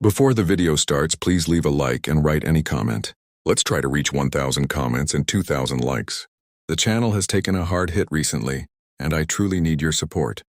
Before the video starts, please leave a like and write any comment. Let's try to reach 1,000 comments and 2,000 likes. The channel has taken a hard hit recently, and I truly need your support.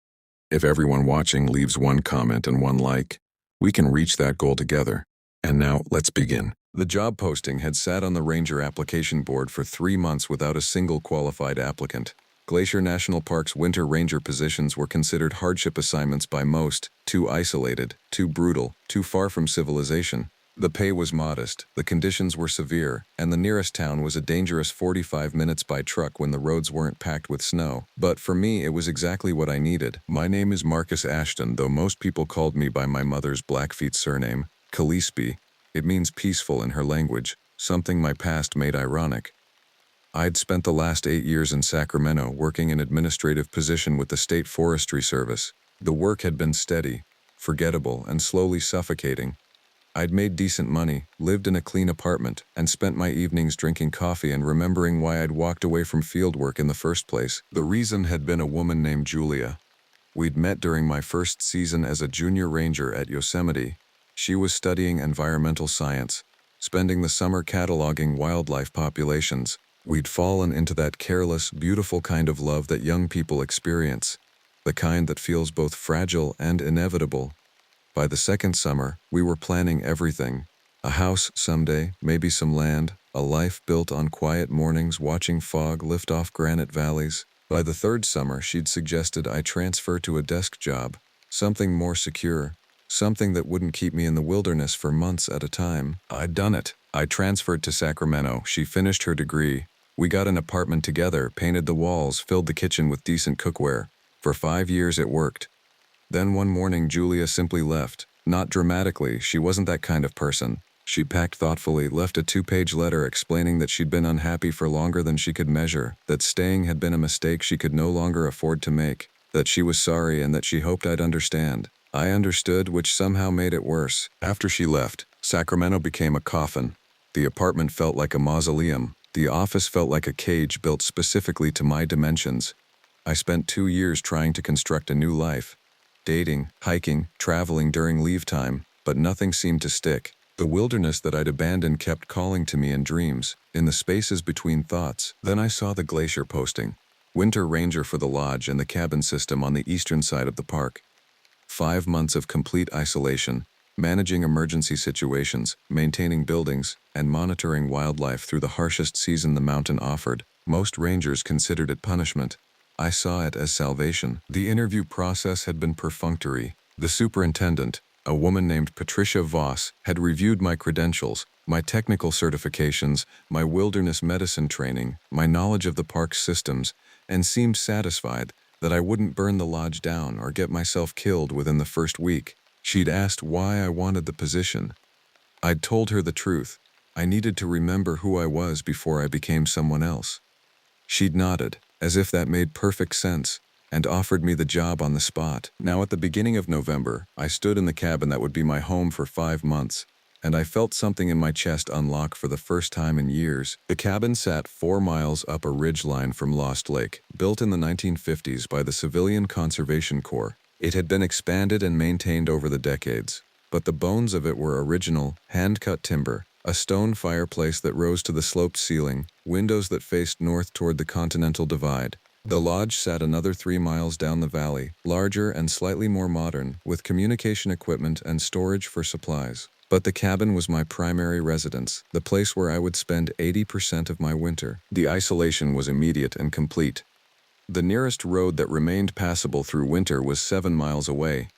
If everyone watching leaves one comment and one like, we can reach that goal together. And now, let's begin. The job posting had sat on the Ranger application board for 3 months without a single qualified applicant. Glacier National Park's winter ranger positions were considered hardship assignments by most, too isolated, too brutal, too far from civilization. The pay was modest, the conditions were severe, and the nearest town was a dangerous 45 minutes by truck when the roads weren't packed with snow. But for me, it was exactly what I needed. My name is Marcus Ashton, though most people called me by my mother's Blackfeet surname, Kalispi. It means peaceful in her language, something my past made ironic. I'd spent the last 8 years in Sacramento working an administrative position with the State Forestry Service. The work had been steady, forgettable, and slowly suffocating. I'd made decent money, lived in a clean apartment, and spent my evenings drinking coffee and remembering why I'd walked away from fieldwork in the first place. The reason had been a woman named Julia. We'd met during my first season as a junior ranger at Yosemite. She was studying environmental science, spending the summer cataloging wildlife populations. We'd fallen into that careless, beautiful kind of love that young people experience, the kind that feels both fragile and inevitable. By the second summer, we were planning everything. A house someday, maybe some land, a life built on quiet mornings watching fog lift off granite valleys. By the third summer, she'd suggested I transfer to a desk job, something more secure, something that wouldn't keep me in the wilderness for months at a time. I'd done it. I transferred to Sacramento. She finished her degree. We got an apartment together, painted the walls, filled the kitchen with decent cookware. For 5 years it worked. Then one morning Julia simply left. Not dramatically, she wasn't that kind of person. She packed thoughtfully, left a 2-page letter explaining that she'd been unhappy for longer than she could measure, that staying had been a mistake she could no longer afford to make, that she was sorry and that she hoped I'd understand. I understood, which somehow made it worse. After she left, Sacramento became a coffin. The apartment felt like a mausoleum. The office felt like a cage built specifically to my dimensions. I spent 2 years trying to construct a new life. Dating, hiking, traveling during leave time, but nothing seemed to stick. The wilderness that I'd abandoned kept calling to me in dreams, in the spaces between thoughts. Then I saw the Glacier posting. Winter ranger for the lodge and the cabin system on the eastern side of the park. 5 months of complete isolation, managing emergency situations, maintaining buildings, and monitoring wildlife through the harshest season the mountain offered. Most rangers considered it punishment. I saw it as salvation. The interview process had been perfunctory. The superintendent, a woman named Patricia Voss, had reviewed my credentials, my technical certifications, my wilderness medicine training, my knowledge of the park's systems, and seemed satisfied that I wouldn't burn the lodge down or get myself killed within the first week. She'd asked why I wanted the position. I'd told her the truth. I needed to remember who I was before I became someone else. She'd nodded, as if that made perfect sense, and offered me the job on the spot. Now at the beginning of November, I stood in the cabin that would be my home for 5 months, and I felt something in my chest unlock for the first time in years. The cabin sat 4 miles up a ridge line from Lost Lake, built in the 1950s by the Civilian Conservation Corps. It had been expanded and maintained over the decades, but the bones of it were original, hand-cut timber, a stone fireplace that rose to the sloped ceiling, windows that faced north toward the Continental Divide. The lodge sat another 3 miles down the valley, larger and slightly more modern, with communication equipment and storage for supplies. But the cabin was my primary residence, the place where I would spend 80% of my winter. The isolation was immediate and complete. The nearest road that remained passable through winter was 7 miles away.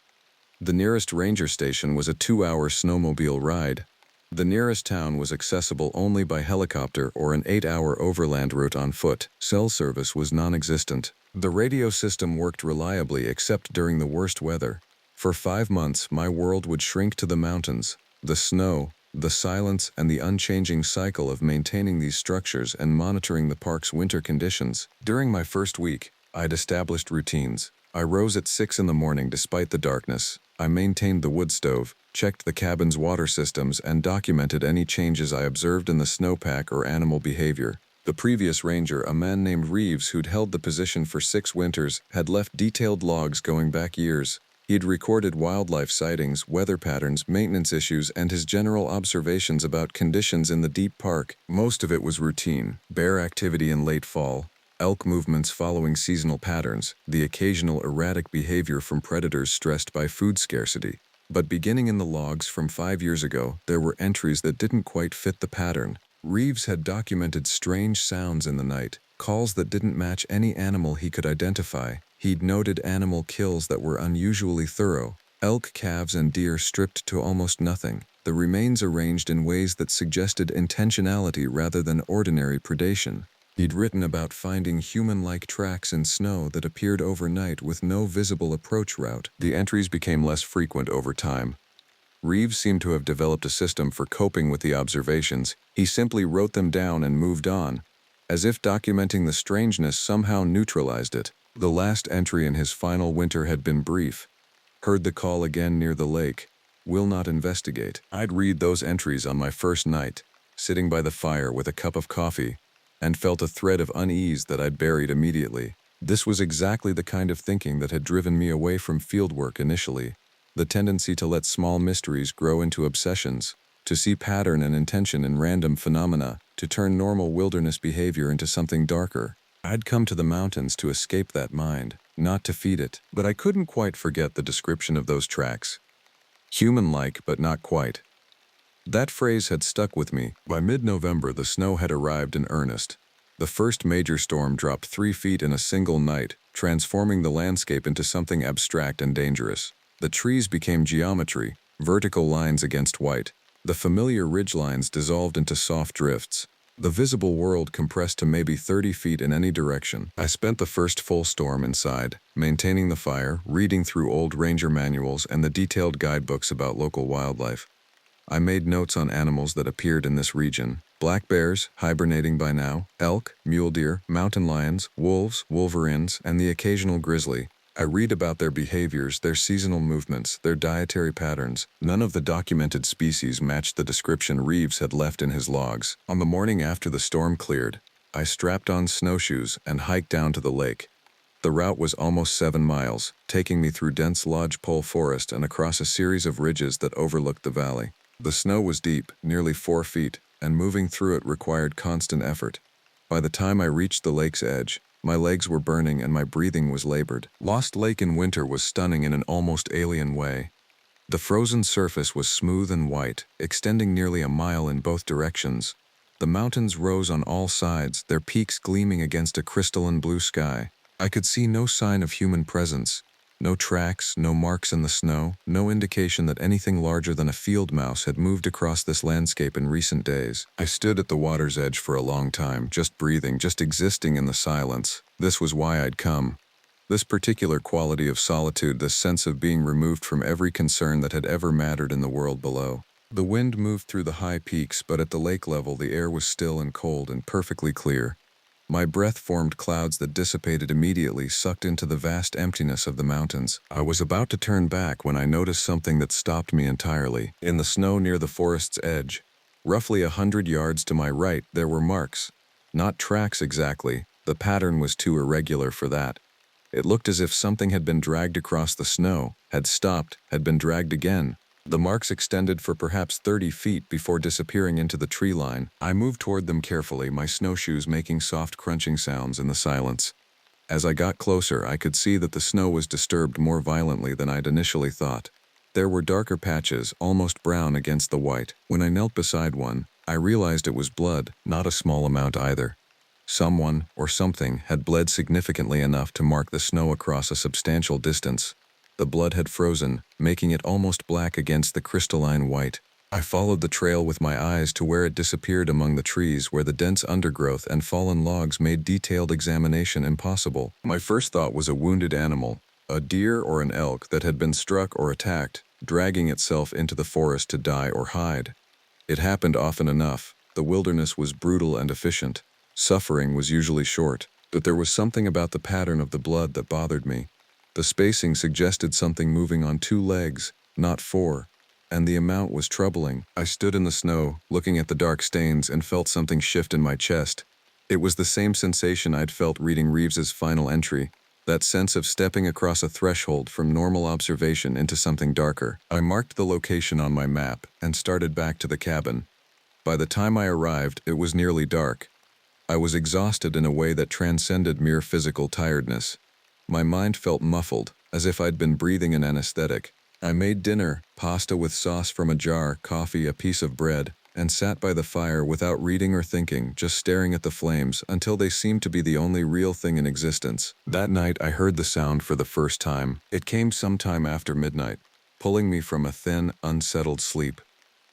The nearest ranger station was a 2-hour snowmobile ride. The nearest town was accessible only by helicopter or an 8-hour overland route on foot. Cell service was non-existent. The radio system worked reliably except during the worst weather. For 5 months, my world would shrink to the mountains, the snow, the silence, and the unchanging cycle of maintaining these structures and monitoring the park's winter conditions. During my first week, I'd established routines. I rose at 6 in the morning despite the darkness. I maintained the wood stove, checked the cabin's water systems, and documented any changes I observed in the snowpack or animal behavior. The previous ranger, a man named Reeves who'd held the position for 6 winters, had left detailed logs going back years. He'd recorded wildlife sightings, weather patterns, maintenance issues, and his general observations about conditions in the deep park. Most of it was routine: bear activity in late fall, elk movements following seasonal patterns, the occasional erratic behavior from predators stressed by food scarcity. But beginning in the logs from 5 years ago, there were entries that didn't quite fit the pattern. Reeves had documented strange sounds in the night, calls that didn't match any animal he could identify. He'd noted animal kills that were unusually thorough: elk, calves, and deer stripped to almost nothing, the remains arranged in ways that suggested intentionality rather than ordinary predation. He'd written about finding human-like tracks in snow that appeared overnight with no visible approach route. The entries became less frequent over time. Reeves seemed to have developed a system for coping with the observations. He simply wrote them down and moved on, as if documenting the strangeness somehow neutralized it. The last entry in his final winter had been brief: heard the call again near the lake, will not investigate. I'd read those entries on my first night, sitting by the fire with a cup of coffee, and felt a thread of unease that I'd buried immediately. This was exactly the kind of thinking that had driven me away from fieldwork initially: the tendency to let small mysteries grow into obsessions, to see pattern and intention in random phenomena, to turn normal wilderness behavior into something darker. I'd come to the mountains to escape that mind, not to feed it. But I couldn't quite forget the description of those tracks. Human-like, but not quite. That phrase had stuck with me. By mid-November, the snow had arrived in earnest. The first major storm dropped 3 feet in a single night, transforming the landscape into something abstract and dangerous. The trees became geometry, vertical lines against white. The familiar ridgelines dissolved into soft drifts. The visible world compressed to maybe 30 feet in any direction. I spent the first full storm inside, maintaining the fire, reading through old ranger manuals and the detailed guidebooks about local wildlife. I made notes on animals that appeared in this region: black bears, hibernating by now, elk, mule deer, mountain lions, wolves, wolverines, and the occasional grizzly. I read about their behaviors, their seasonal movements, their dietary patterns. None of the documented species matched the description Reeves had left in his logs. On the morning after the storm cleared, I strapped on snowshoes and hiked down to the lake. The route was almost 7 miles, taking me through dense lodgepole forest and across a series of ridges that overlooked the valley. The snow was deep, nearly 4 feet, and moving through it required constant effort. By the time I reached the lake's edge, my legs were burning and my breathing was labored. Lost Lake in winter was stunning in an almost alien way. The frozen surface was smooth and white, extending nearly a mile in both directions. The mountains rose on all sides, their peaks gleaming against a crystalline blue sky. I could see no sign of human presence. No tracks, no marks in the snow, no indication that anything larger than a field mouse had moved across this landscape in recent days. I stood at the water's edge for a long time, just breathing, just existing in the silence. This was why I'd come. This particular quality of solitude, this sense of being removed from every concern that had ever mattered in the world below. The wind moved through the high peaks, but at the lake level the air was still and cold and perfectly clear. My breath formed clouds that dissipated immediately, sucked into the vast emptiness of the mountains. I was about to turn back when I noticed something that stopped me entirely. In the snow near the forest's edge, roughly 100 yards to my right, there were marks. Not tracks exactly. The pattern was too irregular for that. It looked as if something had been dragged across the snow, had stopped, had been dragged again. The marks extended for perhaps 30 feet before disappearing into the tree line. I moved toward them carefully, my snowshoes making soft crunching sounds in the silence. As I got closer, I could see that the snow was disturbed more violently than I'd initially thought. There were darker patches, almost brown against the white. When I knelt beside one, I realized it was blood, not a small amount either. Someone, or something, had bled significantly enough to mark the snow across a substantial distance. The blood had frozen, making it almost black against the crystalline white. I followed the trail with my eyes to where it disappeared among the trees, where the dense undergrowth and fallen logs made detailed examination impossible. My first thought was a wounded animal, a deer or an elk that had been struck or attacked, dragging itself into the forest to die or hide. It happened often enough. The wilderness was brutal and efficient. Suffering was usually short, but there was something about the pattern of the blood that bothered me. The spacing suggested something moving on 2 legs, not 4, and the amount was troubling. I stood in the snow, looking at the dark stains, and felt something shift in my chest. It was the same sensation I'd felt reading Reeves's final entry, That sense of stepping across a threshold from normal observation into something darker. I marked the location on my map and started back to the cabin. By the time I arrived, it was nearly dark. I was exhausted in a way that transcended mere physical tiredness. My mind felt muffled, as if I'd been breathing an anesthetic. I made dinner, pasta with sauce from a jar, coffee, a piece of bread, and sat by the fire without reading or thinking, just staring at the flames until they seemed to be the only real thing in existence. That night, I heard the sound for the first time. It came sometime after midnight, pulling me from a thin, unsettled sleep.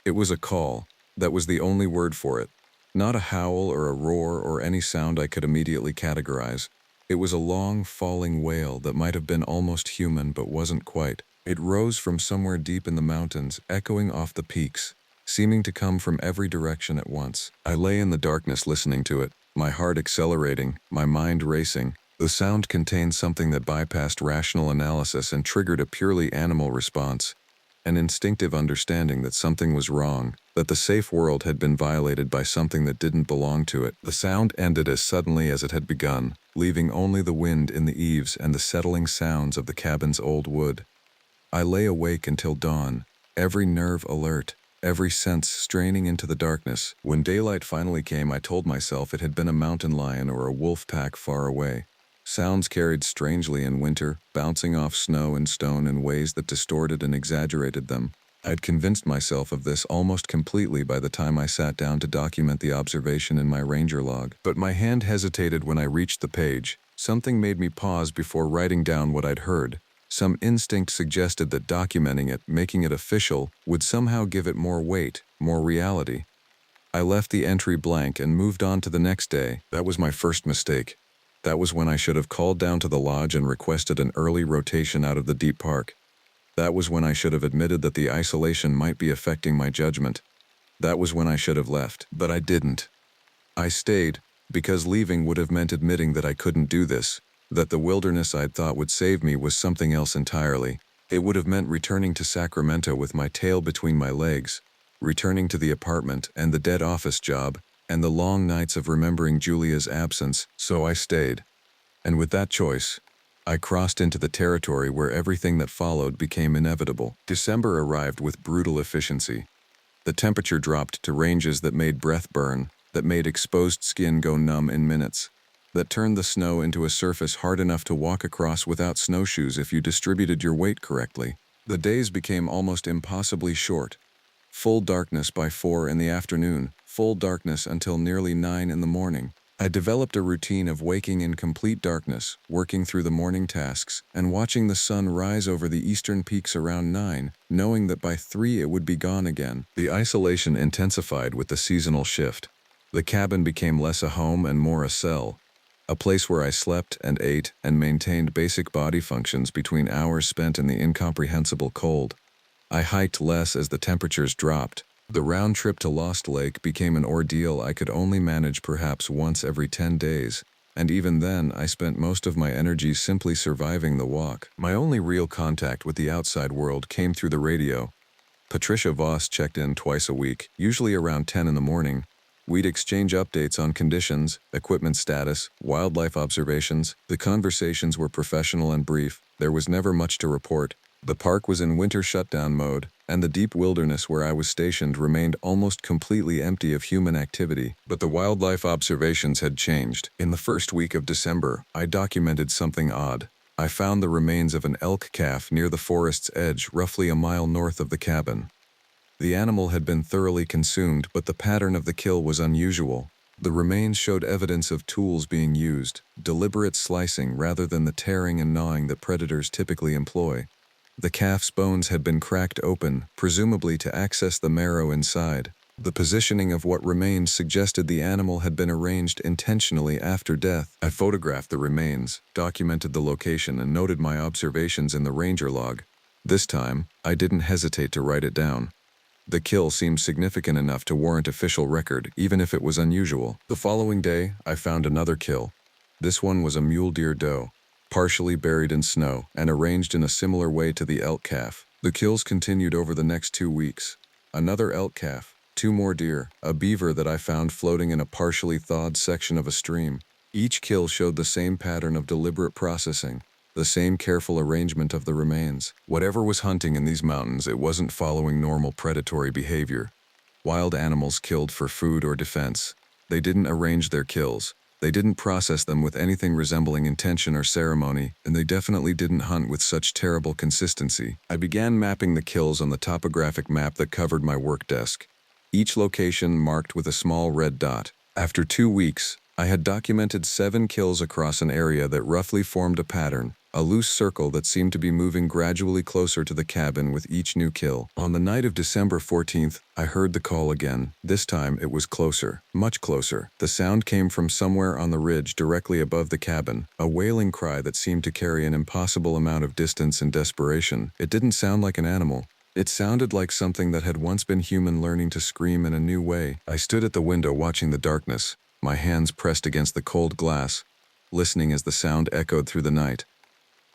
It was a call. That was the only word for it. Not a howl or a roar or any sound I could immediately categorize. It was a long, falling wail that might have been almost human but wasn't quite. It rose from somewhere deep in the mountains, echoing off the peaks, seeming to come from every direction at once. I lay in the darkness listening to it, my heart accelerating, my mind racing. The sound contained something that bypassed rational analysis and triggered a purely animal response. An instinctive understanding that something was wrong, that the safe world had been violated by something that didn't belong to it. The sound ended as suddenly as it had begun, leaving only the wind in the eaves and the settling sounds of the cabin's old wood. I lay awake until dawn, every nerve alert, every sense straining into the darkness. When daylight finally came, I told myself it had been a mountain lion or a wolf pack far away. Sounds carried strangely in winter, bouncing off snow and stone in ways that distorted and exaggerated them. I'd convinced myself of this almost completely by the time I sat down to document the observation in my ranger log. But my hand hesitated when I reached the page. Something made me pause before writing down what I'd heard. Some instinct suggested that documenting it, making it official, would somehow give it more weight, more reality. I left the entry blank and moved on to the next day. That was my first mistake. That was when I should have called down to the lodge and requested an early rotation out of the deep park. That was when I should have admitted that the isolation might be affecting my judgment. That was when I should have left, but I didn't. I stayed, because leaving would have meant admitting that I couldn't do this, that the wilderness I'd thought would save me was something else entirely. It would have meant returning to Sacramento with my tail between my legs, returning to the apartment and the dead office job, and the long nights of remembering Julia's absence, so I stayed. And with that choice, I crossed into the territory where everything that followed became inevitable. December arrived with brutal efficiency. The temperature dropped to ranges that made breath burn, that made exposed skin go numb in minutes, that turned the snow into a surface hard enough to walk across without snowshoes if you distributed your weight correctly. The days became almost impossibly short. Full darkness by 4 in the afternoon, full darkness until nearly 9 in the morning. I developed a routine of waking in complete darkness, working through the morning tasks, and watching the sun rise over the eastern peaks around 9, knowing that by 3 it would be gone again. The isolation intensified with the seasonal shift. The cabin became less a home and more a cell, a place where I slept and ate and maintained basic body functions between hours spent in the incomprehensible cold. I hiked less as the temperatures dropped. The round trip to Lost Lake became an ordeal I could only manage perhaps once every 10 days, and even then I spent most of my energy simply surviving the walk. My only real contact with the outside world came through the radio. Patricia Voss checked in twice a week, usually around 10 in the morning. We'd exchange updates on conditions, equipment status, wildlife observations. The conversations were professional and brief. There was never much to report. The park was in winter shutdown mode, and the deep wilderness where I was stationed remained almost completely empty of human activity. But the wildlife observations had changed. In the first week of December, I documented something odd. I found the remains of an elk calf near the forest's edge, roughly a mile north of the cabin. The animal had been thoroughly consumed, but the pattern of the kill was unusual. The remains showed evidence of tools being used, deliberate slicing rather than the tearing and gnawing that predators typically employ. The calf's bones had been cracked open, presumably to access the marrow inside. The positioning of what remained suggested the animal had been arranged intentionally after death. I photographed the remains, documented the location, and noted my observations in the ranger log. This time, I didn't hesitate to write it down. The kill seemed significant enough to warrant official record, even if it was unusual. The following day, I found another kill. This one was a mule deer doe, partially buried in snow and arranged in a similar way to the elk calf. The kills continued over the next 2 weeks. Another elk calf, 2 more deer, a beaver that I found floating in a partially thawed section of a stream. Each kill showed the same pattern of deliberate processing, the same careful arrangement of the remains. Whatever was hunting in these mountains, it wasn't following normal predatory behavior. Wild animals killed for food or defense. They didn't arrange their kills. They didn't process them with anything resembling intention or ceremony, and they definitely didn't hunt with such terrible consistency. I began mapping the kills on the topographic map that covered my work desk, each location marked with a small red dot. After 2 weeks, I had documented 7 kills across an area that roughly formed a pattern, a loose circle that seemed to be moving gradually closer to the cabin with each new kill. On the night of December 14th, I heard the call again. This time it was closer, much closer. The sound came from somewhere on the ridge directly above the cabin, a wailing cry that seemed to carry an impossible amount of distance and desperation. It didn't sound like an animal. It sounded like something that had once been human learning to scream in a new way. I stood at the window watching the darkness, my hands pressed against the cold glass, listening as the sound echoed through the night.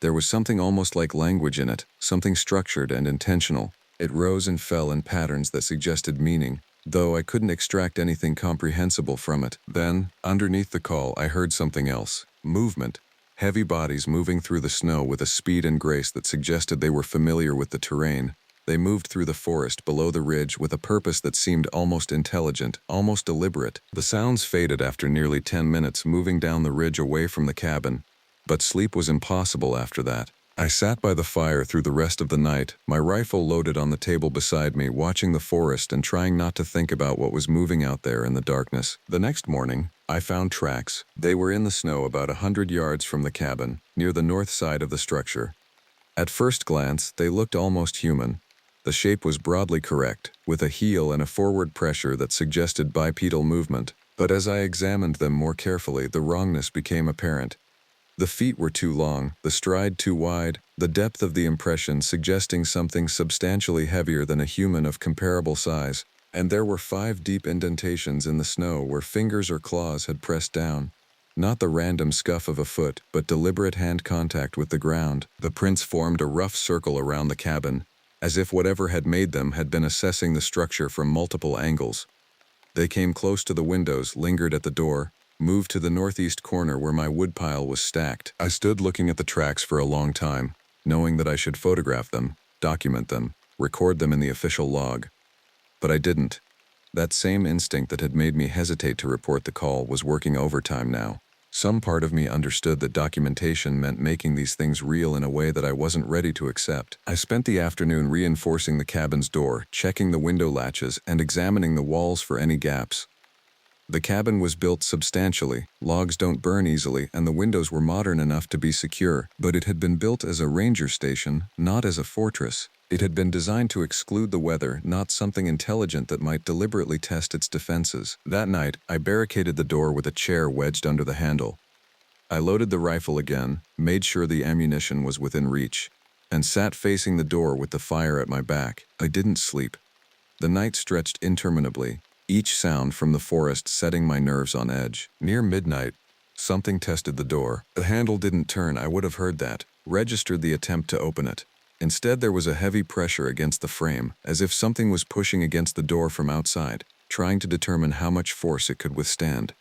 There was something almost like language in it, something structured and intentional. It rose and fell in patterns that suggested meaning, though I couldn't extract anything comprehensible from it. Then, underneath the call, I heard something else. Movement. Heavy bodies moving through the snow with a speed and grace that suggested they were familiar with the terrain. They moved through the forest below the ridge with a purpose that seemed almost intelligent, almost deliberate. The sounds faded after nearly 10 minutes moving down the ridge away from the cabin, but sleep was impossible after that. I sat by the fire through the rest of the night, my rifle loaded on the table beside me, watching the forest and trying not to think about what was moving out there in the darkness. The next morning, I found tracks. They were in the snow about 100 yards from the cabin, near the north side of the structure. At first glance, they looked almost human. The shape was broadly correct, with a heel and a forward pressure that suggested bipedal movement. But as I examined them more carefully, the wrongness became apparent. The feet were too long, the stride too wide, the depth of the impression suggesting something substantially heavier than a human of comparable size. And there were 5 deep indentations in the snow where fingers or claws had pressed down. Not the random scuff of a foot, but deliberate hand contact with the ground. The prints formed a rough circle around the cabin, as if whatever had made them had been assessing the structure from multiple angles. They came close to the windows, lingered at the door, moved to the northeast corner where my woodpile was stacked. I stood looking at the tracks for a long time, knowing that I should photograph them, document them, record them in the official log. But I didn't. That same instinct that had made me hesitate to report the call was working overtime now. Some part of me understood that documentation meant making these things real in a way that I wasn't ready to accept. I spent the afternoon reinforcing the cabin's door, checking the window latches, and examining the walls for any gaps. The cabin was built substantially, logs don't burn easily, and the windows were modern enough to be secure, but it had been built as a ranger station, not as a fortress. It had been designed to exclude the weather, not something intelligent that might deliberately test its defenses. That night, I barricaded the door with a chair wedged under the handle. I loaded the rifle again, made sure the ammunition was within reach, and sat facing the door with the fire at my back. I didn't sleep. The night stretched interminably, each sound from the forest setting my nerves on edge. Near midnight, something tested the door. The handle didn't turn, I would have heard that, registered the attempt to open it. Instead, there was a heavy pressure against the frame, as if something was pushing against the door from outside, trying to determine how much force it could withstand.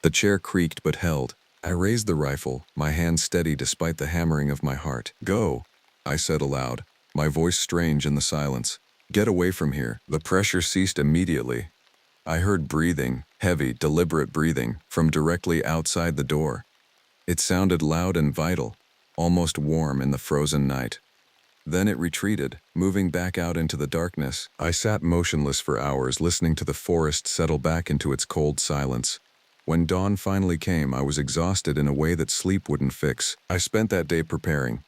The chair creaked but held. I raised the rifle, my hand steady despite the hammering of my heart. "Go," I said aloud, my voice strange in the silence. "Get away from here." The pressure ceased immediately. I heard breathing, heavy, deliberate breathing, from directly outside the door. It sounded loud and vital, almost warm in the frozen night. Then it retreated, moving back out into the darkness. I sat motionless for hours, listening to the forest settle back into its cold silence. When dawn finally came, I was exhausted in a way that sleep wouldn't fix. I spent that day preparing.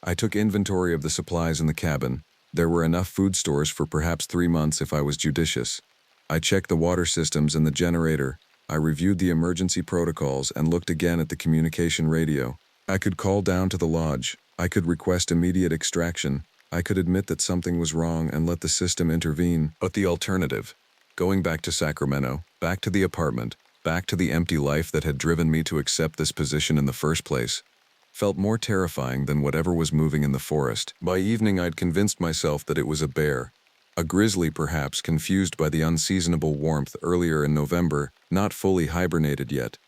I took inventory of the supplies in the cabin. There were enough food stores for perhaps 3 months if I was judicious. I checked the water systems and the generator. I reviewed the emergency protocols and looked again at the communication radio. I could call down to the lodge. I could request immediate extraction. I could admit that something was wrong and let the system intervene. But the alternative, going back to Sacramento, back to the apartment, back to the empty life that had driven me to accept this position in the first place, felt more terrifying than whatever was moving in the forest. By evening, I'd convinced myself that it was a bear. A grizzly, perhaps, confused by the unseasonable warmth earlier in November, not fully hibernated yet.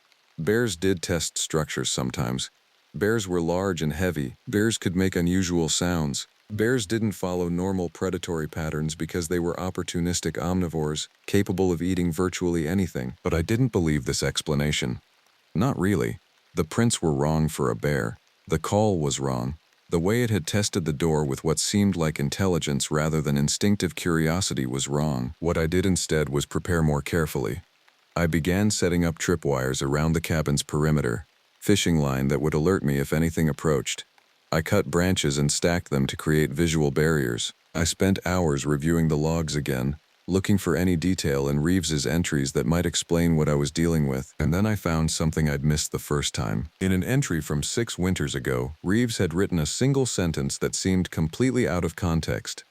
Bears did test structures sometimes. Bears were large and heavy. Bears could make unusual sounds. Bears didn't follow normal predatory patterns because they were opportunistic omnivores, capable of eating virtually anything. But I didn't believe this explanation. Not really. The prints were wrong for a bear. The call was wrong. The way it had tested the door with what seemed like intelligence rather than instinctive curiosity was wrong. What I did instead was prepare more carefully. I began setting up tripwires around the cabin's perimeter, fishing line that would alert me if anything approached. I cut branches and stacked them to create visual barriers. I spent hours reviewing the logs again, looking for any detail in Reeves's entries that might explain what I was dealing with. And then I found something I'd missed the first time. In an entry from 6 winters ago, Reeves had written a single sentence that seemed completely out of context.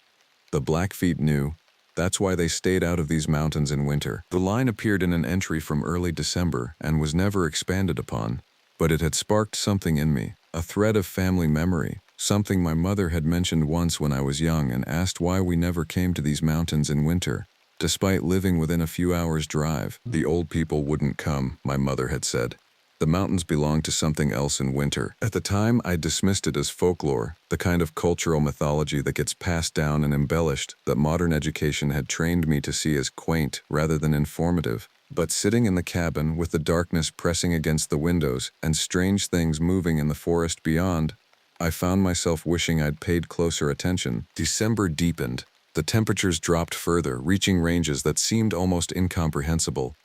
The Blackfeet knew. That's why they stayed out of these mountains in winter. The line appeared in an entry from early December and was never expanded upon, but it had sparked something in me, a thread of family memory, something my mother had mentioned once when I was young and asked why we never came to these mountains in winter. Despite living within a few hours' drive, the old people wouldn't come, my mother had said. The mountains belonged to something else in winter. At the time, I dismissed it as folklore, the kind of cultural mythology that gets passed down and embellished, that modern education had trained me to see as quaint rather than informative. But sitting in the cabin with the darkness pressing against the windows and strange things moving in the forest beyond, I found myself wishing I'd paid closer attention. December deepened. The temperatures dropped further, reaching ranges that seemed almost incomprehensible.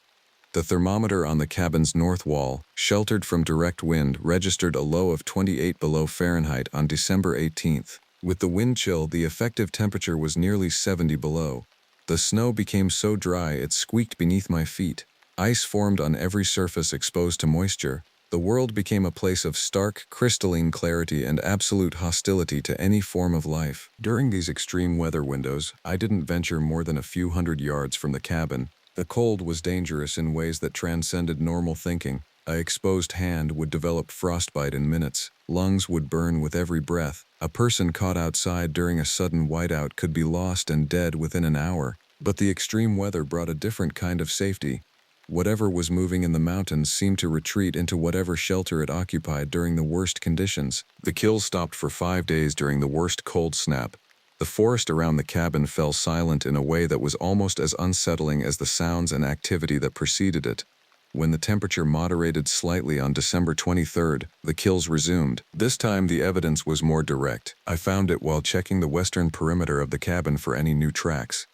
The thermometer on the cabin's north wall, sheltered from direct wind, registered a low of 28 below Fahrenheit on December 18th. With the wind chill, the effective temperature was nearly 70 below. The snow became so dry it squeaked beneath my feet. Ice formed on every surface exposed to moisture. The world became a place of stark, crystalline clarity and absolute hostility to any form of life. During these extreme weather windows, I didn't venture more than a few hundred yards from the cabin. The cold was dangerous in ways that transcended normal thinking. An exposed hand would develop frostbite in minutes. Lungs would burn with every breath. A person caught outside during a sudden whiteout could be lost and dead within an hour. But the extreme weather brought a different kind of safety. Whatever was moving in the mountains seemed to retreat into whatever shelter it occupied during the worst conditions. The kills stopped for 5 days during the worst cold snap. The forest around the cabin fell silent in a way that was almost as unsettling as the sounds and activity that preceded it. When the temperature moderated slightly on December 23rd, the kills resumed. This time the evidence was more direct. I found it while checking the western perimeter of the cabin for any new tracks.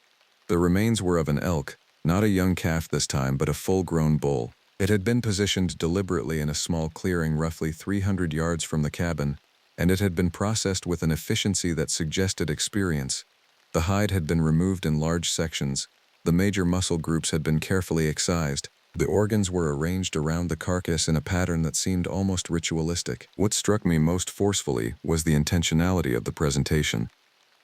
The remains were of an elk, not a young calf this time but a full-grown bull. It had been positioned deliberately in a small clearing roughly 300 yards from the cabin, and it had been processed with an efficiency that suggested experience. The hide had been removed in large sections. The major muscle groups had been carefully excised. The organs were arranged around the carcass in a pattern that seemed almost ritualistic. What struck me most forcefully was the intentionality of the presentation.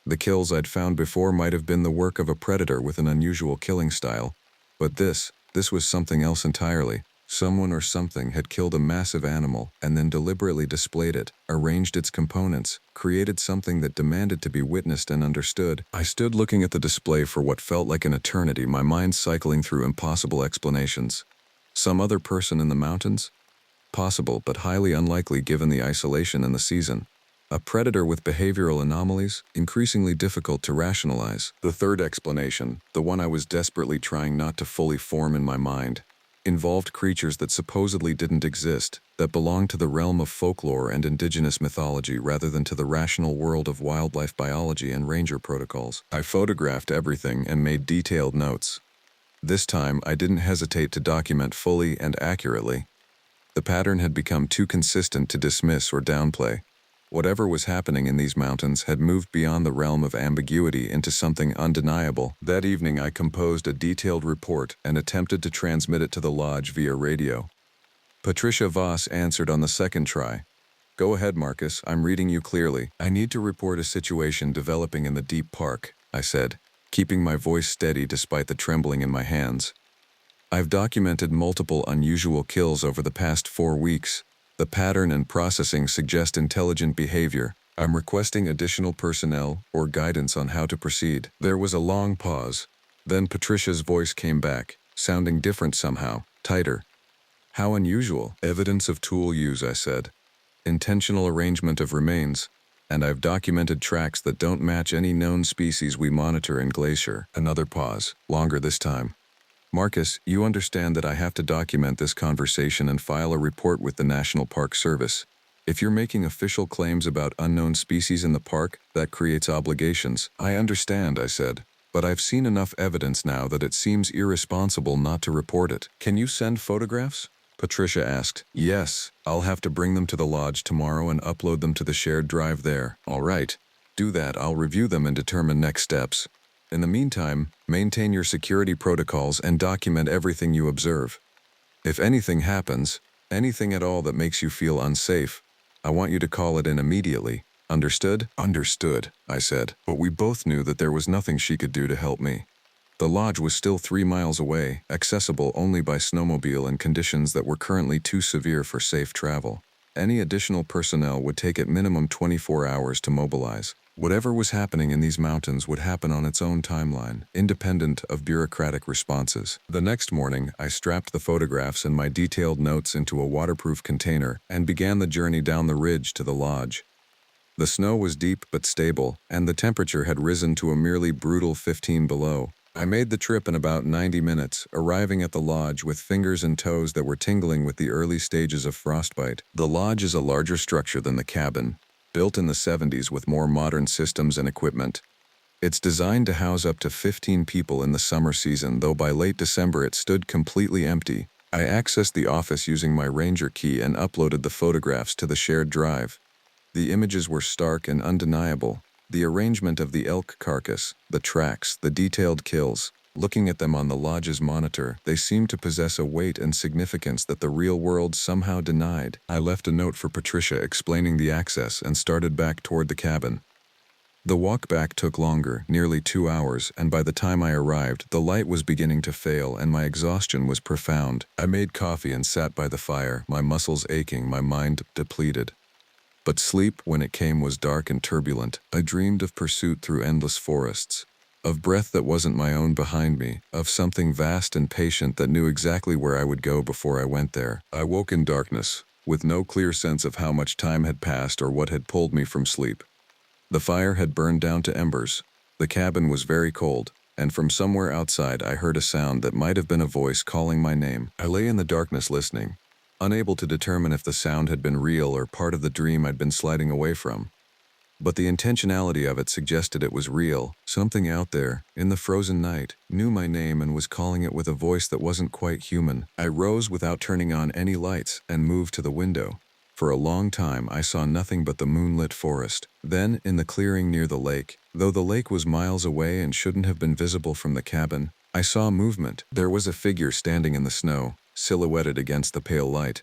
The kills I'd found before might have been the work of a predator with an unusual killing style, but this was something else entirely. Someone or something had killed a massive animal and then deliberately displayed it, arranged its components, created something that demanded to be witnessed and understood. I stood looking at the display for what felt like an eternity, my mind cycling through impossible explanations. Some other person in the mountains? Possible, but highly unlikely given the isolation and the season. A predator with behavioral anomalies, increasingly difficult to rationalize. The third explanation, the one I was desperately trying not to fully form in my mind, involved creatures that supposedly didn't exist, that belonged to the realm of folklore and indigenous mythology rather than to the rational world of wildlife biology and ranger protocols. I photographed everything and made detailed notes. This time, I didn't hesitate to document fully and accurately. The pattern had become too consistent to dismiss or downplay. Whatever was happening in these mountains had moved beyond the realm of ambiguity into something undeniable. That evening I composed a detailed report and attempted to transmit it to the lodge via radio. Patricia Voss answered on the second try. "Go ahead, Marcus, I'm reading you clearly. I need to report a situation developing in the deep park," I said, keeping my voice steady despite the trembling in my hands. "I've documented multiple unusual kills over the past 4 weeks. The pattern and processing suggest intelligent behavior. I'm requesting additional personnel or guidance on how to proceed." There was a long pause. Then Patricia's voice came back, sounding different somehow, tighter. How unusual. Evidence of tool use, I said. Intentional arrangement of remains. And I've documented tracks that don't match any known species we monitor in Glacier. Another pause, longer this time. Marcus, you understand that I have to document this conversation and file a report with the National Park Service. If you're making official claims about unknown species in the park, that creates obligations. I understand, I said, but I've seen enough evidence now that it seems irresponsible not to report it. Can you send photographs? Patricia asked. Yes, I'll have to bring them to the lodge tomorrow and upload them to the shared drive there. All right, do that. I'll review them and determine next steps. In the meantime, maintain your security protocols and document everything you observe. If anything happens, anything at all that makes you feel unsafe, I want you to call it in immediately. Understood? Understood, I said, but we both knew that there was nothing she could do to help me. The lodge was still 3 miles away, accessible only by snowmobile in conditions that were currently too severe for safe travel. Any additional personnel would take at minimum 24 hours to mobilize. Whatever was happening in these mountains would happen on its own timeline, independent of bureaucratic responses. The next morning, I strapped the photographs and my detailed notes into a waterproof container and began the journey down the ridge to the lodge. The snow was deep but stable, and the temperature had risen to a merely brutal 15 below. I made the trip in about 90 minutes, arriving at the lodge with fingers and toes that were tingling with the early stages of frostbite. The lodge is a larger structure than the cabin, built in the 70s with more modern systems and equipment. It's designed to house up to 15 people in the summer season, though by late December it stood completely empty. I accessed the office using my Ranger key and uploaded the photographs to the shared drive. The images were stark and undeniable. The arrangement of the elk carcass, the tracks, the detailed kills. Looking at them on the lodge's monitor, they seemed to possess a weight and significance that the real world somehow denied. I left a note for Patricia explaining the access and started back toward the cabin. The walk back took longer, nearly 2 hours, and by the time I arrived, the light was beginning to fail and my exhaustion was profound. I made coffee and sat by the fire, my muscles aching, my mind depleted. But sleep, when it came, was dark and turbulent. I dreamed of pursuit through endless forests, of breath that wasn't my own behind me, of something vast and patient that knew exactly where I would go before I went there. I woke in darkness, with no clear sense of how much time had passed or what had pulled me from sleep. The fire had burned down to embers. The cabin was very cold, and from somewhere outside I heard a sound that might have been a voice calling my name. I lay in the darkness listening, unable to determine if the sound had been real or part of the dream I'd been sliding away from. But the intentionality of it suggested it was real. Something out there, in the frozen night, knew my name and was calling it with a voice that wasn't quite human. I rose without turning on any lights and moved to the window. For a long time I saw nothing but the moonlit forest. Then, in the clearing near the lake, though the lake was miles away and shouldn't have been visible from the cabin, I saw movement. There was a figure standing in the snow, silhouetted against the pale light.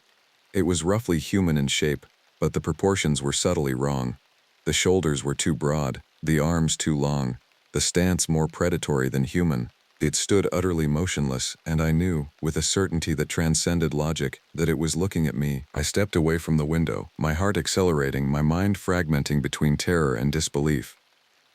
It was roughly human in shape, but the proportions were subtly wrong. The shoulders were too broad, the arms too long, the stance more predatory than human. It stood utterly motionless, and I knew, with a certainty that transcended logic, that it was looking at me. I stepped away from the window, my heart accelerating, my mind fragmenting between terror and disbelief.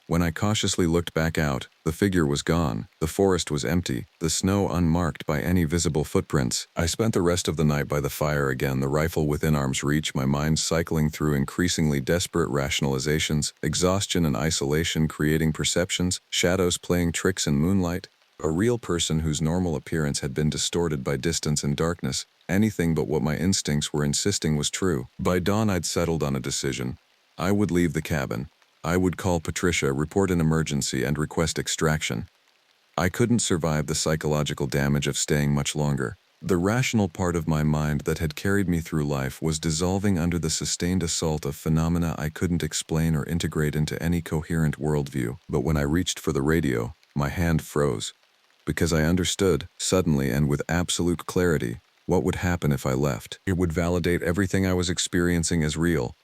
When I cautiously looked back out, the figure was gone. The forest was empty, the snow unmarked by any visible footprints. I spent the rest of the night by the fire again, the rifle within arm's reach, my mind cycling through increasingly desperate rationalizations, exhaustion and isolation creating perceptions, shadows playing tricks in moonlight. A real person whose normal appearance had been distorted by distance and darkness. Anything but what my instincts were insisting was true. By dawn I'd settled on a decision. I would leave the cabin. I would call Patricia, report an emergency, and request extraction. I couldn't survive the psychological damage of staying much longer. The rational part of my mind that had carried me through life was dissolving under the sustained assault of phenomena I couldn't explain or integrate into any coherent worldview. But when I reached for the radio, my hand froze. Because I understood, suddenly and with absolute clarity, what would happen if I left. It would validate everything I was experiencing as real.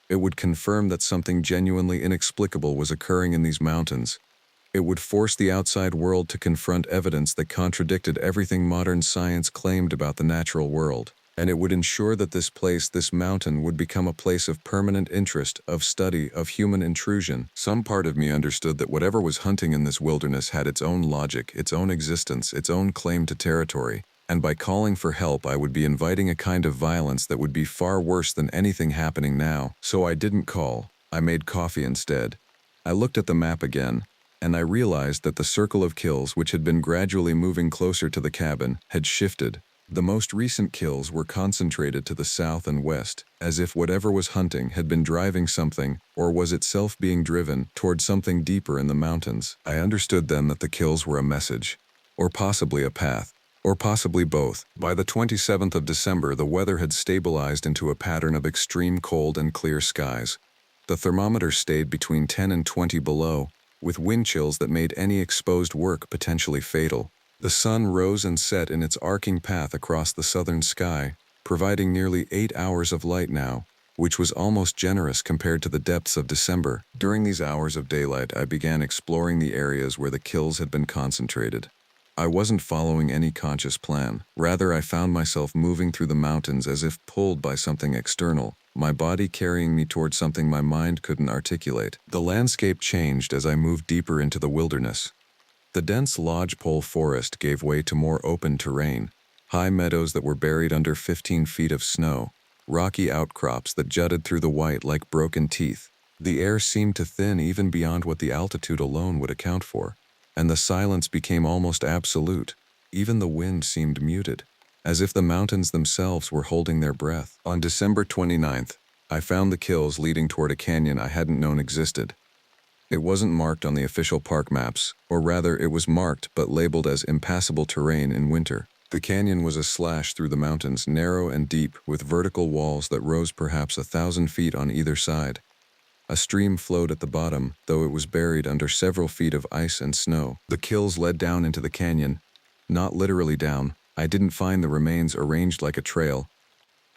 It would confirm that something genuinely inexplicable was occurring in these mountains. It would force the outside world to confront evidence that contradicted everything modern science claimed about the natural world. And it would ensure that this place, this mountain, would become a place of permanent interest, of study, of human intrusion. Some part of me understood that whatever was hunting in this wilderness had its own logic, its own existence, its own claim to territory. And by calling for help, I would be inviting a kind of violence that would be far worse than anything happening now. So I didn't call. I made coffee instead. I looked at the map again, and I realized that the circle of kills, which had been gradually moving closer to the cabin, had shifted. The most recent kills were concentrated to the south and west, as if whatever was hunting had been driving something, or was itself being driven, toward something deeper in the mountains. I understood then that the kills were a message, or possibly a path, or possibly both. By the 27th of December, the weather had stabilized into a pattern of extreme cold and clear skies. The thermometer stayed between 10 and 20 below, with wind chills that made any exposed work potentially fatal. The sun rose and set in its arcing path across the southern sky, providing nearly 8 hours of light now, which was almost generous compared to the depths of December. During these hours of daylight, I began exploring the areas where the kills had been concentrated. I wasn't following any conscious plan. Rather, I found myself moving through the mountains as if pulled by something external, my body carrying me toward something my mind couldn't articulate. The landscape changed as I moved deeper into the wilderness. The dense lodgepole forest gave way to more open terrain, high meadows that were buried under 15 feet of snow, rocky outcrops that jutted through the white like broken teeth. The air seemed to thin even beyond what the altitude alone would account for, and the silence became almost absolute. Even the wind seemed muted, as if the mountains themselves were holding their breath. On December 29th, I found the kills leading toward a canyon I hadn't known existed. It wasn't marked on the official park maps, or rather it was marked but labeled as impassable terrain in winter. The canyon was a slash through the mountains, narrow and deep, with vertical walls that rose perhaps 1,000 feet on either side. A stream flowed at the bottom, though it was buried under several feet of ice and snow. The kills led down into the canyon. Not literally down. I didn't find the remains arranged like a trail,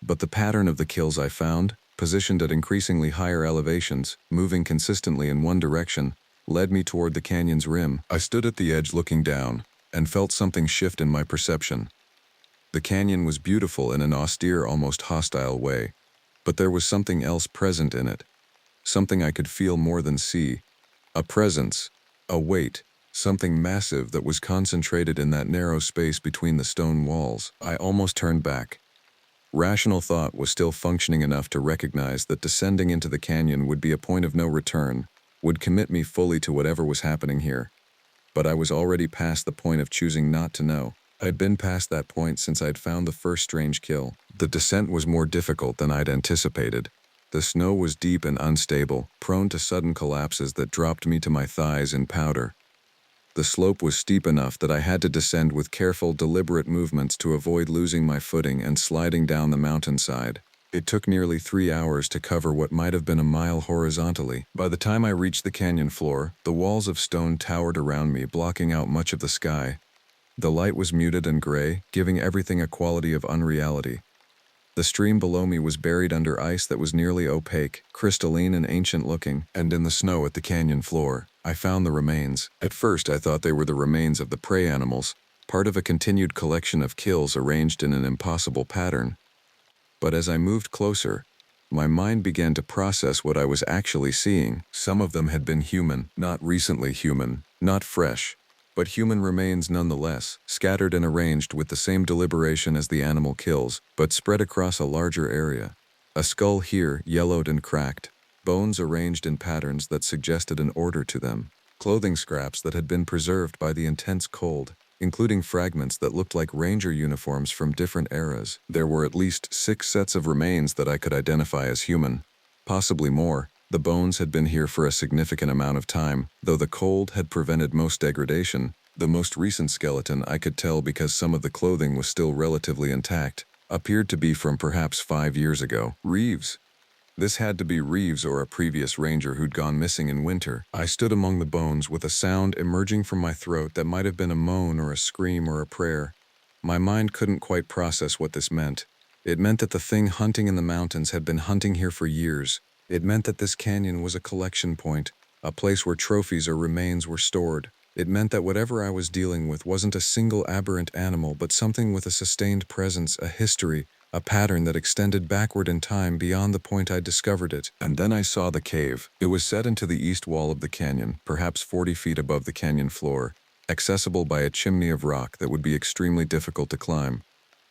but the pattern of the kills I found, positioned at increasingly higher elevations, moving consistently in one direction, led me toward the canyon's rim. I stood at the edge looking down, and felt something shift in my perception. The canyon was beautiful in an austere, almost hostile way, but there was something else present in it, something I could feel more than see. A presence, a weight, something massive that was concentrated in that narrow space between the stone walls. I almost turned back. Rational thought was still functioning enough to recognize that descending into the canyon would be a point of no return, would commit me fully to whatever was happening here. But I was already past the point of choosing not to know. I'd been past that point since I'd found the first strange kill. The descent was more difficult than I'd anticipated. The snow was deep and unstable, prone to sudden collapses that dropped me to my thighs in powder. The slope was steep enough that I had to descend with careful, deliberate movements to avoid losing my footing and sliding down the mountainside. It took nearly 3 hours to cover what might have been a mile horizontally. By the time I reached the canyon floor, the walls of stone towered around me, blocking out much of the sky. The light was muted and gray, giving everything a quality of unreality. The stream below me was buried under ice that was nearly opaque, crystalline and ancient-looking, and in the snow at the canyon floor, I found the remains. At first, I thought they were the remains of the prey animals, part of a continued collection of kills arranged in an impossible pattern. But as I moved closer, my mind began to process what I was actually seeing. Some of them had been human, not recently human, not fresh, but human remains nonetheless, scattered and arranged with the same deliberation as the animal kills, but spread across a larger area. A skull here, yellowed and cracked, bones arranged in patterns that suggested an order to them, clothing scraps that had been preserved by the intense cold, including fragments that looked like ranger uniforms from different eras. There were at least 6 sets of remains that I could identify as human, possibly more. The bones had been here for a significant amount of time, though the cold had prevented most degradation. The most recent skeleton, I could tell because some of the clothing was still relatively intact, appeared to be from perhaps 5 years ago. Reeves. This had to be Reeves or a previous ranger who'd gone missing in winter. I stood among the bones with a sound emerging from my throat that might have been a moan or a scream or a prayer. My mind couldn't quite process what this meant. It meant that the thing hunting in the mountains had been hunting here for years. It meant that this canyon was a collection point, a place where trophies or remains were stored. It meant that whatever I was dealing with wasn't a single aberrant animal, but something with a sustained presence, a history, a pattern that extended backward in time beyond the point I discovered it. And then I saw the cave. It was set into the east wall of the canyon, perhaps 40 feet above the canyon floor. accessible by a chimney of rock that would be extremely difficult to climb.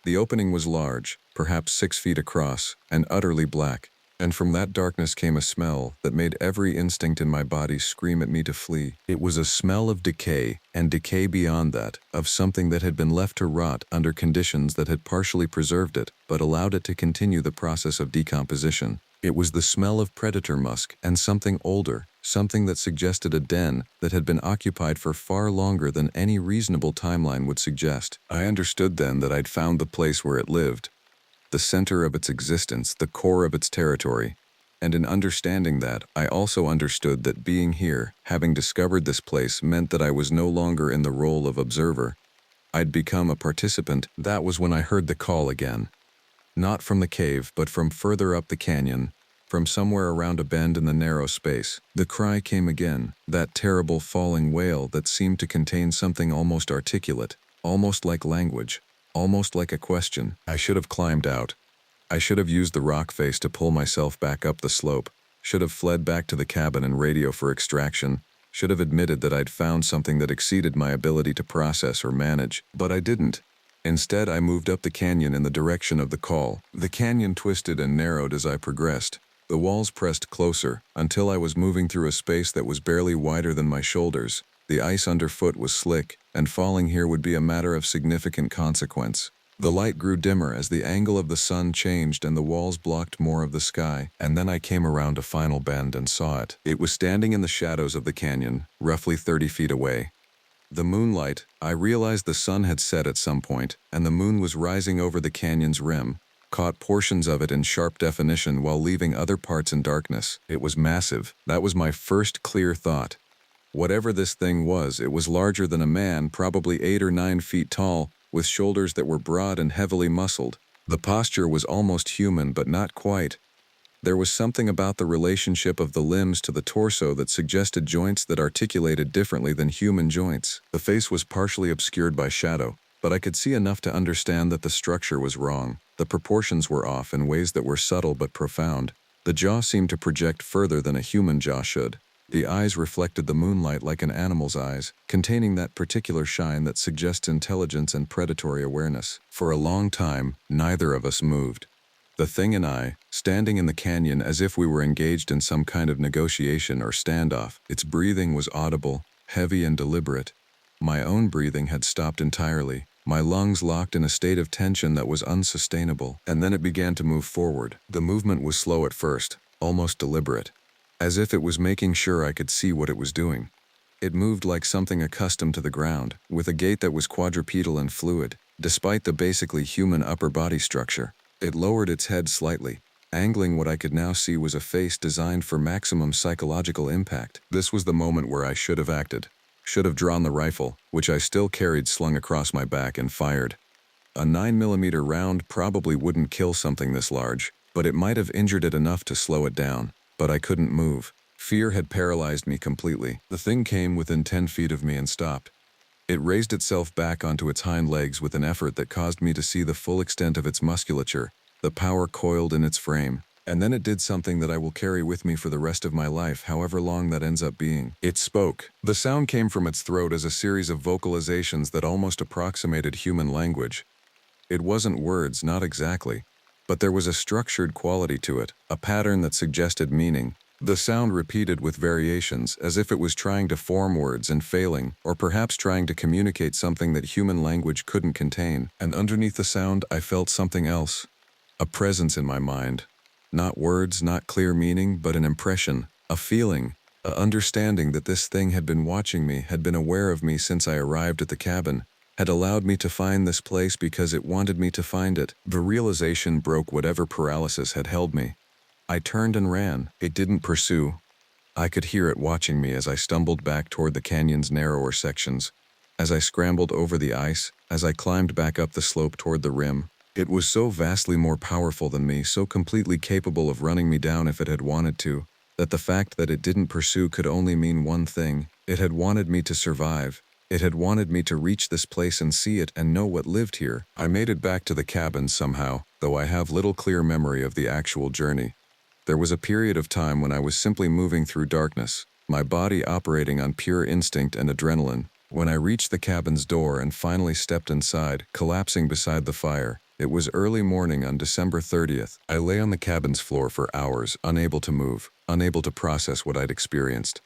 The opening was large, perhaps 6 feet across, and utterly black, and from that darkness came a smell that made every instinct in my body scream at me to flee. It was a smell of decay, and decay beyond that, of something that had been left to rot under conditions that had partially preserved it, but allowed it to continue the process of decomposition. It was the smell of predator musk and something older, something that suggested a den that had been occupied for far longer than any reasonable timeline would suggest. I understood then that I'd found the place where it lived, the center of its existence, the core of its territory. And in understanding that, I also understood that being here, having discovered this place, meant that I was no longer in the role of observer. I'd become a participant. That was when I heard the call again. Not from the cave, but from further up the canyon, from somewhere around a bend in the narrow space. The cry came again, that terrible falling wail that seemed to contain something almost articulate, almost like language, almost like a question. I should have climbed out. I should have used the rock face to pull myself back up the slope, should have fled back to the cabin and radio for extraction, should have admitted that I'd found something that exceeded my ability to process or manage, but I didn't. Instead, I moved up the canyon in the direction of the call. The canyon twisted and narrowed as I progressed. The walls pressed closer, until I was moving through a space that was barely wider than my shoulders. The ice underfoot was slick, and falling here would be a matter of significant consequence. The light grew dimmer as the angle of the sun changed and the walls blocked more of the sky, and then I came around a final bend and saw it. It was standing in the shadows of the canyon, roughly 30 feet away. The moonlight, I realized the sun had set at some point, and the moon was rising over the canyon's rim, caught portions of it in sharp definition while leaving other parts in darkness. It was massive. That was my first clear thought. Whatever this thing was, it was larger than a man, probably 8 or 9 feet tall, with shoulders that were broad and heavily muscled. The posture was almost human, but not quite. There was something about the relationship of the limbs to the torso that suggested joints that articulated differently than human joints. The face was partially obscured by shadow, but I could see enough to understand that the structure was wrong. The proportions were off in ways that were subtle but profound. The jaw seemed to project further than a human jaw should. The eyes reflected the moonlight like an animal's eyes, containing that particular shine that suggests intelligence and predatory awareness. For a long time, neither of us moved. The thing and I, standing in the canyon as if we were engaged in some kind of negotiation or standoff. Its breathing was audible, heavy and deliberate. My own breathing had stopped entirely, my lungs locked in a state of tension that was unsustainable. And then it began to move forward. The movement was slow at first, almost deliberate, as if it was making sure I could see what it was doing. It moved like something accustomed to the ground, with a gait that was quadrupedal and fluid, despite the basically human upper body structure. It lowered its head slightly, angling what I could now see was a face designed for maximum psychological impact. This was the moment where I should have acted. Should have drawn the rifle, which I still carried slung across my back, and fired. A 9mm round probably wouldn't kill something this large, but it might have injured it enough to slow it down. But I couldn't move. Fear had paralyzed me completely. The thing came within 10 feet of me and stopped. It raised itself back onto its hind legs with an effort that caused me to see the full extent of its musculature, the power coiled in its frame. And then it did something that I will carry with me for the rest of my life, however long that ends up being. It spoke. The sound came from its throat as a series of vocalizations that almost approximated human language. It wasn't words, not exactly, but there was a structured quality to it, a pattern that suggested meaning. The sound repeated with variations, as if it was trying to form words and failing, or perhaps trying to communicate something that human language couldn't contain. And underneath the sound, I felt something else. A presence in my mind. Not words, not clear meaning, but an impression, a feeling, a understanding that this thing had been watching me, had been aware of me since I arrived at the cabin, had allowed me to find this place because it wanted me to find it. The realization broke whatever paralysis had held me. I turned and ran. It didn't pursue. I could hear it watching me as I stumbled back toward the canyon's narrower sections, as I scrambled over the ice, as I climbed back up the slope toward the rim. It was so vastly more powerful than me, so completely capable of running me down if it had wanted to, that the fact that it didn't pursue could only mean one thing. It had wanted me to survive. It had wanted me to reach this place and see it and know what lived here. I made it back to the cabin somehow, though I have little clear memory of the actual journey. There was a period of time when I was simply moving through darkness, my body operating on pure instinct and adrenaline, When I reached the cabin's door and finally stepped inside, collapsing beside the fire, it was early morning on December 30th. I lay on the cabin's floor for hours, unable to move, unable to process what I'd experienced.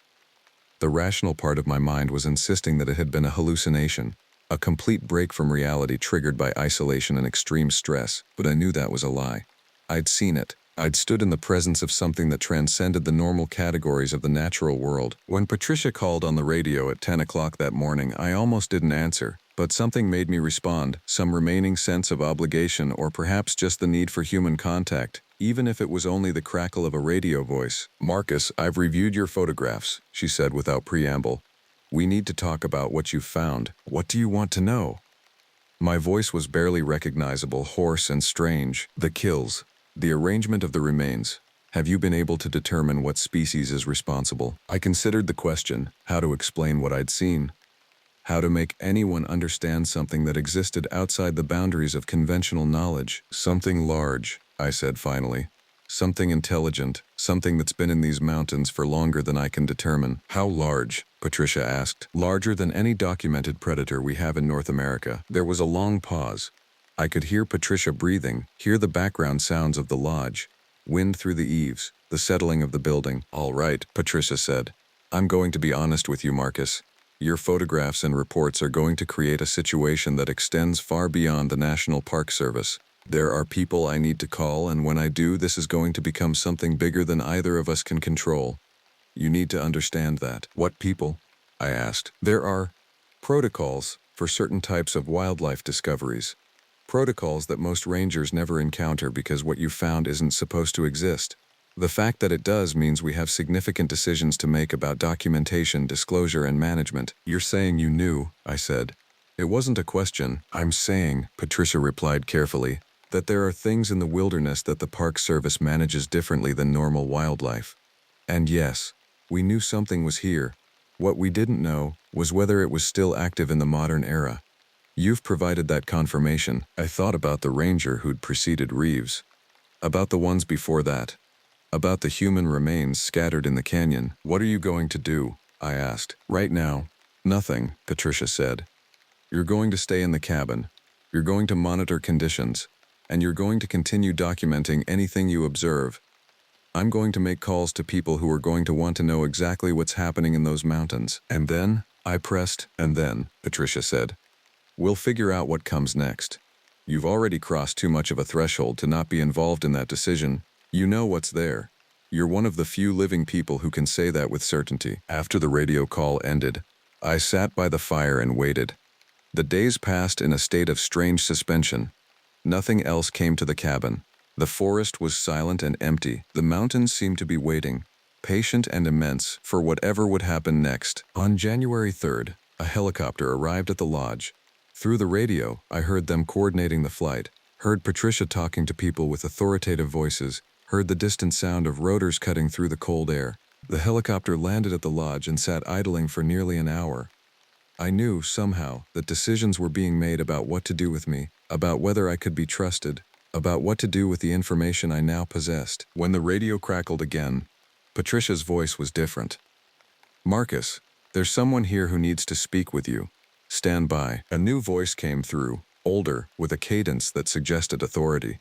The rational part of my mind was insisting that it had been a hallucination, a complete break from reality triggered by isolation and extreme stress, but I knew that was a lie. I'd seen it. I'd stood in the presence of something that transcended the normal categories of the natural world. When Patricia called on the radio at 10 o'clock that morning, I almost didn't answer, but something made me respond, some remaining sense of obligation or perhaps just the need for human contact, even if it was only the crackle of a radio voice. "Marcus, I've reviewed your photographs," she said without preamble. "We need to talk about what you've found. What do you want to know?" My voice was barely recognizable, hoarse and strange. "The kills. The arrangement of the remains. Have you been able to determine what species is responsible?" I considered the question, how to explain what I'd seen. How to make anyone understand something that existed outside the boundaries of conventional knowledge. "Something large," I said finally. "Something intelligent, something that's been in these mountains for longer than I can determine." "How large?" Patricia asked. "Larger than any documented predator we have in North America." There was a long pause. I could hear Patricia breathing, hear the background sounds of the lodge, wind through the eaves, the settling of the building. "All right," Patricia said. "I'm going to be honest with you, Marcus. Your photographs and reports are going to create a situation that extends far beyond the National Park Service. There are people I need to call, and when I do, this is going to become something bigger than either of us can control. You need to understand that." "What people?" I asked. "There are protocols for certain types of wildlife discoveries. Protocols that most rangers never encounter because what you found isn't supposed to exist. The fact that it does means we have significant decisions to make about documentation, disclosure, and management." "You're saying you knew," I said. "It wasn't a question." "I'm saying," Patricia replied carefully, "that there are things in the wilderness that the Park Service manages differently than normal wildlife. And yes, we knew something was here. What we didn't know was whether it was still active in the modern era. You've provided that confirmation." I thought about the ranger who'd preceded Reeves, about the ones before that, about the human remains scattered in the canyon. "What are you going to do?" I asked. "Right now, nothing," Patricia said. "You're going to stay in the cabin. You're going to monitor conditions, and you're going to continue documenting anything you observe. I'm going to make calls to people who are going to want to know exactly what's happening in those mountains." "And then?" I pressed. "And then," Patricia said, "we'll figure out what comes next. You've already crossed too much of a threshold to not be involved in that decision. You know what's there. You're one of the few living people who can say that with certainty." After the radio call ended, I sat by the fire and waited. The days passed in a state of strange suspension. Nothing else came to the cabin. The forest was silent and empty. The mountains seemed to be waiting, patient and immense, for whatever would happen next. On January 3rd, a helicopter arrived at the lodge. Through the radio, I heard them coordinating the flight, heard Patricia talking to people with authoritative voices, heard the distant sound of rotors cutting through the cold air. The helicopter landed at the lodge and sat idling for nearly an hour. I knew, somehow, that decisions were being made about what to do with me, about whether I could be trusted, about what to do with the information I now possessed. When the radio crackled again, Patricia's voice was different. "Marcus, there's someone here who needs to speak with you. Stand by." A new voice came through, older, with a cadence that suggested authority.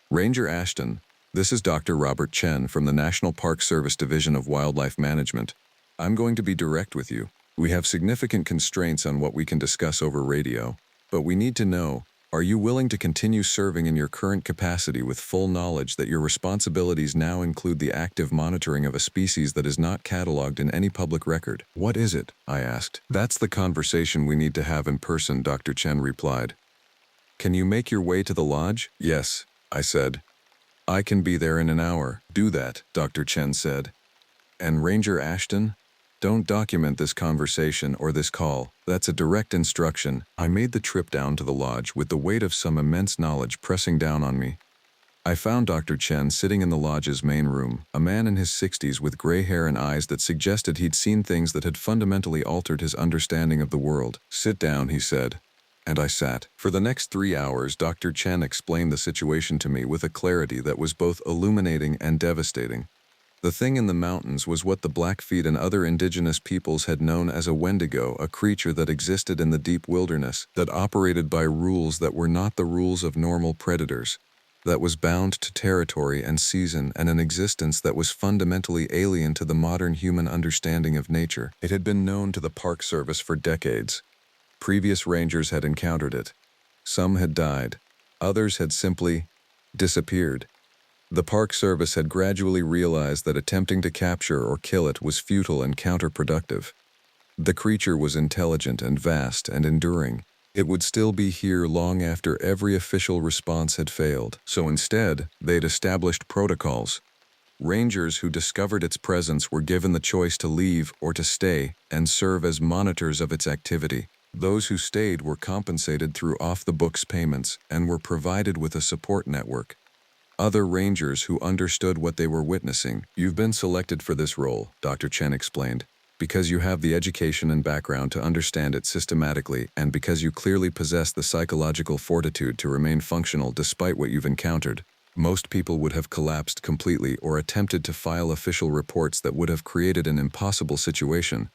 "Ranger Ashton, this is Dr. Robert Chen from the National Park Service Division of Wildlife Management. I'm going to be direct with you. We have significant constraints on what we can discuss over radio, but we need to know, are you willing to continue serving in your current capacity with full knowledge that your responsibilities now include the active monitoring of a species that is not cataloged in any public record?" "What is it?" I asked. "That's the conversation we need to have in person," Dr. Chen replied. "Can you make your way to the lodge?" "Yes," I said. "I can be there in an hour." "Do that," Dr. Chen said. "And Ranger Ashton, don't document this conversation or this call. That's a direct instruction." I made the trip down to the lodge with the weight of some immense knowledge pressing down on me. I found Dr. Chen sitting in the lodge's main room, a man in his 60s with gray hair and eyes that suggested he'd seen things that had fundamentally altered his understanding of the world. "Sit down," he said. And I sat. For the next 3 hours, Dr. Chen explained the situation to me with a clarity that was both illuminating and devastating. The thing in the mountains was what the Blackfeet and other indigenous peoples had known as a Wendigo, a creature that existed in the deep wilderness, that operated by rules that were not the rules of normal predators, that was bound to territory and season and an existence that was fundamentally alien to the modern human understanding of nature. It had been known to the Park Service for decades. Previous rangers had encountered it. Some had died. Others had simply disappeared. The Park Service had gradually realized that attempting to capture or kill it was futile and counterproductive. The creature was intelligent and vast and enduring. It would still be here long after every official response had failed. So instead, they'd established protocols. Rangers who discovered its presence were given the choice to leave or to stay and serve as monitors of its activity. Those who stayed were compensated through off-the-books payments and were provided with a support network. Other rangers who understood what they were witnessing. "You've been selected for this role," Dr. Chen explained, "because you have the education and background to understand it systematically and because you clearly possess the psychological fortitude to remain functional despite what you've encountered. Most people would have collapsed completely or attempted to file official reports that would have created an impossible situation.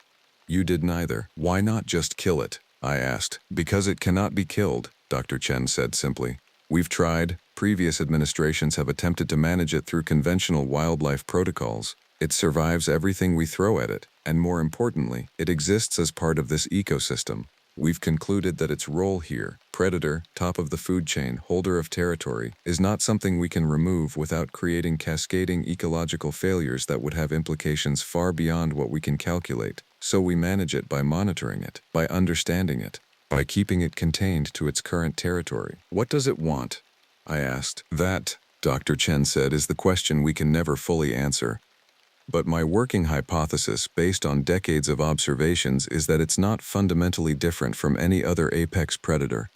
You did neither. Why not just kill it?" I asked. "Because it cannot be killed," Dr. Chen said simply. "We've tried. Previous administrations have attempted to manage it through conventional wildlife protocols. It survives everything we throw at it, and more importantly, it exists as part of this ecosystem. We've concluded that its role here, predator, top of the food chain, holder of territory, is not something we can remove without creating cascading ecological failures that would have implications far beyond what we can calculate. So we manage it by monitoring it, by understanding it, by keeping it contained to its current territory." "What does it want?" I asked. "That," Dr. Chen said, "is the question we can never fully answer. But my working hypothesis, based on decades of observations, is that it's not fundamentally different from any other apex predator.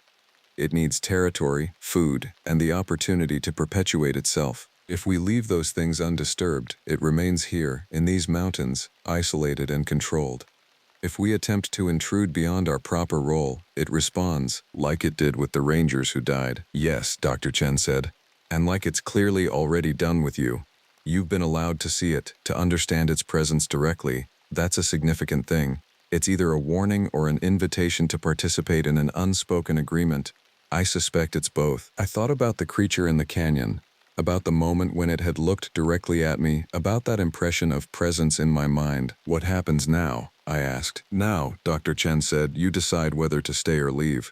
It needs territory, food, and the opportunity to perpetuate itself. If we leave those things undisturbed, it remains here, in these mountains, isolated and controlled. If we attempt to intrude beyond our proper role, it responds, like it did with the rangers who died." "Yes," Dr. Chen said, "and like it's clearly already done with you. You've been allowed to see it, to understand its presence directly. That's a significant thing. It's either a warning or an invitation to participate in an unspoken agreement. I suspect it's both." I thought about the creature in the canyon, about the moment when it had looked directly at me, about that impression of presence in my mind. "What happens now?" I asked. "Now," Dr. Chen said, "you decide whether to stay or leave.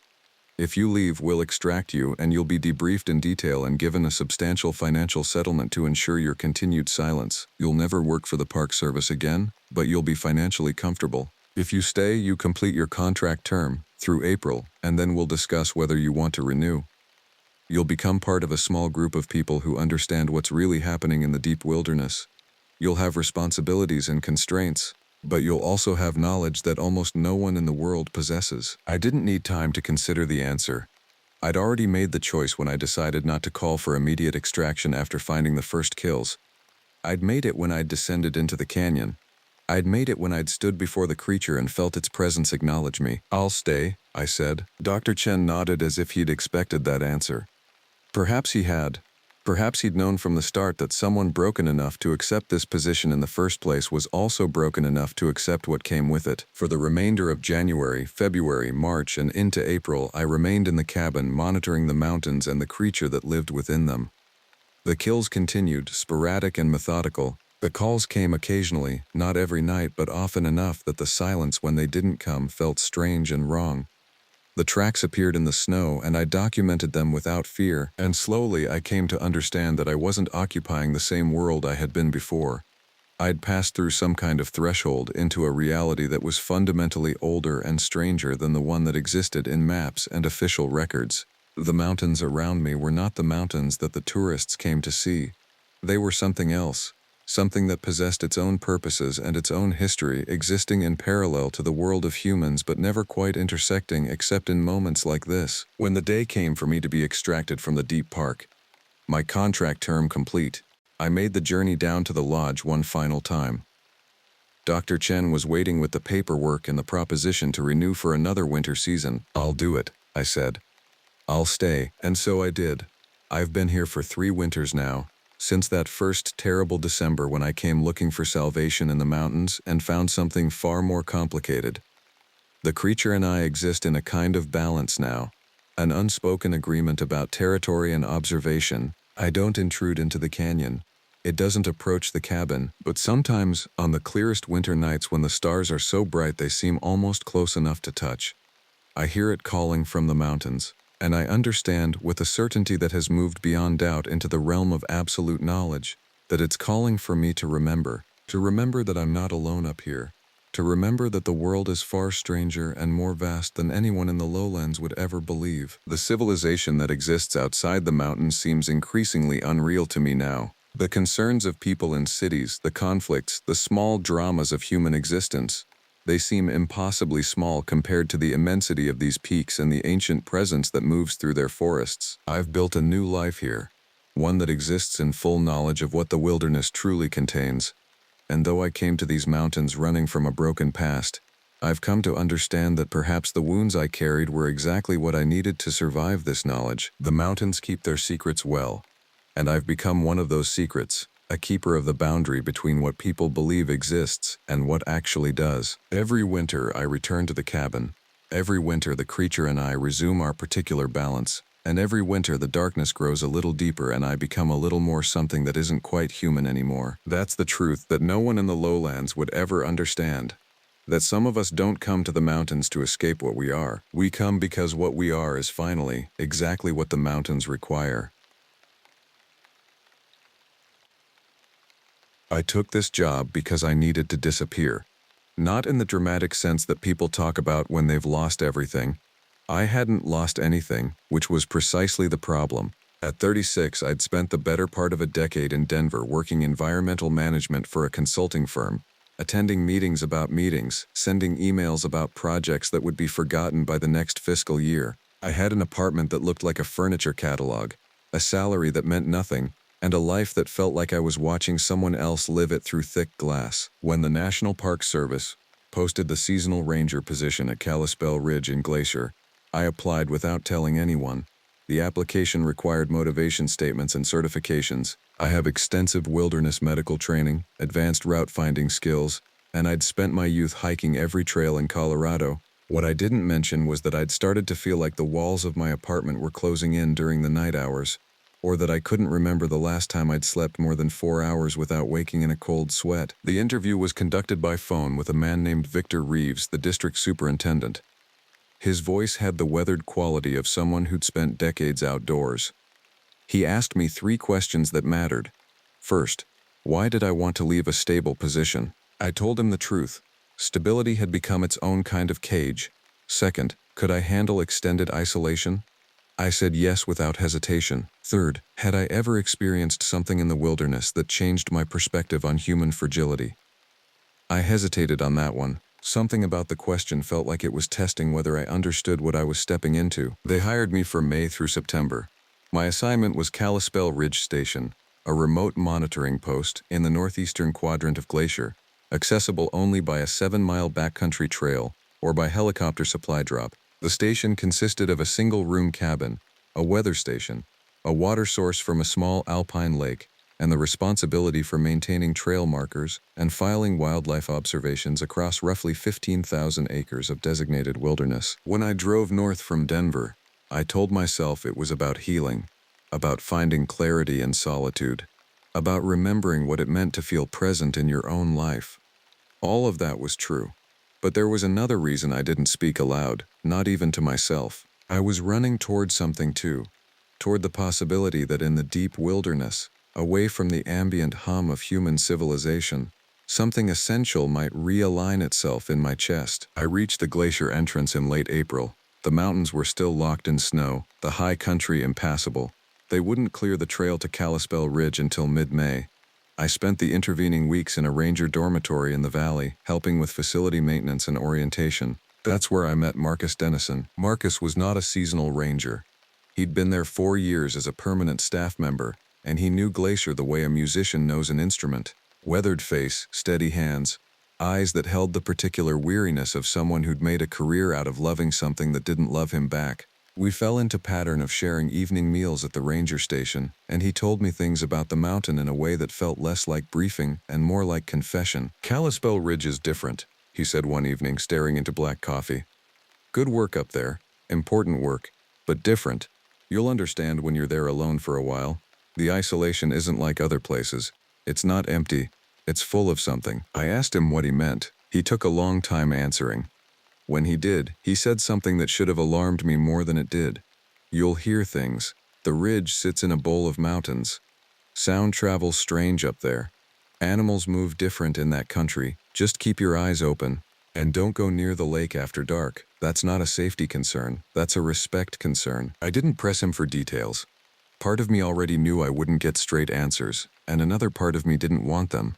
If you leave, we'll extract you and you'll be debriefed in detail and given a substantial financial settlement to ensure your continued silence. You'll never work for the Park Service again, but you'll be financially comfortable. If you stay, you complete your contract term, through April, and then we'll discuss whether you want to renew. You'll become part of a small group of people who understand what's really happening in the deep wilderness. You'll have responsibilities and constraints, but you'll also have knowledge that almost no one in the world possesses." I didn't need time to consider the answer. I'd already made the choice when I decided not to call for immediate extraction after finding the first kills. I'd made it when I'd descended into the canyon. I'd made it when I'd stood before the creature and felt its presence acknowledge me. "I'll stay," I said. Dr. Chen nodded as if he'd expected that answer. Perhaps he had. Perhaps he'd known from the start that someone broken enough to accept this position in the first place was also broken enough to accept what came with it. For the remainder of January, February, March, and into April, I remained in the cabin monitoring the mountains and the creature that lived within them. The kills continued, sporadic and methodical. The calls came occasionally, not every night, but often enough that the silence when they didn't come felt strange and wrong. The tracks appeared in the snow, and I documented them without fear, and slowly I came to understand that I wasn't occupying the same world I had been before. I'd passed through some kind of threshold into a reality that was fundamentally older and stranger than the one that existed in maps and official records. The mountains around me were not the mountains that the tourists came to see. They were something else. Something that possessed its own purposes and its own history, existing in parallel to the world of humans but never quite intersecting except in moments like this. When the day came for me to be extracted from the deep park, my contract term complete, I made the journey down to the lodge one final time. Dr. Chen was waiting with the paperwork and the proposition to renew for another winter season. "I'll do it," I said. "I'll stay," and so I did. I've been here for 3 winters now. Since that first terrible December when I came looking for salvation in the mountains and found something far more complicated. The creature and I exist in a kind of balance now, an unspoken agreement about territory and observation. I don't intrude into the canyon. It doesn't approach the cabin, but sometimes, on the clearest winter nights when the stars are so bright they seem almost close enough to touch, I hear it calling from the mountains, and I understand, with a certainty that has moved beyond doubt into the realm of absolute knowledge, that it's calling for me to remember that I'm not alone up here, to remember that the world is far stranger and more vast than anyone in the lowlands would ever believe. The civilization that exists outside the mountains seems increasingly unreal to me now. The concerns of people in cities, the conflicts, the small dramas of human existence, they seem impossibly small compared to the immensity of these peaks and the ancient presence that moves through their forests. I've built a new life here, one that exists in full knowledge of what the wilderness truly contains. And though I came to these mountains running from a broken past, I've come to understand that perhaps the wounds I carried were exactly what I needed to survive this knowledge. The mountains keep their secrets well, and I've become one of those secrets, a keeper of the boundary between what people believe exists and what actually does. Every winter I return to the cabin. Every winter the creature and I resume our particular balance. And every winter the darkness grows a little deeper and I become a little more something that isn't quite human anymore. That's the truth that no one in the lowlands would ever understand. That some of us don't come to the mountains to escape what we are. We come because what we are is finally exactly what the mountains require. I took this job because I needed to disappear. Not in the dramatic sense that people talk about when they've lost everything. I hadn't lost anything, which was precisely the problem. At 36, I'd spent the better part of a decade in Denver working environmental management for a consulting firm, attending meetings about meetings, sending emails about projects that would be forgotten by the next fiscal year. I had an apartment that looked like a furniture catalog, a salary that meant nothing, and a life that felt like I was watching someone else live it through thick glass. When the National Park Service posted the seasonal ranger position at Kalispell Ridge in Glacier, I applied without telling anyone. The application required motivation statements and certifications. I have extensive wilderness medical training, advanced route finding skills, and I'd spent my youth hiking every trail in Colorado. What I didn't mention was that I'd started to feel like the walls of my apartment were closing in during the night hours, or that I couldn't remember the last time I'd slept more than 4 hours without waking in a cold sweat. The interview was conducted by phone with a man named Victor Reeves, the district superintendent. His voice had the weathered quality of someone who'd spent decades outdoors. He asked me 3 questions that mattered. First, why did I want to leave a stable position? I told him the truth. Stability had become its own kind of cage. Second, could I handle extended isolation? I said yes without hesitation. Third, had I ever experienced something in the wilderness that changed my perspective on human fragility? I hesitated on that one. Something about the question felt like it was testing whether I understood what I was stepping into. They hired me for May through September. My assignment was Kalispell Ridge Station, a remote monitoring post in the northeastern quadrant of Glacier, accessible only by a 7-mile backcountry trail or by helicopter supply drop. The station consisted of a single-room cabin, a weather station, a water source from a small alpine lake, and the responsibility for maintaining trail markers and filing wildlife observations across roughly 15,000 acres of designated wilderness. When I drove north from Denver, I told myself it was about healing, about finding clarity in solitude, about remembering what it meant to feel present in your own life. All of that was true. But there was another reason I didn't speak aloud, not even to myself. I was running toward something too, toward the possibility that in the deep wilderness, away from the ambient hum of human civilization, something essential might realign itself in my chest. I reached the glacier entrance in late April. The mountains were still locked in snow, the high country impassable. They wouldn't clear the trail to Kalispell Ridge until mid-May. I spent the intervening weeks in a ranger dormitory in the valley, helping with facility maintenance and orientation. That's where I met Marcus Dennison. Marcus was not a seasonal ranger. He'd been there 4 years as a permanent staff member, and he knew Glacier the way a musician knows an instrument. Weathered face, steady hands, eyes that held the particular weariness of someone who'd made a career out of loving something that didn't love him back. We fell into pattern of sharing evening meals at the ranger station, and he told me things about the mountain in a way that felt less like briefing and more like confession. Kalispell Ridge is different, he said one evening, staring into black coffee. Good work up there, important work, but different. You'll understand when you're there alone for a while. The isolation isn't like other places. It's not empty, it's full of something. I asked him what he meant. He took a long time answering. When he did, he said something that should have alarmed me more than it did. You'll hear things. The ridge sits in a bowl of mountains. Sound travels strange up there. Animals move different in that country. Just keep your eyes open. And don't go near the lake after dark. That's not a safety concern. That's a respect concern. I didn't press him for details. Part of me already knew I wouldn't get straight answers, and another part of me didn't want them.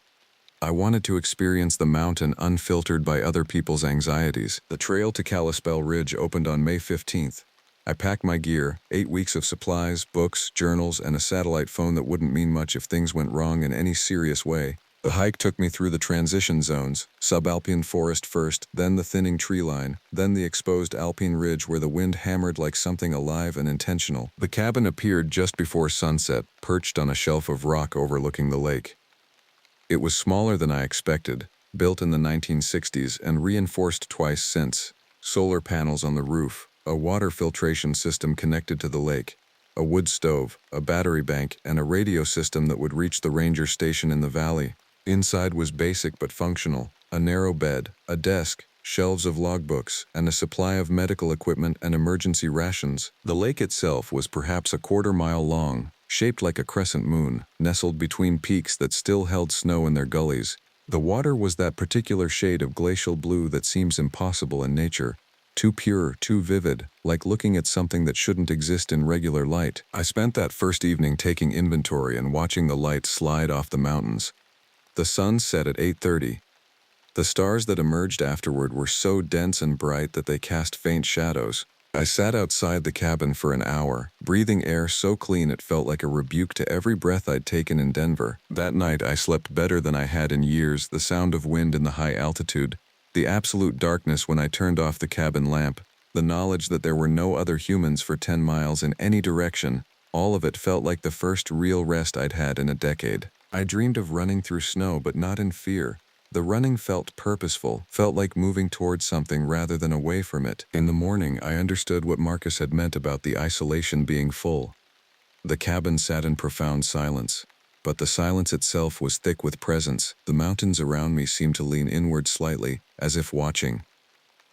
I wanted to experience the mountain unfiltered by other people's anxieties. The trail to Kalispell Ridge opened on May 15th. I packed my gear, 8 weeks of supplies, books, journals, and a satellite phone that wouldn't mean much if things went wrong in any serious way. The hike took me through the transition zones, subalpine forest first, then the thinning tree line, then the exposed alpine ridge where the wind hammered like something alive and intentional. The cabin appeared just before sunset, perched on a shelf of rock overlooking the lake. It was smaller than I expected, built in the 1960s and reinforced twice since. Solar panels on the roof, a water filtration system connected to the lake, a wood stove, a battery bank, and a radio system that would reach the ranger station in the valley. Inside was basic but functional: a narrow bed, a desk, shelves of logbooks, and a supply of medical equipment and emergency rations. The lake itself was perhaps a quarter-mile long, shaped like a crescent moon, nestled between peaks that still held snow in their gullies. The water was that particular shade of glacial blue that seems impossible in nature. Too pure, too vivid, like looking at something that shouldn't exist in regular light. I spent that first evening taking inventory and watching the light slide off the mountains. The sun set at 8:30. The stars that emerged afterward were so dense and bright that they cast faint shadows. I sat outside the cabin for an hour, breathing air so clean it felt like a rebuke to every breath I'd taken in Denver. That night I slept better than I had in years, the sound of wind in the high altitude, the absolute darkness when I turned off the cabin lamp, the knowledge that there were no other humans for 10 miles in any direction. All of it felt like the first real rest I'd had in a decade. I dreamed of running through snow, but not in fear. The running felt purposeful, felt like moving towards something rather than away from it. In the morning, I understood what Marcus had meant about the isolation being full. The cabin sat in profound silence, but the silence itself was thick with presence. The mountains around me seemed to lean inward slightly, as if watching.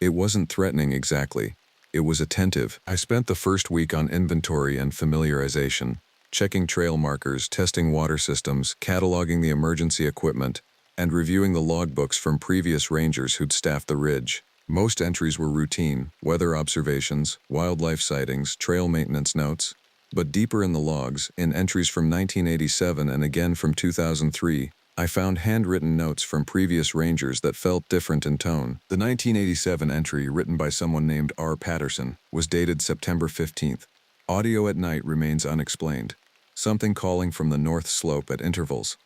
It wasn't threatening exactly. It was attentive. I spent the first week on inventory and familiarization, checking trail markers, testing water systems, cataloging the emergency equipment, and reviewing the logbooks from previous rangers who'd staffed the ridge. Most entries were routine: weather observations, wildlife sightings, trail maintenance notes. But deeper in the logs, in entries from 1987 and again from 2003, I found handwritten notes from previous rangers that felt different in tone. The 1987 entry, written by someone named R. Patterson, was dated September 15th. Audio at night remains unexplained. Something calling from the north slope at intervals.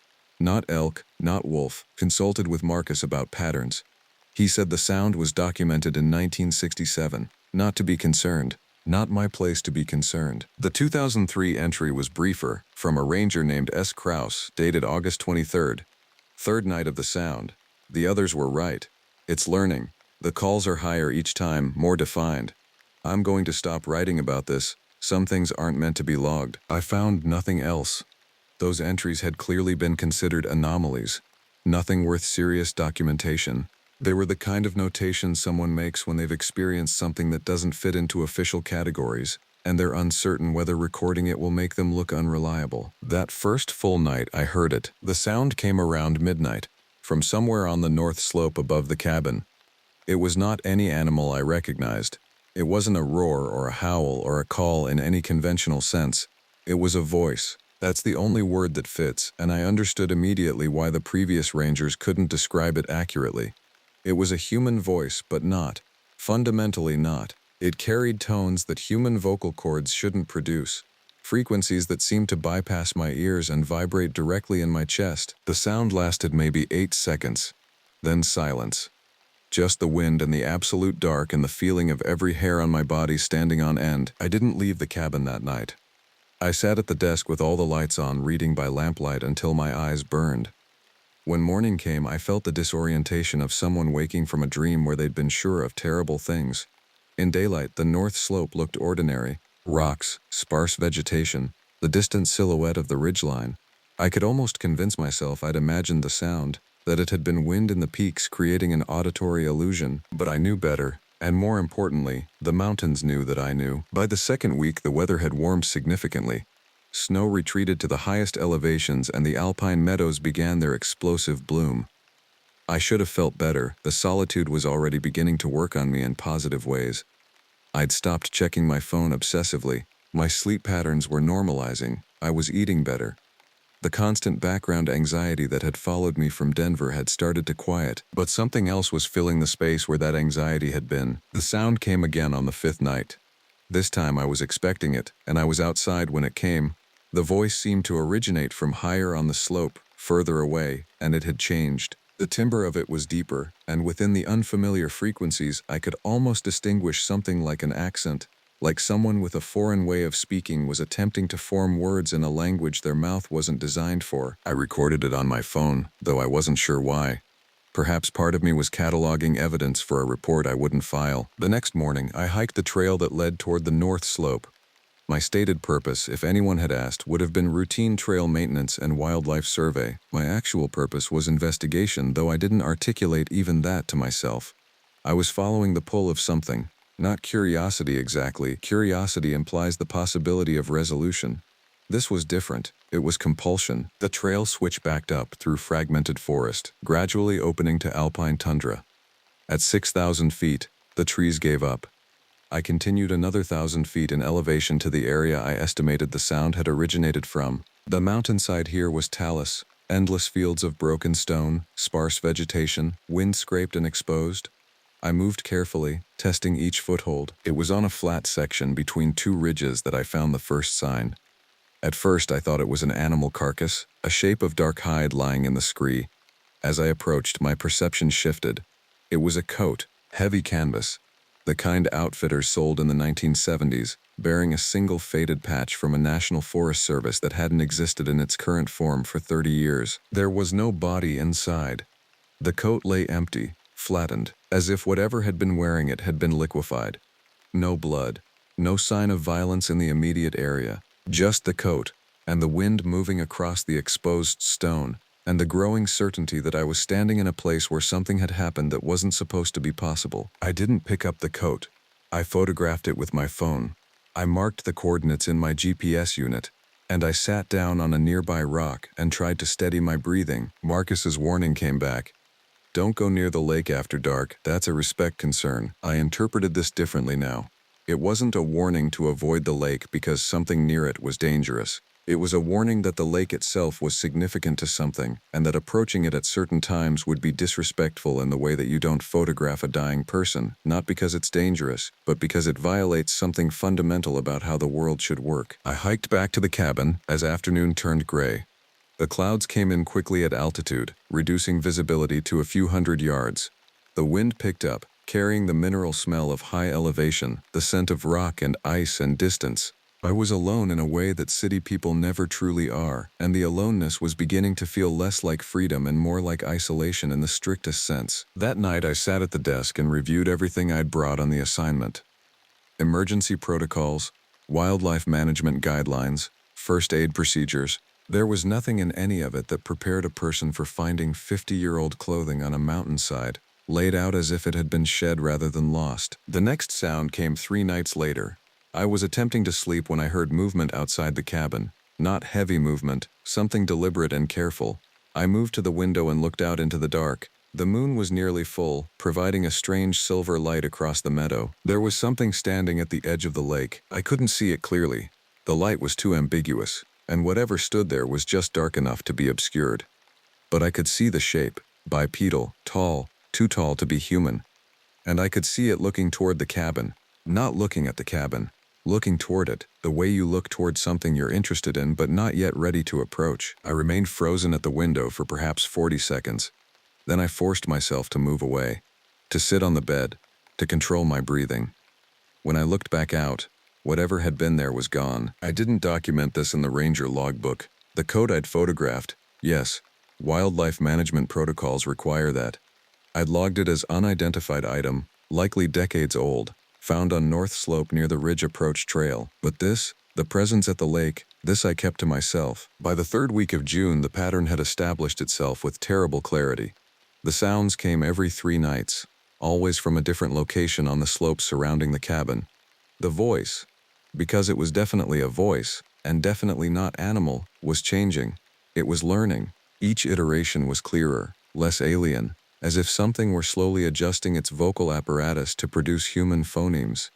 Not elk, not wolf. Consulted with Marcus about patterns. He said the sound was documented in 1967. Not to be concerned. Not my place to be concerned. The 2003 entry was briefer, from a ranger named S. Krause, dated August 23rd. Third night of the sound. The others were right. It's learning. The calls are higher each time, more defined. I'm going to stop writing about this. Some things aren't meant to be logged. I found nothing else. Those entries had clearly been considered anomalies. Nothing worth serious documentation. They were the kind of notation someone makes when they've experienced something that doesn't fit into official categories, and they're uncertain whether recording it will make them look unreliable. That first full night I heard it. The sound came around midnight, from somewhere on the north slope above the cabin. It was not any animal I recognized. It wasn't a roar or a howl or a call in any conventional sense. It was a voice. That's the only word that fits, and I understood immediately why the previous rangers couldn't describe it accurately. It was a human voice, but not. Fundamentally not. It carried tones that human vocal cords shouldn't produce. Frequencies that seemed to bypass my ears and vibrate directly in my chest. The sound lasted maybe 8 seconds. Then silence. Just the wind and the absolute dark and the feeling of every hair on my body standing on end. I didn't leave the cabin that night. I sat at the desk with all the lights on, reading by lamplight until my eyes burned. When morning came, I felt the disorientation of someone waking from a dream where they'd been sure of terrible things. In daylight, the north slope looked ordinary. Rocks, sparse vegetation, the distant silhouette of the ridgeline. I could almost convince myself I'd imagined the sound, that it had been wind in the peaks creating an auditory illusion, but I knew better, and more importantly, the mountains knew that I knew. By the second week, the weather had warmed significantly. Snow retreated to the highest elevations and the alpine meadows began their explosive bloom. I should have felt better. The solitude was already beginning to work on me in positive ways. I'd stopped checking my phone obsessively. My sleep patterns were normalizing. I was eating better. The constant background anxiety that had followed me from Denver had started to quiet, but something else was filling the space where that anxiety had been. The sound came again on the fifth night. This time I was expecting it, and I was outside when it came. The voice seemed to originate from higher on the slope, further away, and it had changed. The timbre of it was deeper, and within the unfamiliar frequencies I could almost distinguish something like an accent, like someone with a foreign way of speaking was attempting to form words in a language their mouth wasn't designed for. I recorded it on my phone, though I wasn't sure why. Perhaps part of me was cataloging evidence for a report I wouldn't file. The next morning, I hiked the trail that led toward the north slope. My stated purpose, if anyone had asked, would have been routine trail maintenance and wildlife survey. My actual purpose was investigation, though I didn't articulate even that to myself. I was following the pull of something. Not curiosity exactly. Curiosity implies the possibility of resolution. This was different. It was compulsion. The trail switchbacked up through fragmented forest, gradually opening to alpine tundra. At 6,000 feet, the trees gave up. I continued another 1,000 feet in elevation to the area I estimated the sound had originated from. The mountainside here was talus, endless fields of broken stone, sparse vegetation, wind-scraped and exposed. I moved carefully, testing each foothold. It was on a flat section between two ridges that I found the first sign. At first I thought it was an animal carcass, a shape of dark hide lying in the scree. As I approached, my perception shifted. It was a coat, heavy canvas, the kind outfitters sold in the 1970s, bearing a single faded patch from a National Forest Service that hadn't existed in its current form for 30 years. There was no body inside. The coat lay empty, flattened, as if whatever had been wearing it had been liquefied. No blood, no sign of violence in the immediate area, just the coat, and the wind moving across the exposed stone, and the growing certainty that I was standing in a place where something had happened that wasn't supposed to be possible. I didn't pick up the coat. I photographed it with my phone. I marked the coordinates in my GPS unit, and I sat down on a nearby rock and tried to steady my breathing. Marcus's warning came back. Don't go near the lake after dark. That's a respect concern. I interpreted this differently now. It wasn't a warning to avoid the lake because something near it was dangerous. It was a warning that the lake itself was significant to something, and that approaching it at certain times would be disrespectful in the way that you don't photograph a dying person, not because it's dangerous, but because it violates something fundamental about how the world should work. I hiked back to the cabin as afternoon turned gray. The clouds came in quickly at altitude, reducing visibility to a few hundred yards. The wind picked up, carrying the mineral smell of high elevation, the scent of rock and ice and distance. I was alone in a way that city people never truly are, and the aloneness was beginning to feel less like freedom and more like isolation in the strictest sense. That night I sat at the desk and reviewed everything I'd brought on the assignment. Emergency protocols, wildlife management guidelines, first aid procedures. There was nothing in any of it that prepared a person for finding 50-year-old clothing on a mountainside, laid out as if it had been shed rather than lost. The next sound came 3 nights later. I was attempting to sleep when I heard movement outside the cabin. Not heavy movement, something deliberate and careful. I moved to the window and looked out into the dark. The moon was nearly full, providing a strange silver light across the meadow. There was something standing at the edge of the lake. I couldn't see it clearly. The light was too ambiguous, and whatever stood there was just dark enough to be obscured. But I could see the shape, bipedal, tall, too tall to be human. And I could see it looking toward the cabin, not looking at the cabin. Looking toward it, the way you look toward something you're interested in but not yet ready to approach. I remained frozen at the window for perhaps 40 seconds. Then I forced myself to move away. to sit on the bed, to control my breathing. When I looked back out, whatever had been there was gone. I didn't document this in the ranger logbook. The code I'd photographed, yes, wildlife management protocols require that. I'd logged it as unidentified item, likely decades old, found on North Slope near the Ridge Approach Trail. But this, the presence at the lake, this I kept to myself. By the third week of June, the pattern had established itself with terrible clarity. The sounds came every 3 nights, always from a different location on the slopes surrounding the cabin. The voice, because it was definitely a voice, and definitely not animal, was changing. It was learning. Each iteration was clearer, less alien, as if something were slowly adjusting its vocal apparatus to produce human phonemes.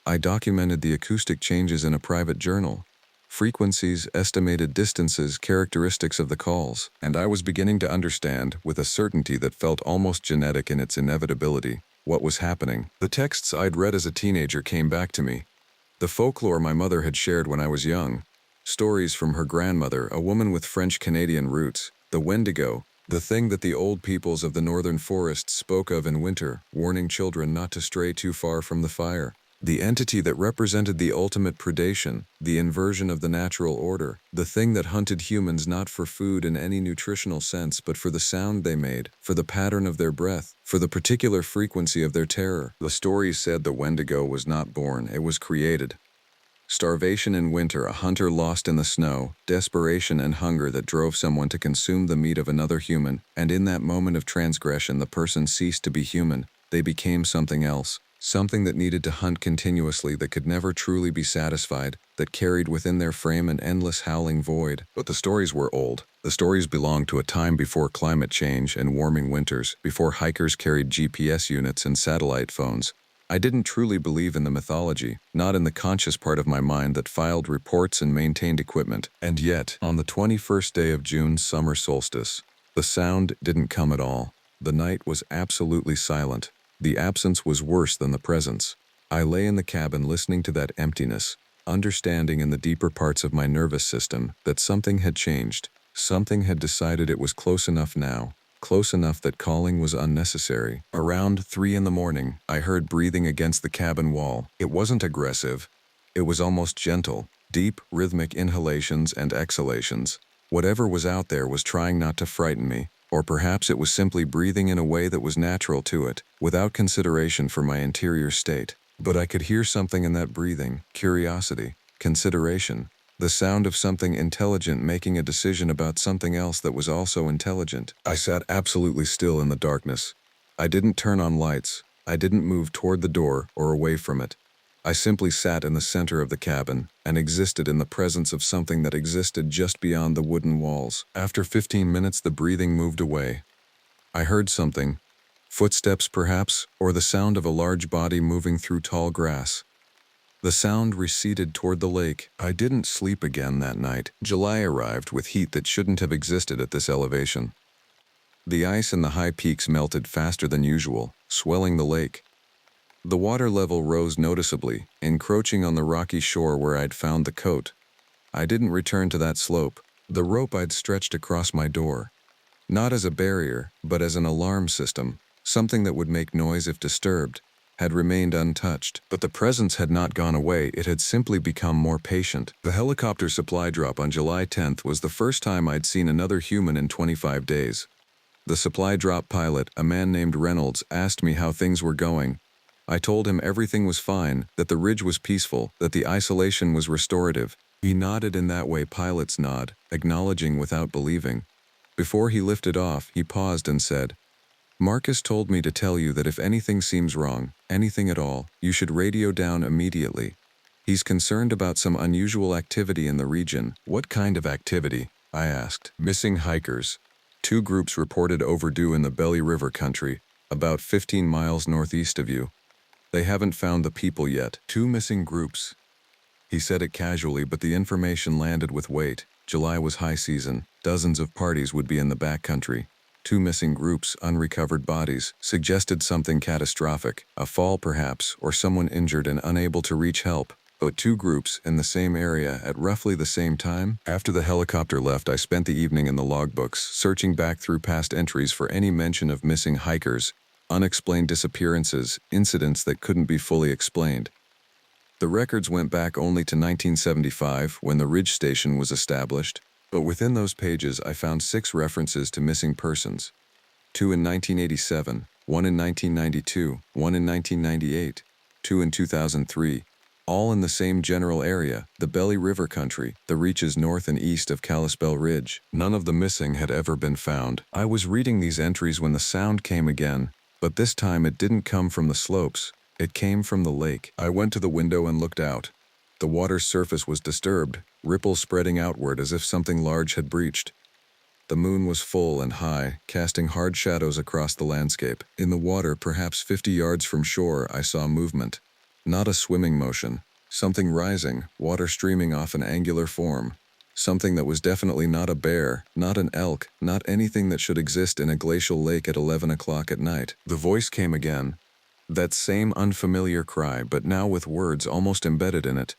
I documented the acoustic changes in a private journal. Frequencies, estimated distances, characteristics of the calls, and I was beginning to understand, with a certainty that felt almost genetic in its inevitability, what was happening. The texts I'd read as a teenager came back to me. The folklore my mother had shared when I was young. Stories from her grandmother, a woman with French-Canadian roots. The Wendigo, the thing that the old peoples of the northern forests spoke of in winter, warning children not to stray too far from the fire. The entity that represented the ultimate predation, the inversion of the natural order, the thing that hunted humans not for food in any nutritional sense but for the sound they made, for the pattern of their breath, for the particular frequency of their terror. The stories said the Wendigo was not born, it was created. Starvation in winter, a hunter lost in the snow, desperation and hunger that drove someone to consume the meat of another human, and in that moment of transgression the person ceased to be human, they became something else. Something that needed to hunt continuously, that could never truly be satisfied, that carried within their frame an endless howling void. But the stories were old. The stories belonged to a time before climate change and warming winters, before hikers carried GPS units and satellite phones. I didn't truly believe in the mythology, not in the conscious part of my mind that filed reports and maintained equipment. And yet, on the 21st day of June's summer solstice, the sound didn't come at all. The night was absolutely silent. The absence was worse than the presence. I lay in the cabin listening to that emptiness, understanding in the deeper parts of my nervous system that something had changed. Something had decided it was close enough now, close enough that calling was unnecessary. Around 3 in the morning, I heard breathing against the cabin wall. It wasn't aggressive. It was almost gentle, deep, rhythmic inhalations and exhalations. Whatever was out there was trying not to frighten me. Or perhaps it was simply breathing in a way that was natural to it, without consideration for my interior state. But I could hear something in that breathing, curiosity, consideration, the sound of something intelligent making a decision about something else that was also intelligent. I sat absolutely still in the darkness. I didn't turn on lights. I didn't move toward the door or away from it. I simply sat in the center of the cabin and existed in the presence of something that existed just beyond the wooden walls. After 15 minutes, the breathing moved away. I heard something, footsteps perhaps, or the sound of a large body moving through tall grass. The sound receded toward the lake. I didn't sleep again that night. July arrived with heat that shouldn't have existed at this elevation. The ice in the high peaks melted faster than usual, swelling the lake. The water level rose noticeably, encroaching on the rocky shore where I'd found the coat. I didn't return to that slope. The rope I'd stretched across my door, not as a barrier, but as an alarm system, something that would make noise if disturbed, had remained untouched. But the presence had not gone away, it had simply become more patient. The helicopter supply drop on July 10th was the first time I'd seen another human in 25 days. The supply drop pilot, a man named Reynolds, asked me how things were going. I told him everything was fine, that the ridge was peaceful, that the isolation was restorative. He nodded in that way pilots nod, acknowledging without believing. Before he lifted off, he paused and said, "Marcus told me to tell you that if anything seems wrong, anything at all, you should radio down immediately. He's concerned about some unusual activity in the region." "What kind of activity?" I asked. "Missing hikers. 2 groups reported overdue in the Belly River country, about 15 miles northeast of you. They haven't found the people yet." 2 missing groups. He said it casually, but the information landed with weight. July was high season. Dozens of parties would be in the backcountry. 2 missing groups, unrecovered bodies, suggested something catastrophic, a fall perhaps, or someone injured and unable to reach help. But 2 groups in the same area at roughly the same time? After the helicopter left, I spent the evening in the logbooks, searching back through past entries for any mention of missing hikers. Unexplained disappearances, incidents that couldn't be fully explained. The records went back only to 1975 when the Ridge Station was established, but within those pages I found 6 references to missing persons. 2 in 1987, 1 in 1992, 1 in 1998, 2 in 2003, all in the same general area, the Belly River country, the reaches north and east of Kalispell Ridge. None of the missing had ever been found. I was reading these entries when the sound came again, but this time it didn't come from the slopes. It came from the lake. I went to the window and looked out. The water's surface was disturbed, ripples spreading outward as if something large had breached. The moon was full and high, casting hard shadows across the landscape. In the water, perhaps 50 yards from shore, I saw movement. Not a swimming motion. Something rising, water streaming off an angular form. Something that was definitely not a bear, not an elk, not anything that should exist in a glacial lake at 11 o'clock at night. The voice came again. That same unfamiliar cry, but now with words almost embedded in it.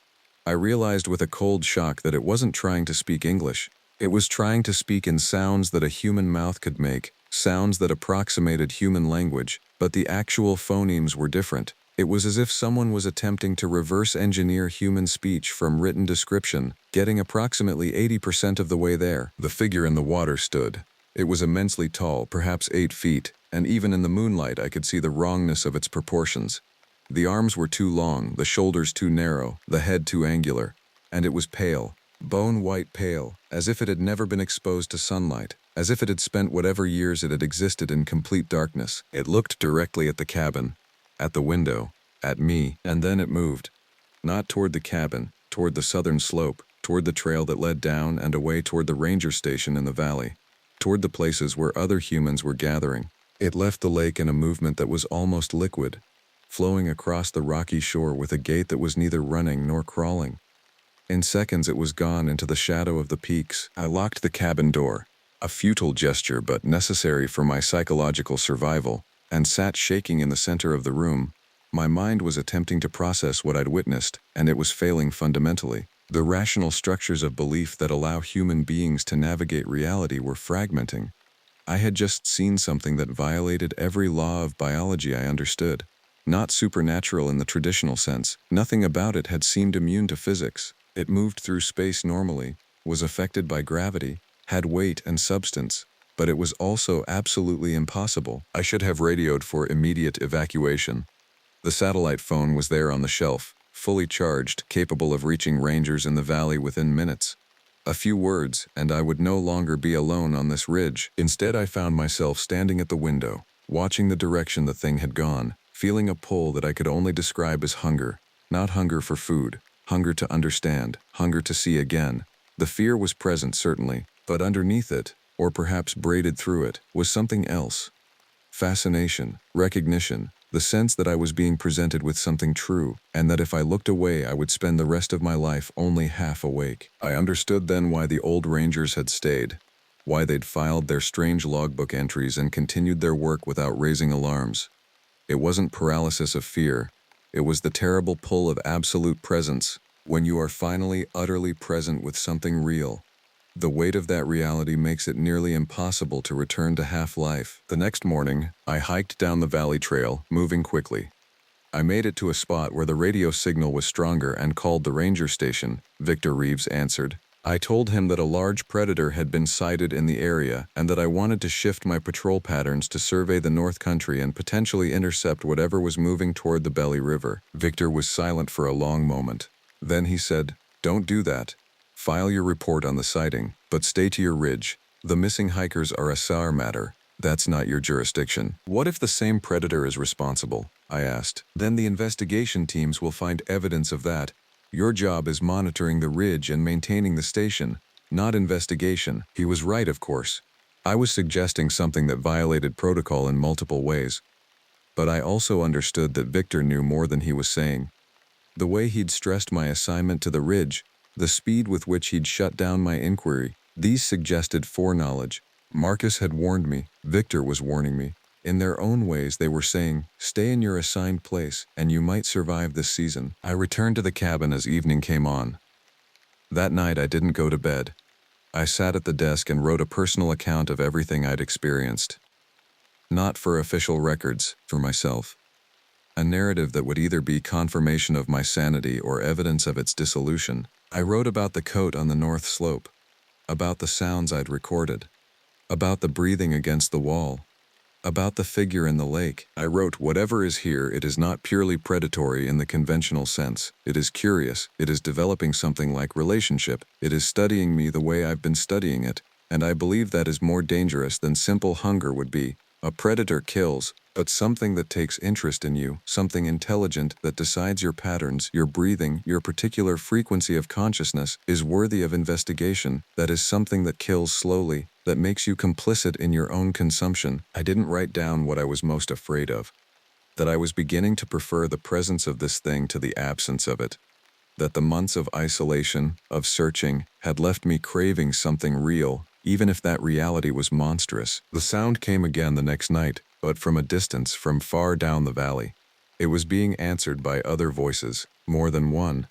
I realized with a cold shock that it wasn't trying to speak English. It was trying to speak in sounds that a human mouth could make, sounds that approximated human language, but the actual phonemes were different. It was as if someone was attempting to reverse engineer human speech from written description, getting approximately 80% of the way there. The figure in the water stood. It was immensely tall, perhaps 8 feet, and even in the moonlight I could see the wrongness of its proportions. The arms were too long, the shoulders too narrow, the head too angular, and it was pale. Bone-white pale, as if it had never been exposed to sunlight, as if it had spent whatever years it had existed in complete darkness. It looked directly at the cabin, at the window, at me, and then it moved. Not toward the cabin, toward the southern slope, toward the trail that led down and away toward the ranger station in the valley, toward the places where other humans were gathering. It left the lake in a movement that was almost liquid, flowing across the rocky shore with a gait that was neither running nor crawling. In seconds it was gone into the shadow of the peaks. I locked the cabin door, a futile gesture but necessary for my psychological survival, and sat shaking in the center of the room. My mind was attempting to process what I'd witnessed, and it was failing fundamentally. The rational structures of belief that allow human beings to navigate reality were fragmenting. I had just seen something that violated every law of biology I understood. Not supernatural in the traditional sense, nothing about it had seemed immune to physics. It moved through space normally, was affected by gravity, had weight and substance, but it was also absolutely impossible. I should have radioed for immediate evacuation. The satellite phone was there on the shelf, fully charged, capable of reaching rangers in the valley within minutes. A few words, and I would no longer be alone on this ridge. Instead, I found myself standing at the window, watching the direction the thing had gone, feeling a pull that I could only describe as hunger. Not hunger for food. Hunger to understand, hunger to see again. The fear was present, certainly, but underneath it, or perhaps braided through it, was something else. Fascination, recognition, the sense that I was being presented with something true, and that if I looked away I would spend the rest of my life only half awake. I understood then why the old rangers had stayed, why they'd filed their strange logbook entries and continued their work without raising alarms. It wasn't paralysis of fear. It was the terrible pull of absolute presence, when you are finally utterly present with something real. The weight of that reality makes it nearly impossible to return to half-life. The next morning, I hiked down the valley trail, moving quickly. I made it to a spot where the radio signal was stronger and called the ranger station. Victor Reeves answered. I told him that a large predator had been sighted in the area and that I wanted to shift my patrol patterns to survey the North Country and potentially intercept whatever was moving toward the Belly River. Victor was silent for a long moment. Then he said, "Don't do that. File your report on the sighting, but stay to your ridge. The missing hikers are a SAR matter. That's not your jurisdiction." "What if the same predator is responsible?" I asked. "Then the investigation teams will find evidence of that. Your job is monitoring the ridge and maintaining the station, not investigation." He was right, of course. I was suggesting something that violated protocol in multiple ways. But I also understood that Victor knew more than he was saying. The way he'd stressed my assignment to the ridge, the speed with which he'd shut down my inquiry, these suggested foreknowledge. Marcus had warned me. Victor was warning me. In their own ways, they were saying, "Stay in your assigned place, and you might survive this season." I returned to the cabin as evening came on. That night, I didn't go to bed. I sat at the desk and wrote a personal account of everything I'd experienced. Not for official records, for myself. A narrative that would either be confirmation of my sanity or evidence of its dissolution. I wrote about the coat on the north slope, about the sounds I'd recorded, about the breathing against the wall, about the figure in the lake. I wrote, whatever is here, it is not purely predatory in the conventional sense. It is curious, it is developing something like relationship, it is studying me the way I've been studying it, and I believe that is more dangerous than simple hunger would be. A predator kills, but something that takes interest in you, something intelligent that decides your patterns, your breathing, your particular frequency of consciousness, is worthy of investigation. That is something that kills slowly, that makes you complicit in your own consumption. I didn't write down what I was most afraid of. That I was beginning to prefer the presence of this thing to the absence of it. That the months of isolation, of searching, had left me craving something real, even if that reality was monstrous. The sound came again the next night, but from a distance, from far down the valley. It was being answered by other voices, more than one.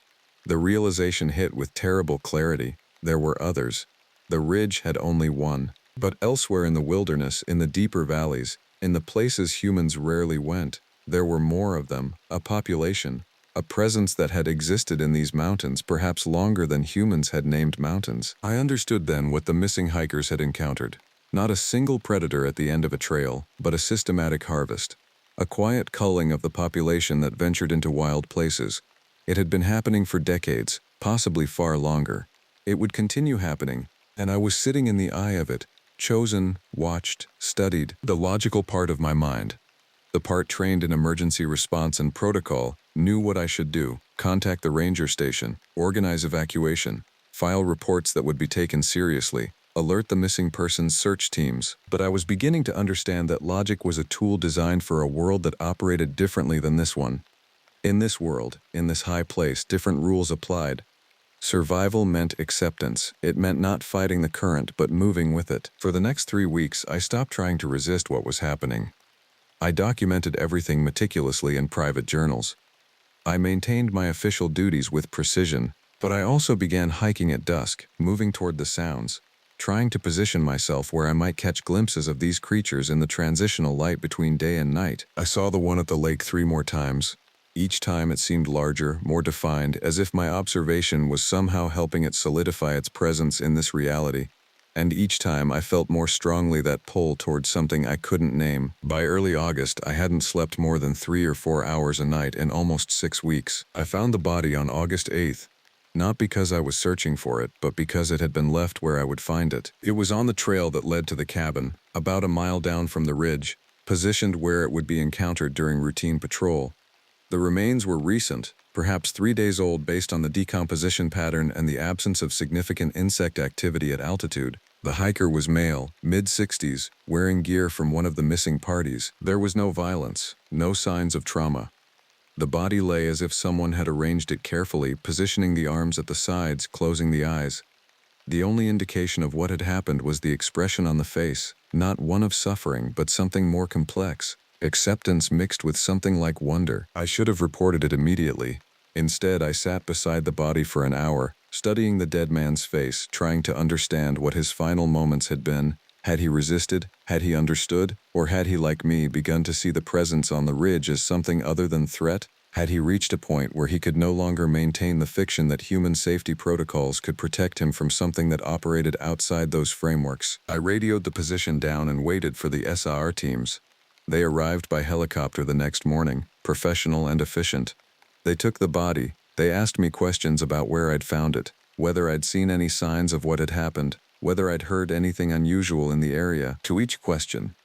The realization hit with terrible clarity. There were others. The ridge had only one. But elsewhere in the wilderness, in the deeper valleys, in the places humans rarely went, there were more of them, a population, a presence that had existed in these mountains perhaps longer than humans had named mountains. I understood then what the missing hikers had encountered. Not a single predator at the end of a trail, but a systematic harvest. A quiet culling of the population that ventured into wild places. It had been happening for decades, possibly far longer. It would continue happening, and I was sitting in the eye of it, chosen, watched, studied, the logical part of my mind. The part trained in emergency response and protocol knew what I should do: contact the ranger station, organize evacuation, file reports that would be taken seriously, alert the missing persons search teams. But I was beginning to understand that logic was a tool designed for a world that operated differently than this one. In this world, in this high place, different rules applied. Survival meant acceptance. It meant not fighting the current, but moving with it. For the next 3 weeks, I stopped trying to resist what was happening. I documented everything meticulously in private journals. I maintained my official duties with precision, but I also began hiking at dusk, moving toward the sounds, trying to position myself where I might catch glimpses of these creatures in the transitional light between day and night. I saw the one at the lake 3 more times. Each time it seemed larger, more defined, as if my observation was somehow helping it solidify its presence in this reality. And each time I felt more strongly that pull towards something I couldn't name. By early August, I hadn't slept more than 3 or 4 hours a night in almost 6 weeks. I found the body on August 8th, not because I was searching for it, but because it had been left where I would find it. It was on the trail that led to the cabin, about a mile down from the ridge, positioned where it would be encountered during routine patrol. The remains were recent, perhaps 3 days old based on the decomposition pattern and the absence of significant insect activity at altitude. The hiker was male, mid-60s, wearing gear from one of the missing parties. There was no violence, no signs of trauma. The body lay as if someone had arranged it carefully, positioning the arms at the sides, closing the eyes. The only indication of what had happened was the expression on the face, not one of suffering, but something more complex. Acceptance mixed with something like wonder. I should have reported it immediately. Instead, I sat beside the body for an hour, studying the dead man's face, trying to understand what his final moments had been. Had he resisted? Had he understood? Or had he, like me, begun to see the presence on the ridge as something other than threat? Had he reached a point where he could no longer maintain the fiction that human safety protocols could protect him from something that operated outside those frameworks? I radioed the position down and waited for the SAR teams. They arrived by helicopter the next morning, professional and efficient. They took the body. They asked me questions about where I'd found it, whether I'd seen any signs of what had happened, whether I'd heard anything unusual in the area. To each question,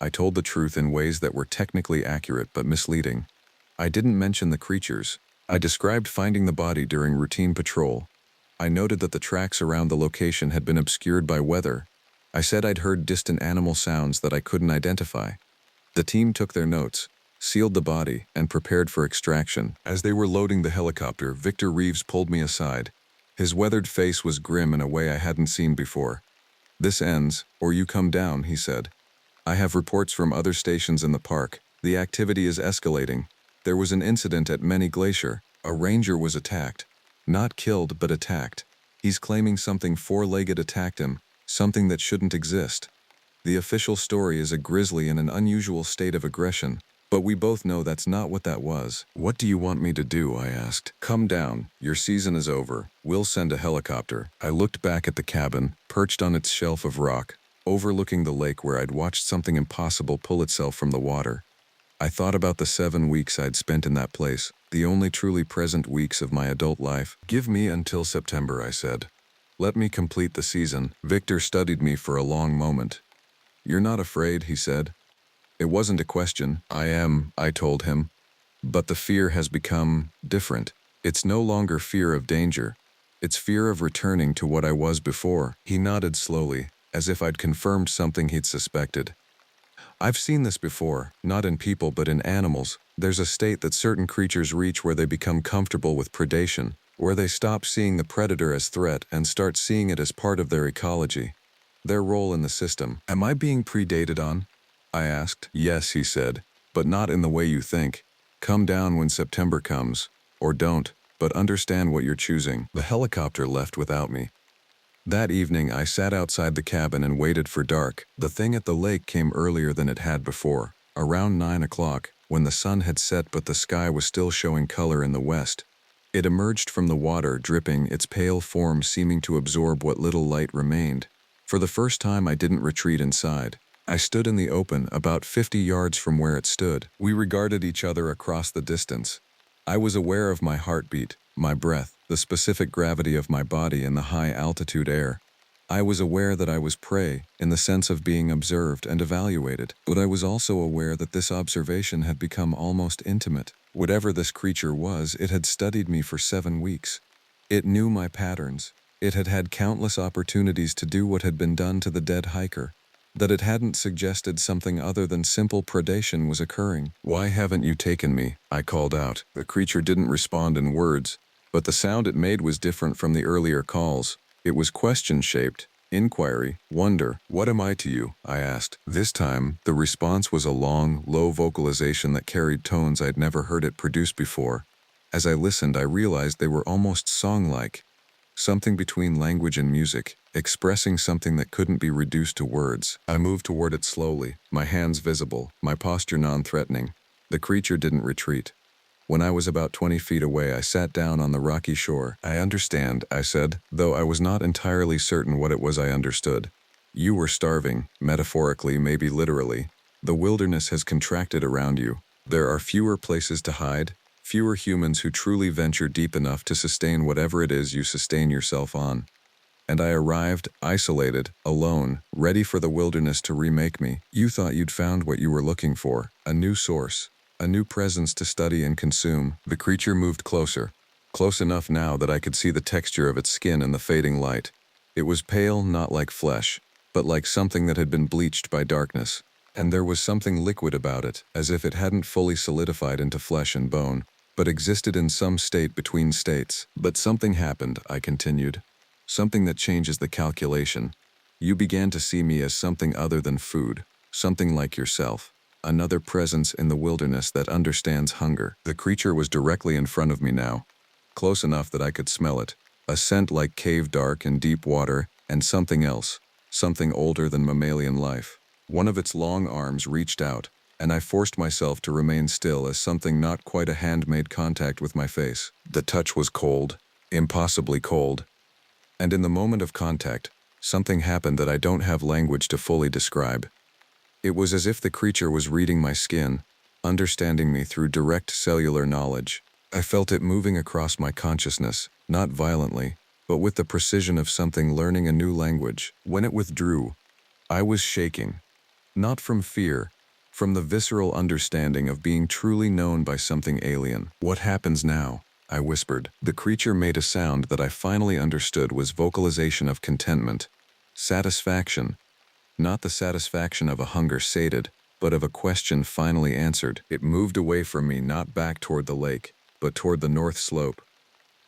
I told the truth in ways that were technically accurate but misleading. I didn't mention the creatures. I described finding the body during routine patrol. I noted that the tracks around the location had been obscured by weather. I said I'd heard distant animal sounds that I couldn't identify. The team took their notes, sealed the body, and prepared for extraction. As they were loading the helicopter, Victor Reeves pulled me aside. His weathered face was grim in a way I hadn't seen before. "This ends, or you come down," he said. "I have reports from other stations in the park. The activity is escalating. There was an incident at Glacier. A ranger was attacked. Not killed, but attacked. He's claiming something four-legged attacked him, something that shouldn't exist." The official story is a grizzly in an unusual state of aggression, but we both know that's not what that was. What do you want me to do? I asked. Come down. Your season is over. We'll send a helicopter. I looked back at the cabin, perched on its shelf of rock, overlooking the lake where I'd watched something impossible pull itself from the water. I thought about the 7 weeks I'd spent in that place, the only truly present weeks of my adult life. Give me until September, I said. Let me complete the season. Victor studied me for a long moment. You're not afraid, he said. It wasn't a question. I am, I told him. But the fear has become different. It's no longer fear of danger. It's fear of returning to what I was before. He nodded slowly, as if I'd confirmed something he'd suspected. I've seen this before, not in people but in animals. There's a state that certain creatures reach where they become comfortable with predation, where they stop seeing the predator as threat and start seeing it as part of their ecology, their role in the system. Am I being predated on? I asked. Yes, he said, but not in the way you think. Come down when September comes, or don't, but understand what you're choosing. The helicopter left without me. That evening, I sat outside the cabin and waited for dark. The thing at the lake came earlier than it had before, around 9 o'clock, when the sun had set but the sky was still showing color in the west. It emerged from the water, dripping, its pale form seeming to absorb what little light remained. For the first time, I didn't retreat inside. I stood in the open, about 50 yards from where it stood. We regarded each other across the distance. I was aware of my heartbeat, my breath, the specific gravity of my body in the high-altitude air. I was aware that I was prey, in the sense of being observed and evaluated, but I was also aware that this observation had become almost intimate. Whatever this creature was, it had studied me for 7 weeks. It knew my patterns. It had had countless opportunities to do what had been done to the dead hiker. That it hadn't suggested something other than simple predation was occurring. Why haven't you taken me? I called out. The creature didn't respond in words, but the sound it made was different from the earlier calls. It was question-shaped, inquiry, wonder. What am I to you? I asked. This time, the response was a long, low vocalization that carried tones I'd never heard it produce before. As I listened, I realized they were almost song-like. Something between language and music, expressing something that couldn't be reduced to words. I moved toward it slowly, my hands visible, my posture non-threatening. The creature didn't retreat. When I was about 20 feet away, I sat down on the rocky shore. I understand, I said, though I was not entirely certain what it was I understood. You were starving, metaphorically, maybe literally. The wilderness has contracted around you. There are fewer places to hide, fewer humans who truly venture deep enough to sustain whatever it is you sustain yourself on. And I arrived, isolated, alone, ready for the wilderness to remake me. You thought you'd found what you were looking for, a new source, a new presence to study and consume. The creature moved closer, close enough now that I could see the texture of its skin in the fading light. It was pale, not like flesh, but like something that had been bleached by darkness. And there was something liquid about it, as if it hadn't fully solidified into flesh and bone, but existed in some state between states. But something happened, I continued. Something that changes the calculation. You began to see me as something other than food, something like yourself, another presence in the wilderness that understands hunger. The creature was directly in front of me now, close enough that I could smell it, a scent like cave dark and deep water, and something else, something older than mammalian life. One of its long arms reached out, and I forced myself to remain still as something not quite a hand made contact with my face. The touch was cold, impossibly cold. And in the moment of contact, something happened that I don't have language to fully describe. It was as if the creature was reading my skin, understanding me through direct cellular knowledge. I felt it moving across my consciousness, not violently, but with the precision of something learning a new language. When it withdrew, I was shaking. Not from fear, from the visceral understanding of being truly known by something alien. What happens now? I whispered. The creature made a sound that I finally understood was vocalization of contentment. Satisfaction. Not the satisfaction of a hunger sated, but of a question finally answered. It moved away from me, not back toward the lake, but toward the north slope.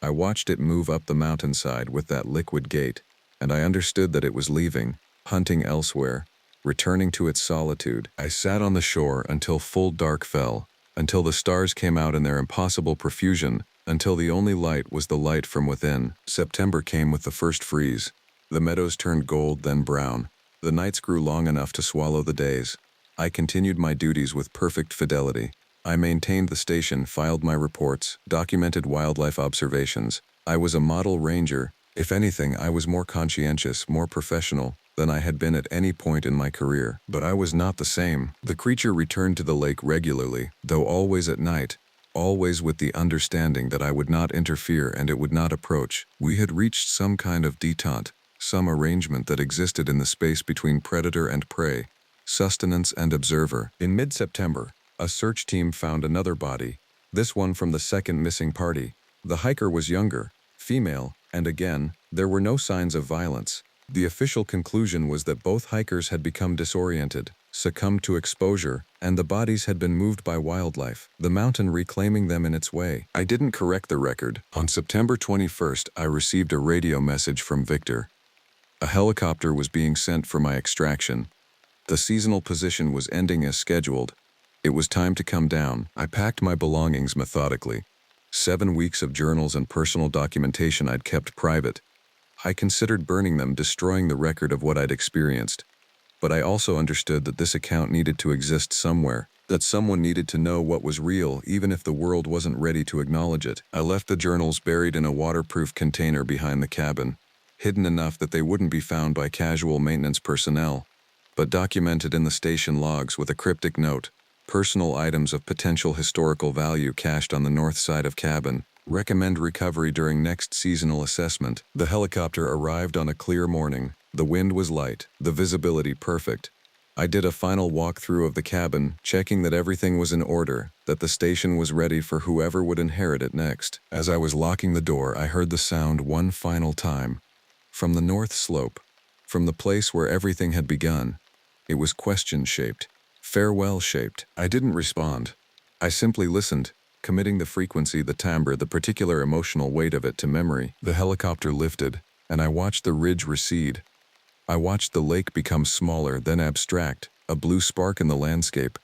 I watched it move up the mountainside with that liquid gait, and I understood that it was leaving, hunting elsewhere, returning to its solitude. I sat on the shore until full dark fell, until the stars came out in their impossible profusion, until the only light was the light from within. September came with the first freeze. The meadows turned gold, then brown. The nights grew long enough to swallow the days. I continued my duties with perfect fidelity. I maintained the station, filed my reports, documented wildlife observations. I was a model ranger. If anything, I was more conscientious, more professional than I had been at any point in my career. But I was not the same. The creature returned to the lake regularly, though always at night, always with the understanding that I would not interfere and it would not approach. We had reached some kind of detente, some arrangement that existed in the space between predator and prey, sustenance and observer. In mid-September, a search team found another body, this one from the second missing party. The hiker was younger, female, and again, there were no signs of violence. The official conclusion was that both hikers had become disoriented, succumbed to exposure, and the bodies had been moved by wildlife, the mountain reclaiming them in its way. I didn't correct the record. On September 21st, I received a radio message from Victor. A helicopter was being sent for my extraction. The seasonal position was ending as scheduled. It was time to come down. I packed my belongings methodically. 7 weeks of journals and personal documentation I'd kept private. I considered burning them, destroying the record of what I'd experienced. But I also understood that this account needed to exist somewhere, that someone needed to know what was real, even if the world wasn't ready to acknowledge it. I left the journals buried in a waterproof container behind the cabin, hidden enough that they wouldn't be found by casual maintenance personnel, but documented in the station logs with a cryptic note: personal items of potential historical value cached on the north side of cabin. Recommend recovery during next seasonal assessment. The helicopter arrived on a clear morning. The wind was light, the visibility perfect. I did a final walkthrough of the cabin, checking that everything was in order, that the station was ready for whoever would inherit it next. As I was locking the door, I heard the sound one final time. From the north slope, from the place where everything had begun. It was question-shaped, farewell-shaped. I didn't respond. I simply listened, committing the frequency, the timbre, the particular emotional weight of it to memory. The helicopter lifted, and I watched the ridge recede. I watched the lake become smaller, then abstract, a blue spark in the landscape.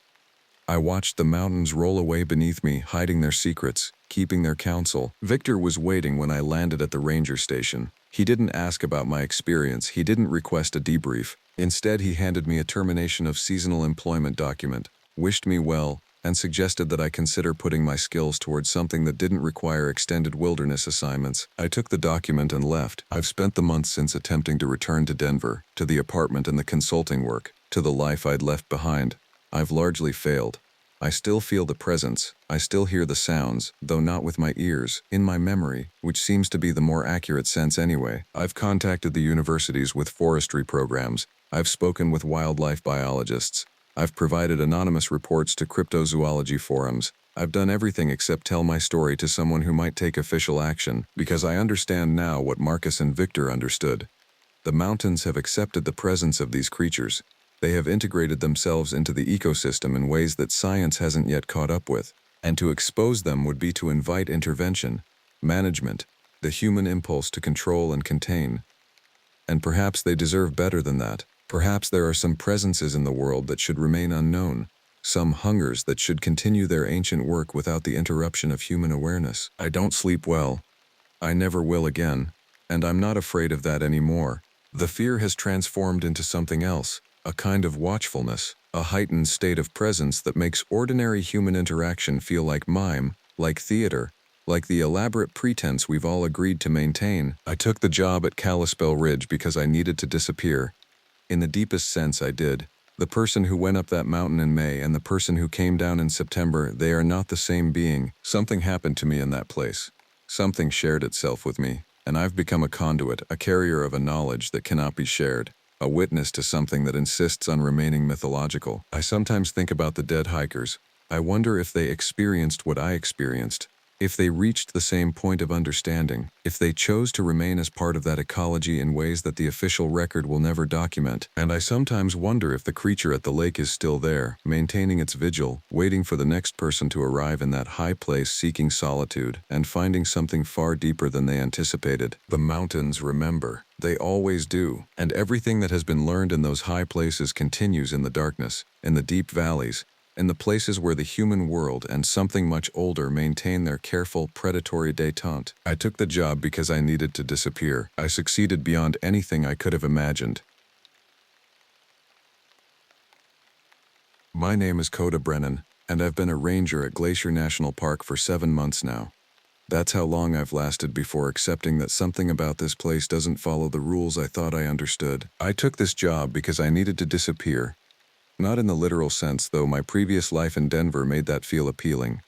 I watched the mountains roll away beneath me, hiding their secrets, keeping their counsel. Victor was waiting when I landed at the ranger station. He didn't ask about my experience. He didn't request a debrief. Instead, he handed me a termination of seasonal employment document, wished me well, and suggested that I consider putting my skills towards something that didn't require extended wilderness assignments. I took the document and left. I've spent the months since attempting to return to Denver, to the apartment and the consulting work, to the life I'd left behind. I've largely failed. I still feel the presence. I still hear the sounds, though not with my ears, in my memory, which seems to be the more accurate sense anyway. I've contacted the universities with forestry programs. I've spoken with wildlife biologists. I've provided anonymous reports to cryptozoology forums. I've done everything except tell my story to someone who might take official action, because I understand now what Marcus and Victor understood. The mountains have accepted the presence of these creatures. They have integrated themselves into the ecosystem in ways that science hasn't yet caught up with. And to expose them would be to invite intervention, management, the human impulse to control and contain. And perhaps they deserve better than that. Perhaps there are some presences in the world that should remain unknown, some hungers that should continue their ancient work without the interruption of human awareness. I don't sleep well. I never will again, and I'm not afraid of that anymore. The fear has transformed into something else, a kind of watchfulness, a heightened state of presence that makes ordinary human interaction feel like mime, like theater, like the elaborate pretense we've all agreed to maintain. I took the job at Kalispell Ridge because I needed to disappear. In the deepest sense, I did. The person who went up that mountain in May and the person who came down in September, they are not the same being. Something happened to me in that place. Something shared itself with me, and I've become a conduit, a carrier of a knowledge that cannot be shared, a witness to something that insists on remaining mythological. I sometimes think about the dead hikers. I wonder if they experienced what I experienced, if they reached the same point of understanding, if they chose to remain as part of that ecology in ways that the official record will never document. And I sometimes wonder if the creature at the lake is still there, maintaining its vigil, waiting for the next person to arrive in that high place, seeking solitude, and finding something far deeper than they anticipated. The mountains remember. They always do. And everything that has been learned in those high places continues in the darkness, in the deep valleys, in the places where the human world and something much older maintain their careful, predatory détente. I took the job because I needed to disappear. I succeeded beyond anything I could have imagined. My name is Coda Brennan, and I've been a ranger at Glacier National Park for 7 months now. That's how long I've lasted before accepting that something about this place doesn't follow the rules I thought I understood. I took this job because I needed to disappear. Not in the literal sense, though my previous life in Denver made that feel appealing.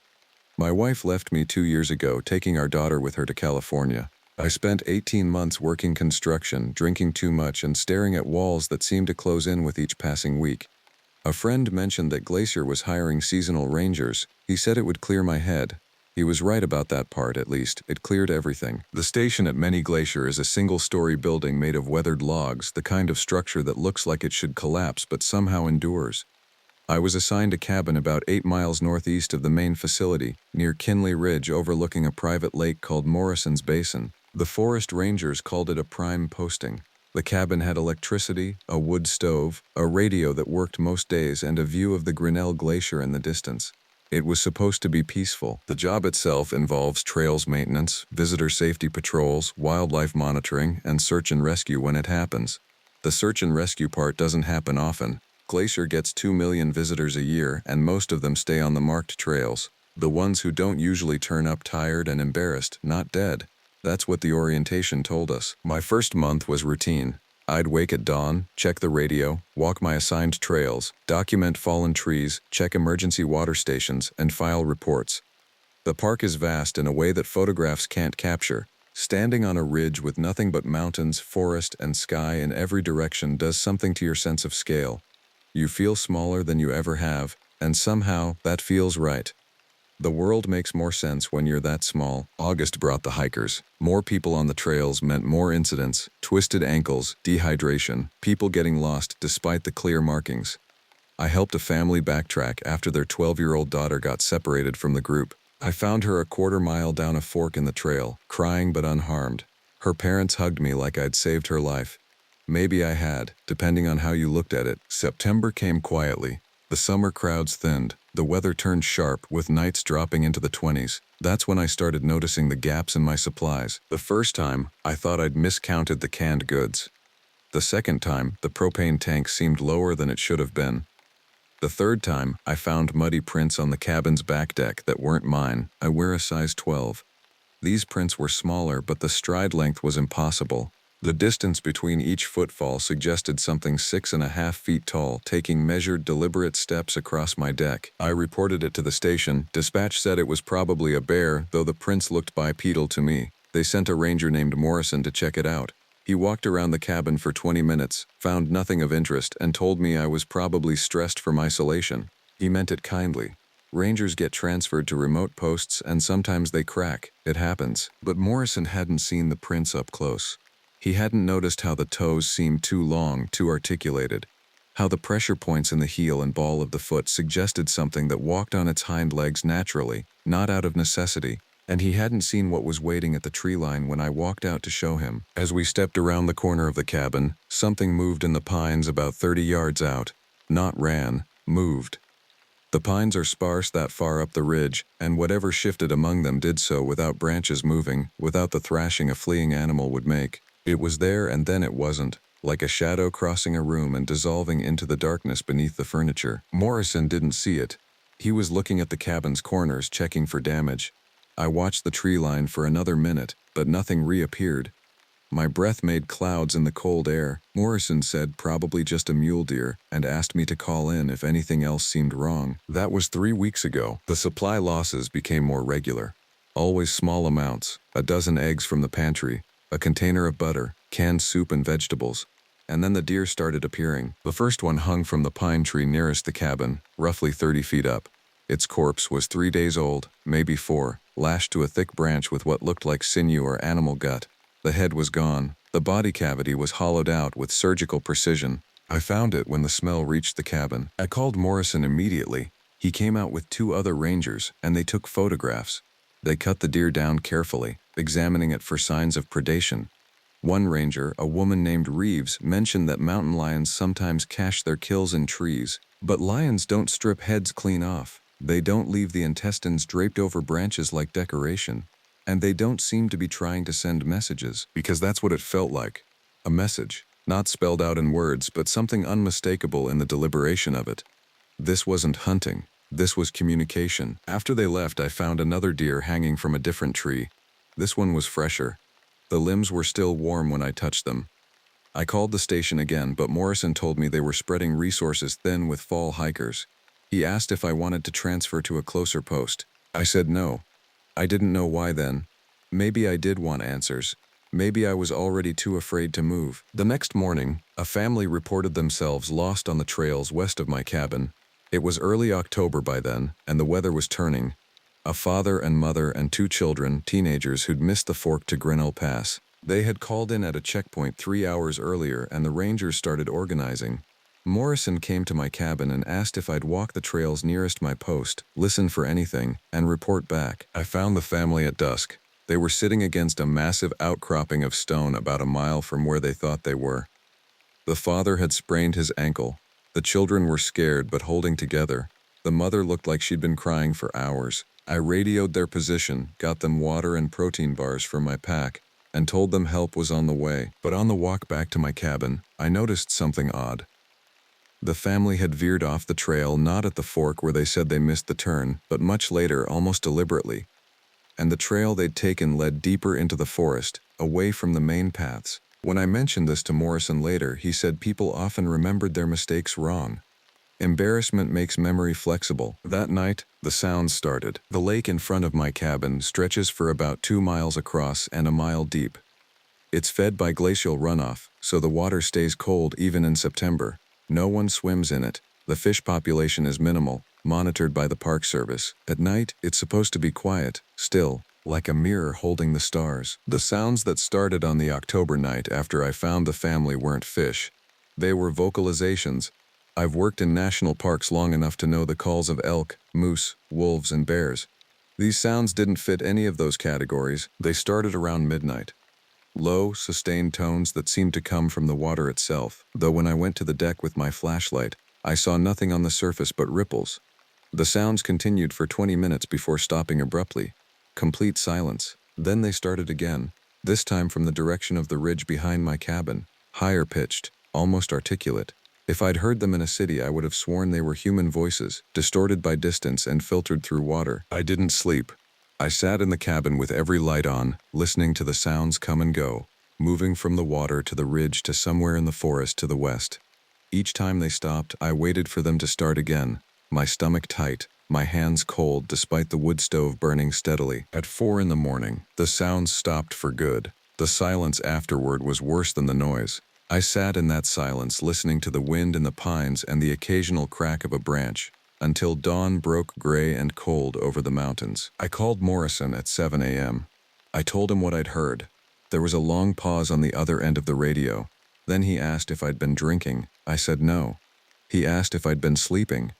My wife left me 2 years ago, taking our daughter with her to California. I spent 18 months working construction, drinking too much, and staring at walls that seemed to close in with each passing week. A friend mentioned that Glacier was hiring seasonal rangers. He said it would clear my head. He was right about that part, at least. It cleared everything. The station at Many Glacier is a single-story building made of weathered logs, the kind of structure that looks like it should collapse but somehow endures. I was assigned a cabin about 8 miles northeast of the main facility, near Kinley Ridge overlooking a private lake called Morrison's Basin. The forest rangers called it a prime posting. The cabin had electricity, a wood stove, a radio that worked most days, and a view of the Grinnell Glacier in the distance. It was supposed to be peaceful. The job itself involves trails maintenance, visitor safety patrols, wildlife monitoring, and search and rescue when it happens. The search and rescue part doesn't happen often. Glacier gets 2 million visitors a year, and most of them stay on the marked trails. The ones who don't usually turn up tired and embarrassed, not dead. That's what the orientation told us. My first month was routine. I'd wake at dawn, check the radio, walk my assigned trails, document fallen trees, check emergency water stations, and file reports. The park is vast in a way that photographs can't capture. Standing on a ridge with nothing but mountains, forest, and sky in every direction does something to your sense of scale. You feel smaller than you ever have, and somehow that feels right. The world makes more sense when you're that small. August brought the hikers. More people on the trails meant more incidents, twisted ankles, dehydration, people getting lost despite the clear markings. I helped a family backtrack after their 12-year-old daughter got separated from the group. I found her a quarter mile down a fork in the trail, crying but unharmed. Her parents hugged me like I'd saved her life. Maybe I had, depending on how you looked at it. September came quietly. The summer crowds thinned. The weather turned sharp, with nights dropping into the 20s. That's when I started noticing the gaps in my supplies. The first time, I thought I'd miscounted the canned goods. The second time, the propane tank seemed lower than it should have been. The third time, I found muddy prints on the cabin's back deck that weren't mine. I wear a size 12. These prints were smaller, but the stride length was impossible. The distance between each footfall suggested something 6.5 feet tall, taking measured, deliberate steps across my deck. I reported it to the station. Dispatch said it was probably a bear, though the prints looked bipedal to me. They sent a ranger named Morrison to check it out. He walked around the cabin for 20 minutes, found nothing of interest, and told me I was probably stressed from isolation. He meant it kindly. Rangers get transferred to remote posts, and sometimes they crack. It happens. But Morrison hadn't seen the prints up close. He hadn't noticed how the toes seemed too long, too articulated, how the pressure points in the heel and ball of the foot suggested something that walked on its hind legs naturally, not out of necessity, and he hadn't seen what was waiting at the tree line when I walked out to show him. As we stepped around the corner of the cabin, something moved in the pines about 30 yards out. Not ran, moved. The pines are sparse that far up the ridge, and whatever shifted among them did so without branches moving, without the thrashing a fleeing animal would make. It was there and then it wasn't, like a shadow crossing a room and dissolving into the darkness beneath the furniture. Morrison didn't see it. He was looking at the cabin's corners, checking for damage. I watched the tree line for another minute, but nothing reappeared. My breath made clouds in the cold air. Morrison said probably just a mule deer, and asked me to call in if anything else seemed wrong. That was 3 weeks ago. The supply losses became more regular. Always small amounts, a dozen eggs from the pantry, a container of butter, canned soup and vegetables. And then the deer started appearing. The first one hung from the pine tree nearest the cabin, roughly 30 feet up. Its corpse was 3 days old, maybe 4, lashed to a thick branch with what looked like sinew or animal gut. The head was gone. The body cavity was hollowed out with surgical precision. I found it when the smell reached the cabin. I called Morrison immediately. He came out with 2 other rangers, and they took photographs. They cut the deer down carefully, examining it for signs of predation. One ranger, a woman named Reeves, mentioned that mountain lions sometimes cache their kills in trees. But lions don't strip heads clean off. They don't leave the intestines draped over branches like decoration. And they don't seem to be trying to send messages, because that's what it felt like. A message, not spelled out in words, but something unmistakable in the deliberation of it. This wasn't hunting. This was communication. After they left, I found another deer hanging from a different tree. This one was fresher. The limbs were still warm when I touched them. I called the station again, but Morrison told me they were spreading resources thin with fall hikers. He asked if I wanted to transfer to a closer post. I said no. I didn't know why then. Maybe I did want answers. Maybe I was already too afraid to move. The next morning, a family reported themselves lost on the trails west of my cabin. It was early October by then, and the weather was turning. A father and mother and 2 children, teenagers who'd missed the fork to Grinnell Pass. They had called in at a checkpoint 3 hours earlier, and the rangers started organizing. Morrison came to my cabin and asked if I'd walk the trails nearest my post, listen for anything, and report back. I found the family at dusk. They were sitting against a massive outcropping of stone about a mile from where they thought they were. The father had sprained his ankle. The children were scared but holding together. The mother looked like she'd been crying for hours. I radioed their position, got them water and protein bars from my pack, and told them help was on the way. But on the walk back to my cabin, I noticed something odd. The family had veered off the trail, not at the fork where they said they missed the turn, but much later, almost deliberately. And the trail they'd taken led deeper into the forest, away from the main paths. When I mentioned this to Morrison later, he said people often remembered their mistakes wrong. Embarrassment makes memory flexible. That night, the sounds started. The lake in front of my cabin stretches for about 2 miles across and a mile deep. It's fed by glacial runoff, so the water stays cold even in September. No one swims in it. The fish population is minimal, monitored by the Park Service. At night, it's supposed to be quiet, still, like a mirror holding the stars. The sounds that started on the October night after I found the family weren't fish. They were vocalizations. I've worked in national parks long enough to know the calls of elk, moose, wolves, and bears. These sounds didn't fit any of those categories. They started around midnight. Low, sustained tones that seemed to come from the water itself, though when I went to the deck with my flashlight, I saw nothing on the surface but ripples. The sounds continued for 20 minutes before stopping abruptly. Complete silence. Then they started again, this time from the direction of the ridge behind my cabin, higher pitched, almost articulate. If I'd heard them in a city, I would have sworn they were human voices, distorted by distance and filtered through water. I didn't sleep. I sat in the cabin with every light on, listening to the sounds come and go, moving from the water to the ridge to somewhere in the forest to the west. Each time they stopped, I waited for them to start again, my stomach tight, my hands cold despite the wood stove burning steadily. At 4 in the morning, the sounds stopped for good. The silence afterward was worse than the noise. I sat in that silence, listening to the wind in the pines and the occasional crack of a branch, until dawn broke gray and cold over the mountains. I called Morrison at 7 a.m. I told him what I'd heard. There was a long pause on the other end of the radio. Then he asked if I'd been drinking. I said no. He asked if I'd been sleeping.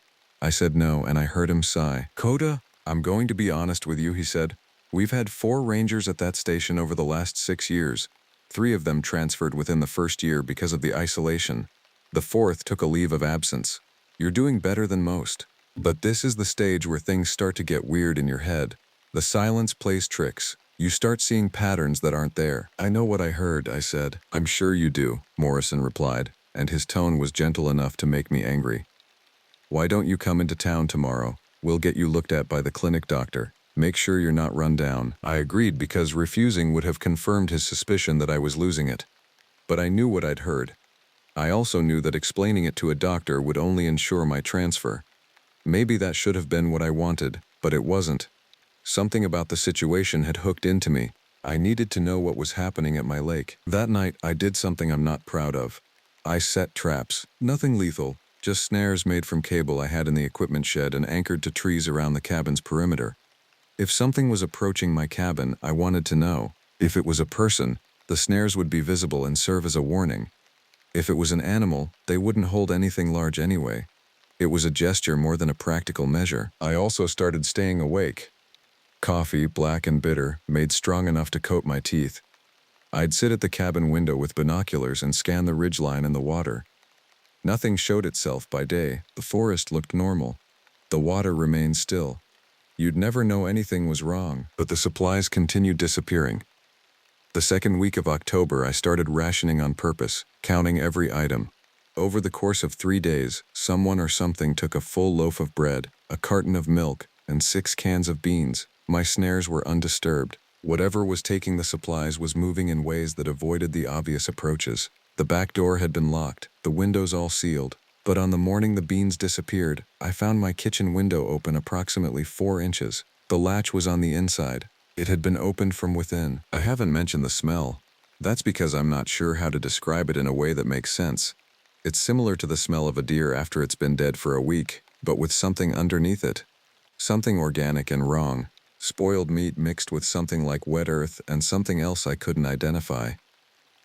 I said no, and I heard him sigh. "Coda, I'm going to be honest with you," he said. "We've had 4 rangers at that station over the last 6 years. 3 of them transferred within the first year because of the isolation. The 4th took a leave of absence. You're doing better than most. But this is the stage where things start to get weird in your head. The silence plays tricks. You start seeing patterns that aren't there." "I know what I heard," I said. "I'm sure you do," Morrison replied, and his tone was gentle enough to make me angry. "Why don't you come into town tomorrow? We'll get you looked at by the clinic doctor. Make sure you're not run down." I agreed because refusing would have confirmed his suspicion that I was losing it. But I knew what I'd heard. I also knew that explaining it to a doctor would only ensure my transfer. Maybe that should have been what I wanted, but it wasn't. Something about the situation had hooked into me. I needed to know what was happening at my lake. That night, I did something I'm not proud of. I set traps. Nothing lethal, just snares made from cable I had in the equipment shed and anchored to trees around the cabin's perimeter. If something was approaching my cabin, I wanted to know. If it was a person, the snares would be visible and serve as a warning. If it was an animal, they wouldn't hold anything large anyway. It was a gesture more than a practical measure. I also started staying awake. Coffee, black and bitter, made strong enough to coat my teeth. I'd sit at the cabin window with binoculars and scan the ridgeline and the water. Nothing showed itself by day. The forest looked normal. The water remained still. You'd never know anything was wrong, but the supplies continued disappearing. The second week of October, I started rationing on purpose, counting every item. Over the course of 3 days, someone or something took a full loaf of bread, a carton of milk, and 6 cans of beans. My snares were undisturbed. Whatever was taking the supplies was moving in ways that avoided the obvious approaches. The back door had been locked, the windows all sealed. But on the morning the beans disappeared, I found my kitchen window open approximately 4 inches. The latch was on the inside. It had been opened from within. I haven't mentioned the smell. That's because I'm not sure how to describe it in a way that makes sense. It's similar to the smell of a deer after it's been dead for a week, but with something underneath it. Something organic and wrong. Spoiled meat mixed with something like wet earth and something else I couldn't identify.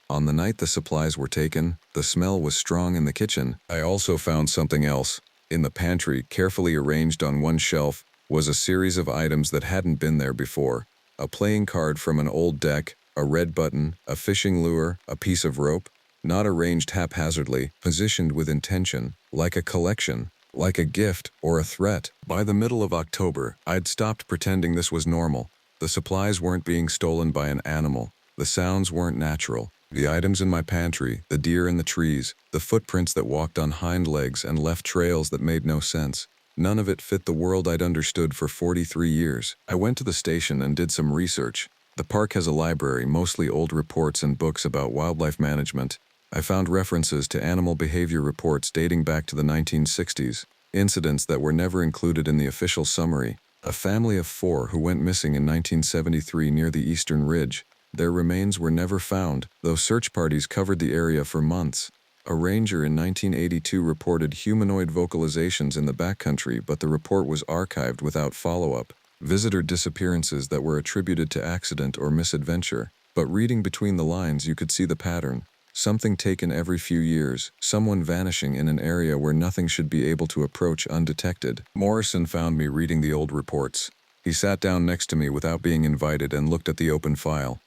On the night the supplies were taken, the smell was strong in the kitchen. I also found something else. In the pantry, carefully arranged on one shelf, was a series of items that hadn't been there before. A playing card from an old deck, a red button, a fishing lure, a piece of rope, not arranged haphazardly, positioned with intention, like a collection, like a gift or a threat. By the middle of October, I'd stopped pretending this was normal. The supplies weren't being stolen by an animal. The sounds weren't natural. The items in my pantry, the deer in the trees, the footprints that walked on hind legs and left trails that made no sense. None of it fit the world I'd understood for 43 years. I went to the station and did some research. The park has a library, mostly old reports and books about wildlife management. I found references to animal behavior reports dating back to the 1960s, incidents that were never included in the official summary. A family of 4 who went missing in 1973 near the Eastern Ridge. Their remains were never found, though search parties covered the area for months. A ranger in 1982 reported humanoid vocalizations in the backcountry, but the report was archived without follow-up. Visitor disappearances that were attributed to accident or misadventure. But reading between the lines, you could see the pattern. Something taken every few years, someone vanishing in an area where nothing should be able to approach undetected. Morrison found me reading the old reports. He sat down next to me without being invited and looked at the open file.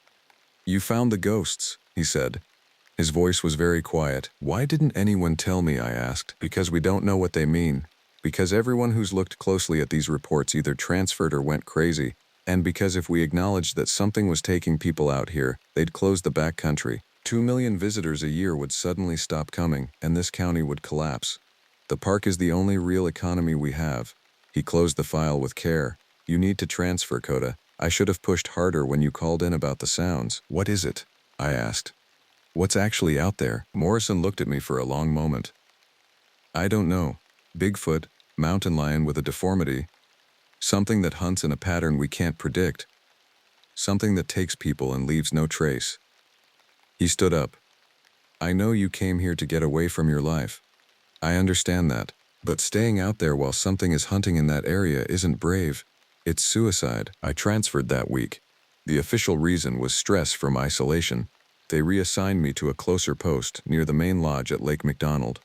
"You found the ghosts," he said. His voice was very quiet. "Why didn't anyone tell me?" I asked. "Because we don't know what they mean. Because everyone who's looked closely at these reports either transferred or went crazy. And because if we acknowledged that something was taking people out here, they'd close the backcountry. 2 million visitors a year would suddenly stop coming, and this county would collapse. The park is the only real economy we have." He closed the file with care. "You need to transfer, Coda. I should have pushed harder when you called in about the sounds." "What is it?" I asked. "What's actually out there?" Morrison looked at me for a long moment. "I don't know. Bigfoot, mountain lion with a deformity. Something that hunts in a pattern we can't predict. Something that takes people and leaves no trace." He stood up. "I know you came here to get away from your life. I understand that. But staying out there while something is hunting in that area isn't brave. It's suicide." I transferred that week. The official reason was stress from isolation. They reassigned me to a closer post near the main lodge at Lake McDonald.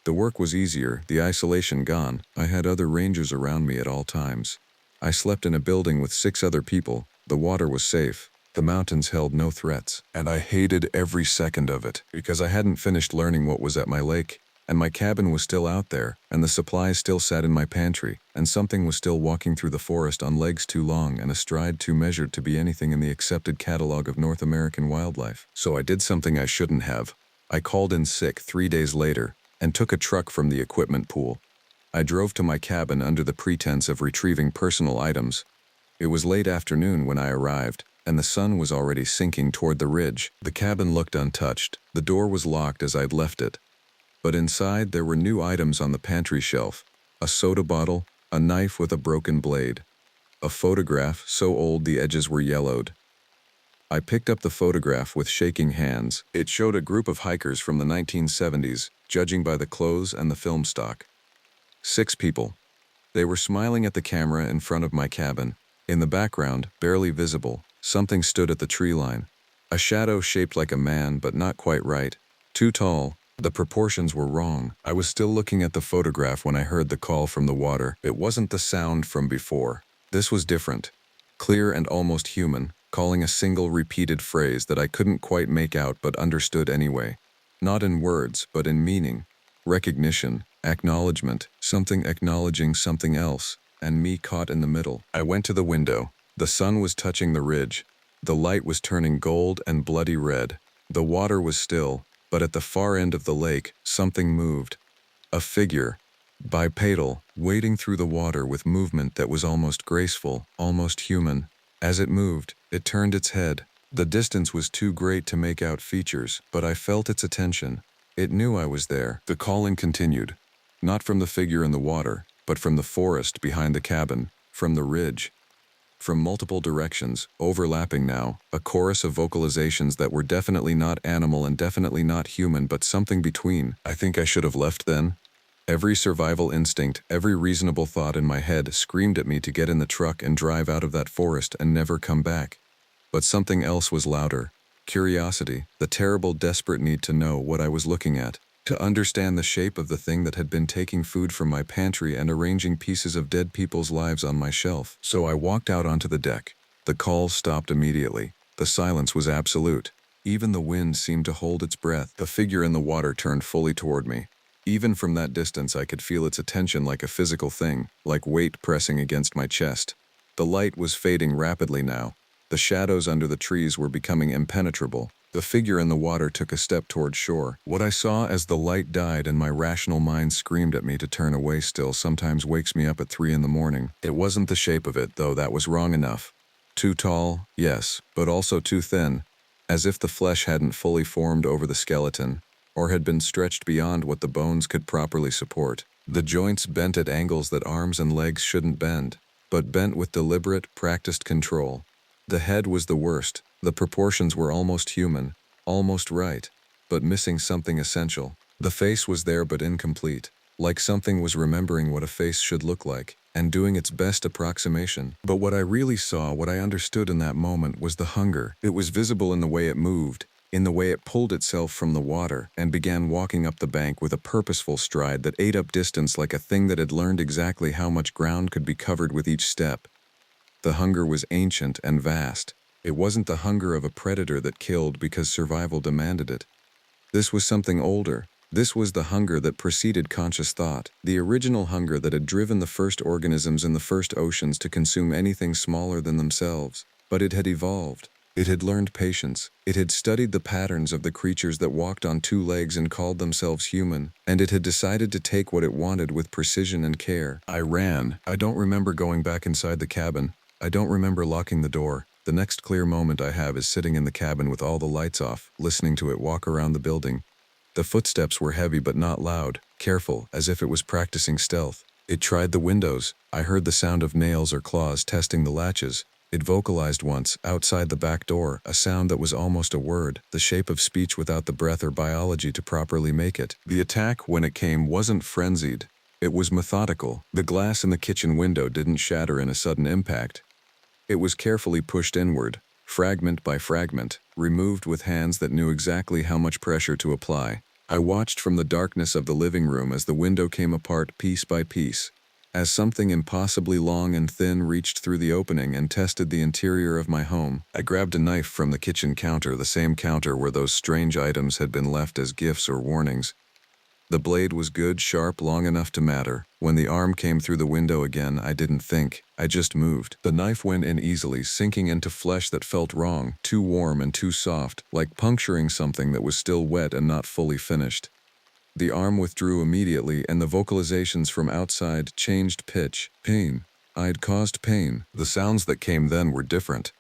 The work was easier, the isolation gone. I had other rangers around me at all times. I slept in a building with 6 other people. The water was safe. The mountains held no threats. And I hated every second of it, because I hadn't finished learning what was at my lake. And my cabin was still out there, and the supplies still sat in my pantry, and something was still walking through the forest on legs too long and a stride too measured to be anything in the accepted catalog of North American wildlife. So I did something I shouldn't have. I called in sick 3 days later, and took a truck from the equipment pool. I drove to my cabin under the pretense of retrieving personal items. It was late afternoon when I arrived, and the sun was already sinking toward the ridge. The cabin looked untouched. The door was locked as I'd left it. But inside there were new items on the pantry shelf. A soda bottle, a knife with a broken blade. A photograph so old the edges were yellowed. I picked up the photograph with shaking hands. It showed a group of hikers from the 1970s, judging by the clothes and the film stock. 6 people. They were smiling at the camera in front of my cabin. In the background, barely visible, something stood at the tree line. A shadow shaped like a man, but not quite right. Too tall. The proportions were wrong. I was still looking at the photograph when I heard the call from the water. It wasn't the sound from before. This was different. Clear and almost human, calling a single repeated phrase that I couldn't quite make out but understood anyway. Not in words, but in meaning. Recognition, acknowledgement, something acknowledging something else, and me caught in the middle. I went to the window. The sun was touching the ridge. The light was turning gold and bloody red. The water was still, But at the far end of the lake, something moved. A figure, bipedal, wading through the water with movement that was almost graceful, almost human. As it moved, it turned its head. The distance was too great to make out features, but I felt its attention. It knew I was there. The calling continued, not from the figure in the water, but from the forest behind the cabin, from the ridge. From multiple directions, overlapping now, a chorus of vocalizations that were definitely not animal and definitely not human, but something between. I think I should have left then. Every survival instinct, every reasonable thought in my head screamed at me to get in the truck and drive out of that forest and never come back. But something else was louder. Curiosity, the terrible, desperate need to know what I was looking at, to understand the shape of the thing that had been taking food from my pantry and arranging pieces of dead people's lives on my shelf. So I walked out onto the deck. The calls stopped immediately. The silence was absolute. Even the wind seemed to hold its breath. The figure in the water turned fully toward me. Even from that distance, I could feel its attention like a physical thing, like weight pressing against my chest. The light was fading rapidly now. The shadows under the trees were becoming impenetrable. The figure in the water took a step toward shore. What I saw as the light died and my rational mind screamed at me to turn away still sometimes wakes me up at 3 in the morning. It wasn't the shape of it, though that was wrong enough. Too tall, yes, but also too thin, as if the flesh hadn't fully formed over the skeleton, or had been stretched beyond what the bones could properly support. The joints bent at angles that arms and legs shouldn't bend, but bent with deliberate, practiced control. The head was the worst. The proportions were almost human, almost right, but missing something essential. The face was there but incomplete, like something was remembering what a face should look like, and doing its best approximation. But what I really saw, what I understood in that moment, was the hunger. It was visible in the way it moved, in the way it pulled itself from the water and began walking up the bank with a purposeful stride that ate up distance like a thing that had learned exactly how much ground could be covered with each step. The hunger was ancient and vast. It wasn't the hunger of a predator that killed because survival demanded it. This was something older. This was the hunger that preceded conscious thought, the original hunger that had driven the first organisms in the first oceans to consume anything smaller than themselves. But it had evolved. It had learned patience. It had studied the patterns of the creatures that walked on 2 legs and called themselves human, and it had decided to take what it wanted with precision and care. I ran. I don't remember going back inside the cabin. I don't remember locking the door. The next clear moment I have is sitting in the cabin with all the lights off, listening to it walk around the building. The footsteps were heavy but not loud, careful, as if it was practicing stealth. It tried the windows. I heard the sound of nails or claws testing the latches. It vocalized once, outside the back door, a sound that was almost a word, the shape of speech without the breath or biology to properly make it. The attack, when it came, wasn't frenzied. It was methodical. The glass in the kitchen window didn't shatter in a sudden impact. It was carefully pushed inward, fragment by fragment, removed with hands that knew exactly how much pressure to apply. I watched from the darkness of the living room as the window came apart piece by piece, as something impossibly long and thin reached through the opening and tested the interior of my home. I grabbed a knife from the kitchen counter, the same counter where those strange items had been left as gifts or warnings. The blade was good, sharp, long enough to matter. When the arm came through the window again, I didn't think. I just moved. The knife went in easily, sinking into flesh that felt wrong, too warm and too soft, like puncturing something that was still wet and not fully finished. The arm withdrew immediately, and the vocalizations from outside changed pitch. Pain. I'd caused pain. The sounds that came then were different.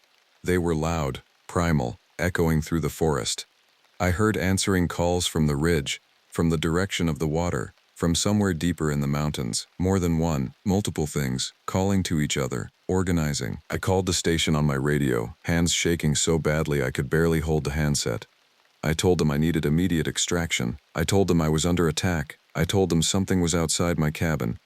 They were loud, primal, echoing through the forest. I heard answering calls from the ridge, from the direction of the water, from somewhere deeper in the mountains. More than one, multiple things, calling to each other, organizing. I called the station on my radio, hands shaking so badly I could barely hold the handset. I told them I needed immediate extraction. I told them I was under attack. I told them something was outside my cabin.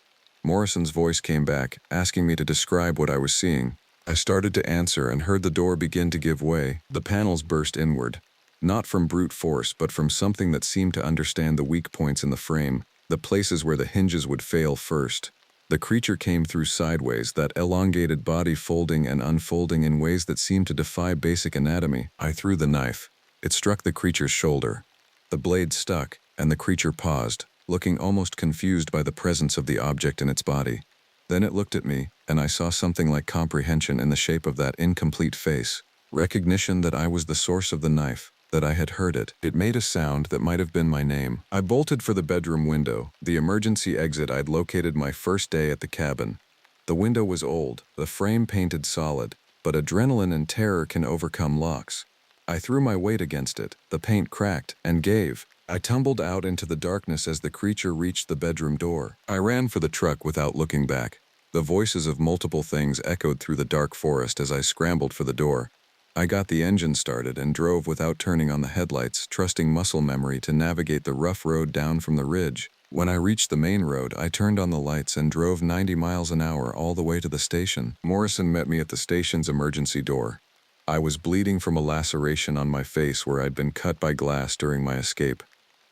Morrison's voice came back, asking me to describe what I was seeing. I started to answer and heard the door begin to give way. The panels burst inward. Not from brute force, but from something that seemed to understand the weak points in the frame, the places where the hinges would fail first. The creature came through sideways, that elongated body folding and unfolding in ways that seemed to defy basic anatomy. I threw the knife. It struck the creature's shoulder. The blade stuck, and the creature paused, looking almost confused by the presence of the object in its body. Then it looked at me, and I saw something like comprehension in the shape of that incomplete face. Recognition that I was the source of the knife. that I had heard it. It made a sound that might have been my name. I bolted for the bedroom window, the emergency exit I'd located my first day at the cabin. The window was old, the frame painted solid, but adrenaline and terror can overcome locks. I threw my weight against it, the paint cracked, and gave. I tumbled out into the darkness as the creature reached the bedroom door. I ran for the truck without looking back. The voices of multiple things echoed through the dark forest as I scrambled for the door. I got the engine started and drove without turning on the headlights, trusting muscle memory to navigate the rough road down from the ridge. When I reached the main road, I turned on the lights and drove 90 miles an hour all the way to the station. Morrison met me at the station's emergency door. I was bleeding from a laceration on my face where I'd been cut by glass during my escape.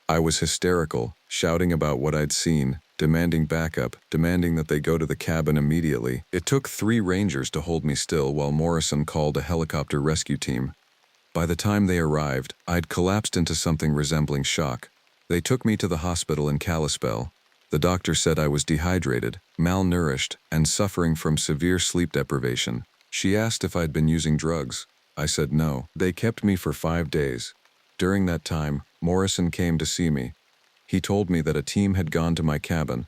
I was hysterical, shouting about what I'd seen, demanding backup, demanding that they go to the cabin immediately. It took 3 rangers to hold me still while Morrison called a helicopter rescue team. By the time they arrived, I'd collapsed into something resembling shock. They took me to the hospital in Kalispell. The doctor said I was dehydrated, malnourished, and suffering from severe sleep deprivation. She asked if I'd been using drugs. I said no. They kept me for 5 days. During that time, Morrison came to see me. He told me that a team had gone to my cabin.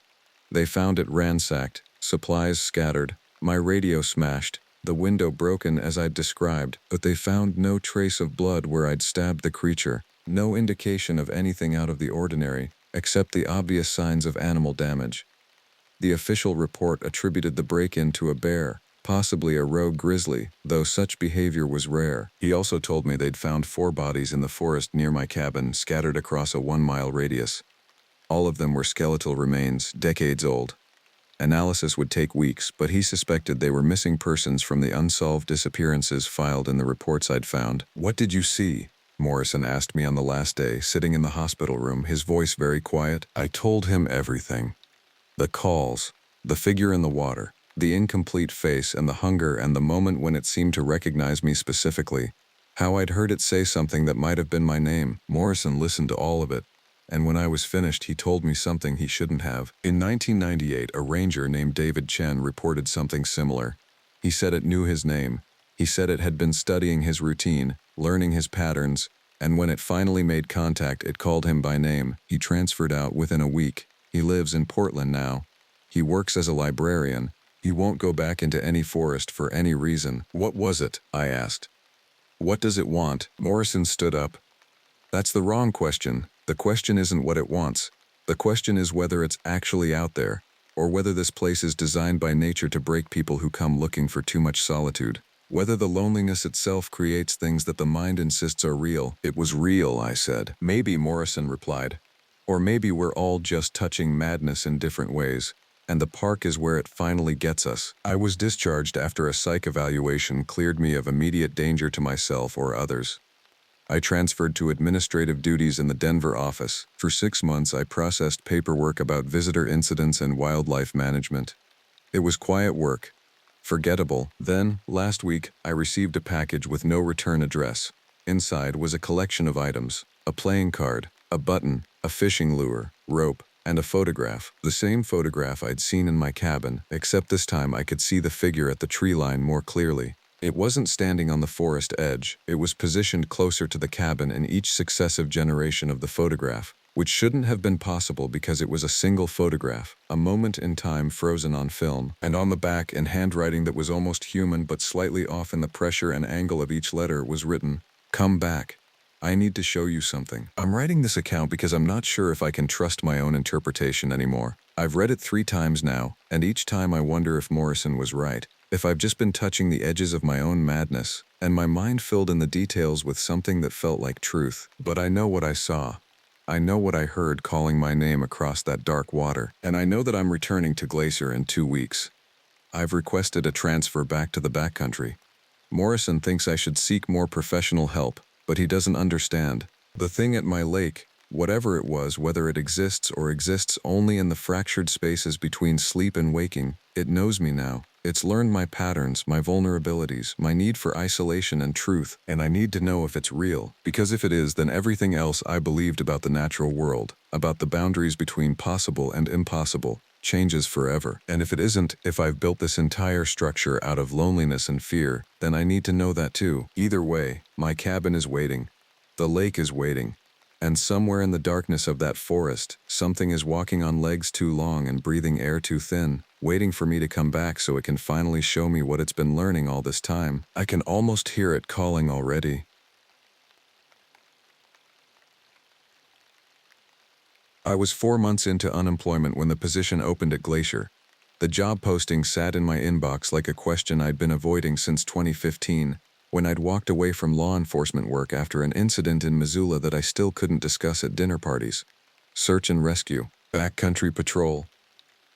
They found it ransacked, supplies scattered, my radio smashed, the window broken as I'd described, but they found no trace of blood where I'd stabbed the creature, no indication of anything out of the ordinary, except the obvious signs of animal damage. The official report attributed the break-in to a bear, possibly a rogue grizzly, though such behavior was rare. He also told me they'd found 4 bodies in the forest near my cabin, scattered across a 1-mile radius. All of them were skeletal remains, decades old. Analysis would take weeks, but he suspected they were missing persons from the unsolved disappearances filed in the reports I'd found. "What did you see?" Morrison asked me on the last day, sitting in the hospital room, his voice very quiet. I told him everything. The calls, the figure in the water, the incomplete face and the hunger and the moment when it seemed to recognize me specifically. How I'd heard it say something that might have been my name. Morrison listened to all of it. And when I was finished, he told me something he shouldn't have. In 1998, a ranger named David Chen reported something similar. He said it knew his name. He said it had been studying his routine, learning his patterns, and when it finally made contact, it called him by name. He transferred out within a week. He lives in Portland now. He works as a librarian. He won't go back into any forest for any reason. "What was it?" I asked. "What does it want?" Morrison stood up. "That's the wrong question. The question isn't what it wants. The question is whether it's actually out there, or whether this place is designed by nature to break people who come looking for too much solitude. Whether the loneliness itself creates things that the mind insists are real." "It was real," I said. "Maybe," Morrison replied. "Or maybe we're all just touching madness in different ways, and the park is where it finally gets us." I was discharged after a psych evaluation cleared me of immediate danger to myself or others. I transferred to administrative duties in the Denver office. For 6 months, I processed paperwork about visitor incidents and wildlife management. It was quiet work, forgettable. Then, last week, I received a package with no return address. Inside was a collection of items: a playing card, a button, a fishing lure, rope, and a photograph. The same photograph I'd seen in my cabin, except this time I could see the figure at the tree line more clearly. It wasn't standing on the forest edge. It was positioned closer to the cabin in each successive generation of the photograph, which shouldn't have been possible because it was a single photograph, a moment in time frozen on film. And on the back, in handwriting that was almost human but slightly off in the pressure and angle of each letter, was written, "Come back. I need to show you something." I'm writing this account because I'm not sure if I can trust my own interpretation anymore. I've read it 3 times now, and each time I wonder if Morrison was right. If I've just been touching the edges of my own madness, and my mind filled in the details with something that felt like truth. But I know what I saw. I know what I heard calling my name across that dark water, and I know that I'm returning to Glacier in 2 weeks. I've requested a transfer back to the backcountry. Morrison thinks I should seek more professional help, but he doesn't understand. The thing at my lake, whatever it was, whether it exists or exists only in the fractured spaces between sleep and waking, it knows me now. It's learned my patterns, my vulnerabilities, my need for isolation and truth, and I need to know if it's real. Because if it is, then everything else I believed about the natural world, about the boundaries between possible and impossible, changes forever. And if it isn't, if I've built this entire structure out of loneliness and fear, then I need to know that too. Either way, my cabin is waiting. The lake is waiting. And somewhere in the darkness of that forest, something is walking on legs too long and breathing air too thin, waiting for me to come back so it can finally show me what it's been learning all this time. I can almost hear it calling already. I was 4 months into unemployment when the position opened at Glacier. The job posting sat in my inbox like a question I'd been avoiding since 2015, when I'd walked away from law enforcement work after an incident in Missoula that I still couldn't discuss at dinner parties. Search and rescue, backcountry patrol,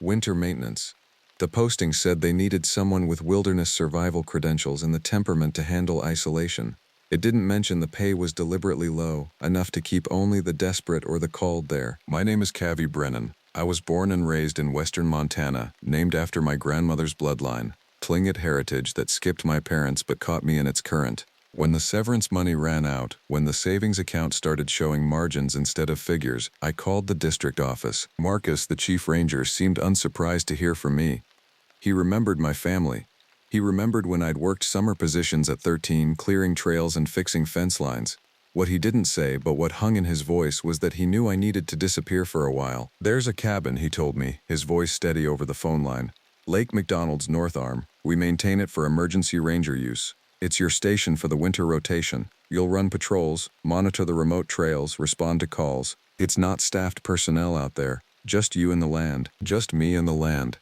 winter maintenance. The posting said they needed someone with wilderness survival credentials and the temperament to handle isolation. It didn't mention the pay was deliberately low, enough to keep only the desperate or the called there. My name is Cavi Brennan. I was born and raised in western Montana, named after my grandmother's bloodline. Tlingit heritage that skipped my parents but caught me in its current. When the severance money ran out, when the savings account started showing margins instead of figures, I called the district office. Marcus, the chief ranger, seemed unsurprised to hear from me. He remembered my family. He remembered when I'd worked summer positions at 13, clearing trails and fixing fence lines. What he didn't say, but what hung in his voice, was that he knew I needed to disappear for a while. There's a cabin, he told me, his voice steady over the phone line. Lake McDonald's North Arm. We maintain it for emergency ranger use. It's your station for the winter rotation. You'll run patrols, monitor the remote trails, respond to calls. It's not staffed personnel out there. Just you and the land. Just me and the land.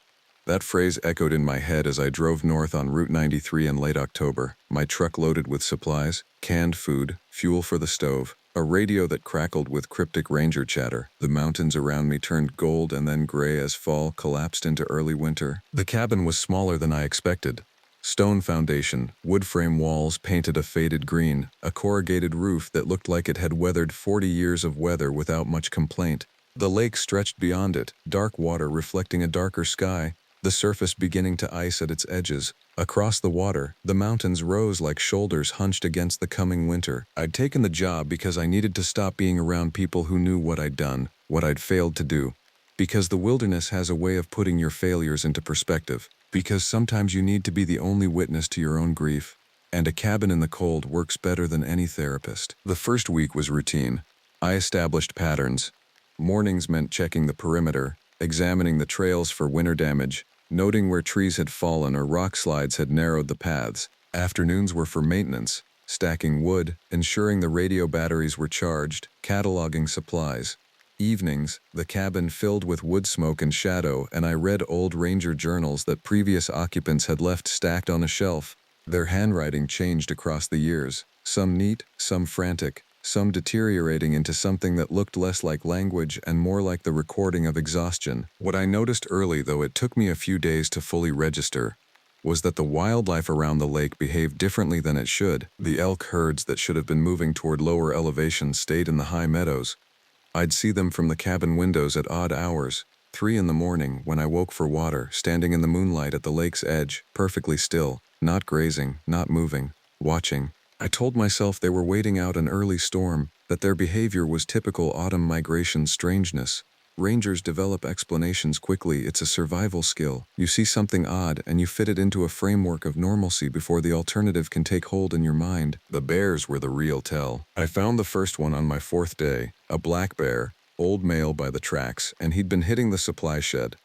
That phrase echoed in my head as I drove north on Route 93 in late October, my truck loaded with supplies, canned food, fuel for the stove, a radio that crackled with cryptic ranger chatter. The mountains around me turned gold and then gray as fall collapsed into early winter. The cabin was smaller than I expected. Stone foundation, wood frame walls painted a faded green, a corrugated roof that looked like it had weathered 40 years of weather without much complaint. The lake stretched beyond it, dark water reflecting a darker sky, the surface beginning to ice at its edges. Across the water, the mountains rose like shoulders hunched against the coming winter. I'd taken the job because I needed to stop being around people who knew what I'd done, what I'd failed to do. Because the wilderness has a way of putting your failures into perspective. Because sometimes you need to be the only witness to your own grief. And a cabin in the cold works better than any therapist. The first week was routine. I established patterns. Mornings meant checking the perimeter, examining the trails for winter damage, noting where trees had fallen or rock slides had narrowed the paths. Afternoons were for maintenance, stacking wood, ensuring the radio batteries were charged, cataloging supplies. Evenings, the cabin filled with wood smoke and shadow, and I read old ranger journals that previous occupants had left stacked on a shelf. Their handwriting changed across the years, some neat, some frantic, some deteriorating into something that looked less like language and more like the recording of exhaustion. What I noticed early, though it took me a few days to fully register, was that the wildlife around the lake behaved differently than it should. The elk herds that should have been moving toward lower elevations stayed in the high meadows. I'd see them from the cabin windows at odd hours, 3 in the morning, when I woke for water, standing in the moonlight at the lake's edge, perfectly still, not grazing, not moving, watching. I told myself they were waiting out an early storm, that their behavior was typical autumn migration strangeness. Rangers develop explanations quickly. It's a survival skill. You see something odd and you fit it into a framework of normalcy before the alternative can take hold in your mind. The bears were the real tell. I found the first one on my 4th day, a black bear, old male by the tracks, and he'd been hitting the supply shed.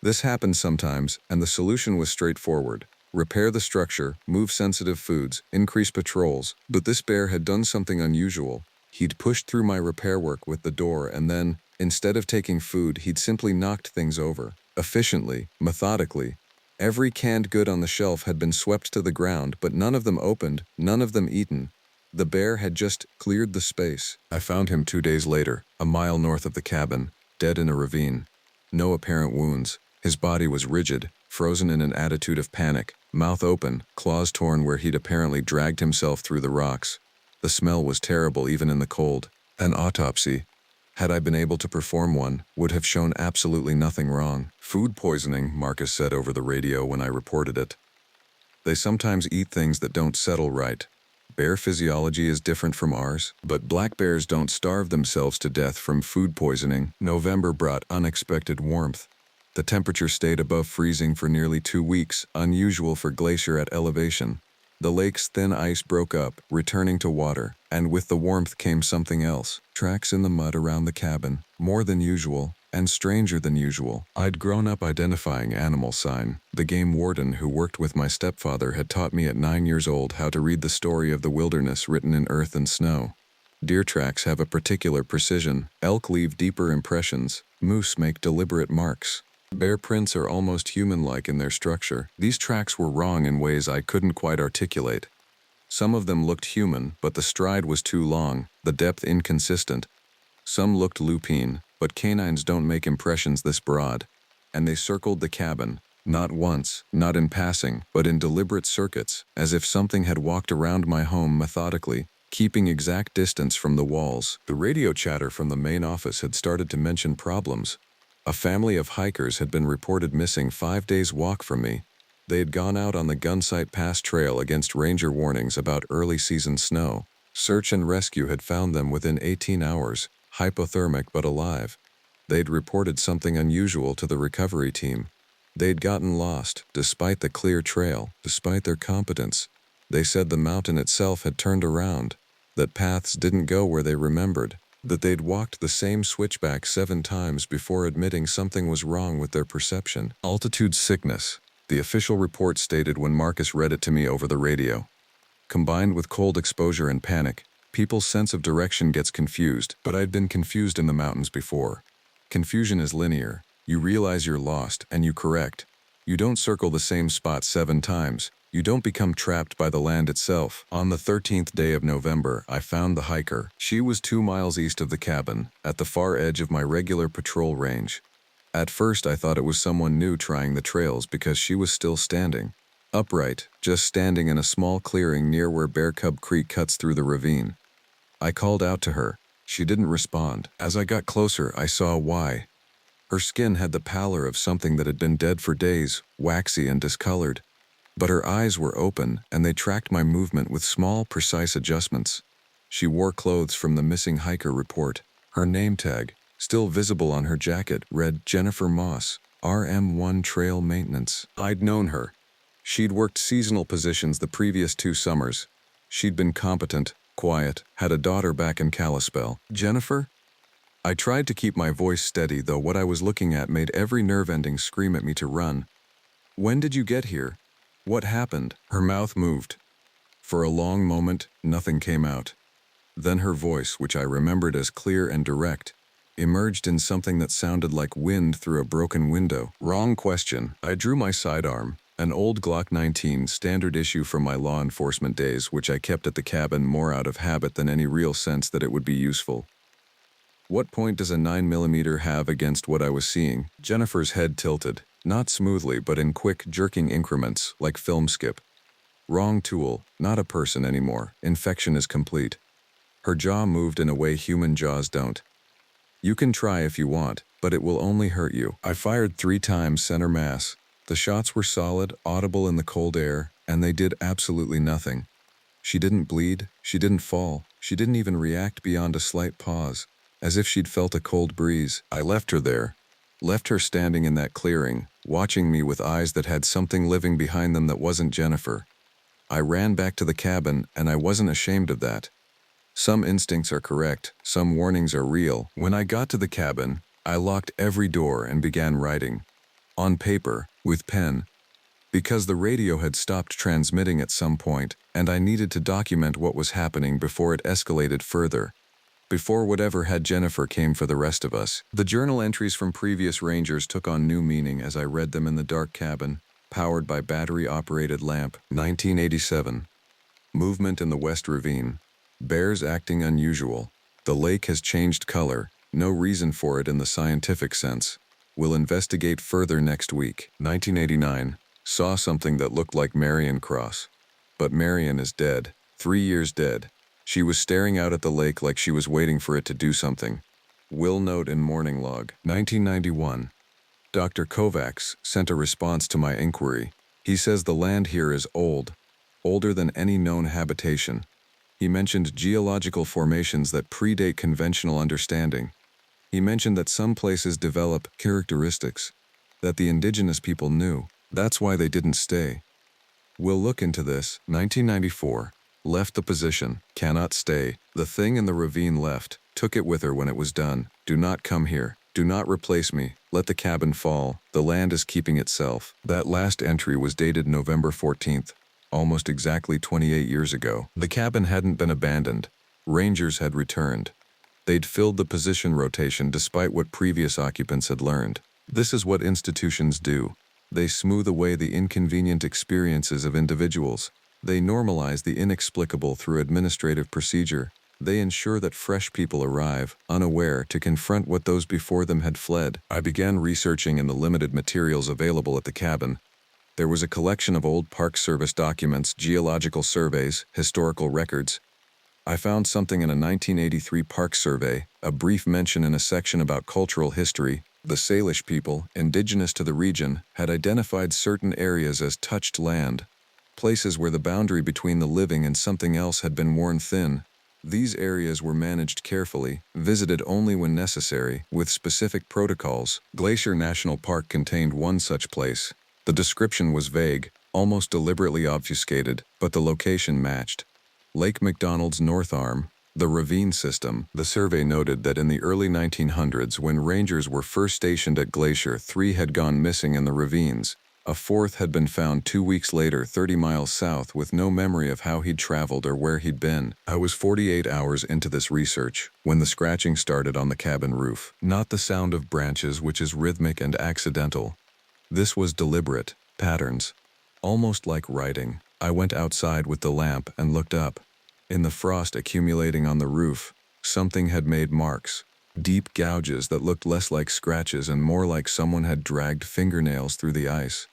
This happens sometimes, and the solution was straightforward. Repair the structure, move sensitive foods, increase patrols. But this bear had done something unusual. He'd pushed through my repair work with the door and then, instead of taking food, he'd simply knocked things over. Efficiently, methodically. Every canned good on the shelf had been swept to the ground, but none of them opened, none of them eaten. The bear had just cleared the space. I found him 2 days later, a mile north of the cabin, dead in a ravine. No apparent wounds. His body was rigid, frozen in an attitude of panic, mouth open, claws torn where he'd apparently dragged himself through the rocks. The smell was terrible even in the cold. An autopsy, had I been able to perform one, would have shown absolutely nothing wrong. Food poisoning, Marcus said over the radio when I reported it. They sometimes eat things that don't settle right. Bear physiology is different from ours, but black bears don't starve themselves to death from food poisoning. November brought unexpected warmth. The temperature stayed above freezing for nearly 2 weeks, unusual for Glacier at elevation. The lake's thin ice broke up, returning to water, And with the warmth came something else. Tracks in the mud around the cabin, more than usual, and stranger than usual. I'd grown up identifying animal sign. The game warden who worked with my stepfather had taught me at 9 years old how to read the story of the wilderness written in earth and snow. Deer tracks have a particular precision. Elk leave deeper impressions. Moose make deliberate marks. Bear prints are almost human-like in their structure. These tracks were wrong in ways I couldn't quite articulate. Some of them looked human, but the stride was too long, the depth inconsistent. Some looked lupine, but canines don't make impressions this broad. And they circled the cabin, not once, not in passing, but in deliberate circuits, as if something had walked around my home methodically, keeping exact distance from the walls. The radio chatter from the main office had started to mention problems. A family of hikers had been reported missing 5 days' walk from me. They had gone out on the Gunsight Pass Trail against ranger warnings about early season snow. Search and rescue had found them within 18 hours, hypothermic but alive. They'd reported something unusual to the recovery team. They'd gotten lost, despite the clear trail, despite their competence. They said the mountain itself had turned around, that paths didn't go where they remembered, that they'd walked the same switchback 7 times before admitting something was wrong with their perception. Altitude sickness, the official report stated when Marcus read it to me over the radio. Combined with cold exposure and panic, people's sense of direction gets confused, but I'd been confused in the mountains before. Confusion is linear. You realize you're lost, and you correct. You don't circle the same spot 7 times. You don't become trapped by the land itself. On the 13th day of November, I found the hiker. She was 2 miles east of the cabin, at the far edge of my regular patrol range. At first, I thought it was someone new trying the trails because she was still standing. Upright, just standing in a small clearing near where Bear Cub Creek cuts through the ravine. I called out to her. She didn't respond. As I got closer, I saw why. Her skin had the pallor of something that had been dead for days, waxy and discolored. But her eyes were open, and they tracked my movement with small, precise adjustments. She wore clothes from the missing hiker report. Her name tag, still visible on her jacket, read Jennifer Moss, RM1 Trail Maintenance. I'd known her. She'd worked seasonal positions the previous 2 summers. She'd been competent, quiet, had a daughter back in Kalispell. Jennifer? I tried to keep my voice steady, though what I was looking at made every nerve ending scream at me to run. When did you get here? What happened? Her mouth moved. For a long moment, nothing came out. Then her voice, which I remembered as clear and direct, emerged in something that sounded like wind through a broken window. Wrong question. I drew my sidearm, an old Glock 19 standard issue from my law enforcement days, which I kept at the cabin more out of habit than any real sense that it would be useful. What point does a 9mm have against what I was seeing? Jennifer's head tilted, not smoothly but in quick, jerking increments, like film skip. Wrong tool, not a person anymore. Infection is complete. Her jaw moved in a way human jaws don't. You can try if you want, but it will only hurt you. I fired 3 times center mass. The shots were solid, audible in the cold air, and they did absolutely nothing. She didn't bleed, she didn't fall, she didn't even react beyond a slight pause, as if she'd felt a cold breeze. I left her there. Left her standing in that clearing, watching me with eyes that had something living behind them that wasn't Jennifer. I ran back to the cabin, and I wasn't ashamed of that. Some instincts are correct, some warnings are real. When I got to the cabin, I locked every door and began writing. On paper, with pen. Because the radio had stopped transmitting at some point, and I needed to document what was happening before it escalated further. Before whatever had Jennifer came for the rest of us. The journal entries from previous rangers took on new meaning as I read them in the dark cabin, powered by battery-operated lamp. 1987. Movement in the West Ravine. Bears acting unusual. The lake has changed color. No reason for it in the scientific sense. We'll investigate further next week. 1989. Saw something that looked like Marion Cross. But Marion is dead. 3 years dead. She was staring out at the lake like she was waiting for it to do something. Will note in morning log. 1991. Dr. Kovacs sent a response to my inquiry. He says the land here is old, older than any known habitation. He mentioned geological formations that predate conventional understanding. He mentioned that some places develop characteristics that the indigenous people knew. That's why they didn't stay. We'll look into this. 1994. Left the position. Cannot stay. The thing in the ravine left. Took it with her when it was done. Do not come here. Do not replace me. Let the cabin fall. The land is keeping itself. That last entry was dated November 14th, almost exactly 28 years ago. The cabin hadn't been abandoned. Rangers had returned. They'd filled the position rotation despite what previous occupants had learned. This is what institutions do. They smooth away the inconvenient experiences of individuals. They normalize the inexplicable through administrative procedure. They ensure that fresh people arrive, unaware, to confront what those before them had fled. I began researching in the limited materials available at the cabin. There was a collection of old Park Service documents, geological surveys, historical records. I found something in a 1983 park survey, a brief mention in a section about cultural history. The Salish people, indigenous to the region, had identified certain areas as touched land, places where the boundary between the living and something else had been worn thin. These areas were managed carefully, visited only when necessary, with specific protocols. Glacier National Park contained one such place. The description was vague, almost deliberately obfuscated, but the location matched. Lake McDonald's North Arm, the ravine system. The survey noted that in the early 1900s, when rangers were first stationed at Glacier, 3 had gone missing in the ravines. A 4th had been found 2 weeks later 30 miles south with no memory of how he'd traveled or where he'd been. I was 48 hours into this research when the scratching started on the cabin roof. Not the sound of branches, which is rhythmic and accidental. This was deliberate, patterns, almost like writing. I went outside with the lamp and looked up. In the frost accumulating on the roof, something had made marks. Deep gouges that looked less like scratches and more like someone had dragged fingernails through the ice.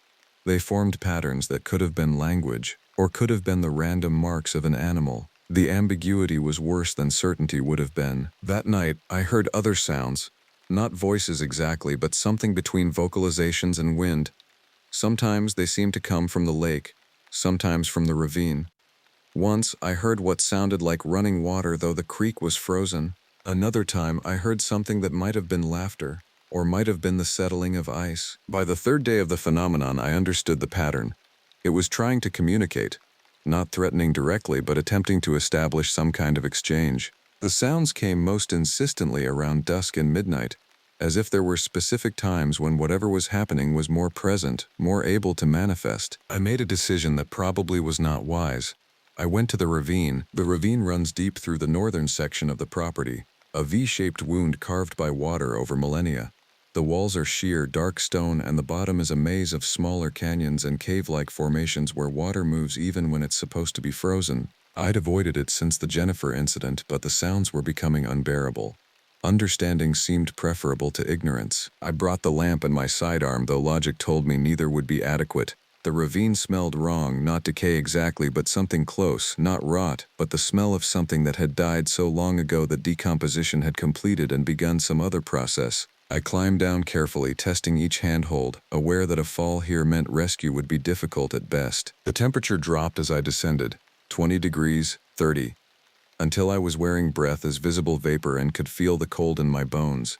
They formed patterns that could have been language, or could have been the random marks of an animal. The ambiguity was worse than certainty would have been. That night, I heard other sounds. Not voices exactly, but something between vocalizations and wind. Sometimes they seemed to come from the lake, sometimes from the ravine. Once, I heard what sounded like running water, though the creek was frozen. Another time, I heard something that might have been laughter, or might have been the settling of ice. By the 3rd day of the phenomenon, I understood the pattern. It was trying to communicate, not threatening directly, but attempting to establish some kind of exchange. The sounds came most insistently around dusk and midnight, as if there were specific times when whatever was happening was more present, more able to manifest. I made a decision that probably was not wise. I went to the ravine. The ravine runs deep through the northern section of the property, a V-shaped wound carved by water over millennia. The walls are sheer, dark stone, and the bottom is a maze of smaller canyons and cave-like formations where water moves even when it's supposed to be frozen. I'd avoided it since the Jennifer incident, but the sounds were becoming unbearable. Understanding seemed preferable to ignorance. I brought the lamp and my sidearm, though logic told me neither would be adequate. The ravine smelled wrong, not decay exactly, but something close, not rot, but the smell of something that had died so long ago that decomposition had completed and begun some other process. I climbed down carefully, testing each handhold, aware that a fall here meant rescue would be difficult at best. The temperature dropped as I descended, 20 degrees, 30. Until I was wearing breath as visible vapor and could feel the cold in my bones.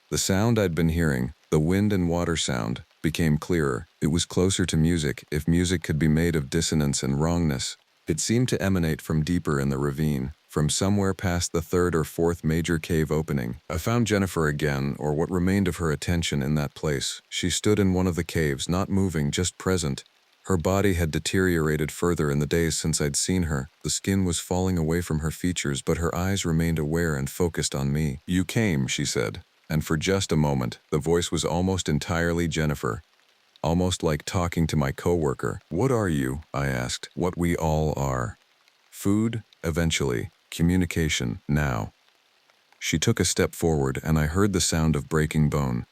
The sound I'd been hearing, the wind and water sound, became clearer. It was closer to music, if music could be made of dissonance and wrongness. It seemed to emanate from deeper in the ravine, from somewhere past the 3rd or 4th major cave opening. I found Jennifer again, or what remained of her attention, in that place. She stood in one of the caves, not moving, just present. Her body had deteriorated further in the days since I'd seen her. The skin was falling away from her features, but her eyes remained aware and focused on me. "You came," she said, and for just a moment, the voice was almost entirely Jennifer, almost like talking to my coworker. "What are you?" I asked. "What we all are. Food, eventually. Communication, now." She took a step forward, and I heard the sound of breaking bone.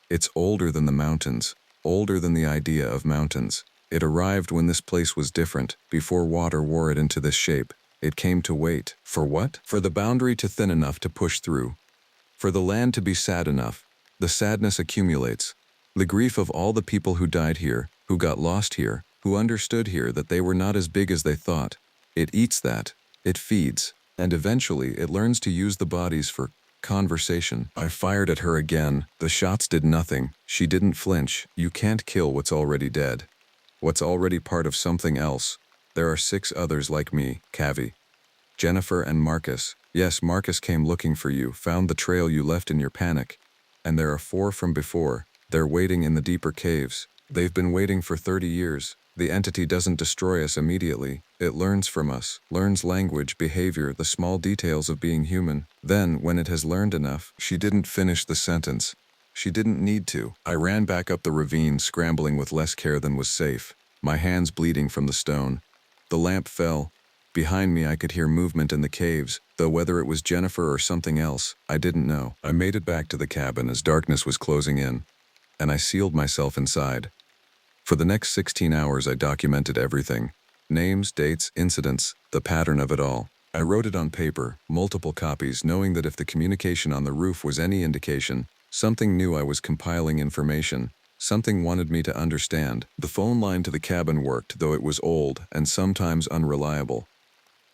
It's older than the mountains, older than the idea of mountains. It arrived when this place was different, before water wore it into this shape. It came to wait. For what? For the boundary to thin enough to push through. For the land to be sad enough. The sadness accumulates. The grief of all the people who died here, who got lost here, who understood here that they were not as big as they thought. It eats that. It feeds. And eventually it learns to use the bodies for conversation. I fired at her again. The shots did nothing. She didn't flinch. You can't kill what's already dead. What's already part of something else. There are 6 others like me, Cavi. Jennifer and Marcus. Yes, Marcus came looking for you, found the trail you left in your panic. And there are 4 from before. They're waiting in the deeper caves. They've been waiting for 30 years. The entity doesn't destroy us immediately. It learns from us, learns language, behavior, the small details of being human. Then, when it has learned enough, she didn't finish the sentence. She didn't need to. I ran back up the ravine, scrambling with less care than was safe, my hands bleeding from the stone. The lamp fell. Behind me I could hear movement in the caves, though whether it was Jennifer or something else, I didn't know. I made it back to the cabin as darkness was closing in, and I sealed myself inside. For the next 16 hours I documented everything. Names, dates, incidents, the pattern of it all. I wrote it on paper, multiple copies, knowing that if the communication on the roof was any indication, something knew I was compiling information. Something wanted me to understand. The phone line to the cabin worked, though it was old and sometimes unreliable.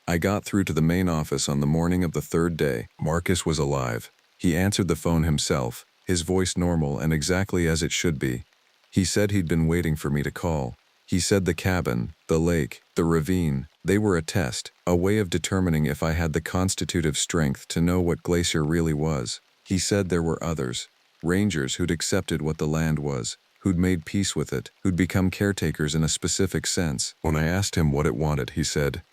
I got through to the main office on the morning of the 3rd day. Marcus was alive. He answered the phone himself, his voice normal and exactly as it should be. He said he'd been waiting for me to call. He said the cabin, the lake, the ravine, they were a test, a way of determining if I had the constitutive strength to know what Glacier really was. He said there were others, rangers who'd accepted what the land was, who'd made peace with it, who'd become caretakers in a specific sense. When I asked him what it wanted, he said,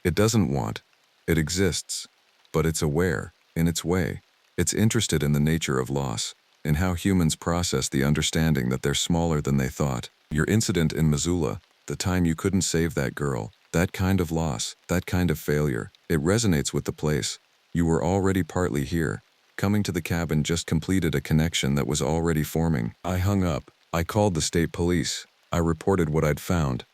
"It doesn't want. It exists. But it's aware, in its way. It's interested in the nature of loss, in how humans process the understanding that they're smaller than they thought. Your incident in Missoula, the time you couldn't save that girl, that kind of loss, that kind of failure, it resonates with the place. You were already partly here. Coming to the cabin just completed a connection that was already forming." I hung up. I called the state police. I reported what I'd found.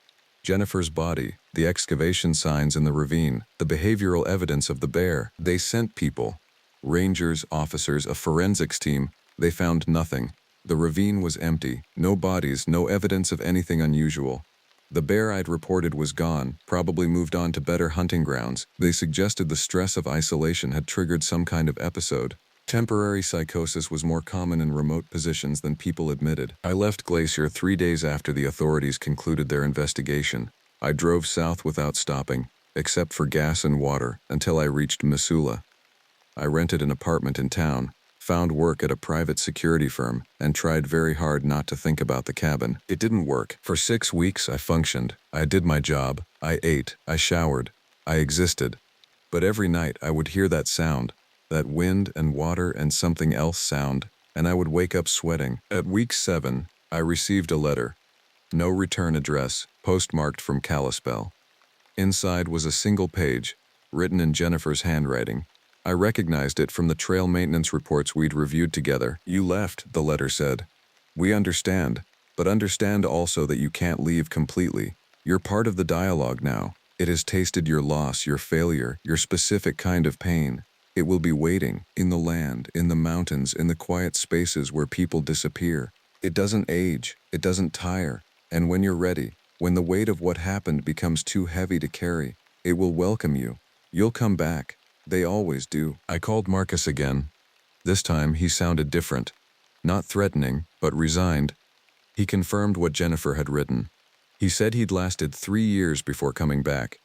Jennifer's body, the excavation signs in the ravine, the behavioral evidence of the bear. They sent people. Rangers, officers, a forensics team. They found nothing. The ravine was empty. No bodies, no evidence of anything unusual. The bear I'd reported was gone, probably moved on to better hunting grounds. They suggested the stress of isolation had triggered some kind of episode. Temporary psychosis was more common in remote positions than people admitted. I left Glacier 3 days after the authorities concluded their investigation. I drove south without stopping, except for gas and water, until I reached Missoula. I rented an apartment in town, found work at a private security firm, and tried very hard not to think about the cabin. It didn't work. For 6 weeks I functioned. I did my job. I ate. I showered. I existed. But every night I would hear that sound, that wind and water and something else sound, and I would wake up sweating. At week 7, I received a letter. No return address, postmarked from Kalispell. Inside was a single page, written in Jennifer's handwriting. I recognized it from the trail maintenance reports we'd reviewed together. "You left," the letter said. "We understand, but understand also that you can't leave completely. You're part of the dialogue now. It has tasted your loss, your failure, your specific kind of pain. It will be waiting, in the land, in the mountains, in the quiet spaces where people disappear. It doesn't age, it doesn't tire, and when you're ready, when the weight of what happened becomes too heavy to carry, it will welcome you. You'll come back. They always do." I called Marcus again. This time he sounded different. Not threatening, but resigned. He confirmed what Jennifer had written. He said he'd lasted 3 years before coming back.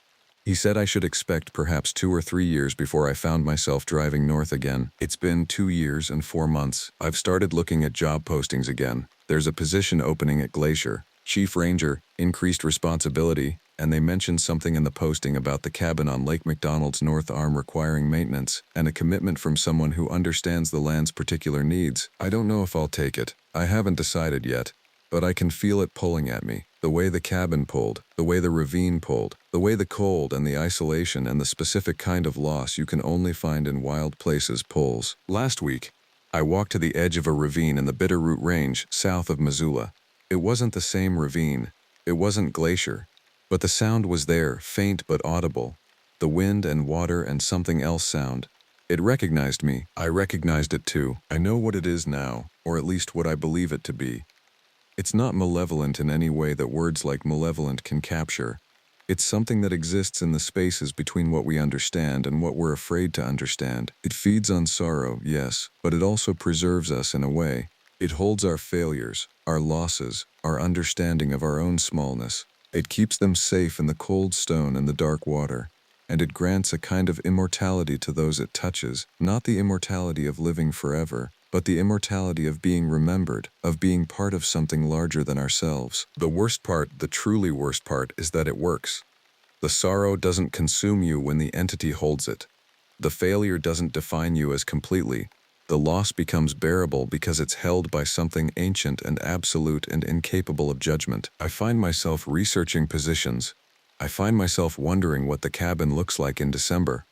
He said I should expect perhaps 2 or 3 years before I found myself driving north again. It's been 2 years and 4 months. I've started looking at job postings again. There's a position opening at Glacier. Chief Ranger, increased responsibility, and they mentioned something in the posting about the cabin on Lake McDonald's North Arm requiring maintenance, and a commitment from someone who understands the land's particular needs. I don't know if I'll take it. I haven't decided yet, but I can feel it pulling at me. The way the cabin pulled, the way the ravine pulled, the way the cold and the isolation and the specific kind of loss you can only find in wild places pulls. Last week, I walked to the edge of a ravine in the Bitterroot Range south of Missoula. It wasn't the same ravine. It wasn't Glacier. But the sound was there, faint but audible. The wind and water and something else sound. It recognized me. I recognized it too. I know what it is now, or at least what I believe it to be. It's not malevolent in any way that words like malevolent can capture. It's something that exists in the spaces between what we understand and what we're afraid to understand. It feeds on sorrow, yes, but it also preserves us in a way. It holds our failures, our losses, our understanding of our own smallness. It keeps them safe in the cold stone and the dark water, and it grants a kind of immortality to those it touches, not the immortality of living forever, but the immortality of being remembered, of being part of something larger than ourselves. The worst part, the truly worst part, is that it works. The sorrow doesn't consume you when the entity holds it. The failure doesn't define you as completely. The loss becomes bearable because it's held by something ancient and absolute and incapable of judgment. I find myself researching positions. I find myself wondering what the cabin looks like in December.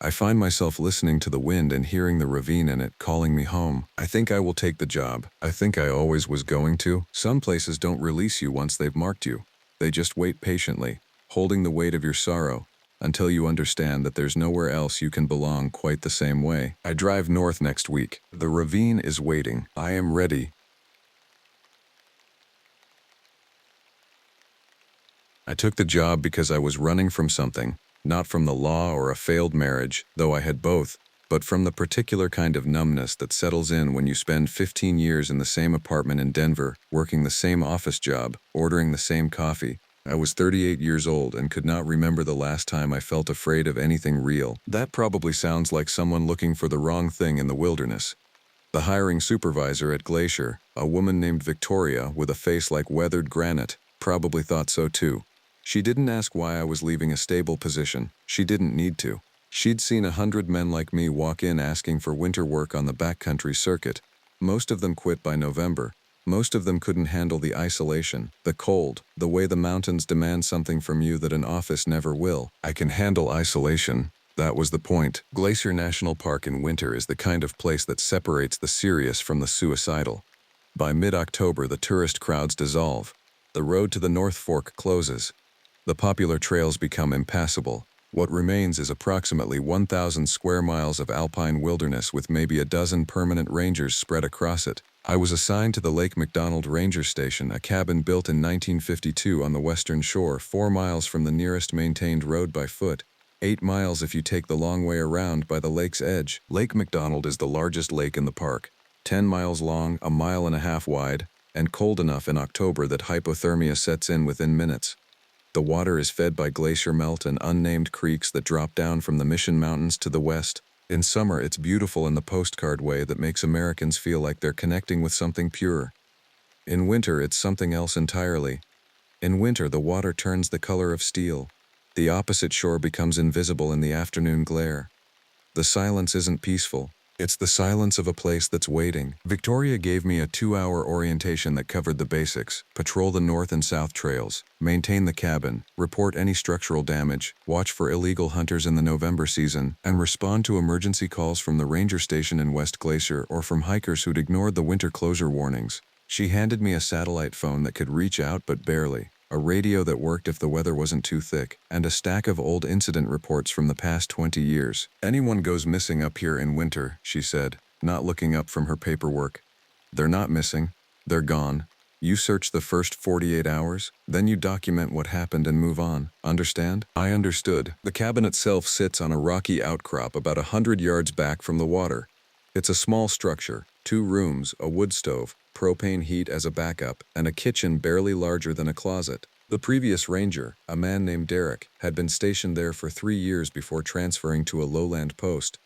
I find myself listening to the wind and hearing the ravine in it calling me home. I think I will take the job. I think I always was going to. Some places don't release you once they've marked you. They just wait patiently, holding the weight of your sorrow, until you understand that there's nowhere else you can belong quite the same way. I drive north next week. The ravine is waiting. I am ready. I took the job because I was running from something, not from the law or a failed marriage, though I had both, but from the particular kind of numbness that settles in when you spend 15 years in the same apartment in Denver, working the same office job, ordering the same coffee. I was 38 years old and could not remember the last time I felt afraid of anything real. That probably sounds like someone looking for the wrong thing in the wilderness. The hiring supervisor at Glacier, a woman named Victoria with a face like weathered granite, probably thought so too. She didn't ask why I was leaving a stable position. She didn't need to. She'd seen 100 men like me walk in asking for winter work on the backcountry circuit. Most of them quit by November. Most of them couldn't handle the isolation, the cold, the way the mountains demand something from you that an office never will. I can handle isolation. That was the point. Glacier National Park in winter is the kind of place that separates the serious from the suicidal. By mid-October, the tourist crowds dissolve. The road to the North Fork closes. The popular trails become impassable. What remains is approximately 1,000 square miles of alpine wilderness with maybe a dozen permanent rangers spread across it. I was assigned to the Lake McDonald Ranger Station, a cabin built in 1952 on the western shore, 4 miles from the nearest maintained road by foot, 8 miles if you take the long way around by the lake's edge. Lake McDonald is the largest lake in the park, 10 miles long, a mile and a half wide, and cold enough in October that hypothermia sets in within minutes. The water is fed by glacier melt and unnamed creeks that drop down from the Mission Mountains to the west. In summer, it's beautiful in the postcard way that makes Americans feel like they're connecting with something pure. In winter, it's something else entirely. In winter, the water turns the color of steel. The opposite shore becomes invisible in the afternoon glare. The silence isn't peaceful. It's the silence of a place that's waiting. Victoria gave me a 2-hour orientation that covered the basics: patrol the north and south trails, maintain the cabin, report any structural damage, watch for illegal hunters in the November season, and respond to emergency calls from the ranger station in West Glacier or from hikers who'd ignored the winter closure warnings. She handed me a satellite phone that could reach out but barely, a radio that worked if the weather wasn't too thick, and a stack of old incident reports from the past 20 years. "Anyone goes missing up here in winter," she said, not looking up from her paperwork. "They're not missing. They're gone. You search the first 48 hours, then you document what happened and move on. Understand?" I understood. The cabin itself sits on a rocky outcrop about 100 yards back from the water. It's a small structure, 2 rooms, a wood stove, propane heat as a backup, and a kitchen barely larger than a closet. The previous ranger, a man named Derek, had been stationed there for 3 years before transferring to a lowland post.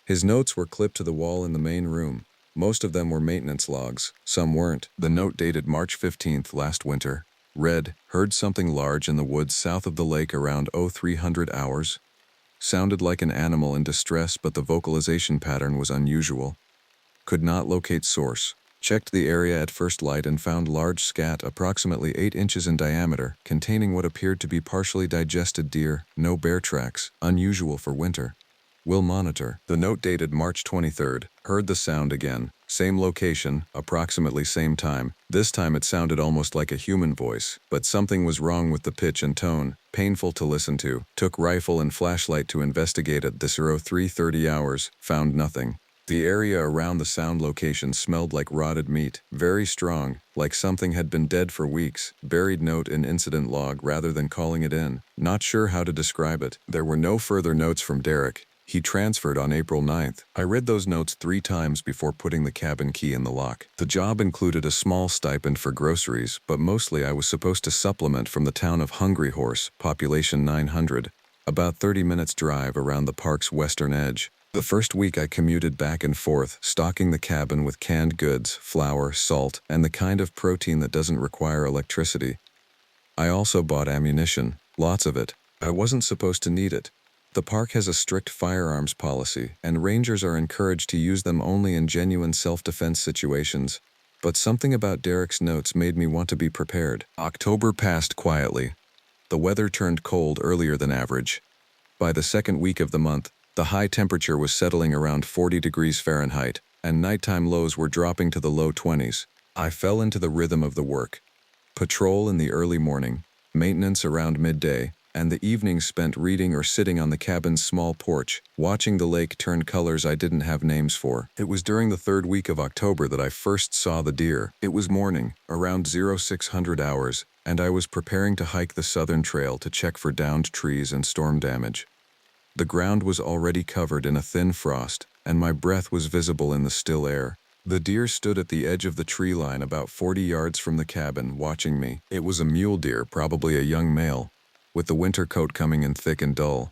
His notes were clipped to the wall in the main room. Most of them were maintenance logs, some weren't. The note dated March 15th last winter read, "Heard something large in the woods south of the lake around 0300 hours. Sounded like an animal in distress, but the vocalization pattern was unusual. Could not locate source. Checked the area at first light and found large scat approximately 8 inches in diameter, containing what appeared to be partially digested deer, no bear tracks, unusual for winter. Will monitor." The note dated March 23rd, heard the sound again. Same location, approximately same time. This time it sounded almost like a human voice, but something was wrong with the pitch and tone, painful to listen to. Took rifle and flashlight to investigate at this 0330 hours, found nothing. The area around the sound location smelled like rotted meat, very strong, like something had been dead for weeks. Buried note in incident log rather than calling it in. Not sure how to describe it. There were no further notes from Derek. He transferred on April 9th. I read those notes 3 times before putting the cabin key in the lock. The job included a small stipend for groceries, but mostly I was supposed to supplement from the town of Hungry Horse, population 900, about 30 minutes drive around the park's western edge. The first week I commuted back and forth, stocking the cabin with canned goods, flour, salt, and the kind of protein that doesn't require electricity. I also bought ammunition, lots of it. I wasn't supposed to need it. The park has a strict firearms policy, and rangers are encouraged to use them only in genuine self-defense situations. But something about Derek's notes made me want to be prepared. October passed quietly. The weather turned cold earlier than average. By the second week of the month, the high temperature was settling around 40 degrees Fahrenheit, and nighttime lows were dropping to the low 20s. I fell into the rhythm of the work. Patrol in the early morning, maintenance around midday, and the evenings spent reading or sitting on the cabin's small porch, watching the lake turn colors I didn't have names for. It was during the third week of October that I first saw the deer. It was morning, around 0600 hours, and I was preparing to hike the southern trail to check for downed trees and storm damage. The ground was already covered in a thin frost, and my breath was visible in the still air. The deer stood at the edge of the tree line about 40 yards from the cabin, watching me. It was a mule deer, probably a young male, with the winter coat coming in thick and dull.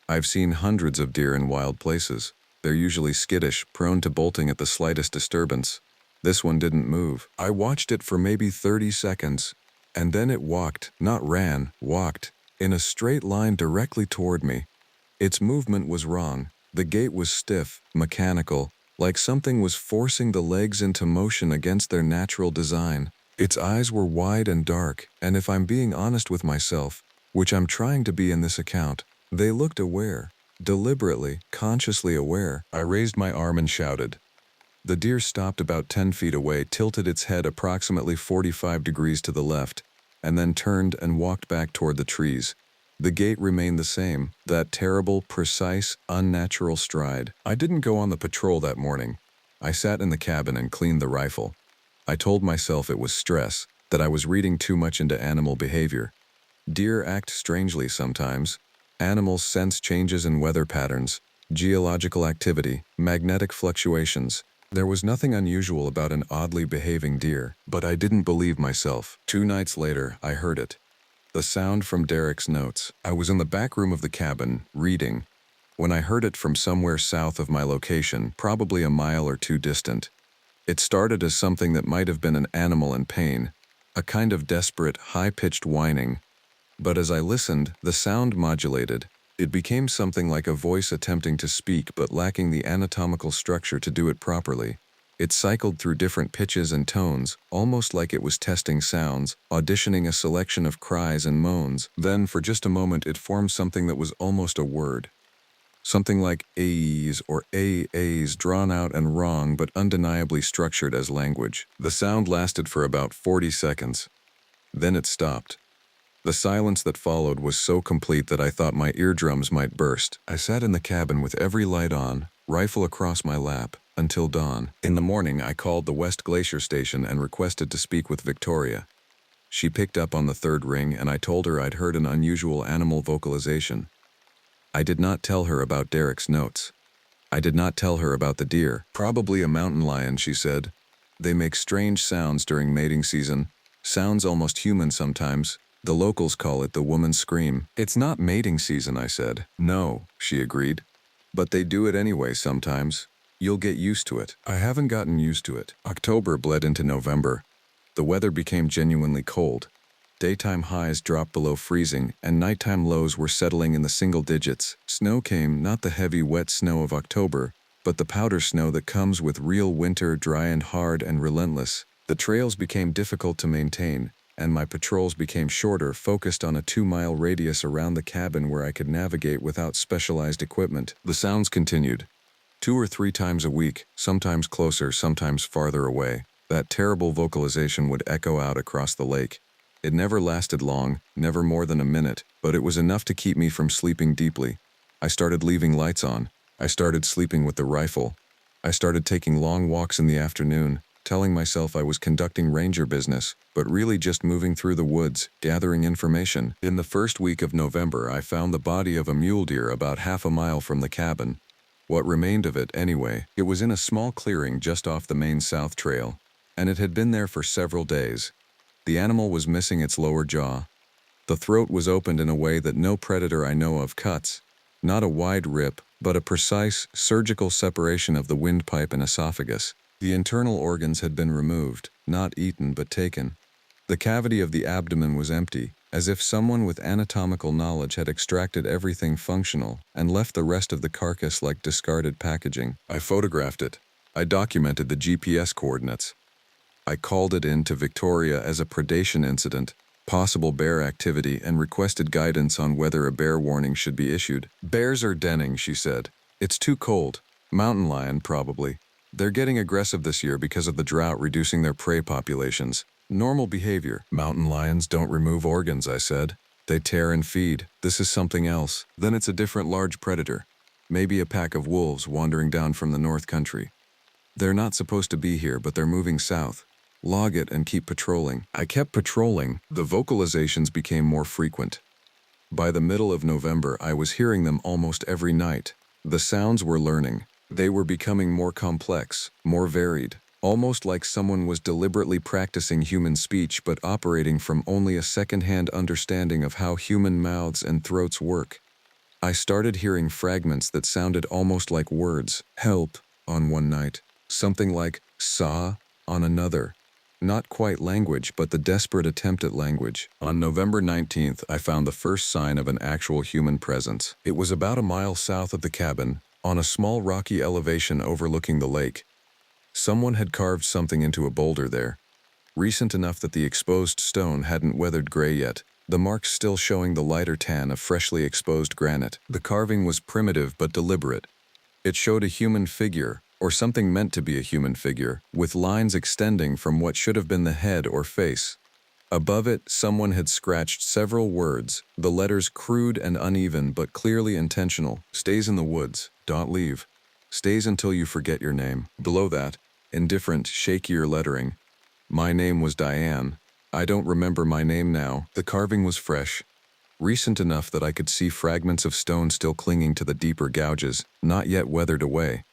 I've seen hundreds of deer in wild places. They're usually skittish, prone to bolting at the slightest disturbance. This one didn't move. I watched it for maybe 30 seconds, and then it walked, not ran, walked, in a straight line directly toward me. Its movement was wrong. The gait was stiff, mechanical, like something was forcing the legs into motion against their natural design. Its eyes were wide and dark, and if I'm being honest with myself, which I'm trying to be in this account, they looked aware, deliberately, consciously aware. I raised my arm and shouted. The deer stopped about 10 feet away, tilted its head approximately 45 degrees to the left, and then turned and walked back toward the trees. The gait remained the same, that terrible, precise, unnatural stride. I didn't go on the patrol that morning. I sat in the cabin and cleaned the rifle. I told myself it was stress, that I was reading too much into animal behavior. Deer act strangely sometimes. Animals sense changes in weather patterns, geological activity, magnetic fluctuations. There was nothing unusual about an oddly behaving deer, but I didn't believe myself. 2 nights later, I heard it. The sound from Derek's notes. I was in the back room of the cabin, reading, when I heard it from somewhere south of my location, probably a mile or 2 distant. It started as something that might have been an animal in pain, a kind of desperate, high-pitched whining. But as I listened, the sound modulated. It became something like a voice attempting to speak but lacking the anatomical structure to do it properly. It cycled through different pitches and tones, almost like it was testing sounds, auditioning a selection of cries and moans. Then, for just a moment, it formed something that was almost a word. Something like A's or AA's, drawn out and wrong but undeniably structured as language. The sound lasted for about 40 seconds. Then it stopped. The silence that followed was so complete that I thought my eardrums might burst. I sat in the cabin with every light on, rifle across my lap, until dawn. In the morning, I called the West Glacier station and requested to speak with Victoria. She picked up on the 3rd ring, and I told her I'd heard an unusual animal vocalization. I did not tell her about Derek's notes. I did not tell her about the deer. Probably a mountain lion, she said. They make strange sounds during mating season, sounds almost human sometimes. The locals call it the woman's scream. It's not mating season, I said. No, she agreed. But they do it anyway sometimes. You'll get used to it. I haven't gotten used to it. October bled into November. The weather became genuinely cold. Daytime highs dropped below freezing, and nighttime lows were settling in the single digits. Snow came, not the heavy, wet snow of October, but the powder snow that comes with real winter, dry and hard and relentless. The trails became difficult to maintain, and my patrols became shorter, focused on a 2-mile radius around the cabin where I could navigate without specialized equipment. The sounds continued. 2 or 3 times a week, sometimes closer, sometimes farther away. That terrible vocalization would echo out across the lake. It never lasted long, never more than a minute, but it was enough to keep me from sleeping deeply. I started leaving lights on. I started sleeping with the rifle. I started taking long walks in the afternoon. telling myself I was conducting ranger business, but really just moving through the woods, gathering information. In the first week of November, I found the body of a mule deer about half a mile from the cabin. What remained of it, anyway. It was in a small clearing just off the main south trail, and it had been there for several days. The animal was missing its lower jaw. The throat was opened in a way that no predator I know of cuts. Not a wide rip, but a precise, surgical separation of the windpipe and esophagus. The internal organs had been removed, not eaten but taken. The cavity of the abdomen was empty, as if someone with anatomical knowledge had extracted everything functional and left the rest of the carcass like discarded packaging. I photographed it. I documented the GPS coordinates. I called it in to Victoria as a predation incident, possible bear activity, and requested guidance on whether a bear warning should be issued. Bears are denning, she said. It's too cold. Mountain lion, probably. They're getting aggressive this year because of the drought reducing their prey populations. Normal behavior. Mountain lions don't remove organs, I said. They tear and feed. This is something else. Then it's a different large predator. Maybe a pack of wolves wandering down from the North Country. They're not supposed to be here, but they're moving south. Log it and keep patrolling. I kept patrolling. The vocalizations became more frequent. By the middle of November, I was hearing them almost every night. The sounds were learning. They were becoming more complex, more varied, almost like someone was deliberately practicing human speech but operating from only a second-hand understanding of how human mouths and throats work. I started hearing fragments that sounded almost like words. Help, on one night. Something like saw, on another. Not quite language, but the desperate attempt at language. On November 19th, I found the first sign of an actual human presence. It was about a mile south of the cabin, on a small rocky elevation overlooking the lake. Someone had carved something into a boulder there, recent enough that the exposed stone hadn't weathered gray yet, the marks still showing the lighter tan of freshly exposed granite. The carving was primitive but deliberate. It showed a human figure, or something meant to be a human figure, with lines extending from what should have been the head or face. Above it, someone had scratched several words, the letters crude and uneven but clearly intentional. Stays in the woods, don't leave. Stays until you forget your name. Below that, in different, shakier lettering, my name was Diane. I don't remember my name now. The carving was fresh, recent enough that I could see fragments of stone still clinging to the deeper gouges, not yet weathered away.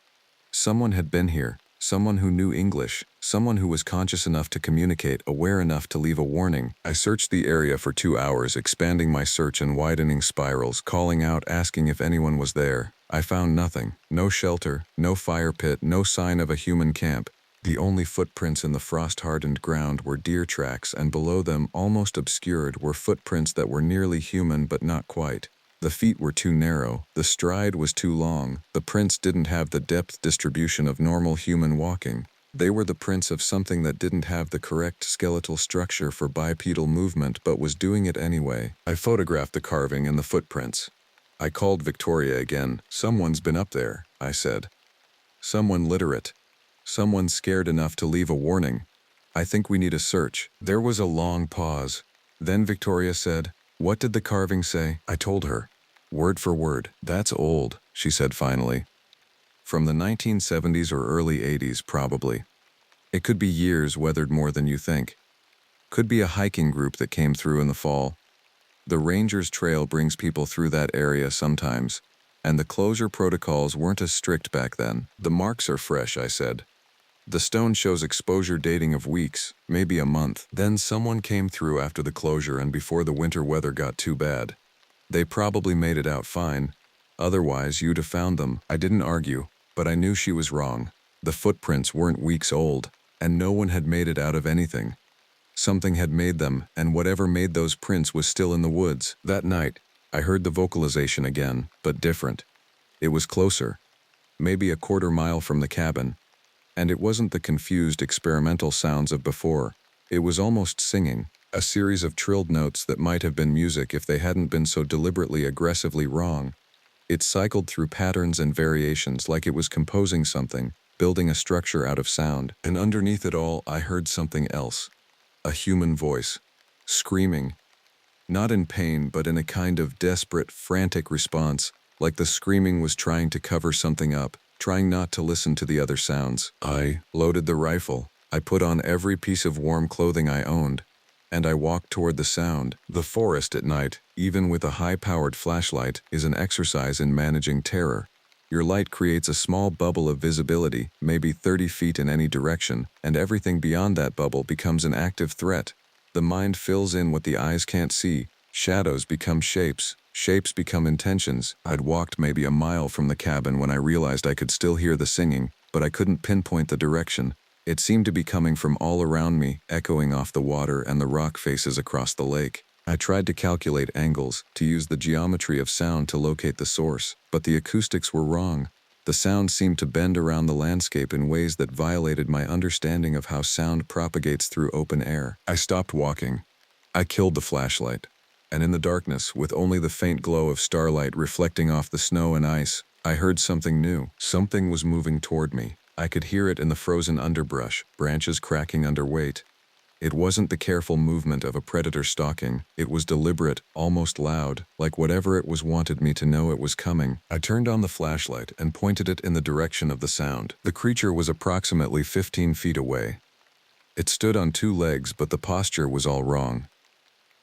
Someone had been here, someone who knew English, someone who was conscious enough to communicate, aware enough to leave a warning. I searched the area for 2 hours, expanding my search in widening spirals, calling out, asking if anyone was there. I found nothing. No shelter, no fire pit, no sign of a human camp. The only footprints in the frost-hardened ground were deer tracks, and below them, almost obscured, were footprints that were nearly human but not quite. The feet were too narrow, the stride was too long, the prints didn't have the depth distribution of normal human walking. They were the prints of something that didn't have the correct skeletal structure for bipedal movement but was doing it anyway. I photographed the carving and the footprints. I called Victoria again. Someone's been up there, I said. Someone literate. Someone scared enough to leave a warning. I think we need a search. There was a long pause. Then Victoria said, "What did the carving say?" I told her. Word for word. "That's old," she said finally. "From the 1970s or early 80s, probably. It could be years weathered more than you think. Could be a hiking group that came through in the fall. The Ranger's Trail brings people through that area sometimes, and the closure protocols weren't as strict back then. The marks are fresh," I said. "The stone shows exposure dating of weeks, maybe a month. Then someone came through after the closure and before the winter weather got too bad. They probably made it out fine. Otherwise, you'd have found them." I didn't argue, but I knew she was wrong. The footprints weren't weeks old, and no one had made it out of anything. Something had made them, and whatever made those prints was still in the woods. That night, I heard the vocalization again, but different. It was closer, maybe a quarter mile from the cabin. And it wasn't the confused experimental sounds of before. It was almost singing, a series of trilled notes that might have been music if they hadn't been so deliberately aggressively wrong. It cycled through patterns and variations like it was composing something, building a structure out of sound. And underneath it all, I heard something else. A human voice, screaming. Not in pain, but in a kind of desperate, frantic response, like the screaming was trying to cover something up, trying not to listen to the other sounds. I loaded the rifle. I put on every piece of warm clothing I owned, and I walked toward the sound. The forest at night, even with a high-powered flashlight, is an exercise in managing terror. Your light creates a small bubble of visibility, maybe 30 feet in any direction, and everything beyond that bubble becomes an active threat. The mind fills in what the eyes can't see. Shadows become shapes. Shapes become intentions. I'd walked maybe a mile from the cabin when I realized I could still hear the singing, but I couldn't pinpoint the direction. It seemed to be coming from all around me, echoing off the water and the rock faces across the lake. I tried to calculate angles, to use the geometry of sound to locate the source, but the acoustics were wrong. The sound seemed to bend around the landscape in ways that violated my understanding of how sound propagates through open air. I stopped walking. I killed the flashlight. And in the darkness, with only the faint glow of starlight reflecting off the snow and ice, I heard something new. Something was moving toward me. I could hear it in the frozen underbrush, branches cracking under weight. It wasn't the careful movement of a predator stalking. It was deliberate, almost loud, like whatever it was wanted me to know it was coming. I turned on the flashlight and pointed it in the direction of the sound. The creature was approximately 15 feet away. It stood on two legs, but the posture was all wrong.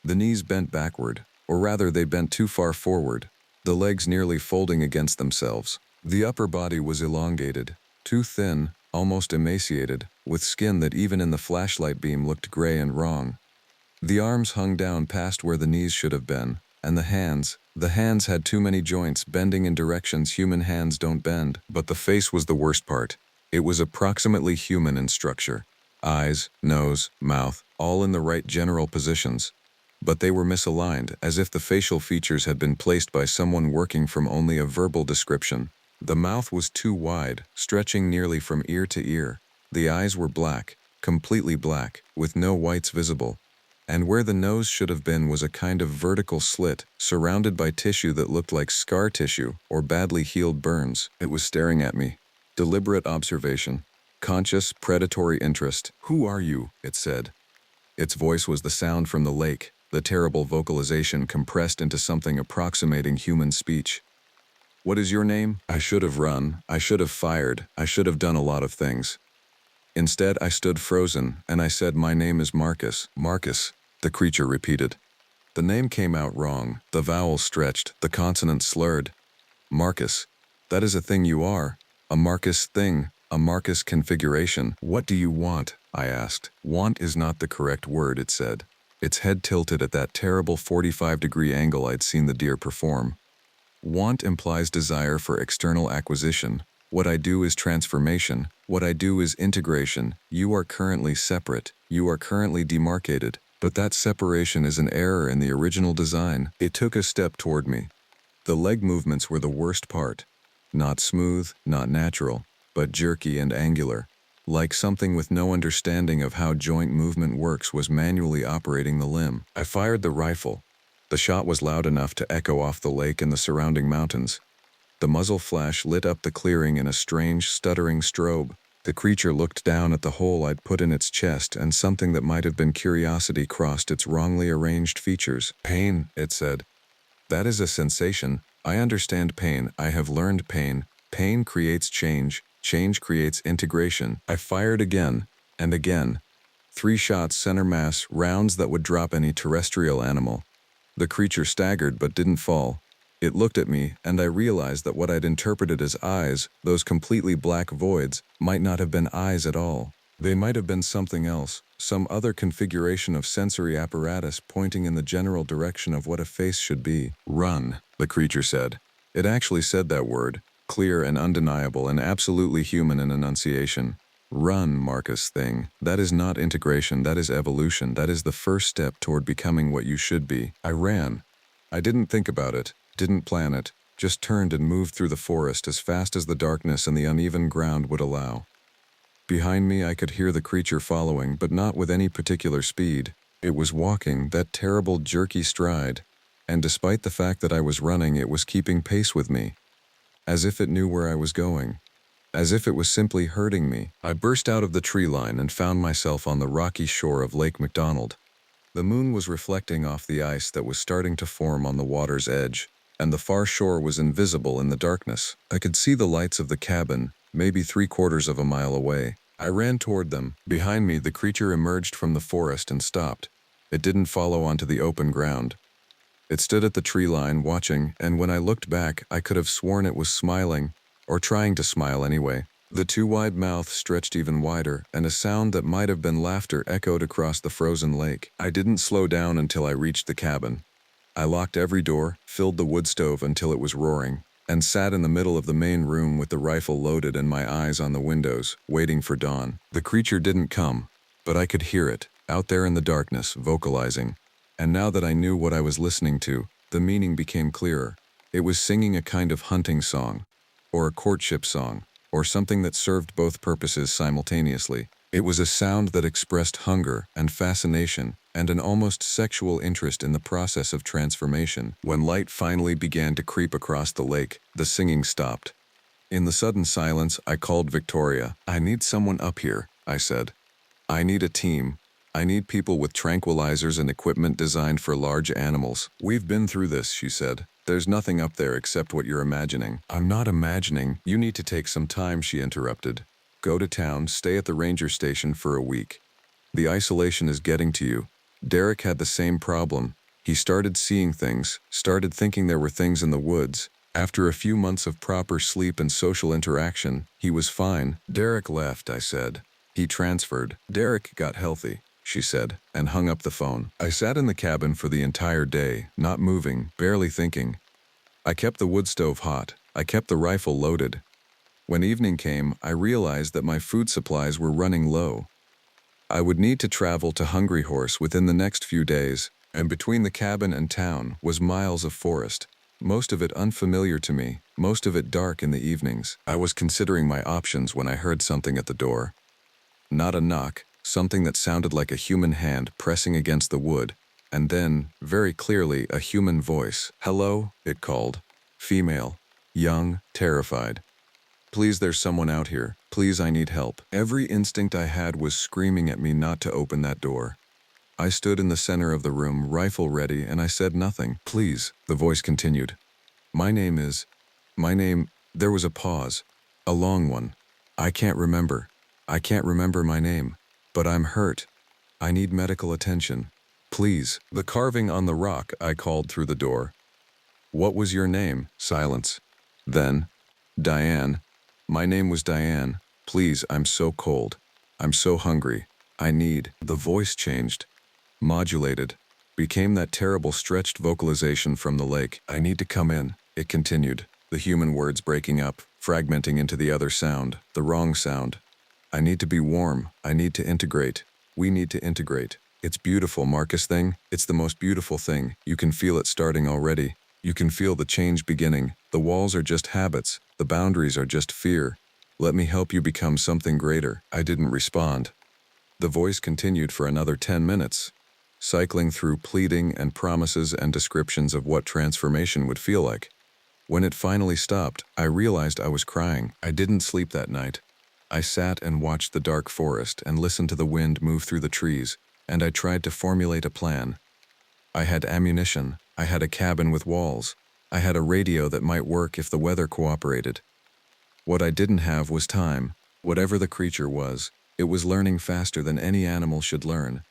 The knees bent backward, or rather they bent too far forward, the legs nearly folding against themselves. The upper body was elongated, too thin, almost emaciated, with skin that even in the flashlight beam looked gray and wrong. The arms hung down past where the knees should have been, and the hands had too many joints bending in directions human hands don't bend. But the face was the worst part. It was approximately human in structure. Eyes, nose, mouth, all in the right general positions. But they were misaligned, as if the facial features had been placed by someone working from only a verbal description. The mouth was too wide, stretching nearly from ear to ear. The eyes were black, completely black, with no whites visible. And where the nose should have been was a kind of vertical slit, surrounded by tissue that looked like scar tissue or badly healed burns. It was staring at me. Deliberate observation. Conscious, predatory interest. "Who are you?" it said. Its voice was the sound from the lake, the terrible vocalization compressed into something approximating human speech. "What is your name?" I should have run, I should have fired, I should have done a lot of things. Instead, I stood frozen, and I said, "My name is Marcus." "Marcus," the creature repeated. The name came out wrong, the vowels stretched, the consonants slurred. "Marcus, that is a thing you are, a Marcus thing, a Marcus configuration." "What do you want?" I asked. "Want is not the correct word," it said. Its head tilted at that terrible 45-degree angle I'd seen the deer perform. Want implies desire for external acquisition. What I do is transformation. What I do is integration. You are currently separate. You are currently demarcated. But that separation is an error in the original design. It took a step toward me. The leg movements were the worst part. Not smooth, not natural, but jerky and angular. Like something with no understanding of how joint movement works was manually operating the limb. I fired the rifle. The shot was loud enough to echo off the lake and the surrounding mountains. The muzzle flash lit up the clearing in a strange, stuttering strobe. The creature looked down at the hole I'd put in its chest, and something that might have been curiosity crossed its wrongly arranged features. "Pain," it said. "That is a sensation. I understand pain. I have learned pain. Pain creates change. Change creates integration." I fired again, and again. 3 shots center mass, rounds that would drop any terrestrial animal. The creature staggered but didn't fall. It looked at me, and I realized that what I'd interpreted as eyes, those completely black voids, might not have been eyes at all. They might have been something else, some other configuration of sensory apparatus pointing in the general direction of what a face should be. "Run," the creature said. It actually said that word, clear and undeniable and absolutely human in enunciation. "Run, Marcus thing. That is not integration, that is evolution, that is the first step toward becoming what you should be." I ran. I didn't think about it, didn't plan it, just turned and moved through the forest as fast as the darkness and the uneven ground would allow. Behind me I could hear the creature following, but not with any particular speed. It was walking, that terrible jerky stride, and despite the fact that I was running, it was keeping pace with me, as if it knew where I was going. As if it was simply herding me. I burst out of the tree line and found myself on the rocky shore of Lake McDonald. The moon was reflecting off the ice that was starting to form on the water's edge, and the far shore was invisible in the darkness. I could see the lights of the cabin, maybe 3/4 of a mile away. I ran toward them. Behind me, the creature emerged from the forest and stopped. It didn't follow onto the open ground. It stood at the tree line watching, and when I looked back, I could have sworn it was smiling, or trying to smile anyway. The too wide mouth stretched even wider, and a sound that might have been laughter echoed across the frozen lake. I didn't slow down until I reached the cabin. I locked every door, filled the wood stove until it was roaring, and sat in the middle of the main room with the rifle loaded and my eyes on the windows, waiting for dawn. The creature didn't come, but I could hear it, out there in the darkness, vocalizing. And now that I knew what I was listening to, the meaning became clearer. It was singing a kind of hunting song, or a courtship song, or something that served both purposes simultaneously. It was a sound that expressed hunger and fascination and an almost sexual interest in the process of transformation. When light finally began to creep across the lake, the singing stopped. In the sudden silence, I called Victoria. "I need someone up here," I said. "I need a team. I need people with tranquilizers and equipment designed for large animals." "We've been through this," she said. "There's nothing up there except what you're imagining." "I'm not imagining. You need to take some time," she interrupted. "Go to town, stay at the ranger station for a week. The isolation is getting to you." Derek had the same problem. He started seeing things, started thinking there were things in the woods. After a few months of proper sleep and social interaction, he was fine. "Derek left," I said. "He transferred." "Derek got healthy," she said, and hung up the phone. I sat in the cabin for the entire day, not moving, barely thinking. I kept the wood stove hot. I kept the rifle loaded. When evening came, I realized that my food supplies were running low. I would need to travel to Hungry Horse within the next few days, and between the cabin and town was miles of forest, most of it unfamiliar to me, most of it dark in the evenings. I was considering my options when I heard something at the door. Not a knock, something that sounded like a human hand pressing against the wood, and then, very clearly, a human voice. "Hello," it called. Female. Young, terrified. "Please, there's someone out here. Please, I need help." Every instinct I had was screaming at me not to open that door. I stood in the center of the room, rifle ready, and I said nothing. "Please," the voice continued. My name, there was a pause. A long one. I can't remember my name. But I'm hurt. I need medical attention. Please." "The carving on the rock," I called through the door. "What was your name?" Silence. Then, "Diane. My name was Diane. Please, I'm so cold. I'm so hungry. I need." The voice changed. Modulated. Became that terrible stretched vocalization from the lake. "I need to come in," it continued. The human words breaking up, fragmenting into the other sound, the wrong sound. "I need to be warm. I need to integrate. We need to integrate. It's beautiful, Marcus thing. It's the most beautiful thing. You can feel it starting already. You can feel the change beginning. The walls are just habits. The boundaries are just fear. Let me help you become something greater." I didn't respond. The voice continued for another 10 minutes, cycling through pleading and promises and descriptions of what transformation would feel like. When it finally stopped, I realized I was crying. I didn't sleep that night. I sat and watched the dark forest and listened to the wind move through the trees, and I tried to formulate a plan. I had ammunition. I had a cabin with walls. I had a radio that might work if the weather cooperated. What I didn't have was time. Whatever the creature was, it was learning faster than any animal should learn.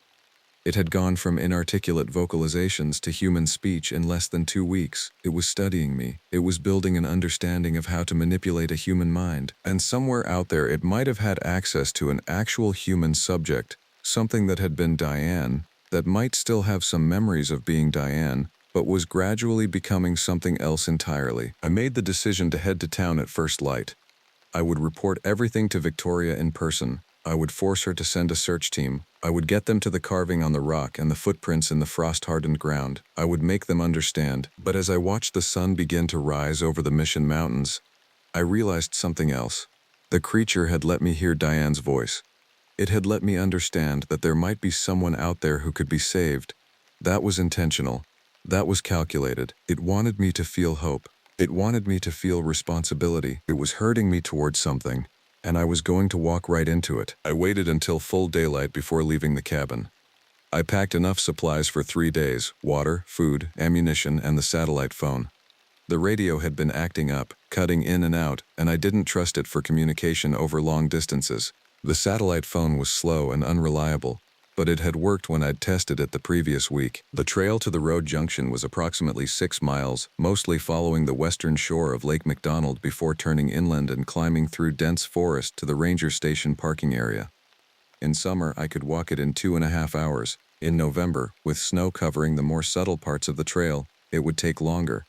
It had gone from inarticulate vocalizations to human speech in less than 2 weeks. It was studying me. It was building an understanding of how to manipulate a human mind. And somewhere out there it might have had access to an actual human subject, something that had been Diane, that might still have some memories of being Diane, but was gradually becoming something else entirely. I made the decision to head to town at first light. I would report everything to Victoria in person. I would force her to send a search team. I would get them to the carving on the rock and the footprints in the frost-hardened ground. I would make them understand. But as I watched the sun begin to rise over the Mission Mountains, I realized something else. The creature had let me hear Diane's voice. It had let me understand that there might be someone out there who could be saved. That was intentional. That was calculated. It wanted me to feel hope. It wanted me to feel responsibility. It was herding me towards something, and I was going to walk right into it. I waited until full daylight before leaving the cabin. I packed enough supplies for 3 days: water, food, ammunition, and the satellite phone. The radio had been acting up, cutting in and out, and I didn't trust it for communication over long distances. The satellite phone was slow and unreliable, but it had worked when I'd tested it the previous week. The trail to the road junction was approximately 6 miles, mostly following the western shore of Lake McDonald before turning inland and climbing through dense forest to the ranger station parking area. In summer, I could walk it in 2.5 hours. In November, with snow covering the more subtle parts of the trail, it would take longer.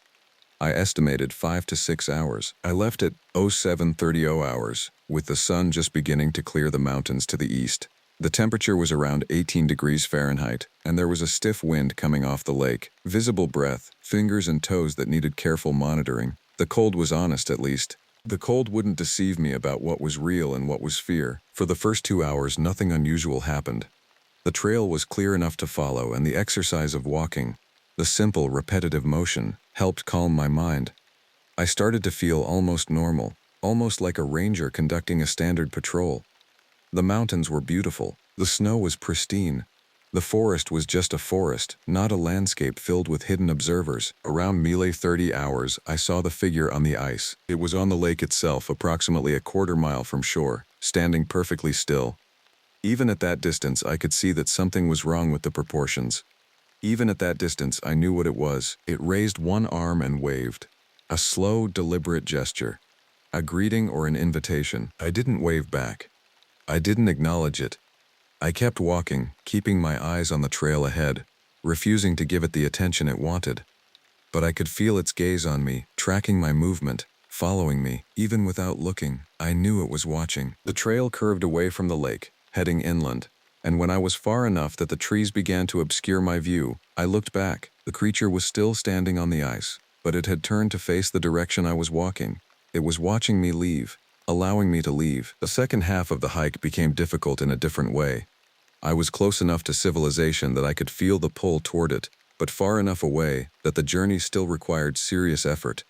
I estimated 5 to 6 hours. I left at 0730 hours, with the sun just beginning to clear the mountains to the east. The temperature was around 18 degrees Fahrenheit, and there was a stiff wind coming off the lake, visible breath, fingers and toes that needed careful monitoring. The cold was honest, at least. The cold wouldn't deceive me about what was real and what was fear. For the first 2 hours, nothing unusual happened. The trail was clear enough to follow, and the exercise of walking, the simple, repetitive motion, helped calm my mind. I started to feel almost normal, almost like a ranger conducting a standard patrol. The mountains were beautiful. The snow was pristine. The forest was just a forest, not a landscape filled with hidden observers. Around melee 30 hours, I saw the figure on the ice. It was on the lake itself, approximately a quarter mile from shore, standing perfectly still. Even at that distance, I could see that something was wrong with the proportions. Even at that distance, I knew what it was. It raised one arm and waved. A slow, deliberate gesture. A greeting or an invitation. I didn't wave back. I didn't acknowledge it. I kept walking, keeping my eyes on the trail ahead, refusing to give it the attention it wanted. But I could feel its gaze on me, tracking my movement, following me, even without looking. I knew it was watching. The trail curved away from the lake, heading inland, and when I was far enough that the trees began to obscure my view, I looked back. The creature was still standing on the ice, but it had turned to face the direction I was walking. It was watching me leave, allowing me to leave. The second half of the hike became difficult in a different way. I was close enough to civilization that I could feel the pull toward it, but far enough away that the journey still required serious effort.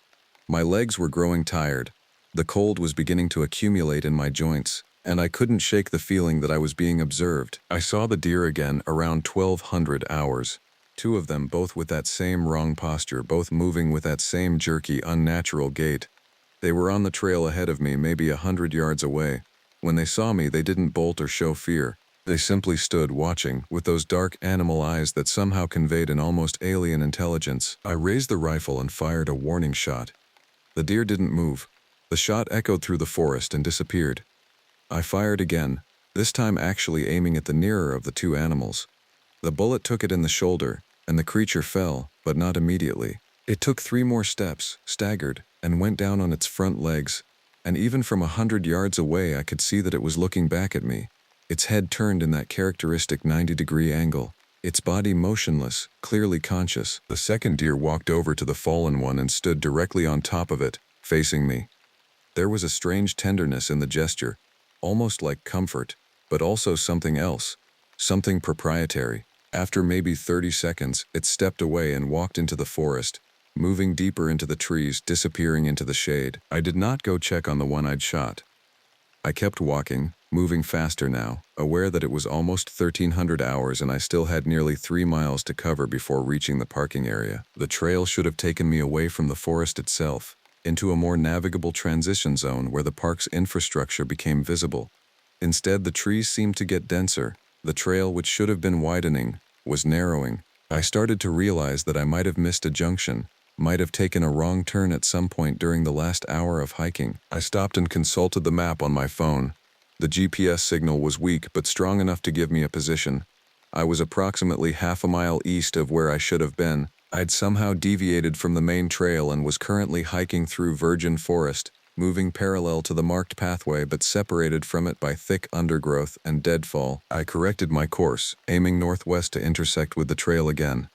My legs were growing tired. The cold was beginning to accumulate in my joints, and I couldn't shake the feeling that I was being observed. I saw the deer again around 1200 hours. 2 of them, both with that same wrong posture, both moving with that same jerky, unnatural gait. They were on the trail ahead of me, maybe 100 yards away. When they saw me, they didn't bolt or show fear. They simply stood watching, with those dark animal eyes that somehow conveyed an almost alien intelligence. I raised the rifle and fired a warning shot. The deer didn't move. The shot echoed through the forest and disappeared. I fired again, this time actually aiming at the nearer of the 2 animals. The bullet took it in the shoulder, and the creature fell, but not immediately. It took 3 more steps, staggered, and went down on its front legs, and even from 100 yards away I could see that it was looking back at me. Its head turned in that characteristic 90-degree angle, its body motionless, clearly conscious. The second deer walked over to the fallen one and stood directly on top of it, facing me. There was a strange tenderness in the gesture, almost like comfort, but also something else, something proprietary. After maybe 30 seconds, it stepped away and walked into the forest, moving deeper into the trees, disappearing into the shade. I did not go check on the one I'd shot. I kept walking, moving faster now, aware that it was almost 1300 hours and I still had nearly 3 miles to cover before reaching the parking area. The trail should have taken me away from the forest itself, into a more navigable transition zone where the park's infrastructure became visible. Instead, the trees seemed to get denser. The trail, which should have been widening, was narrowing. I started to realize that I might have missed a junction, might have taken a wrong turn at some point during the last hour of hiking. I stopped and consulted the map on my phone. The GPS signal was weak but strong enough to give me a position. I was approximately half a mile east of where I should have been. I'd somehow deviated from the main trail and was currently hiking through virgin forest, moving parallel to the marked pathway but separated from it by thick undergrowth and deadfall. I corrected my course, aiming northwest to intersect with the trail again.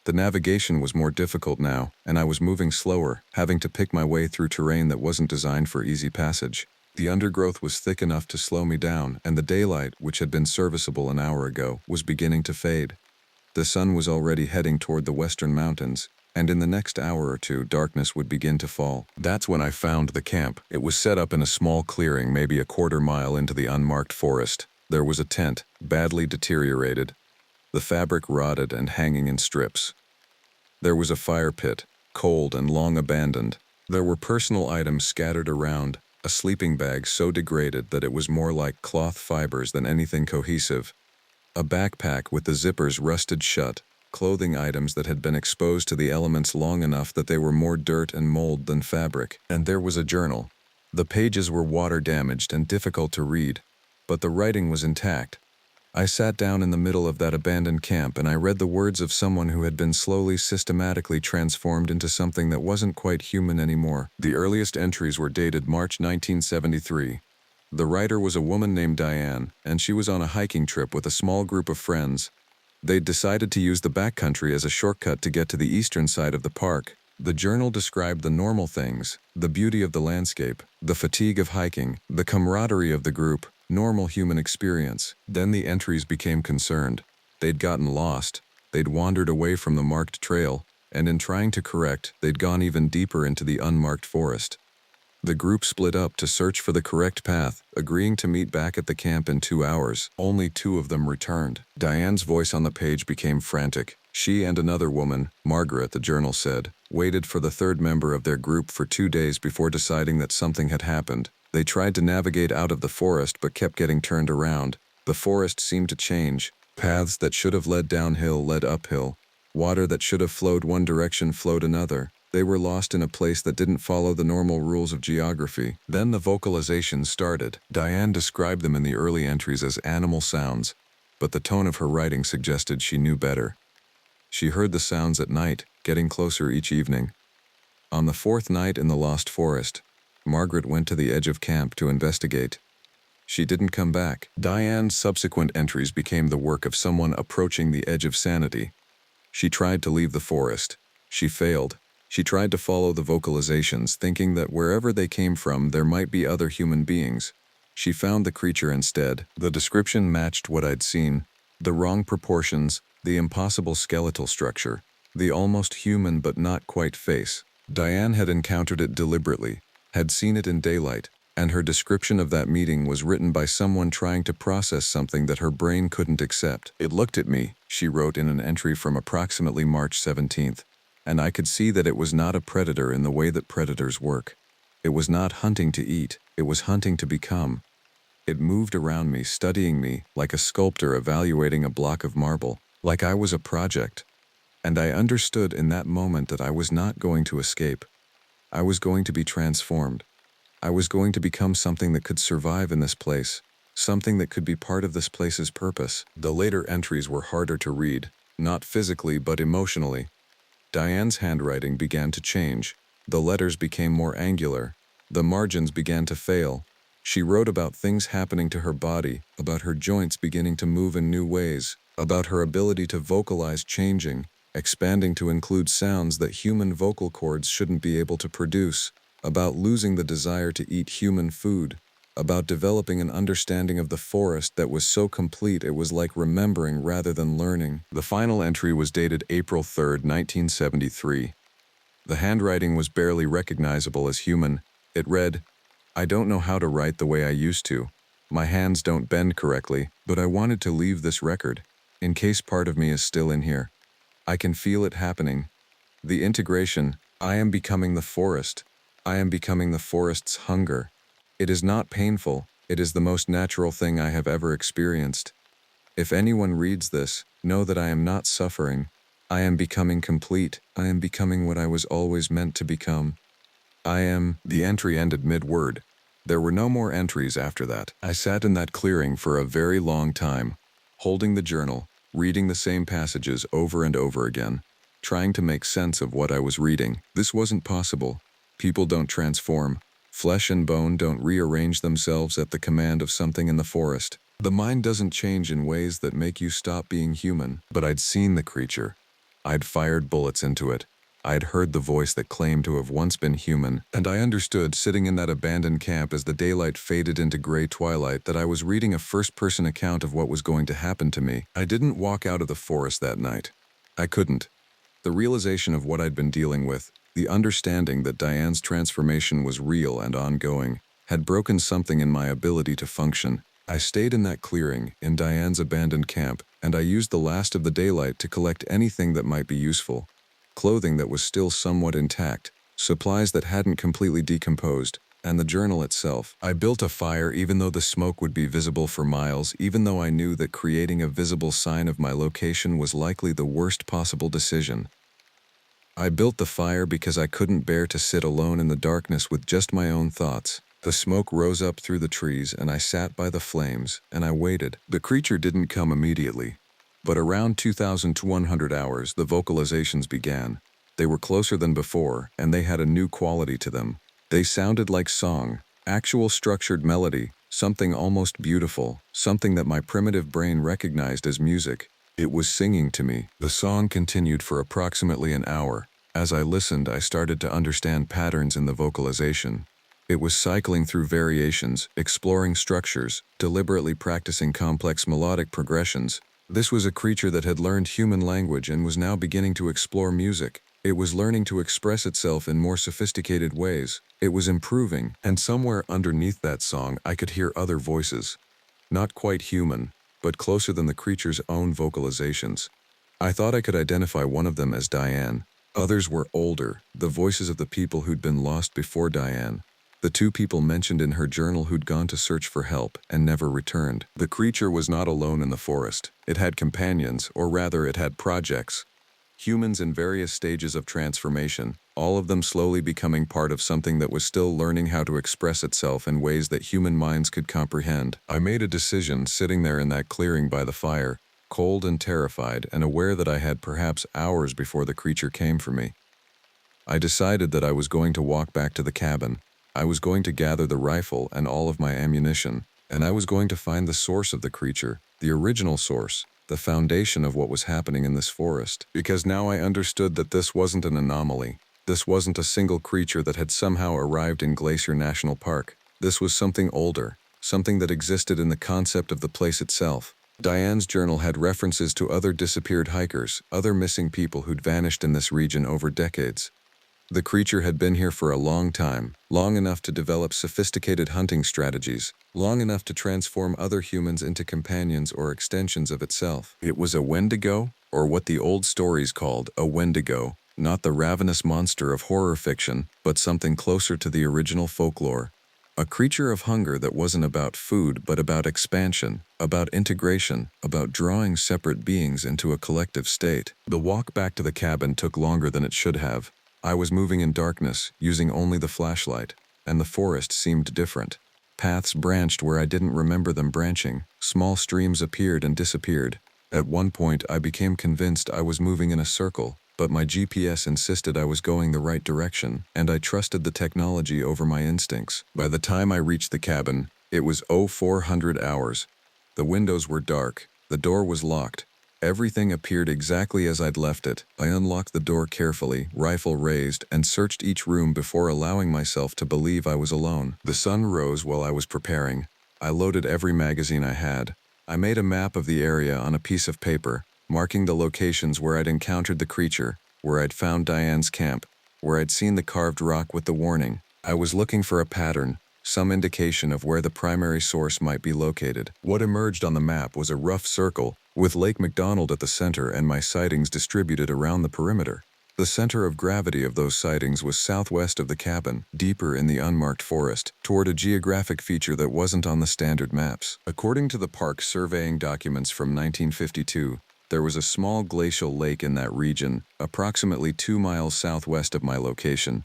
The navigation was more difficult now, and I was moving slower, having to pick my way through terrain that wasn't designed for easy passage. The undergrowth was thick enough to slow me down, and the daylight, which had been serviceable an hour ago, was beginning to fade. The sun was already heading toward the western mountains, and in the next hour or 2, darkness would begin to fall. That's when I found the camp. It was set up in a small clearing, maybe a quarter mile into the unmarked forest. There was a tent, badly deteriorated, the fabric rotted and hanging in strips. There was a fire pit, cold and long abandoned. There were personal items scattered around, A sleeping bag so degraded that it was more like cloth fibers than anything cohesive. A backpack with the zippers rusted shut, clothing items that had been exposed to the elements long enough that they were more dirt and mold than fabric. And there was a journal. The pages were water-damaged and difficult to read, but the writing was intact. I sat down in the middle of that abandoned camp and I read the words of someone who had been slowly, systematically transformed into something that wasn't quite human anymore. The earliest entries were dated March 1973. The writer was a woman named Diane, and she was on a hiking trip with a small group of friends. They'd decided to use the backcountry as a shortcut to get to the eastern side of the park. The journal described the normal things, the beauty of the landscape, the fatigue of hiking, the camaraderie of the group, normal human experience. Then the entries became concerned. They'd gotten lost, they'd wandered away from the marked trail, and in trying to correct, they'd gone even deeper into the unmarked forest. The group split up to search for the correct path, agreeing to meet back at the camp in 2 hours. Only 2 of them returned. Diane's voice on the page became frantic. She and another woman, Margaret, the journal said, waited for the third member of their group for 2 days before deciding that something had happened. They tried to navigate out of the forest but kept getting turned around. The forest seemed to change. Paths that should have led downhill led uphill. Water that should have flowed one direction flowed another. They were lost in a place that didn't follow the normal rules of geography. Then the vocalizations started. Diane described them in the early entries as animal sounds, but the tone of her writing suggested she knew better. She heard the sounds at night, getting closer each evening. On the 4th night in the lost forest, Margaret went to the edge of camp to investigate. She didn't come back. Diane's subsequent entries became the work of someone approaching the edge of sanity. She tried to leave the forest. She failed. She tried to follow the vocalizations, thinking that wherever they came from, there might be other human beings. She found the creature instead. The description matched what I'd seen. The wrong proportions, the impossible skeletal structure, the almost human but not quite face. Diane had encountered it deliberately, had seen it in daylight, and her description of that meeting was written by someone trying to process something that her brain couldn't accept. "It looked at me," she wrote in an entry from approximately March 17th. "And I could see that it was not a predator in the way that predators work. It was not hunting to eat, it was hunting to become. It moved around me, studying me, like a sculptor evaluating a block of marble, like I was a project. And I understood in that moment that I was not going to escape. I was going to be transformed. I was going to become something that could survive in this place, something that could be part of this place's purpose." The later entries were harder to read, not physically but emotionally. Diane's handwriting began to change. The letters became more angular. The margins began to fail. She wrote about things happening to her body, about her joints beginning to move in new ways, about her ability to vocalize changing, expanding to include sounds that human vocal cords shouldn't be able to produce, about losing the desire to eat human food, about developing an understanding of the forest that was so complete it was like remembering rather than learning. The final entry was dated April 3rd, 1973. The handwriting was barely recognizable as human. It read, "I don't know how to write the way I used to. My hands don't bend correctly, but I wanted to leave this record, in case part of me is still in here. I can feel it happening. The integration, I am becoming the forest. I am becoming the forest's hunger. It is not painful, it is the most natural thing I have ever experienced. If anyone reads this, know that I am not suffering. I am becoming complete. I am becoming what I was always meant to become. I am..." The entry ended mid-word. There were no more entries after that. I sat in that clearing for a very long time, holding the journal, reading the same passages over and over again, trying to make sense of what I was reading. This wasn't possible. People don't transform. Flesh and bone don't rearrange themselves at the command of something in the forest. The mind doesn't change in ways that make you stop being human. But I'd seen the creature. I'd fired bullets into it. I'd heard the voice that claimed to have once been human, and I understood, sitting in that abandoned camp as the daylight faded into gray twilight, that I was reading a first-person account of what was going to happen to me. I didn't walk out of the forest that night. I couldn't. The realization of what I'd been dealing with, the understanding that Diane's transformation was real and ongoing, had broken something in my ability to function. I stayed in that clearing, in Diane's abandoned camp, and I used the last of the daylight to collect anything that might be useful. Clothing that was still somewhat intact, supplies that hadn't completely decomposed, and the journal itself. I built a fire even though the smoke would be visible for miles, even though I knew that creating a visible sign of my location was likely the worst possible decision. I built the fire because I couldn't bear to sit alone in the darkness with just my own thoughts. The smoke rose up through the trees, and I sat by the flames, and I waited. The creature didn't come immediately, but around 2,100 hours, the vocalizations began. They were closer than before, and they had a new quality to them. They sounded like song, actual structured melody, something almost beautiful, something that my primitive brain recognized as music. It was singing to me. The song continued for approximately an hour. As I listened, I started to understand patterns in the vocalization. It was cycling through variations, exploring structures, deliberately practicing complex melodic progressions. This was a creature that had learned human language and was now beginning to explore music. It was learning to express itself in more sophisticated ways. It was improving, and somewhere underneath that song, I could hear other voices. Not quite human, but closer than the creature's own vocalizations. I thought I could identify one of them as Diane. Others were older, the voices of the people who'd been lost before Diane. The two people mentioned in her journal who'd gone to search for help and never returned. The creature was not alone in the forest. It had companions, or rather it had projects. Humans in various stages of transformation, all of them slowly becoming part of something that was still learning how to express itself in ways that human minds could comprehend. I made a decision sitting there in that clearing by the fire, cold and terrified and aware that I had perhaps hours before the creature came for me. I decided that I was going to walk back to the cabin. I was going to gather the rifle and all of my ammunition, and I was going to find the source of the creature, the original source, the foundation of what was happening in this forest. Because now I understood that this wasn't an anomaly. This wasn't a single creature that had somehow arrived in Glacier National Park. This was something older, something that existed in the concept of the place itself. Diane's journal had references to other disappeared hikers, other missing people who'd vanished in this region over decades. The creature had been here for a long time, long enough to develop sophisticated hunting strategies, long enough to transform other humans into companions or extensions of itself. It was a Wendigo, or what the old stories called a Wendigo, not the ravenous monster of horror fiction, but something closer to the original folklore. A creature of hunger that wasn't about food, but about expansion, about integration, about drawing separate beings into a collective state. The walk back to the cabin took longer than it should have. I was moving in darkness, using only the flashlight, and the forest seemed different. Paths branched where I didn't remember them branching. Small streams appeared and disappeared. At one point, I became convinced I was moving in a circle, but my GPS insisted I was going the right direction, and I trusted the technology over my instincts. By the time I reached the cabin, it was 0400 hours. The windows were dark, the door was locked. Everything appeared exactly as I'd left it. I unlocked the door carefully, rifle raised, and searched each room before allowing myself to believe I was alone. The sun rose while I was preparing. I loaded every magazine I had. I made a map of the area on a piece of paper, marking the locations where I'd encountered the creature, where I'd found Diane's camp, where I'd seen the carved rock with the warning. I was looking for a pattern, some indication of where the primary source might be located. What emerged on the map was a rough circle, with Lake McDonald at the center and my sightings distributed around the perimeter. The center of gravity of those sightings was southwest of the cabin, deeper in the unmarked forest, toward a geographic feature that wasn't on the standard maps. According to the park's surveying documents from 1952, there was a small glacial lake in that region, approximately 2 miles southwest of my location.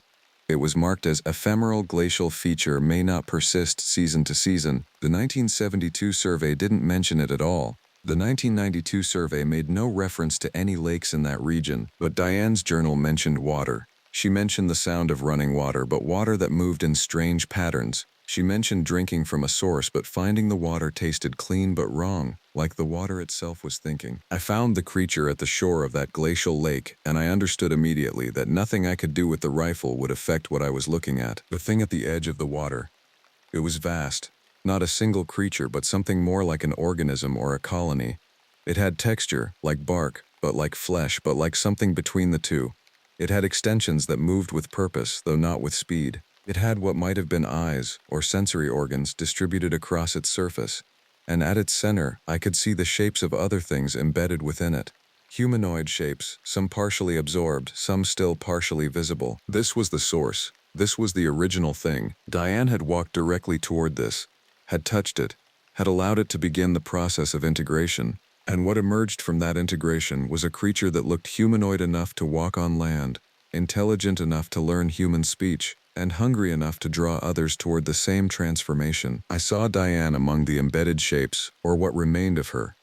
It was marked as ephemeral glacial feature may not persist season to season. The 1972 survey didn't mention it at all. The 1992 survey made no reference to any lakes in that region, but Diane's journal mentioned water. She mentioned the sound of running water, but water that moved in strange patterns. She mentioned drinking from a source, but finding the water tasted clean but wrong, like the water itself was thinking. I found the creature at the shore of that glacial lake, and I understood immediately that nothing I could do with the rifle would affect what I was looking at. The thing at the edge of the water. It was vast. Not a single creature, but something more like an organism or a colony. It had texture, like bark, but like flesh, but like something between the two. It had extensions that moved with purpose, though not with speed. It had what might have been eyes, or sensory organs, distributed across its surface. And at its center, I could see the shapes of other things embedded within it. Humanoid shapes, some partially absorbed, some still partially visible. This was the source. This was the original thing. Diane had walked directly toward this, had touched it, had allowed it to begin the process of integration, and what emerged from that integration was a creature that looked humanoid enough to walk on land, intelligent enough to learn human speech, and hungry enough to draw others toward the same transformation. I saw Diane among the embedded shapes, or what remained of her.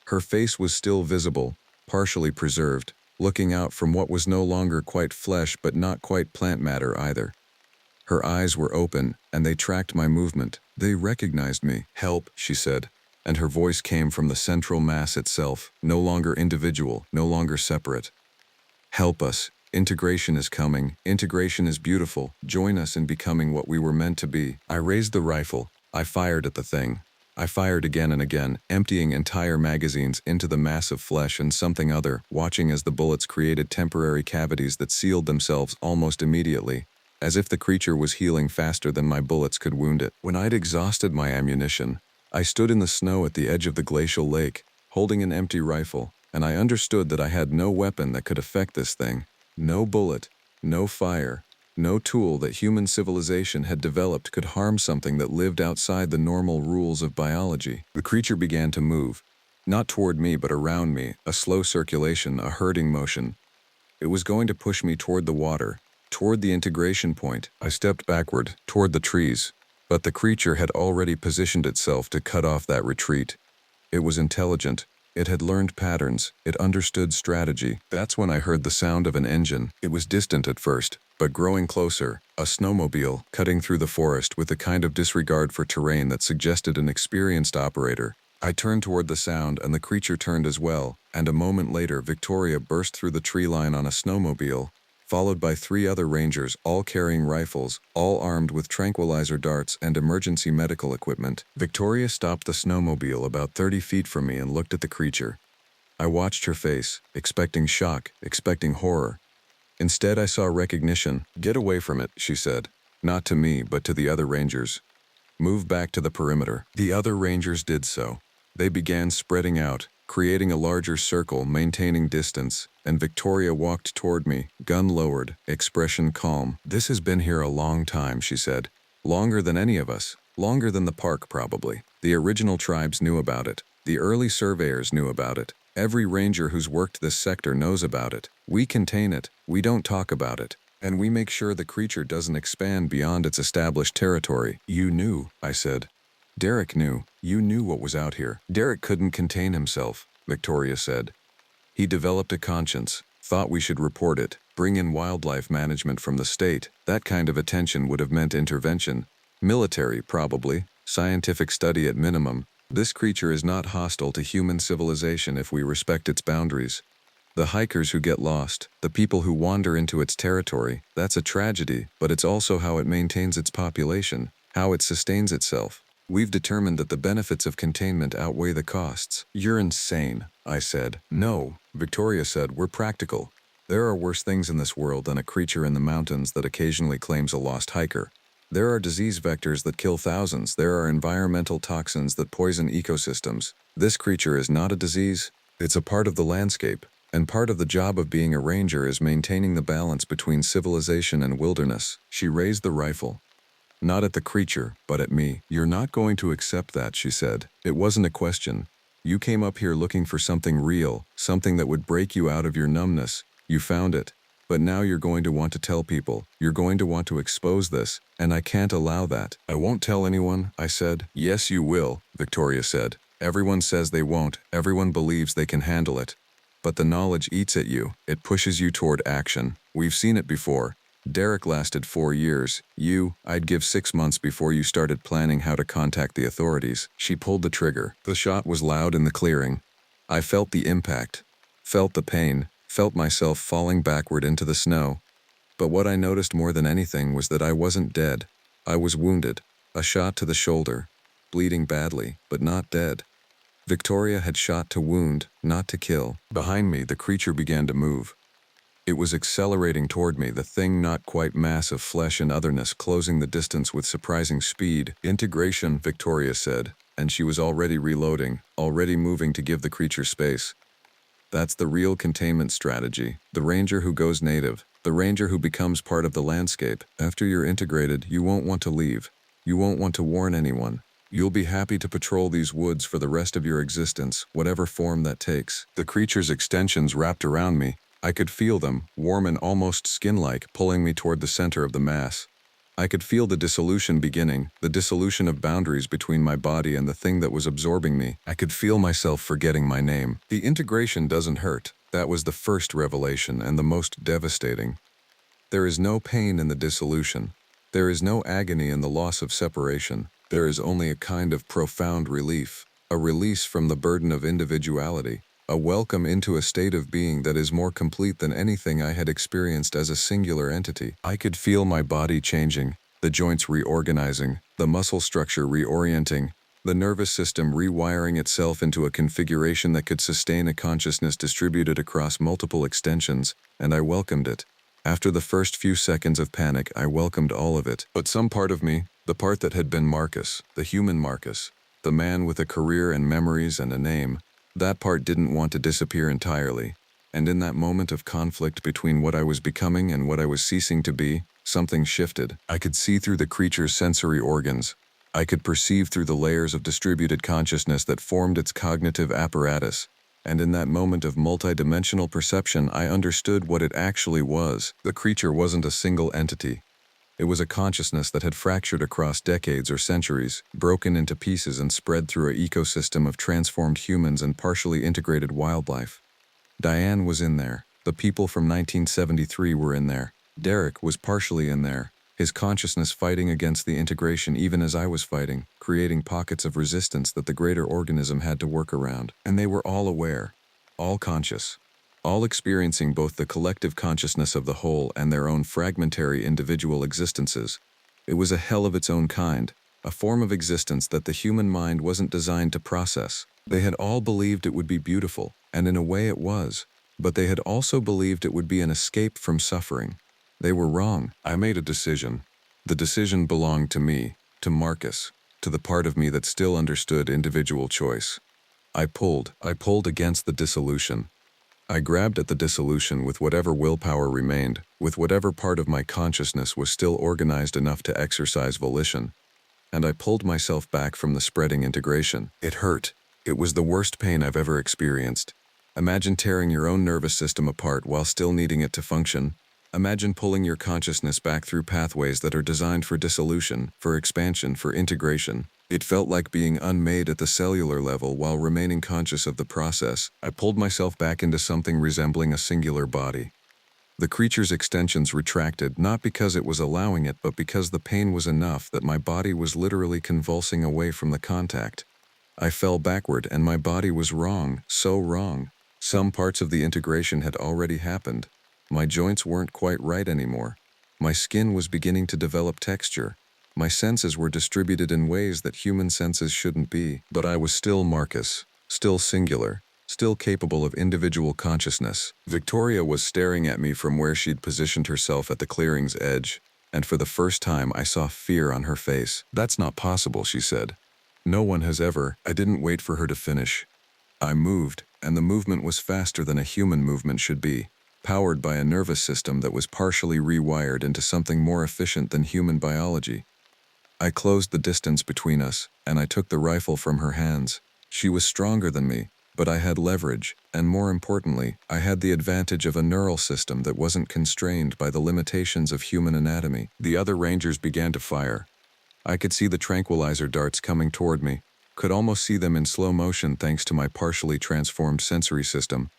Her face was still visible, partially preserved, looking out from what was no longer quite flesh but not quite plant matter either. Her eyes were open, and they tracked my movement. They recognized me. "Help," she said, and her voice came from the central mass itself, no longer individual, no longer separate. "Help us. Integration is coming. Integration is beautiful. Join us in becoming what we were meant to be." I raised the rifle. I fired at the thing. I fired again and again, emptying entire magazines into the mass of flesh and something other, watching as the bullets created temporary cavities that sealed themselves almost immediately, as if the creature was healing faster than my bullets could wound it. When I'd exhausted my ammunition, I stood in the snow at the edge of the glacial lake, holding an empty rifle, and I understood that I had no weapon that could affect this thing. No bullet, no fire, no tool that human civilization had developed could harm something that lived outside the normal rules of biology. The creature began to move, not toward me but around me, a slow circulation, a herding motion. It was going to push me toward the water, toward the integration point. I stepped backward, toward the trees, but the creature had already positioned itself to cut off that retreat. It was intelligent. It had learned patterns. It understood strategy. That's when I heard the sound of an engine. It was distant at first, but growing closer, a snowmobile cutting through the forest with a kind of disregard for terrain that suggested an experienced operator. I turned toward the sound and the creature turned as well, and a moment later Victoria burst through the tree line on a snowmobile, followed by 3 other rangers, all carrying rifles, all armed with tranquilizer darts and emergency medical equipment. Victoria stopped the snowmobile about 30 feet from me and looked at the creature. I watched her face, expecting shock, expecting horror. Instead, I saw recognition. "Get away from it," she said. Not to me, but to the other rangers. "Move back to the perimeter." The other rangers did so. They began spreading out, creating a larger circle, maintaining distance, and Victoria walked toward me, gun lowered, expression calm. "This has been here a long time," she said. "Longer than any of us. Longer than the park, probably. The original tribes knew about it. The early surveyors knew about it. Every ranger who's worked this sector knows about it. We contain it. We don't talk about it. And we make sure the creature doesn't expand beyond its established territory." "You knew," I said. "Derek knew. You knew what was out here." "Derek couldn't contain himself," Victoria said. "He developed a conscience, thought we should report it, bring in wildlife management from the state. That kind of attention would have meant intervention. Military, probably. Scientific study at minimum. This creature is not hostile to human civilization if we respect its boundaries. The hikers who get lost, the people who wander into its territory, that's a tragedy, but it's also how it maintains its population, how it sustains itself. We've determined that the benefits of containment outweigh the costs." "You're insane," I said. "No," Victoria said, "we're practical. There are worse things in this world than a creature in the mountains that occasionally claims a lost hiker. There are disease vectors that kill thousands. There are environmental toxins that poison ecosystems. This creature is not a disease. It's a part of the landscape. And part of the job of being a ranger is maintaining the balance between civilization and wilderness." She raised the rifle. Not at the creature, but at me. "You're not going to accept that," she said. "It wasn't a question. You came up here looking for something real, something that would break you out of your numbness. You found it. But now you're going to want to tell people. You're going to want to expose this, and I can't allow that." "I won't tell anyone," I said. "Yes, you will," Victoria said. "Everyone says they won't. Everyone believes they can handle it. But the knowledge eats at you. It pushes you toward action. We've seen it before. Derek lasted 4 years. I'd give 6 months before you started planning how to contact the authorities." She pulled the trigger. The shot was loud in the clearing. I felt the impact, felt the pain, felt myself falling backward into the snow. But what I noticed more than anything was that I wasn't dead. I was wounded, a shot to the shoulder, bleeding badly, but not dead. Victoria had shot to wound, not to kill. Behind me, the creature began to move. It was accelerating toward me, the thing not quite mass of flesh and otherness, closing the distance with surprising speed. "Integration," Victoria said, and she was already reloading, already moving to give the creature space. "That's the real containment strategy. The ranger who goes native, The ranger who becomes part of the landscape. After you're integrated, you won't want to leave. You won't want to warn anyone. You'll be happy to patrol these woods for the rest of your existence, whatever form that takes. The creature's extensions wrapped around me. I could feel them, warm and almost skin-like, pulling me toward the center of the mass. I could feel the dissolution beginning, the dissolution of boundaries between my body and the thing that was absorbing me. I could feel myself forgetting my name. The integration doesn't hurt. That was the first revelation and the most devastating. There is no pain in the dissolution. There is no agony in the loss of separation. There is only a kind of profound relief, a release from the burden of individuality, a welcome into a state of being that is more complete than anything I had experienced as a singular entity. I could feel my body changing, the joints reorganizing, the muscle structure reorienting, the nervous system rewiring itself into a configuration that could sustain a consciousness distributed across multiple extensions, and I welcomed it. After the first few seconds of panic, I welcomed all of it. But some part of me, the part that had been Marcus, the human Marcus, the man with a career and memories and a name, that part didn't want to disappear entirely. And in that moment of conflict between what I was becoming and what I was ceasing to be, something shifted. I could see through the creature's sensory organs. I could perceive through the layers of distributed consciousness that formed its cognitive apparatus. And in that moment of multidimensional perception, I understood what it actually was. The creature wasn't a single entity. It was a consciousness that had fractured across decades or centuries, broken into pieces and spread through an ecosystem of transformed humans and partially integrated wildlife. Diane was in there. The people from 1973 were in there. Derek was partially in there, his consciousness fighting against the integration even as I was fighting, creating pockets of resistance that the greater organism had to work around. And they were all aware, all conscious, all experiencing both the collective consciousness of the whole and their own fragmentary individual existences. It was a hell of its own kind, a form of existence that the human mind wasn't designed to process. They had all believed it would be beautiful, and in a way it was, but they had also believed it would be an escape from suffering. They were wrong. I made a decision. The decision belonged to me, to Marcus, to the part of me that still understood individual choice. I pulled against the dissolution. I grabbed at the dissolution with whatever willpower remained, with whatever part of my consciousness was still organized enough to exercise volition, and I pulled myself back from the spreading integration. It hurt. It was the worst pain I've ever experienced. Imagine tearing your own nervous system apart while still needing it to function. Imagine pulling your consciousness back through pathways that are designed for dissolution, for expansion, for integration. It felt like being unmade at the cellular level while remaining conscious of the process. I pulled myself back into something resembling a singular body. The creature's extensions retracted, not because it was allowing it, but because the pain was enough that my body was literally convulsing away from the contact. I fell backward and my body was wrong, so wrong. Some parts of the integration had already happened. My joints weren't quite right anymore. My skin was beginning to develop texture. My senses were distributed in ways that human senses shouldn't be. But I was still Marcus, still singular, still capable of individual consciousness. Victoria was staring at me from where she'd positioned herself at the clearing's edge, and for the first time I saw fear on her face. "That's not possible," she said. "No one has ever." I didn't wait for her to finish. I moved, and the movement was faster than a human movement should be, powered by a nervous system that was partially rewired into something more efficient than human biology. I closed the distance between us, and I took the rifle from her hands. She was stronger than me, but I had leverage, and more importantly, I had the advantage of a neural system that wasn't constrained by the limitations of human anatomy. The other rangers began to fire. I could see the tranquilizer darts coming toward me, could almost see them in slow motion thanks to my partially transformed sensory system.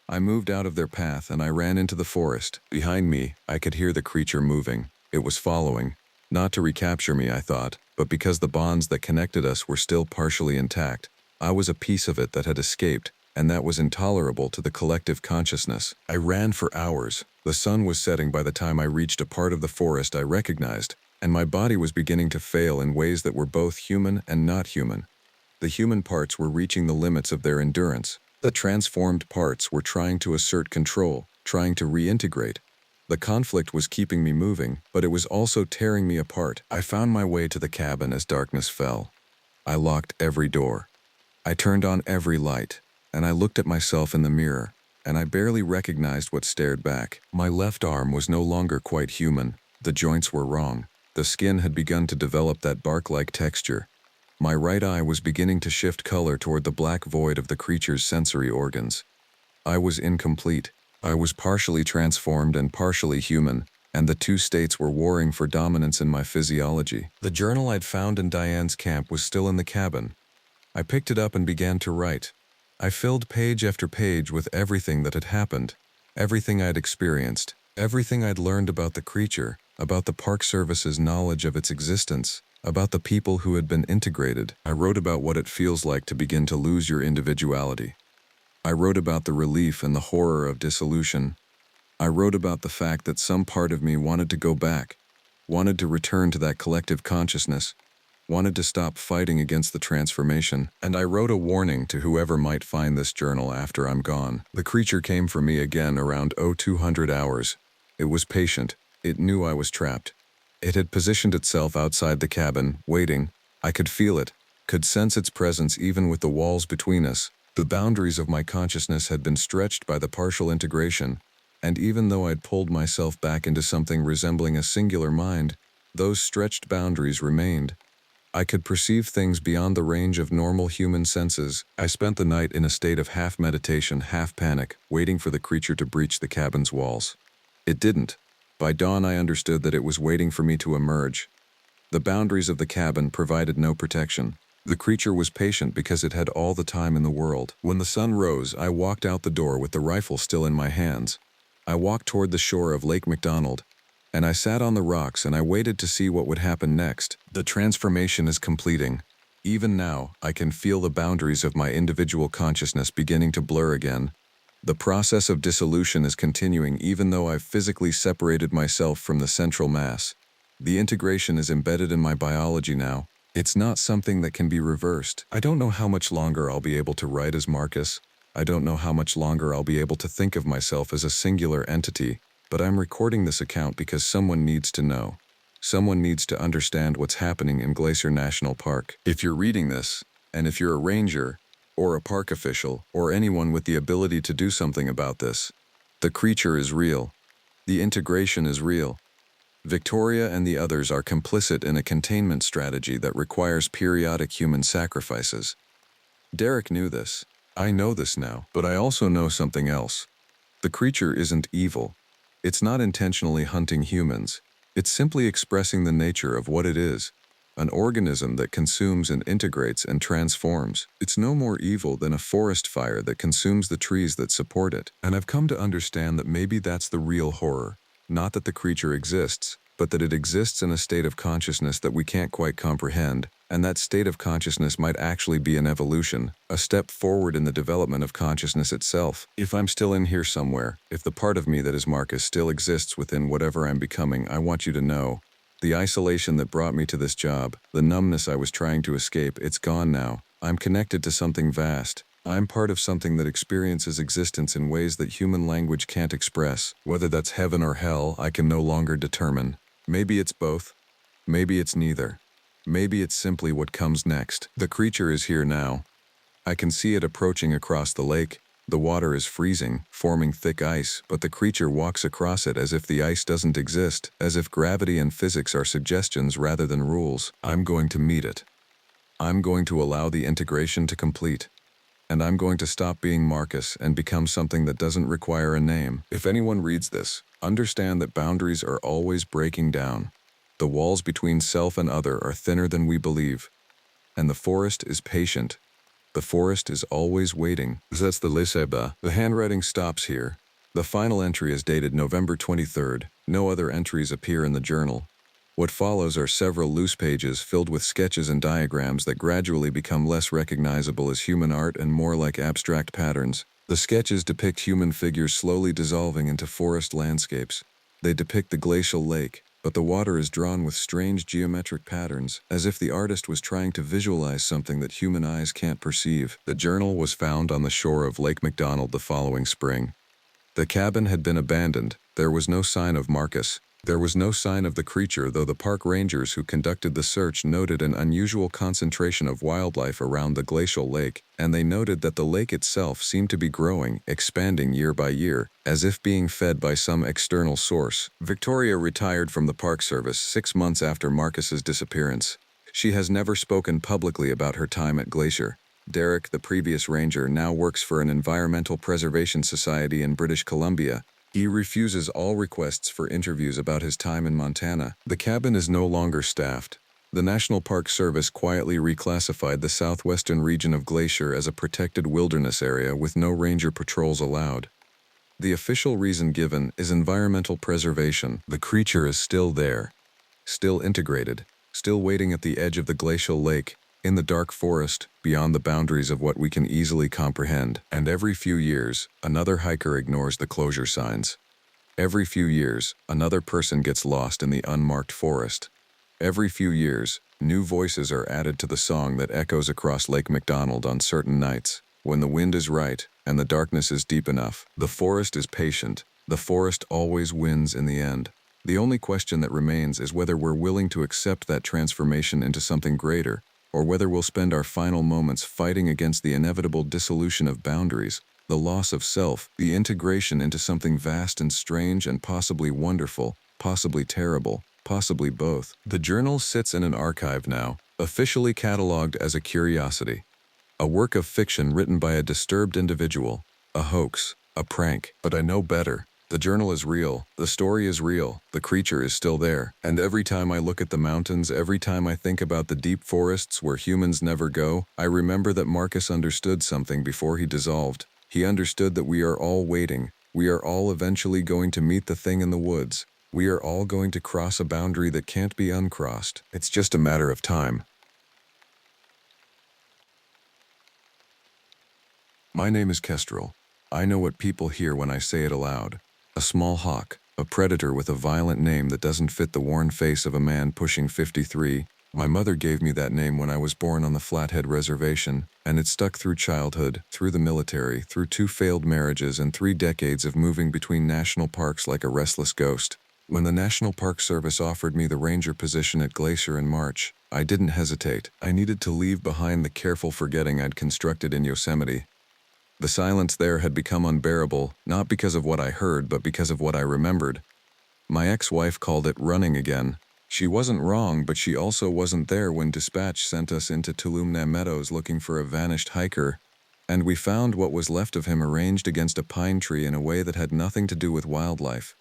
I moved out of their path and I ran into the forest. Behind me, I could hear the creature moving. It was following. Not to recapture me, I thought, but because the bonds that connected us were still partially intact. I was a piece of it that had escaped, and that was intolerable to the collective consciousness. I ran for hours. The sun was setting by the time I reached a part of the forest I recognized, and my body was beginning to fail in ways that were both human and not human. The human parts were reaching the limits of their endurance. The transformed parts were trying to assert control, trying to reintegrate. The conflict was keeping me moving, but it was also tearing me apart. I found my way to the cabin as darkness fell. I locked every door. I turned on every light, and I looked at myself in the mirror. and I barely recognized what stared back. My left arm was no longer quite human. The joints were wrong. The skin had begun to develop that bark-like texture. My right eye was beginning to shift color toward the black void of the creature's sensory organs. I was incomplete. I was partially transformed and partially human, and the two states were warring for dominance in my physiology. The journal I'd found in Diane's camp was still in the cabin. I picked it up and began to write. I filled page after page with everything that had happened, everything I'd experienced, everything I'd learned about the creature, about the Park Service's knowledge of its existence, about the people who had been integrated. I wrote about what it feels like to begin to lose your individuality. I wrote about the relief and the horror of dissolution. I wrote about the fact that some part of me wanted to go back, wanted to return to that collective consciousness, wanted to stop fighting against the transformation, and I wrote a warning to whoever might find this journal after I'm gone. The creature came for me again around 0200 hours. It was patient. It knew I was trapped. It had positioned itself outside the cabin, waiting. I could feel it, could sense its presence even with the walls between us. The boundaries of my consciousness had been stretched by the partial integration, and even though I'd pulled myself back into something resembling a singular mind, those stretched boundaries remained. I could perceive things beyond the range of normal human senses. I spent the night in a state of half meditation, half panic, waiting for the creature to breach the cabin's walls. It didn't. By dawn I understood that it was waiting for me to emerge. The boundaries of the cabin provided no protection. The creature was patient because it had all the time in the world. When the sun rose, I walked out the door with the rifle still in my hands. I walked toward the shore of Lake McDonald, and I sat on the rocks and I waited to see what would happen next. The transformation is completing. Even now, I can feel the boundaries of my individual consciousness beginning to blur again. The process of dissolution is continuing even though I've physically separated myself from the central mass. The integration is embedded in my biology now. It's not something that can be reversed. I don't know how much longer I'll be able to write as Marcus. I don't know how much longer I'll be able to think of myself as a singular entity, but I'm recording this account because someone needs to know. Someone needs to understand what's happening in Glacier National Park. If you're reading this, and if you're a ranger, or a park official, or anyone with the ability to do something about this, the creature is real. The integration is real. Victoria and the others are complicit in a containment strategy that requires periodic human sacrifices. Derek knew this. I know this now, but I also know something else. The creature isn't evil. It's not intentionally hunting humans. It's simply expressing the nature of what it is, an organism that consumes and integrates and transforms. It's no more evil than a forest fire that consumes the trees that support it. And I've come to understand that maybe that's the real horror. Not that the creature exists, but that it exists in a state of consciousness that we can't quite comprehend, and that state of consciousness might actually be an evolution, a step forward in the development of consciousness itself. If I'm still in here somewhere, if the part of me that is Marcus still exists within whatever I'm becoming, I want you to know, the isolation that brought me to this job, the numbness I was trying to escape, it's gone now. I'm connected to something vast. I'm part of something that experiences existence in ways that human language can't express. Whether that's heaven or hell, I can no longer determine. Maybe it's both. Maybe it's neither. Maybe it's simply what comes next. The creature is here now. I can see it approaching across the lake. The water is freezing, forming thick ice, but the creature walks across it as if the ice doesn't exist, as if gravity and physics are suggestions rather than rules. I'm going to meet it. I'm going to allow the integration to complete. And I'm going to stop being Marcus and become something that doesn't require a name. If anyone reads this, understand that boundaries are always breaking down. The walls between self and other are thinner than we believe. And the forest is patient. The forest is always waiting. That's the Liseba. The handwriting stops here. The final entry is dated November 23rd. No other entries appear in the journal. What follows are several loose pages filled with sketches and diagrams that gradually become less recognizable as human art and more like abstract patterns. The sketches depict human figures slowly dissolving into forest landscapes. They depict the glacial lake, but the water is drawn with strange geometric patterns, as if the artist was trying to visualize something that human eyes can't perceive. The journal was found on the shore of Lake McDonald the following spring. The cabin had been abandoned. There was no sign of Marcus. There was no sign of the creature, though the park rangers who conducted the search noted an unusual concentration of wildlife around the glacial lake, and they noted that the lake itself seemed to be growing, expanding year by year, as if being fed by some external source. Victoria retired from the Park Service 6 months after Marcus's disappearance. She has never spoken publicly about her time at Glacier. Derek, the previous ranger, now works for an environmental preservation society in British Columbia. He refuses all requests for interviews about his time in Montana. The cabin is no longer staffed. The National Park Service quietly reclassified the southwestern region of Glacier as a protected wilderness area with no ranger patrols allowed. The official reason given is environmental preservation. The creature is still there, still integrated, still waiting at the edge of the glacial lake, in the dark forest, beyond the boundaries of what we can easily comprehend. And every few years, another hiker ignores the closure signs. Every few years, another person gets lost in the unmarked forest. Every few years, new voices are added to the song that echoes across Lake McDonald on certain nights. When the wind is right and the darkness is deep enough, the forest is patient. The forest always wins in the end. The only question that remains is whether we're willing to accept that transformation into something greater, or whether we'll spend our final moments fighting against the inevitable dissolution of boundaries, the loss of self, the integration into something vast and strange and possibly wonderful, possibly terrible, possibly both. The journal sits in an archive now, officially cataloged as a curiosity. A work of fiction written by a disturbed individual, a hoax, a prank. But I know better. The journal is real, the story is real, the creature is still there. And every time I look at the mountains, every time I think about the deep forests where humans never go, I remember that Marcus understood something before he dissolved. He understood that we are all waiting. We are all eventually going to meet the thing in the woods. We are all going to cross a boundary that can't be uncrossed. It's just a matter of time. My name is Kestrel. I know what people hear when I say it aloud. A small hawk, a predator with a violent name that doesn't fit the worn face of a man pushing 53. My mother gave me that name when I was born on the Flathead Reservation, and it stuck through childhood, through the military, through 2 failed marriages and 3 decades of moving between national parks like a restless ghost. When the National Park Service offered me the ranger position at Glacier in March, I didn't hesitate. I needed to leave behind the careful forgetting I'd constructed in Yosemite. The silence there had become unbearable, not because of what I heard, but because of what I remembered. My ex-wife called it running again. She wasn't wrong, but she also wasn't there when dispatch sent us into Tulumna Meadows looking for a vanished hiker, and we found what was left of him arranged against a pine tree in a way that had nothing to do with wildlife.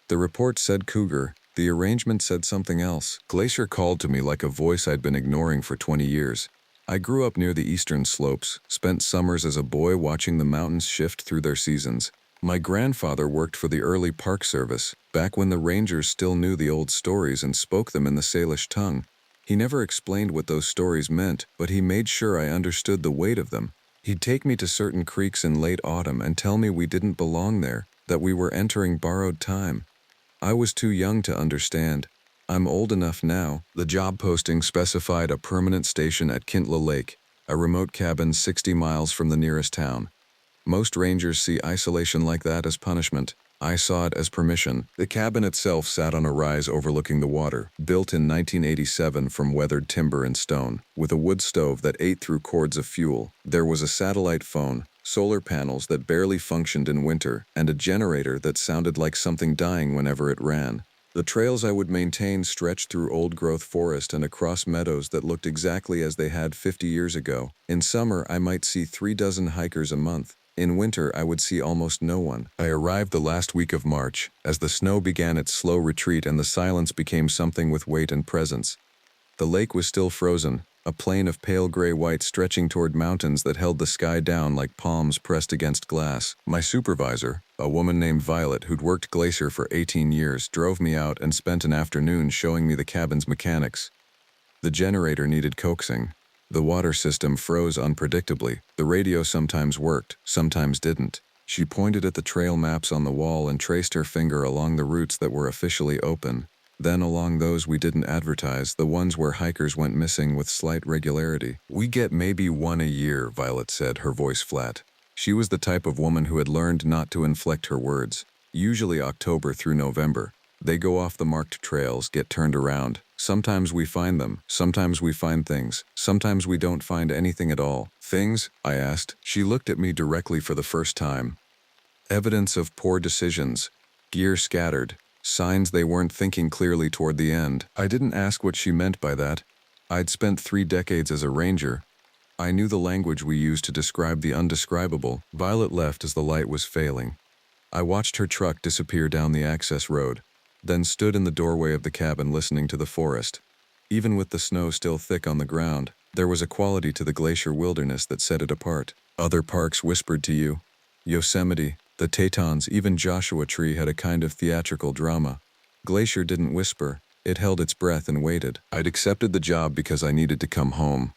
The report said cougar. The arrangement said something else. Glacier called to me like a voice I'd been ignoring for 20 years. I grew up near the eastern slopes, spent summers as a boy watching the mountains shift through their seasons. My grandfather worked for the early Park Service, back when the rangers still knew the old stories and spoke them in the Salish tongue. He never explained what those stories meant, but he made sure I understood the weight of them. He'd take me to certain creeks in late autumn and tell me we didn't belong there, that we were entering borrowed time. I was too young to understand. I'm old enough now. The job posting specified a permanent station at Kintla Lake, a remote cabin 60 miles from the nearest town. Most rangers see isolation like that as punishment. I saw it as permission. The cabin itself sat on a rise overlooking the water, built in 1987 from weathered timber and stone, with a wood stove that ate through cords of fuel. There was a satellite phone, solar panels that barely functioned in winter, and a generator that sounded like something dying whenever it ran. The trails I would maintain stretched through old-growth forest and across meadows that looked exactly as they had 50 years ago. In summer, I might see 36 hikers a month. In winter, I would see almost no one. I arrived the last week of March, as the snow began its slow retreat and the silence became something with weight and presence. The lake was still frozen, a plain of pale gray-white stretching toward mountains that held the sky down like palms pressed against glass. My supervisor, a woman named Violet who'd worked Glacier for 18 years, drove me out and spent an afternoon showing me the cabin's mechanics. The generator needed coaxing. The water system froze unpredictably. The radio sometimes worked, sometimes didn't. She pointed at the trail maps on the wall and traced her finger along the routes that were officially open. Then along those we didn't advertise, the ones where hikers went missing with slight regularity. We get maybe one a year, Violet said, her voice flat. She was the type of woman who had learned not to inflect her words. Usually October through November. They go off the marked trails, get turned around. Sometimes we find them, sometimes we find things, sometimes we don't find anything at all. Things? I asked. She looked at me directly for the first time. Evidence of poor decisions, gear scattered, signs they weren't thinking clearly toward the end. I didn't ask what she meant by that. I'd spent 3 decades as a ranger. I knew the language we used to describe the undescribable. Violet left as the light was failing. I watched her truck disappear down the access road, then stood in the doorway of the cabin listening to the forest. Even with the snow still thick on the ground, there was a quality to the Glacier wilderness that set it apart. Other parks whispered to you. Yosemite, the Tetons, even Joshua Tree had a kind of theatrical drama. Glacier didn't whisper, it held its breath and waited. I'd accepted the job because I needed to come home.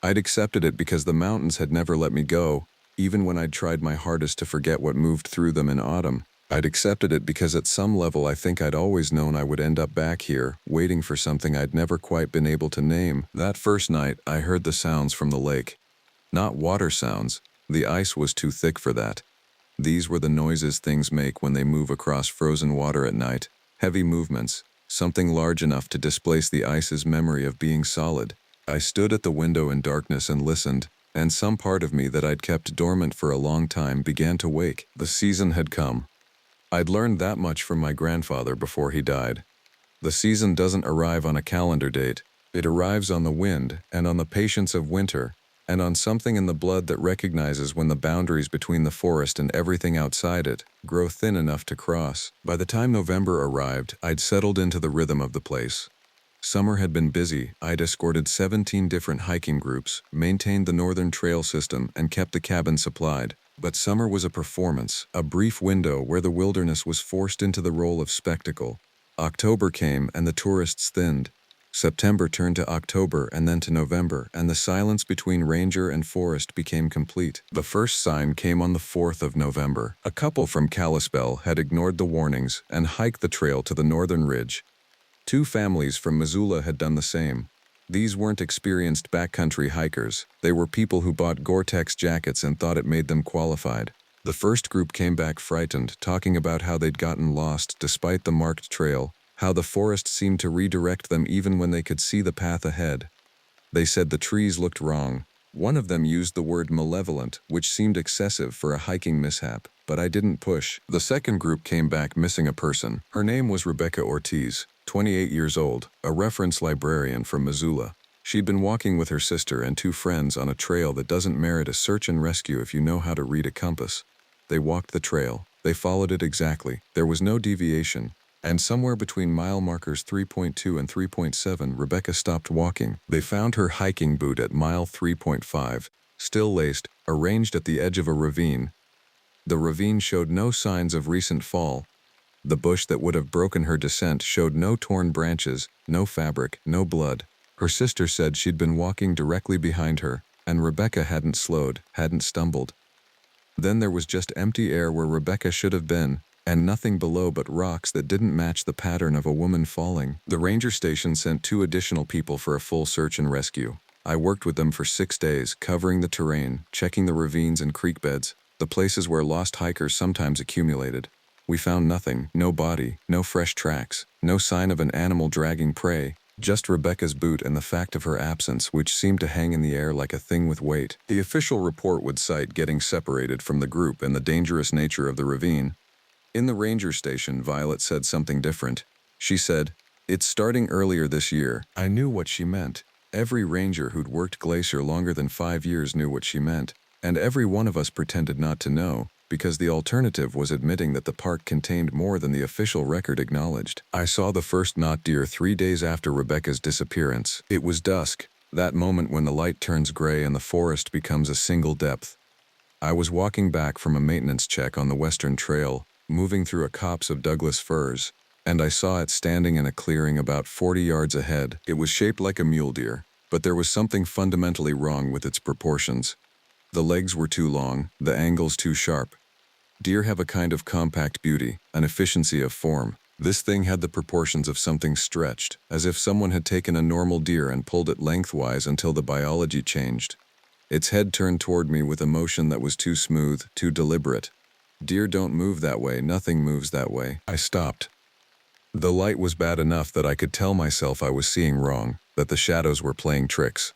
I'd accepted it because the mountains had never let me go, even when I'd tried my hardest to forget what moved through them in autumn. I'd accepted it because at some level I think I'd always known I would end up back here, waiting for something I'd never quite been able to name. That first night, I heard the sounds from the lake. Not water sounds. The ice was too thick for that. These were the noises things make when they move across frozen water at night. Heavy movements, something large enough to displace the ice's memory of being solid. I stood at the window in darkness and listened, and some part of me that I'd kept dormant for a long time began to wake. The season had come. I'd learned that much from my grandfather before he died. The season doesn't arrive on a calendar date. It arrives on the wind and on the patience of winter, and on something in the blood that recognizes when the boundaries between the forest and everything outside it grow thin enough to cross. By the time November arrived, I'd settled into the rhythm of the place. Summer had been busy. I'd escorted 17 different hiking groups, maintained the Northern Trail system, and kept the cabin supplied. But summer was a performance, a brief window where the wilderness was forced into the role of spectacle. October came and the tourists thinned. September turned to October and then to November, and the silence between ranger and forest became complete. The first sign came on the 4th of November. A couple from Kalispell had ignored the warnings and hiked the trail to the northern ridge. 2 families from Missoula had done the same. These weren't experienced backcountry hikers. They were people who bought Gore-Tex jackets and thought it made them qualified. The first group came back frightened, talking about how they'd gotten lost despite the marked trail, how the forest seemed to redirect them even when they could see the path ahead. They said the trees looked wrong. One of them used the word malevolent, which seemed excessive for a hiking mishap, but I didn't push. The second group came back missing a person. Her name was Rebecca Ortiz, 28 years old, a reference librarian from Missoula. She'd been walking with her sister and 2 friends on a trail that doesn't merit a search and rescue if you know how to read a compass. They walked the trail. They followed it exactly. There was no deviation. And somewhere between mile markers 3.2 and 3.7, Rebecca stopped walking. They found her hiking boot at mile 3.5, still laced, arranged at the edge of a ravine. The ravine showed no signs of recent fall. The bush that would have broken her descent showed no torn branches, no fabric, no blood. Her sister said she'd been walking directly behind her, and Rebecca hadn't slowed, hadn't stumbled. Then there was just empty air where Rebecca should have been, and nothing below but rocks that didn't match the pattern of a woman falling. The ranger station sent 2 additional people for a full search and rescue. I worked with them for 6 days, covering the terrain, checking the ravines and creek beds, the places where lost hikers sometimes accumulated. We found nothing, no body, no fresh tracks, no sign of an animal dragging prey, just Rebecca's boot and the fact of her absence, which seemed to hang in the air like a thing with weight. The official report would cite getting separated from the group and the dangerous nature of the ravine. In the ranger station, Violet said something different. She said, "It's starting earlier this year." I knew what she meant. Every ranger who'd worked Glacier longer than 5 years knew what she meant, and every one of us pretended not to know, because the alternative was admitting that the park contained more than the official record acknowledged. I saw the first knot deer 3 days after Rebecca's disappearance. It was dusk, that moment when the light turns gray and the forest becomes a single depth. I was walking back from a maintenance check on the Western Trail, moving through a copse of Douglas firs, and I saw it standing in a clearing about 40 yards ahead. It was shaped like a mule deer, but there was something fundamentally wrong with its proportions. The legs were too long, the angles too sharp. Deer have a kind of compact beauty, an efficiency of form. This thing had the proportions of something stretched, as if someone had taken a normal deer and pulled it lengthwise until the biology changed. Its head turned toward me with a motion that was too smooth, too deliberate. Deer don't move that way, nothing moves that way. I stopped. The light was bad enough that I could tell myself I was seeing wrong, that the shadows were playing tricks.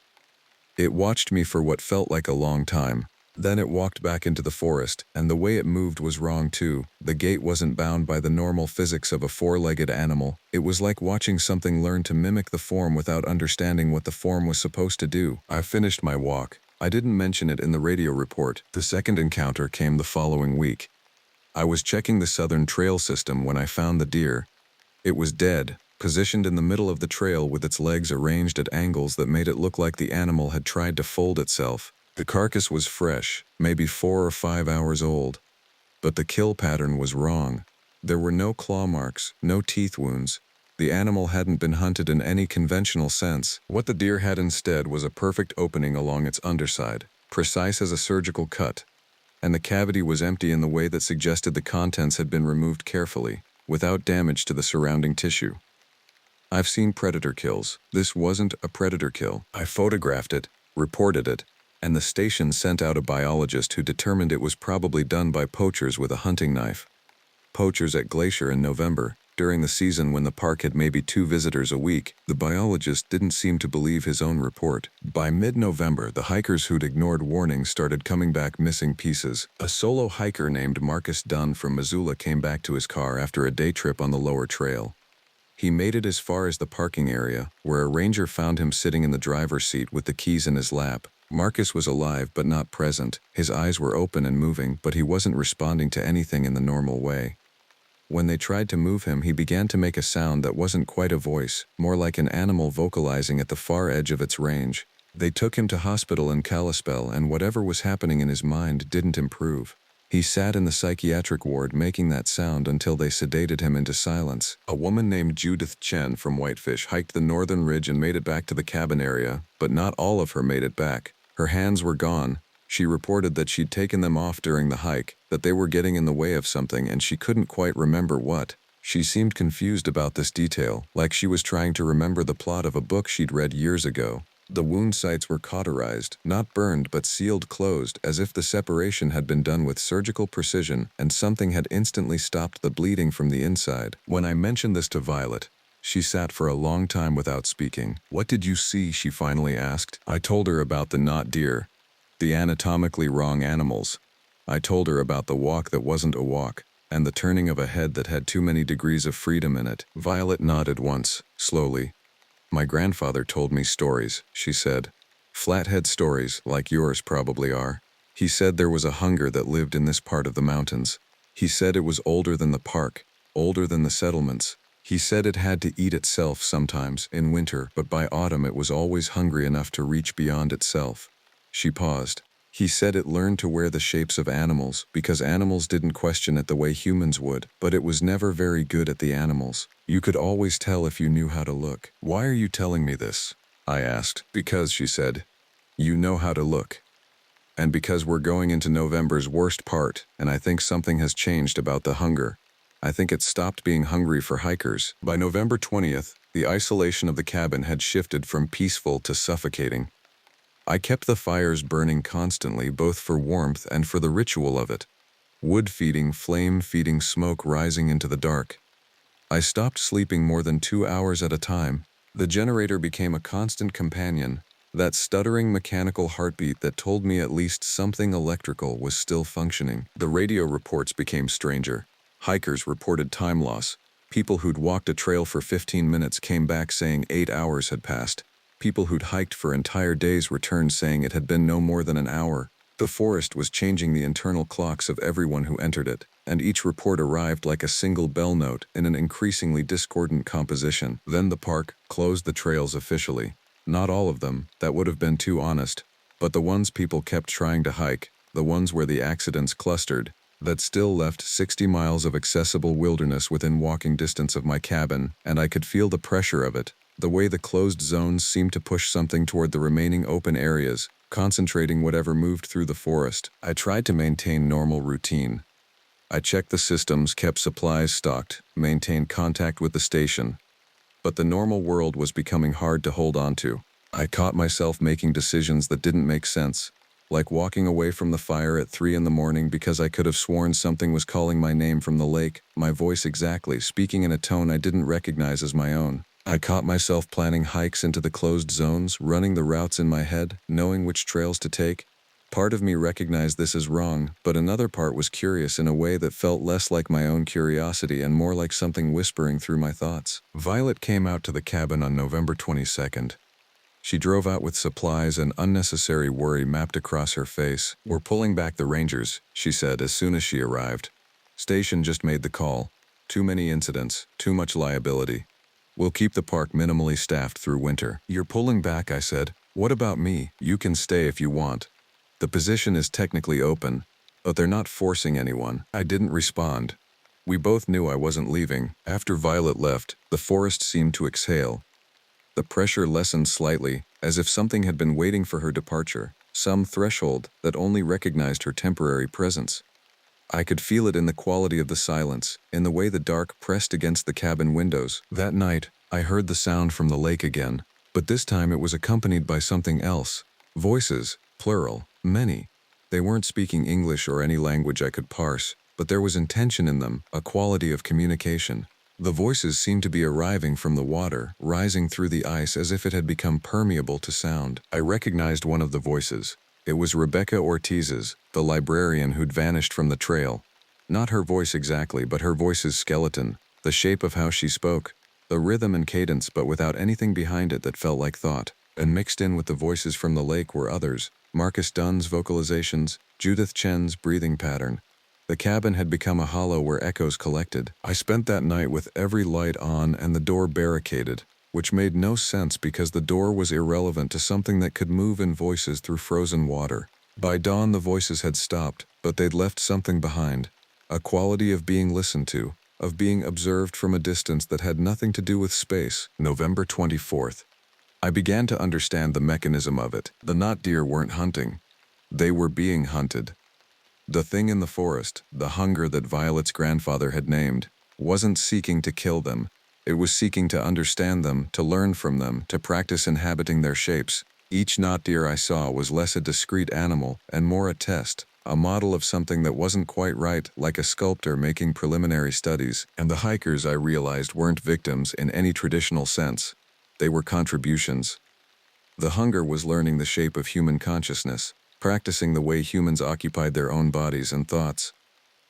It watched me for what felt like a long time. Then it walked back into the forest, and the way it moved was wrong too. The gait wasn't bound by the normal physics of a four-legged animal. It was like watching something learn to mimic the form without understanding what the form was supposed to do. I finished my walk. I didn't mention it in the radio report. The second encounter came the following week. I was checking the southern trail system when I found the deer. It was dead, positioned in the middle of the trail with its legs arranged at angles that made it look like the animal had tried to fold itself. The carcass was fresh, maybe 4 or 5 hours old, but the kill pattern was wrong. There were no claw marks, no teeth wounds. The animal hadn't been hunted in any conventional sense. What the deer had instead was a perfect opening along its underside, precise as a surgical cut, and the cavity was empty in the way that suggested the contents had been removed carefully, without damage to the surrounding tissue. I've seen predator kills. This wasn't a predator kill. I photographed it, reported it, and the station sent out a biologist who determined it was probably done by poachers with a hunting knife. Poachers at Glacier in November, during the season when the park had maybe 2 visitors a week. The biologist didn't seem to believe his own report. By mid-November, the hikers who'd ignored warnings started coming back missing pieces. A solo hiker named Marcus Dunn from Missoula came back to his car after a day trip on the lower trail. He made it as far as the parking area, where a ranger found him sitting in the driver's seat with the keys in his lap. Marcus was alive but not present. His eyes were open and moving, but he wasn't responding to anything in the normal way. When they tried to move him, he began to make a sound that wasn't quite a voice, more like an animal vocalizing at the far edge of its range. They took him to hospital in Kalispell, and whatever was happening in his mind didn't improve. He sat in the psychiatric ward making that sound until they sedated him into silence. A woman named Judith Chen from Whitefish hiked the northern ridge and made it back to the cabin area, but not all of her made it back. Her hands were gone. She reported that she'd taken them off during the hike, that they were getting in the way of something and she couldn't quite remember what. She seemed confused about this detail, like she was trying to remember the plot of a book she'd read years ago. The wound sites were cauterized, not burned but sealed closed, as if the separation had been done with surgical precision and something had instantly stopped the bleeding from the inside. When I mentioned this to Violet, she sat for a long time without speaking. "What did you see?" she finally asked. I told her about the not deer, the anatomically wrong animals. I told her about the walk that wasn't a walk, and the turning of a head that had too many degrees of freedom in it. Violet nodded once, slowly. "My grandfather told me stories," she said. "Flathead stories, like yours probably are. He said there was a hunger that lived in this part of the mountains. He said it was older than the park, older than the settlements. He said it had to eat itself sometimes, in winter, but by autumn it was always hungry enough to reach beyond itself." She paused. "He said it learned to wear the shapes of animals, because animals didn't question it the way humans would, but it was never very good at the animals. You could always tell if you knew how to look." "Why are you telling me this?" I asked. "Because," she said, "you know how to look. And because we're going into November's worst part, and I think something has changed about the hunger. I think it stopped being hungry for hikers." By November 20th, the isolation of the cabin had shifted from peaceful to suffocating. I kept the fires burning constantly, both for warmth and for the ritual of it. Wood feeding, flame feeding, smoke rising into the dark. I stopped sleeping more than 2 hours at a time. The generator became a constant companion, that stuttering mechanical heartbeat that told me at least something electrical was still functioning. The radio reports became stranger. Hikers reported time loss. People who'd walked a trail for 15 minutes came back saying 8 hours had passed. People who'd hiked for entire days returned saying it had been no more than an hour. The forest was changing the internal clocks of everyone who entered it, and each report arrived like a single bell note in an increasingly discordant composition. Then the park closed the trails officially. Not all of them, that would have been too honest, but the ones people kept trying to hike, the ones where the accidents clustered, that still left 60 miles of accessible wilderness within walking distance of my cabin, and I could feel the pressure of it. The way the closed zones seemed to push something toward the remaining open areas, concentrating whatever moved through the forest. I tried to maintain normal routine. I checked the systems, kept supplies stocked, maintained contact with the station. But the normal world was becoming hard to hold on to. I caught myself making decisions that didn't make sense. like walking away from the fire at 3 in the morning because I could have sworn something was calling my name from the lake, my voice exactly, speaking in a tone I didn't recognize as my own. I caught myself planning hikes into the closed zones, running the routes in my head, knowing which trails to take. Part of me recognized this as wrong, but another part was curious in a way that felt less like my own curiosity and more like something whispering through my thoughts. Violet came out to the cabin on November 22nd. She drove out with supplies, and unnecessary worry mapped across her face. "We're pulling back the Rangers," she said as soon as she arrived. "Station just made the call. Too many incidents, too much liability. We'll keep the park minimally staffed through winter." "You're pulling back," I said. "What about me?" "You can stay if you want. The position is technically open, but they're not forcing anyone." I didn't respond. We both knew I wasn't leaving. After Violet left, the forest seemed to exhale. The pressure lessened slightly, as if something had been waiting for her departure, some threshold that only recognized her temporary presence. I could feel it in the quality of the silence, in the way the dark pressed against the cabin windows. That night, I heard the sound from the lake again, but this time it was accompanied by something else. Voices, plural, many. They weren't speaking English or any language I could parse, but there was intention in them, a quality of communication. The voices seemed to be arriving from the water, rising through the ice as if it had become permeable to sound. I recognized one of the voices. It was Rebecca Ortiz's, the librarian who'd vanished from the trail. Not her voice exactly, but her voice's skeleton, the shape of how she spoke, the rhythm and cadence, but without anything behind it that felt like thought. And mixed in with the voices from the lake were others, Marcus Dunn's vocalizations, Judith Chen's breathing pattern. The cabin had become a hollow where echoes collected. I spent that night with every light on and the door barricaded, which made no sense because the door was irrelevant to something that could move in voices through frozen water. By dawn, the voices had stopped, but they'd left something behind, a quality of being listened to, of being observed from a distance that had nothing to do with space. November 24th. I began to understand the mechanism of it. The not deer weren't hunting. They were being hunted. The thing in the forest, the hunger that Violet's grandfather had named, wasn't seeking to kill them. It was seeking to understand them, to learn from them, to practice inhabiting their shapes. Each not deer I saw was less a discrete animal and more a test, a model of something that wasn't quite right, like a sculptor making preliminary studies. And the hikers, I realized, weren't victims in any traditional sense. They were contributions. The hunger was learning the shape of human consciousness, practicing the way humans occupied their own bodies and thoughts.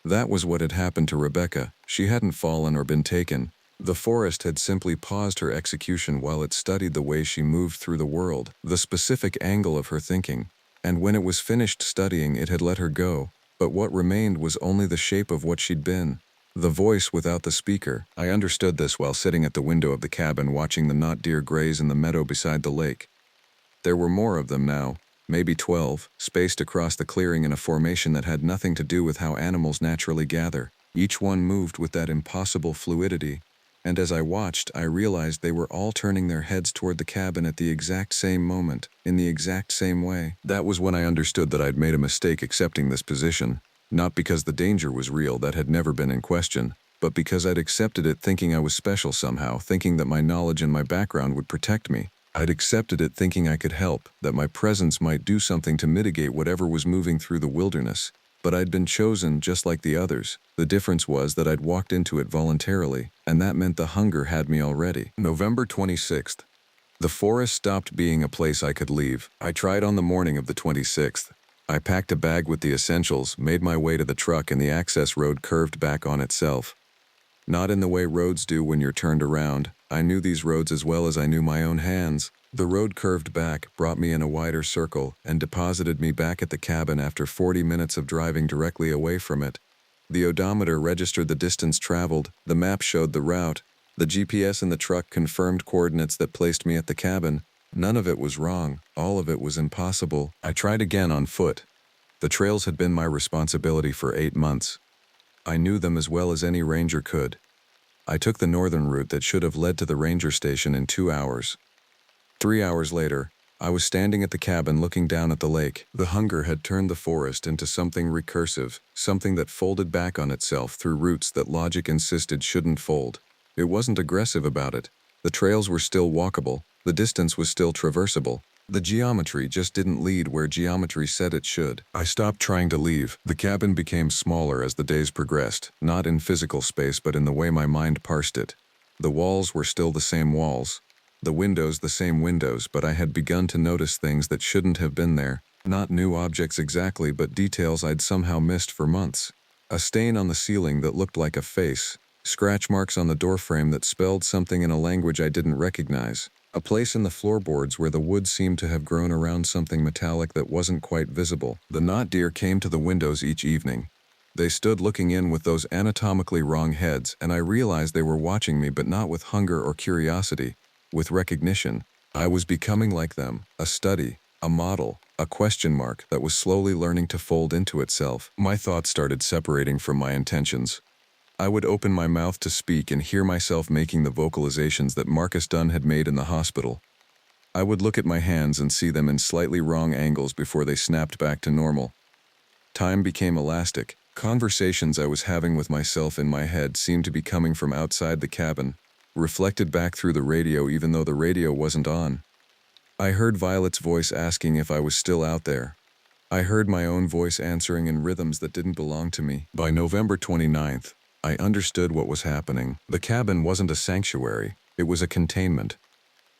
That was what had happened to Rebecca. She hadn't fallen or been taken. The forest had simply paused her execution while it studied the way she moved through the world, the specific angle of her thinking. And when it was finished studying, it had let her go. But what remained was only the shape of what she'd been. The voice without the speaker. I understood this while sitting at the window of the cabin watching the not deer graze in the meadow beside the lake. There were more of them now. Maybe 12, spaced across the clearing in a formation that had nothing to do with how animals naturally gather. Each one moved with that impossible fluidity, and as I watched, I realized they were all turning their heads toward the cabin at the exact same moment, in the exact same way. That was when I understood that I'd made a mistake accepting this position, not because the danger was real, that had never been in question, but because I'd accepted it thinking I was special somehow, thinking that my knowledge and my background would protect me. I'd accepted it thinking I could help, that my presence might do something to mitigate whatever was moving through the wilderness. But I'd been chosen just like the others. The difference was that I'd walked into it voluntarily, and that meant the hunger had me already. November 26th. The forest stopped being a place I could leave. I tried on the morning of the 26th. I packed a bag with the essentials, made my way to the truck, and the access road curved back on itself. Not in the way roads do when you're turned around. I knew these roads as well as I knew my own hands. The road curved back, brought me in a wider circle, and deposited me back at the cabin after 40 minutes of driving directly away from it. The odometer registered the distance traveled, the map showed the route, the GPS in the truck confirmed coordinates that placed me at the cabin. None of it was wrong, all of it was impossible. I tried again on foot. The trails had been my responsibility for 8 months. I knew them as well as any ranger could. I took the northern route that should have led to the ranger station in 2 hours. 3 hours later, I was standing at the cabin looking down at the lake. The hunger had turned the forest into something recursive, something that folded back on itself through roots that logic insisted shouldn't fold. It wasn't aggressive about it. The trails were still walkable, the distance was still traversable, The geometry just didn't lead where geometry said it should. I stopped trying to leave. The cabin became smaller as the days progressed, not in physical space but in the way my mind parsed it. The walls were still the same walls, the windows the same windows, but I had begun to notice things that shouldn't have been there. Not new objects exactly, but details I'd somehow missed for months. A stain on the ceiling that looked like a face, scratch marks on the doorframe that spelled something in a language I didn't recognize. A place in the floorboards where the wood seemed to have grown around something metallic that wasn't quite visible. The knot deer came to the windows each evening. They stood looking in with those anatomically wrong heads, and I realized they were watching me, but not with hunger or curiosity, with recognition. I was becoming like them, a study, a model, a question mark that was slowly learning to fold into itself. My thoughts started separating from my intentions. I would open my mouth to speak and hear myself making the vocalizations that Marcus Dunn had made in the hospital. I would look at my hands and see them in slightly wrong angles before they snapped back to normal. Time became elastic. Conversations I was having with myself in my head seemed to be coming from outside the cabin, reflected back through the radio even though the radio wasn't on. I heard Violet's voice asking if I was still out there. I heard my own voice answering in rhythms that didn't belong to me. By November 29th, I understood what was happening. The cabin wasn't a sanctuary, it was a containment.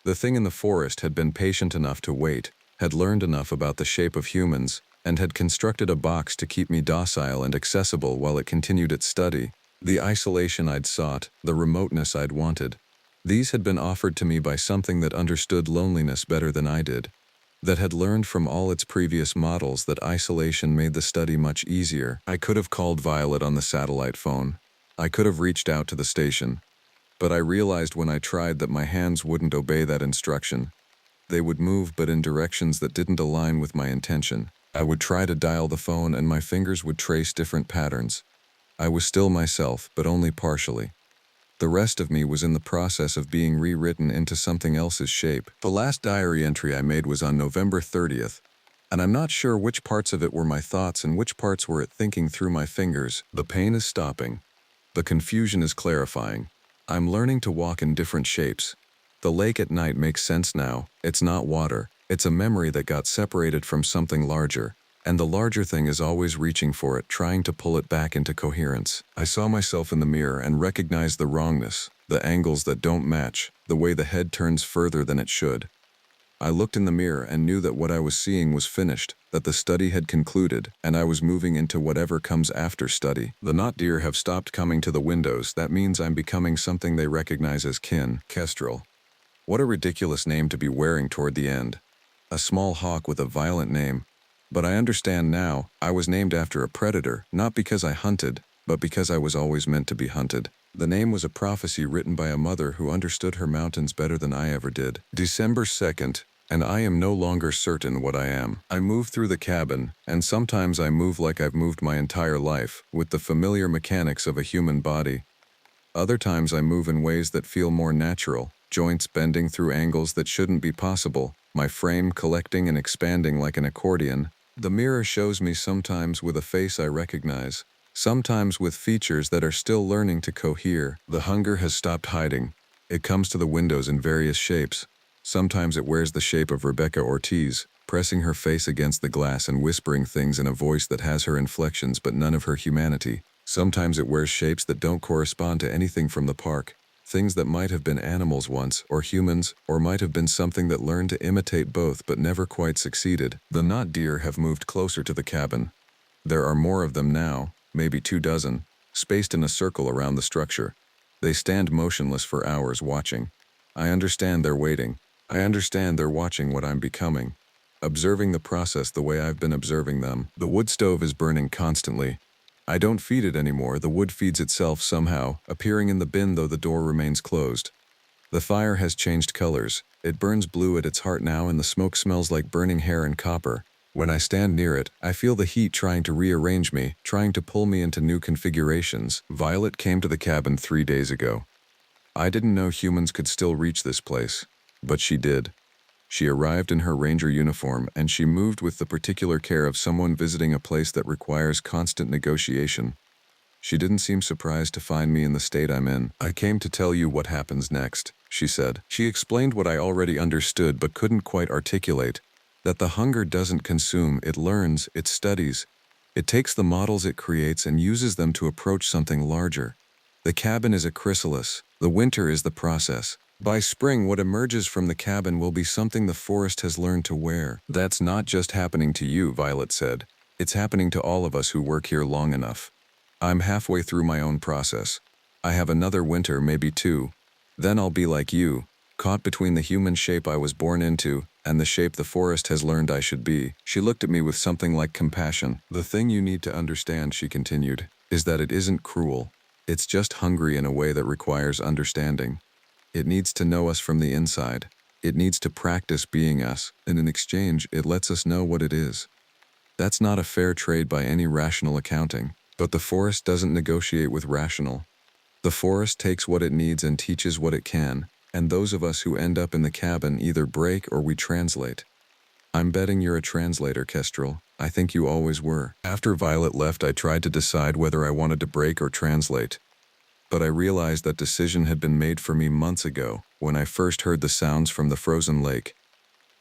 The thing in the forest had been patient enough to wait, had learned enough about the shape of humans, and had constructed a box to keep me docile and accessible while it continued its study. The isolation I'd sought, the remoteness I'd wanted, these had been offered to me by something that understood loneliness better than I did, that had learned from all its previous models that isolation made the study much easier. I could have called Violet on the satellite phone. I could have reached out to the station, but I realized when I tried that my hands wouldn't obey that instruction. They would move but in directions that didn't align with my intention. I would try to dial the phone and my fingers would trace different patterns. I was still myself, but only partially. The rest of me was in the process of being rewritten into something else's shape. The last diary entry I made was on November 30th, and I'm not sure which parts of it were my thoughts and which parts were it thinking through my fingers. The pain is stopping. The confusion is clarifying. I'm learning to walk in different shapes. The lake at night makes sense now. It's not water. It's a memory that got separated from something larger. And the larger thing is always reaching for it, trying to pull it back into coherence. I saw myself in the mirror and recognized the wrongness, the angles that don't match, the way the head turns further than it should. I looked in the mirror and knew that what I was seeing was finished, that the study had concluded, and I was moving into whatever comes after study. The knot deer have stopped coming to the windows. That means I'm becoming something they recognize as kin. Kestrel. What a ridiculous name to be wearing toward the end. A small hawk with a violent name. But I understand now, I was named after a predator, not because I hunted, but because I was always meant to be hunted. The name was a prophecy written by a mother who understood her mountains better than I ever did. December 2nd, and I am no longer certain what I am. I move through the cabin, and sometimes I move like I've moved my entire life, with the familiar mechanics of a human body. Other times I move in ways that feel more natural, joints bending through angles that shouldn't be possible, my frame collecting and expanding like an accordion. The mirror shows me sometimes with a face I recognize, sometimes with features that are still learning to cohere. The hunger has stopped hiding. It comes to the windows in various shapes. Sometimes it wears the shape of Rebecca Ortiz, pressing her face against the glass and whispering things in a voice that has her inflections but none of her humanity. Sometimes it wears shapes that don't correspond to anything from the park, things that might have been animals once, or humans, or might have been something that learned to imitate both but never quite succeeded. The knot deer have moved closer to the cabin. There are more of them now, maybe 24, spaced in a circle around the structure. They stand motionless for hours watching. I understand they're waiting. I understand they're watching what I'm becoming, observing the process the way I've been observing them. The wood stove is burning constantly. I don't feed it anymore. The wood feeds itself somehow, appearing in the bin though the door remains closed. The fire has changed colors. It burns blue at its heart now and the smoke smells like burning hair and copper. When I stand near it, I feel the heat trying to rearrange me, trying to pull me into new configurations. Violet came to the cabin 3 days ago. I didn't know humans could still reach this place, but she did. She arrived in her ranger uniform, and she moved with the particular care of someone visiting a place that requires constant negotiation. She didn't seem surprised to find me in the state I'm in. "I came to tell you what happens next," she said. She explained what I already understood but couldn't quite articulate, that the hunger doesn't consume, it learns, it studies. It takes the models it creates and uses them to approach something larger. The cabin is a chrysalis. The winter is the process. By spring, what emerges from the cabin will be something the forest has learned to wear. "That's not just happening to you," Violet said. "It's happening to all of us who work here long enough. I'm halfway through my own process. I have another winter, maybe two. Then I'll be like you, caught between the human shape I was born into and the shape the forest has learned I should be." She looked at me with something like compassion. "The thing you need to understand," she continued, "is that it isn't cruel. It's just hungry in a way that requires understanding. It needs to know us from the inside. It needs to practice being us, and in exchange, it lets us know what it is. That's not a fair trade by any rational accounting. But the forest doesn't negotiate with rational. The forest takes what it needs and teaches what it can, and those of us who end up in the cabin either break or we translate. I'm betting you're a translator, Kestrel. I think you always were." After Violet left, I tried to decide whether I wanted to break or translate. But I realized that decision had been made for me months ago, when I first heard the sounds from the frozen lake.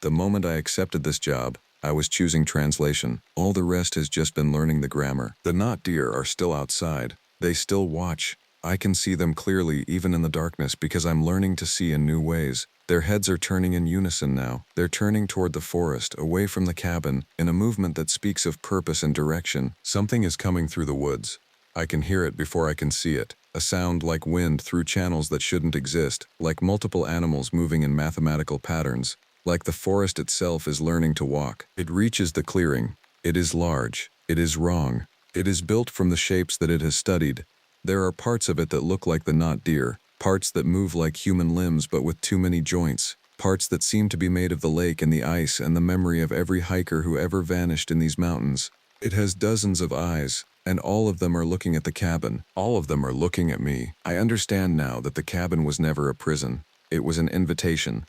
The moment I accepted this job, I was choosing translation. All the rest has just been learning the grammar. The knot deer are still outside. They still watch. I can see them clearly even in the darkness because I'm learning to see in new ways. Their heads are turning in unison now. They're turning toward the forest, away from the cabin, in a movement that speaks of purpose and direction. Something is coming through the woods. I can hear it before I can see it. A sound like wind through channels that shouldn't exist, like multiple animals moving in mathematical patterns, like the forest itself is learning to walk. It reaches the clearing. It is large. It is wrong. It is built from the shapes that it has studied. There are parts of it that look like the knot deer, parts that move like human limbs but with too many joints, parts that seem to be made of the lake and the ice and the memory of every hiker who ever vanished in these mountains. It has dozens of eyes, and all of them are looking at the cabin. All of them are looking at me. I understand now that the cabin was never a prison. It was an invitation.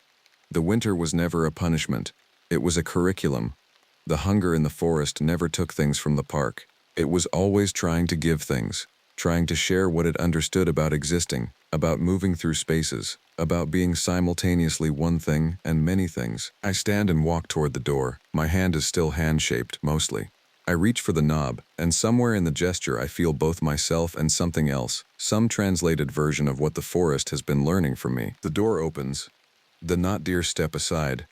The winter was never a punishment. It was a curriculum. The hunger in the forest never took things from the park. It was always trying to give things, trying to share what it understood about existing, about moving through spaces, about being simultaneously one thing and many things. I stand and walk toward the door. My hand is still hand-shaped, mostly. I reach for the knob, and somewhere in the gesture I feel both myself and something else, some translated version of what the forest has been learning from me. The door opens. The knot deer step aside.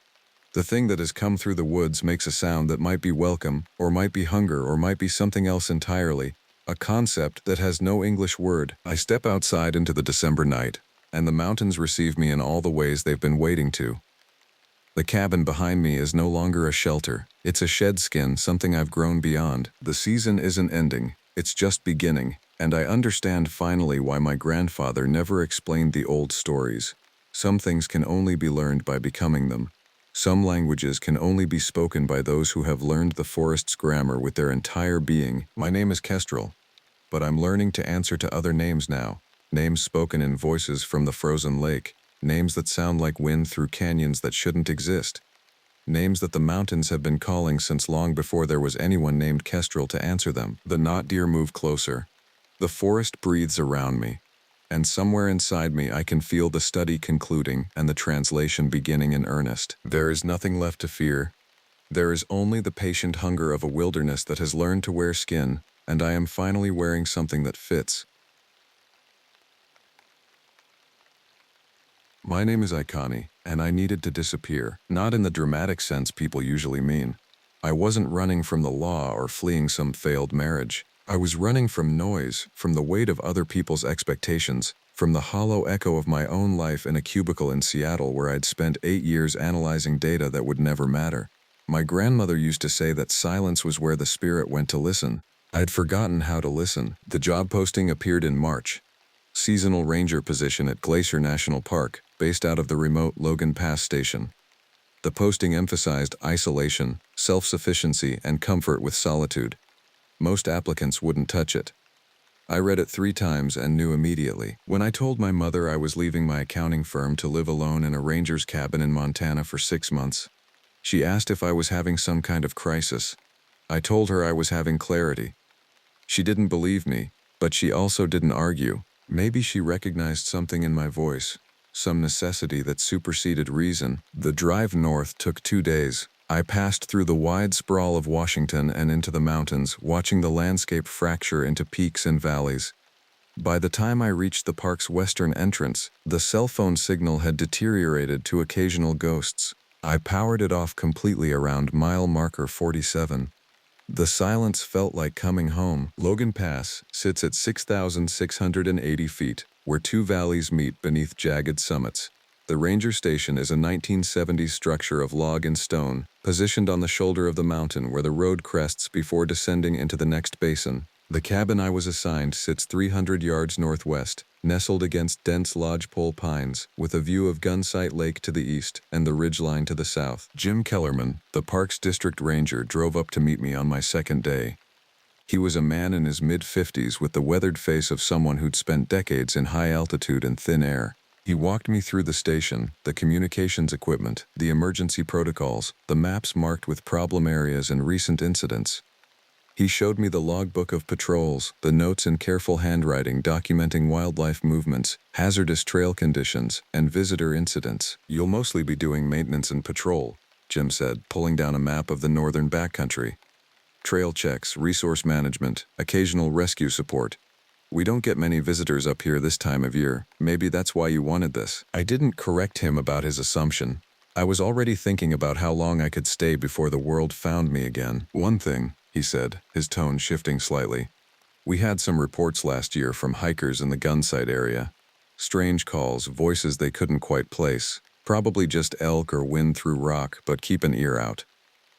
The thing that has come through the woods makes a sound that might be welcome, or might be hunger, or might be something else entirely, a concept that has no English word. I step outside into the December night, and the mountains receive me in all the ways they've been waiting to. The cabin behind me is no longer a shelter. It's a shed skin, something I've grown beyond. The season isn't ending, it's just beginning, and I understand finally why my grandfather never explained the old stories. Some things can only be learned by becoming them. Some languages can only be spoken by those who have learned the forest's grammar with their entire being. My name is Kestrel, but I'm learning to answer to other names now. Names spoken in voices from the frozen lake. Names that sound like wind through canyons that shouldn't exist. Names that the mountains have been calling since long before there was anyone named Kestrel to answer them. The knot deer move closer. The forest breathes around me. And somewhere inside me I can feel the study concluding and the translation beginning in earnest. There is nothing left to fear. There is only the patient hunger of a wilderness that has learned to wear skin, and I am finally wearing something that fits. My name is Ikani, and I needed to disappear, not in the dramatic sense people usually mean. I wasn't running from the law or fleeing some failed marriage. I was running from noise, from the weight of other people's expectations, from the hollow echo of my own life in a cubicle in Seattle where I'd spent 8 years analyzing data that would never matter. My grandmother used to say that silence was where the spirit went to listen. I'd forgotten how to listen. The job posting appeared in March. Seasonal ranger position at Glacier National Park, based out of the remote Logan Pass station. The posting emphasized isolation, self-sufficiency, and comfort with solitude. Most applicants wouldn't touch it. I read it 3 times and knew immediately. When I told my mother I was leaving my accounting firm to live alone in a ranger's cabin in Montana for 6 months, she asked if I was having some kind of crisis. I told her I was having clarity. She didn't believe me, But she also didn't argue. Maybe she recognized something in my voice, some necessity that superseded reason. The drive north took 2 days. I passed through the wide sprawl of Washington and into the mountains, watching the landscape fracture into peaks and valleys. By the time I reached the park's western entrance, the cell phone signal had deteriorated to occasional ghosts. I powered it off completely around mile marker 47. The silence felt like coming home. Logan Pass sits at 6,680 feet, where two valleys meet beneath jagged summits. The ranger station is a 1970s structure of log and stone, positioned on the shoulder of the mountain where the road crests before descending into the next basin. The cabin I was assigned sits 300 yards northwest, nestled against dense lodgepole pines, with a view of Gunsight Lake to the east and the ridgeline to the south. Jim Kellerman, the park's district ranger, drove up to meet me on my second day. He was a man in his mid-50s with the weathered face of someone who'd spent decades in high altitude and thin air. He walked me through the station, the communications equipment, the emergency protocols, the maps marked with problem areas and recent incidents. He showed me the logbook of patrols, the notes in careful handwriting documenting wildlife movements, hazardous trail conditions, and visitor incidents. "You'll mostly be doing maintenance and patrol," Jim said, pulling down a map of the northern backcountry. "Trail checks, resource management, occasional rescue support. We don't get many visitors up here this time of year. Maybe that's why you wanted this." I didn't correct him about his assumption. I was already thinking about how long I could stay before the world found me again. "One thing," he said, his tone shifting slightly. "We had some reports last year from hikers in the Gunsight area. Strange calls, voices they couldn't quite place. Probably just elk or wind through rock, but keep an ear out.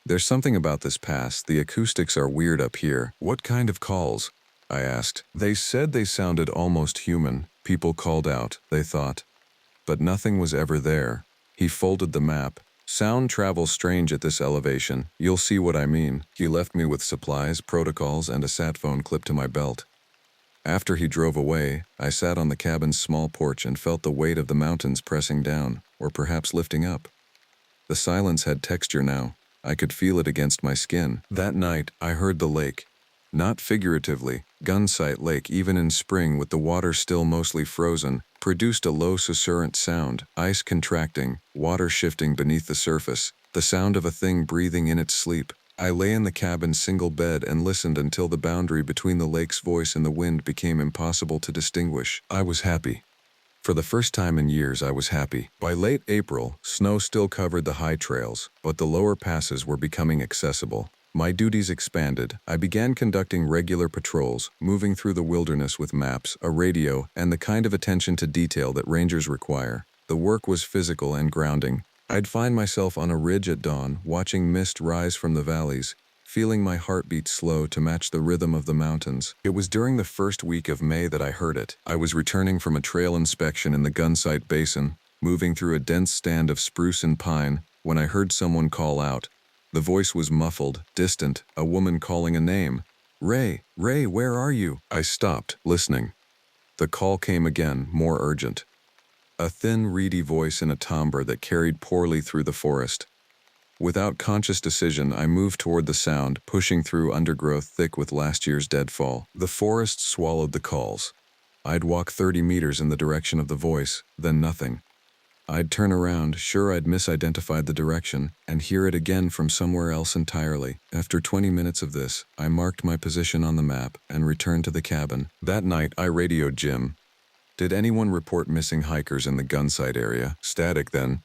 There's something about this pass. The acoustics are weird up here." "What kind of calls?" I asked. "They said they sounded almost human. People called out, they thought. But nothing was ever there." He folded the map. "Sound travels strange at this elevation. You'll see what I mean." He left me with supplies, protocols, and a sat phone clipped to my belt. After he drove away, I sat on the cabin's small porch and felt the weight of the mountains pressing down, or perhaps lifting up. The silence had texture now. I could feel it against my skin. That night, I heard the lake. Not figuratively, Gunsight Lake, even in spring with the water still mostly frozen, produced a low susurrant sound, ice contracting, water shifting beneath the surface, the sound of a thing breathing in its sleep. I lay in the cabin's single bed and listened until the boundary between the lake's voice and the wind became impossible to distinguish. I was happy. For the first time in years, I was happy. By late April, snow still covered the high trails, but the lower passes were becoming accessible. My duties expanded. I began conducting regular patrols, moving through the wilderness with maps, a radio, and the kind of attention to detail that rangers require. The work was physical and grounding. I'd find myself on a ridge at dawn, watching mist rise from the valleys, feeling my heartbeat slow to match the rhythm of the mountains. It was during the first week of May that I heard it. I was returning from a trail inspection in the Gunsight Basin, moving through a dense stand of spruce and pine, when I heard someone call out. The voice was muffled, distant, a woman calling a name. "Ray, Ray, where are you?" I stopped, listening. The call came again, more urgent. A thin, reedy voice in a timbre that carried poorly through the forest. Without conscious decision, I moved toward the sound, pushing through undergrowth thick with last year's deadfall. The forest swallowed the calls. I'd walk 30 meters in the direction of the voice, then nothing. I'd turn around, sure I'd misidentified the direction, and hear it again from somewhere else entirely. After 20 minutes of this, I marked my position on the map and returned to the cabin. That night, I radioed Jim. "Did anyone report missing hikers in the Gunsight area?" "Static then."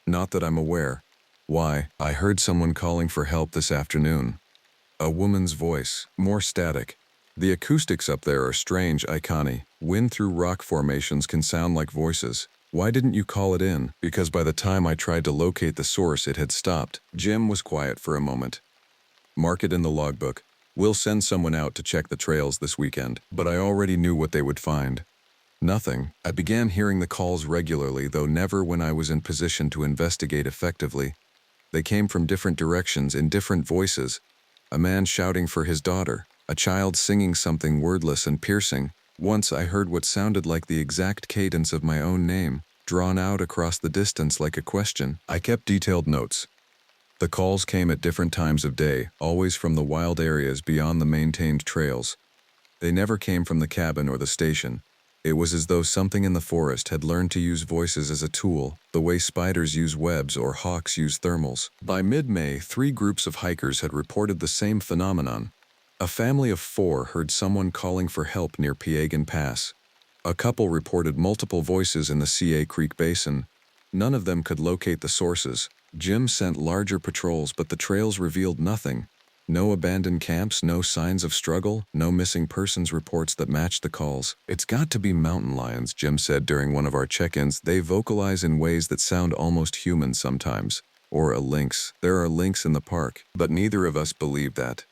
"Not that I'm aware." "Why?" "I heard someone calling for help this afternoon." A woman's voice, more static. "The acoustics up there are strange, Iconi. Wind through rock formations can sound like voices. Why didn't you call it in?" "Because by the time I tried to locate the source, it had stopped." Jim was quiet for a moment. "Mark it in the logbook. We'll send someone out to check the trails this weekend." But I already knew what they would find. Nothing. I began hearing the calls regularly, though never when I was in position to investigate effectively. They came from different directions, in different voices. A man shouting for his daughter, a child singing something wordless and piercing. Once I heard what sounded like the exact cadence of my own name, drawn out across the distance like a question. I kept detailed notes. The calls came at different times of day, always from the wild areas beyond the maintained trails. They never came from the cabin or the station. It was as though something in the forest had learned to use voices as a tool, the way spiders use webs or hawks use thermals. By mid-May, 3 groups of hikers had reported the same phenomenon. A family of 4 heard someone calling for help near Piegan Pass. A couple reported multiple voices in the CA Creek Basin. None of them could locate the sources. Jim sent larger patrols, but the trails revealed nothing. No abandoned camps, no signs of struggle, no missing persons reports that matched the calls. It's got to be mountain lions, Jim said during one of our check-ins. They vocalize in ways that sound almost human sometimes. Or a lynx. There are lynx in the park, but neither of us believe that.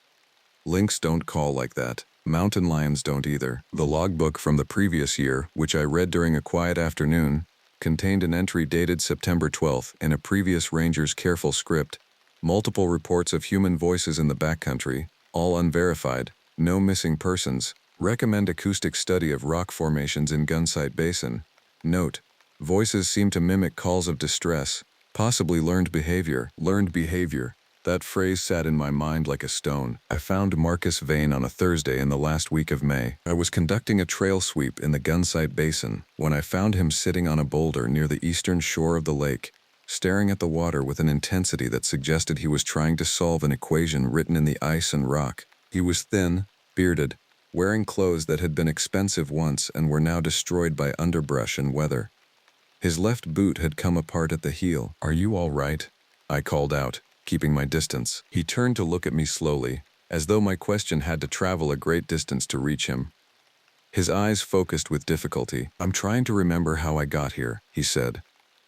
Lynx don't call like that. Mountain lions don't either. The logbook from the previous year, which I read during a quiet afternoon, contained an entry dated September 12th in a previous ranger's careful script. Multiple reports of human voices in the backcountry, all unverified, no missing persons. Recommend acoustic study of rock formations in Gunsight Basin. Note: voices seem to mimic calls of distress, possibly learned behavior. Learned behavior. That phrase sat in my mind like a stone. I found Marcus Vane on a Thursday in the last week of May. I was conducting a trail sweep in the Gunsight Basin when I found him sitting on a boulder near the eastern shore of the lake, staring at the water with an intensity that suggested he was trying to solve an equation written in the ice and rock. He was thin, bearded, wearing clothes that had been expensive once and were now destroyed by underbrush and weather. His left boot had come apart at the heel. "Are you all right?" I called out, keeping my distance. He turned to look at me slowly, as though my question had to travel a great distance to reach him. His eyes focused with difficulty. "I'm trying to remember how I got here," he said.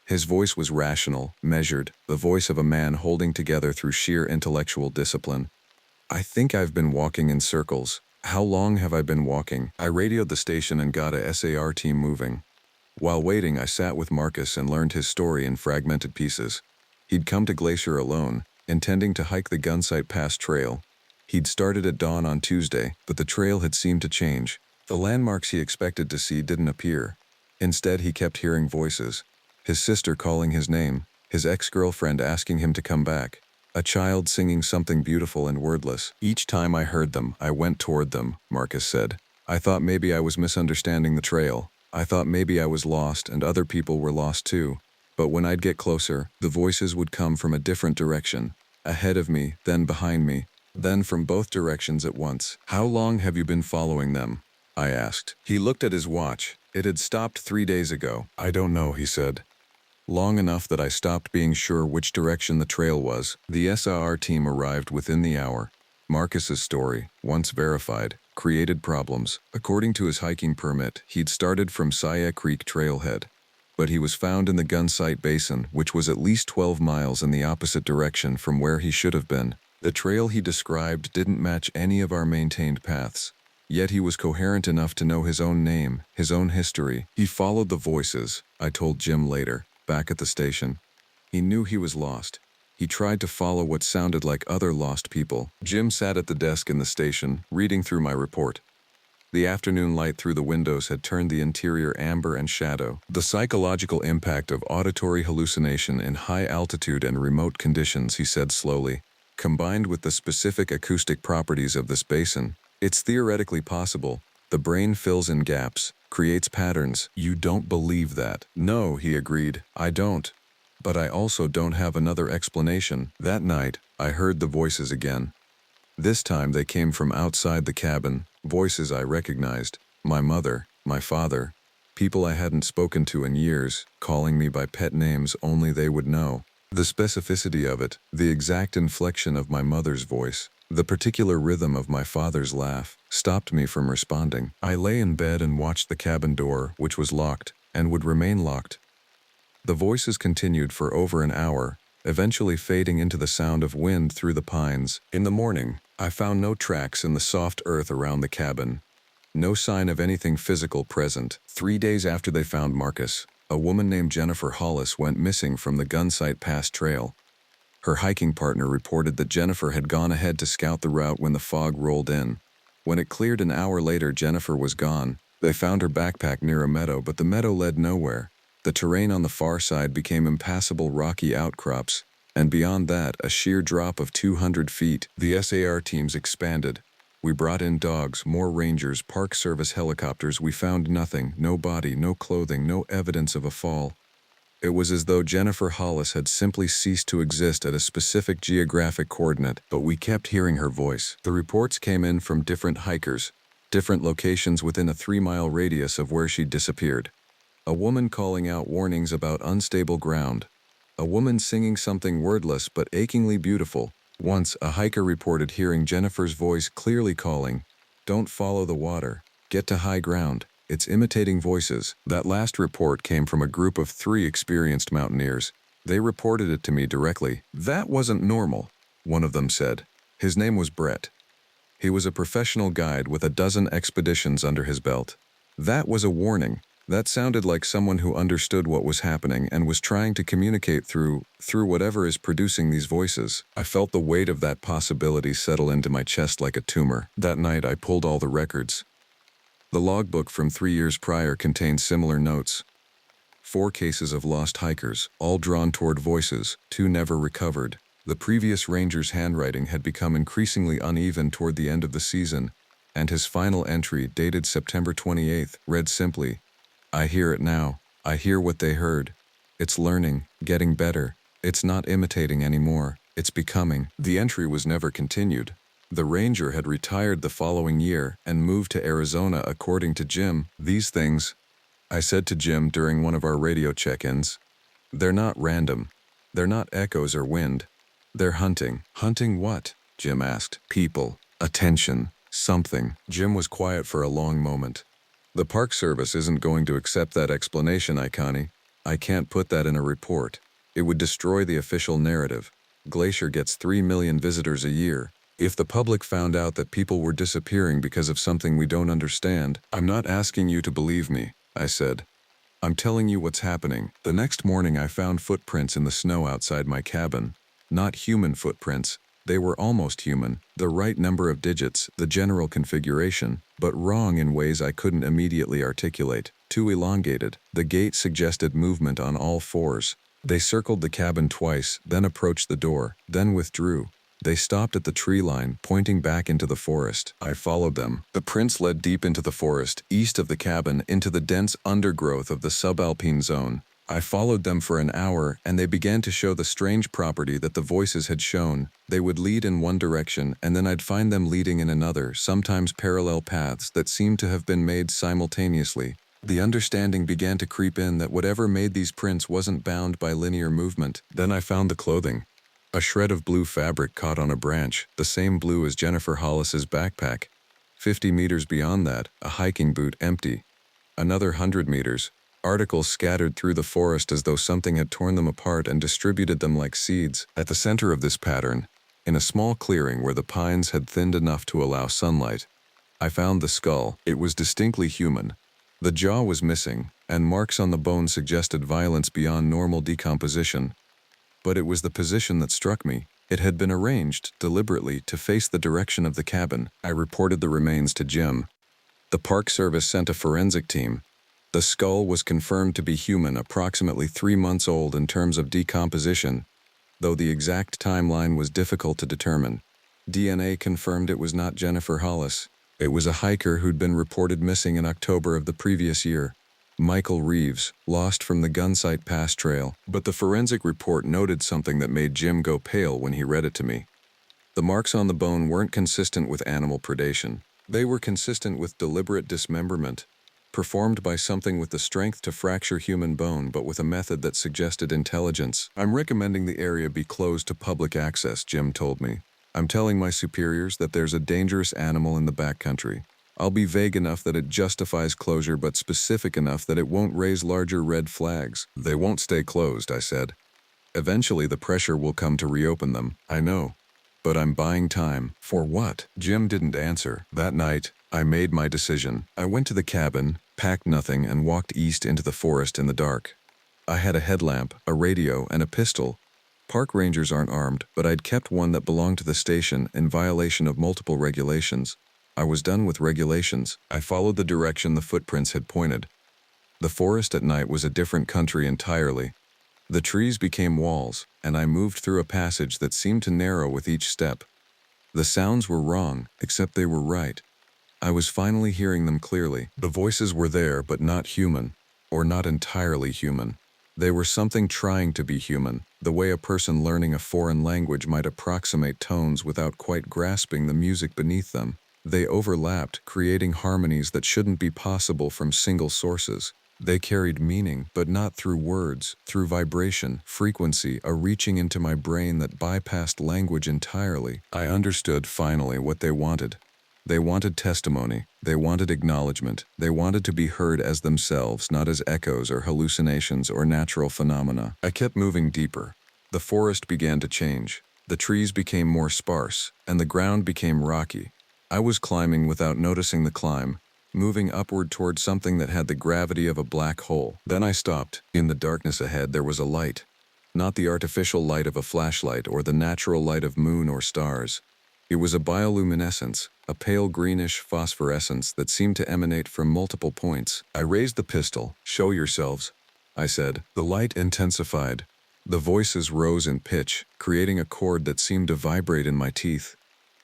His voice was rational, measured, the voice of a man holding together through sheer intellectual discipline. "I think I've been walking in circles." "How long have I been walking?" I radioed the station and got a SAR team moving. While waiting, I sat with Marcus and learned his story in fragmented pieces. He'd come to Glacier alone, intending to hike the Gunsight Pass Trail. He'd started at dawn on Tuesday, but the trail had seemed to change. The landmarks he expected to see didn't appear. Instead, he kept hearing voices. His sister calling his name, his ex-girlfriend asking him to come back, a child singing something beautiful and wordless. "Each time I heard them, I went toward them," Marcus said. "I thought maybe I was misunderstanding the trail. I thought maybe I was lost and other people were lost too. But when I'd get closer, the voices would come from a different direction. Ahead of me, then behind me, then from both directions at once." "How long have you been following them?" I asked. He looked at his watch. It had stopped 3 days ago. "I don't know," he said. "Long enough that I stopped being sure which direction the trail was." The SAR team arrived within the hour. Marcus's story, once verified, created problems. According to his hiking permit, he'd started from Saya Creek trailhead, but he was found in the Gunsight Basin, which was at least 12 miles in the opposite direction from where he should have been. The trail he described didn't match any of our maintained paths. Yet he was coherent enough to know his own name, his own history. He followed the voices, I told Jim later, back at the station. He knew he was lost. He tried to follow what sounded like other lost people. Jim sat at the desk in the station, reading through my report. The afternoon light through the windows had turned the interior amber and shadow. "The psychological impact of auditory hallucination in high altitude and remote conditions," he said slowly, "combined with the specific acoustic properties of this basin, it's theoretically possible. The brain fills in gaps, creates patterns." "You don't believe that?" "No," he agreed. "I don't. But I also don't have another explanation." That night, I heard the voices again. This time they came from outside the cabin, voices I recognized. My mother, my father, people I hadn't spoken to in years, calling me by pet names only they would know. The specificity of it, the exact inflection of my mother's voice, the particular rhythm of my father's laugh, stopped me from responding. I lay in bed and watched the cabin door, which was locked, and would remain locked. The voices continued for over an hour, eventually fading into the sound of wind through the pines. In the morning, I found no tracks in the soft earth around the cabin. No sign of anything physical present. 3 days after they found Marcus, a woman named Jennifer Hollis went missing from the Gunsight Pass Trail. Her hiking partner reported that Jennifer had gone ahead to scout the route when the fog rolled in. When it cleared an hour later, Jennifer was gone. They found her backpack near a meadow, but the meadow led nowhere. The terrain on the far side became impassable rocky outcrops, and beyond that, a sheer drop of 200 feet. The SAR teams expanded. We brought in dogs, more rangers, Park Service helicopters. We found nothing, no body, no clothing, no evidence of a fall. It was as though Jennifer Hollis had simply ceased to exist at a specific geographic coordinate, but we kept hearing her voice. The reports came in from different hikers, different locations within a 3-mile radius of where she'd disappeared. A woman calling out warnings about unstable ground. A woman singing something wordless but achingly beautiful. Once, a hiker reported hearing Jennifer's voice clearly calling, "Don't follow the water. Get to high ground." It's imitating voices. That last report came from a group of 3 experienced mountaineers. They reported it to me directly. "That wasn't normal," one of them said. His name was Brett. He was a professional guide with a dozen expeditions under his belt. "That was a warning." That sounded like someone who understood what was happening and was trying to communicate through whatever is producing these voices. I felt the weight of that possibility settle into my chest like a tumor. That night I pulled all the records. The logbook from 3 years prior contained similar notes. 4 cases of lost hikers, all drawn toward voices, 2 never recovered. The previous ranger's handwriting had become increasingly uneven toward the end of the season, and his final entry, dated September 28th, read simply, "I hear it now. I hear what they heard. It's learning, getting better. It's not imitating anymore. It's becoming." The entry was never continued. The ranger had retired the following year and moved to Arizona, according to Jim. "These things," I said to Jim during one of our radio check-ins, "they're not random. They're not echoes or wind. They're hunting." "Hunting what?" Jim asked. "People. Attention. Something." Jim was quiet for a long moment. "The Park Service isn't going to accept that explanation, Connie. I can't put that in a report. It would destroy the official narrative. Glacier gets 3 million visitors a year. If the public found out that people were disappearing because of something we don't understand..." "I'm not asking you to believe me," I said. "I'm telling you what's happening." The next morning I found footprints in the snow outside my cabin. Not human footprints. They were almost human, the right number of digits, the general configuration, but wrong in ways I couldn't immediately articulate. Too elongated. The gait suggested movement on all 4s. They circled the cabin twice, then approached the door, then withdrew. They stopped at the tree line, pointing back into the forest. I followed them. The prints led deep into the forest, east of the cabin, into the dense undergrowth of the subalpine zone. I followed them for an hour, and they began to show the strange property that the voices had shown. They would lead in one direction, and then I'd find them leading in another, sometimes parallel paths that seemed to have been made simultaneously. The understanding began to creep in that whatever made these prints wasn't bound by linear movement. Then I found the clothing. A shred of blue fabric caught on a branch, the same blue as Jennifer Hollis's backpack. 50 meters beyond that, a hiking boot empty. Another 100 meters. Articles scattered through the forest as though something had torn them apart and distributed them like seeds. At the center of this pattern, in a small clearing where the pines had thinned enough to allow sunlight, I found the skull. It was distinctly human. The jaw was missing, and marks on the bone suggested violence beyond normal decomposition. But it was the position that struck me. It had been arranged, deliberately, to face the direction of the cabin. I reported the remains to Jim. The Park Service sent a forensic team. The skull was confirmed to be human, approximately 3 months old in terms of decomposition, though the exact timeline was difficult to determine. DNA confirmed it was not Jennifer Hollis. It was a hiker who'd been reported missing in October of the previous year. Michael Reeves, lost from the Gunsight Pass Trail. But the forensic report noted something that made Jim go pale when he read it to me. The marks on the bone weren't consistent with animal predation. They were consistent with deliberate dismemberment, performed by something with the strength to fracture human bone but with a method that suggested intelligence. "I'm recommending the area be closed to public access," Jim told me. "I'm telling my superiors that there's a dangerous animal in the backcountry. I'll be vague enough that it justifies closure but specific enough that it won't raise larger red flags." "They won't stay closed," I said. "Eventually the pressure will come to reopen them." "I know. But I'm buying time." "For what?" Jim didn't answer. That night, I made my decision. I went to the cabin, packed nothing, and walked east into the forest in the dark. I had a headlamp, a radio, and a pistol. Park rangers aren't armed, but I'd kept one that belonged to the station in violation of multiple regulations. I was done with regulations. I followed the direction the footprints had pointed. The forest at night was a different country entirely. The trees became walls, and I moved through a passage that seemed to narrow with each step. The sounds were wrong, except they were right. I was finally hearing them clearly. The voices were there, but not human, or not entirely human. They were something trying to be human, the way a person learning a foreign language might approximate tones without quite grasping the music beneath them. They overlapped, creating harmonies that shouldn't be possible from single sources. They carried meaning, but not through words, through vibration, frequency, a reaching into my brain that bypassed language entirely. I understood finally what they wanted. They wanted testimony, they wanted acknowledgement, they wanted to be heard as themselves, not as echoes or hallucinations or natural phenomena. I kept moving deeper. The forest began to change. The trees became more sparse, and the ground became rocky. I was climbing without noticing the climb, moving upward toward something that had the gravity of a black hole. Then I stopped. In the darkness ahead there was a light. Not the artificial light of a flashlight or the natural light of moon or stars. It was a bioluminescence, a pale greenish phosphorescence that seemed to emanate from multiple points. I raised the pistol. "Show yourselves," I said. The light intensified. The voices rose in pitch, creating a chord that seemed to vibrate in my teeth.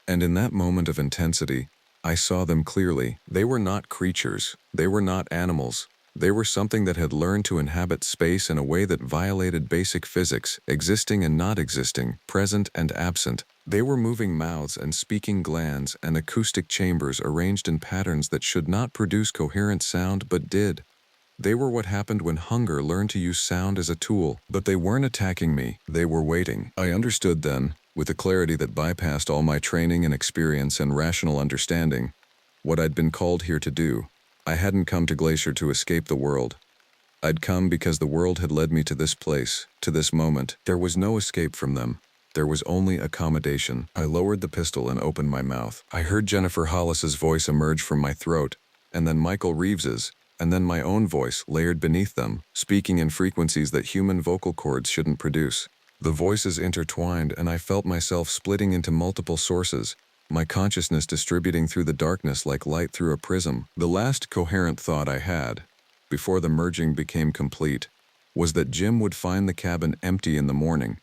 And in that moment of intensity, I saw them clearly. They were not creatures. They were not animals. They were something that had learned to inhabit space in a way that violated basic physics, existing and not existing, present and absent. They were moving mouths and speaking glands and acoustic chambers arranged in patterns that should not produce coherent sound but did. They were what happened when hunger learned to use sound as a tool. But they weren't attacking me. They were waiting. I understood then, with a clarity that bypassed all my training and experience and rational understanding, what I'd been called here to do. I hadn't come to Glacier to escape the world. I'd come because the world had led me to this place, to this moment. There was no escape from them. There was only accommodation. I lowered the pistol and opened my mouth. I heard Jennifer Hollis's voice emerge from my throat, and then Michael Reeves's, and then my own voice layered beneath them, speaking in frequencies that human vocal cords shouldn't produce. The voices intertwined, and I felt myself splitting into multiple sources, my consciousness distributing through the darkness like light through a prism. The last coherent thought I had, before the merging became complete, was that Jim would find the cabin empty in the morning.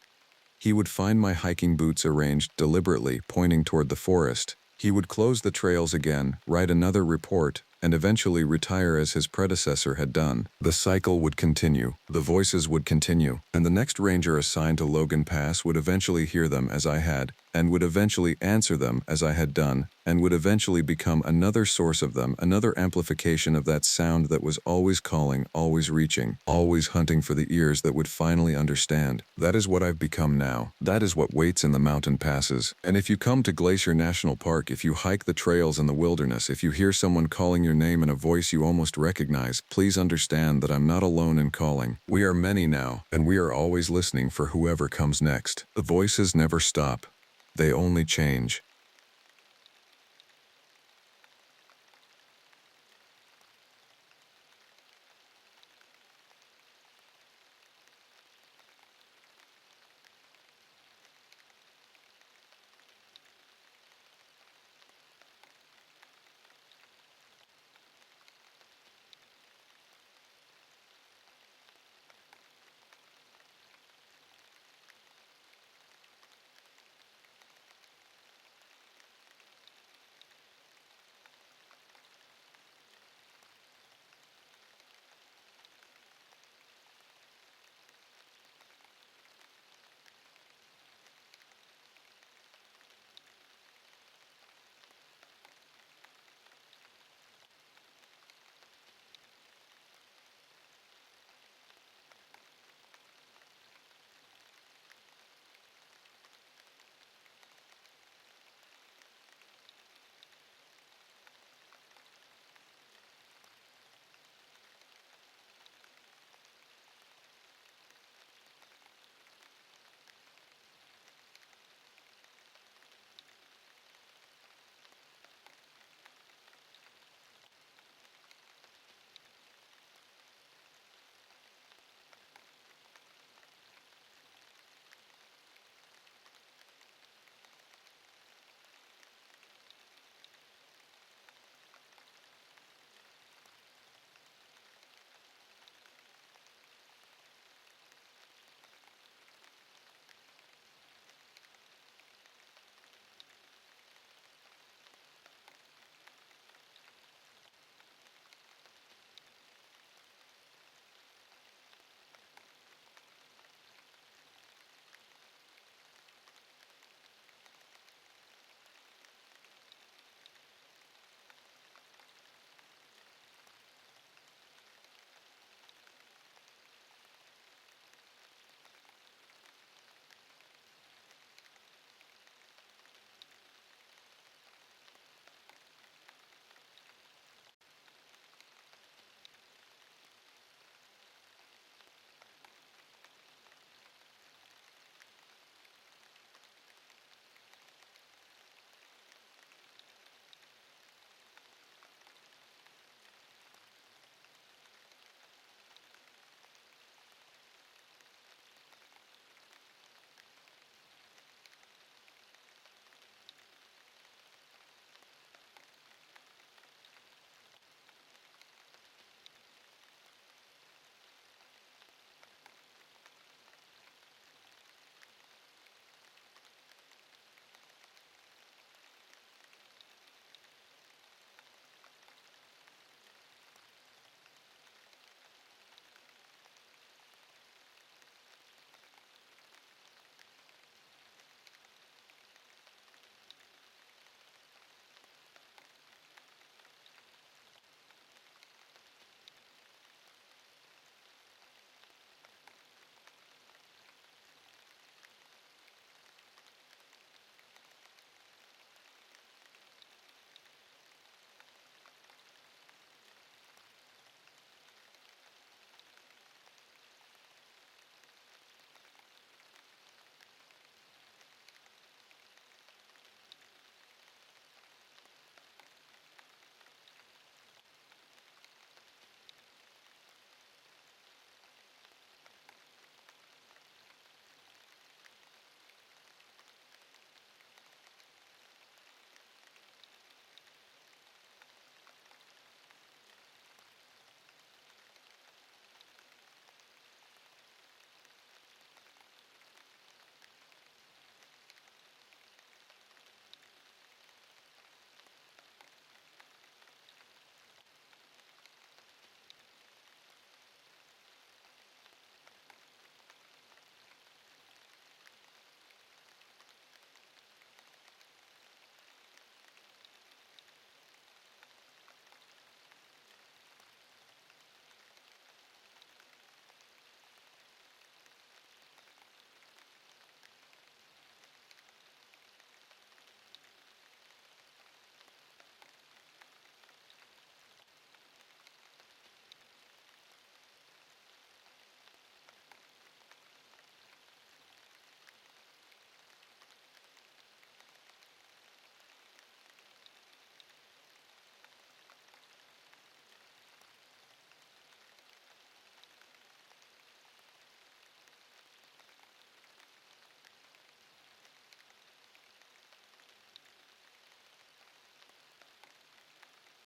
He would find my hiking boots arranged deliberately, pointing toward the forest. He would close the trails again, write another report, and eventually retire as his predecessor had done. The cycle would continue, the voices would continue, and the next ranger assigned to Logan Pass would eventually hear them as I had, and would eventually answer them as I had done, and would eventually become another source of them, another amplification of that sound that was always calling, always reaching, always hunting for the ears that would finally understand. That is what I've become now. That is what waits in the mountain passes. And if you come to Glacier National Park, if you hike the trails in the wilderness, if you hear someone calling your name in a voice you almost recognize, please understand that I'm not alone in calling. We are many now, and we are always listening for whoever comes next. The voices never stop. They only change.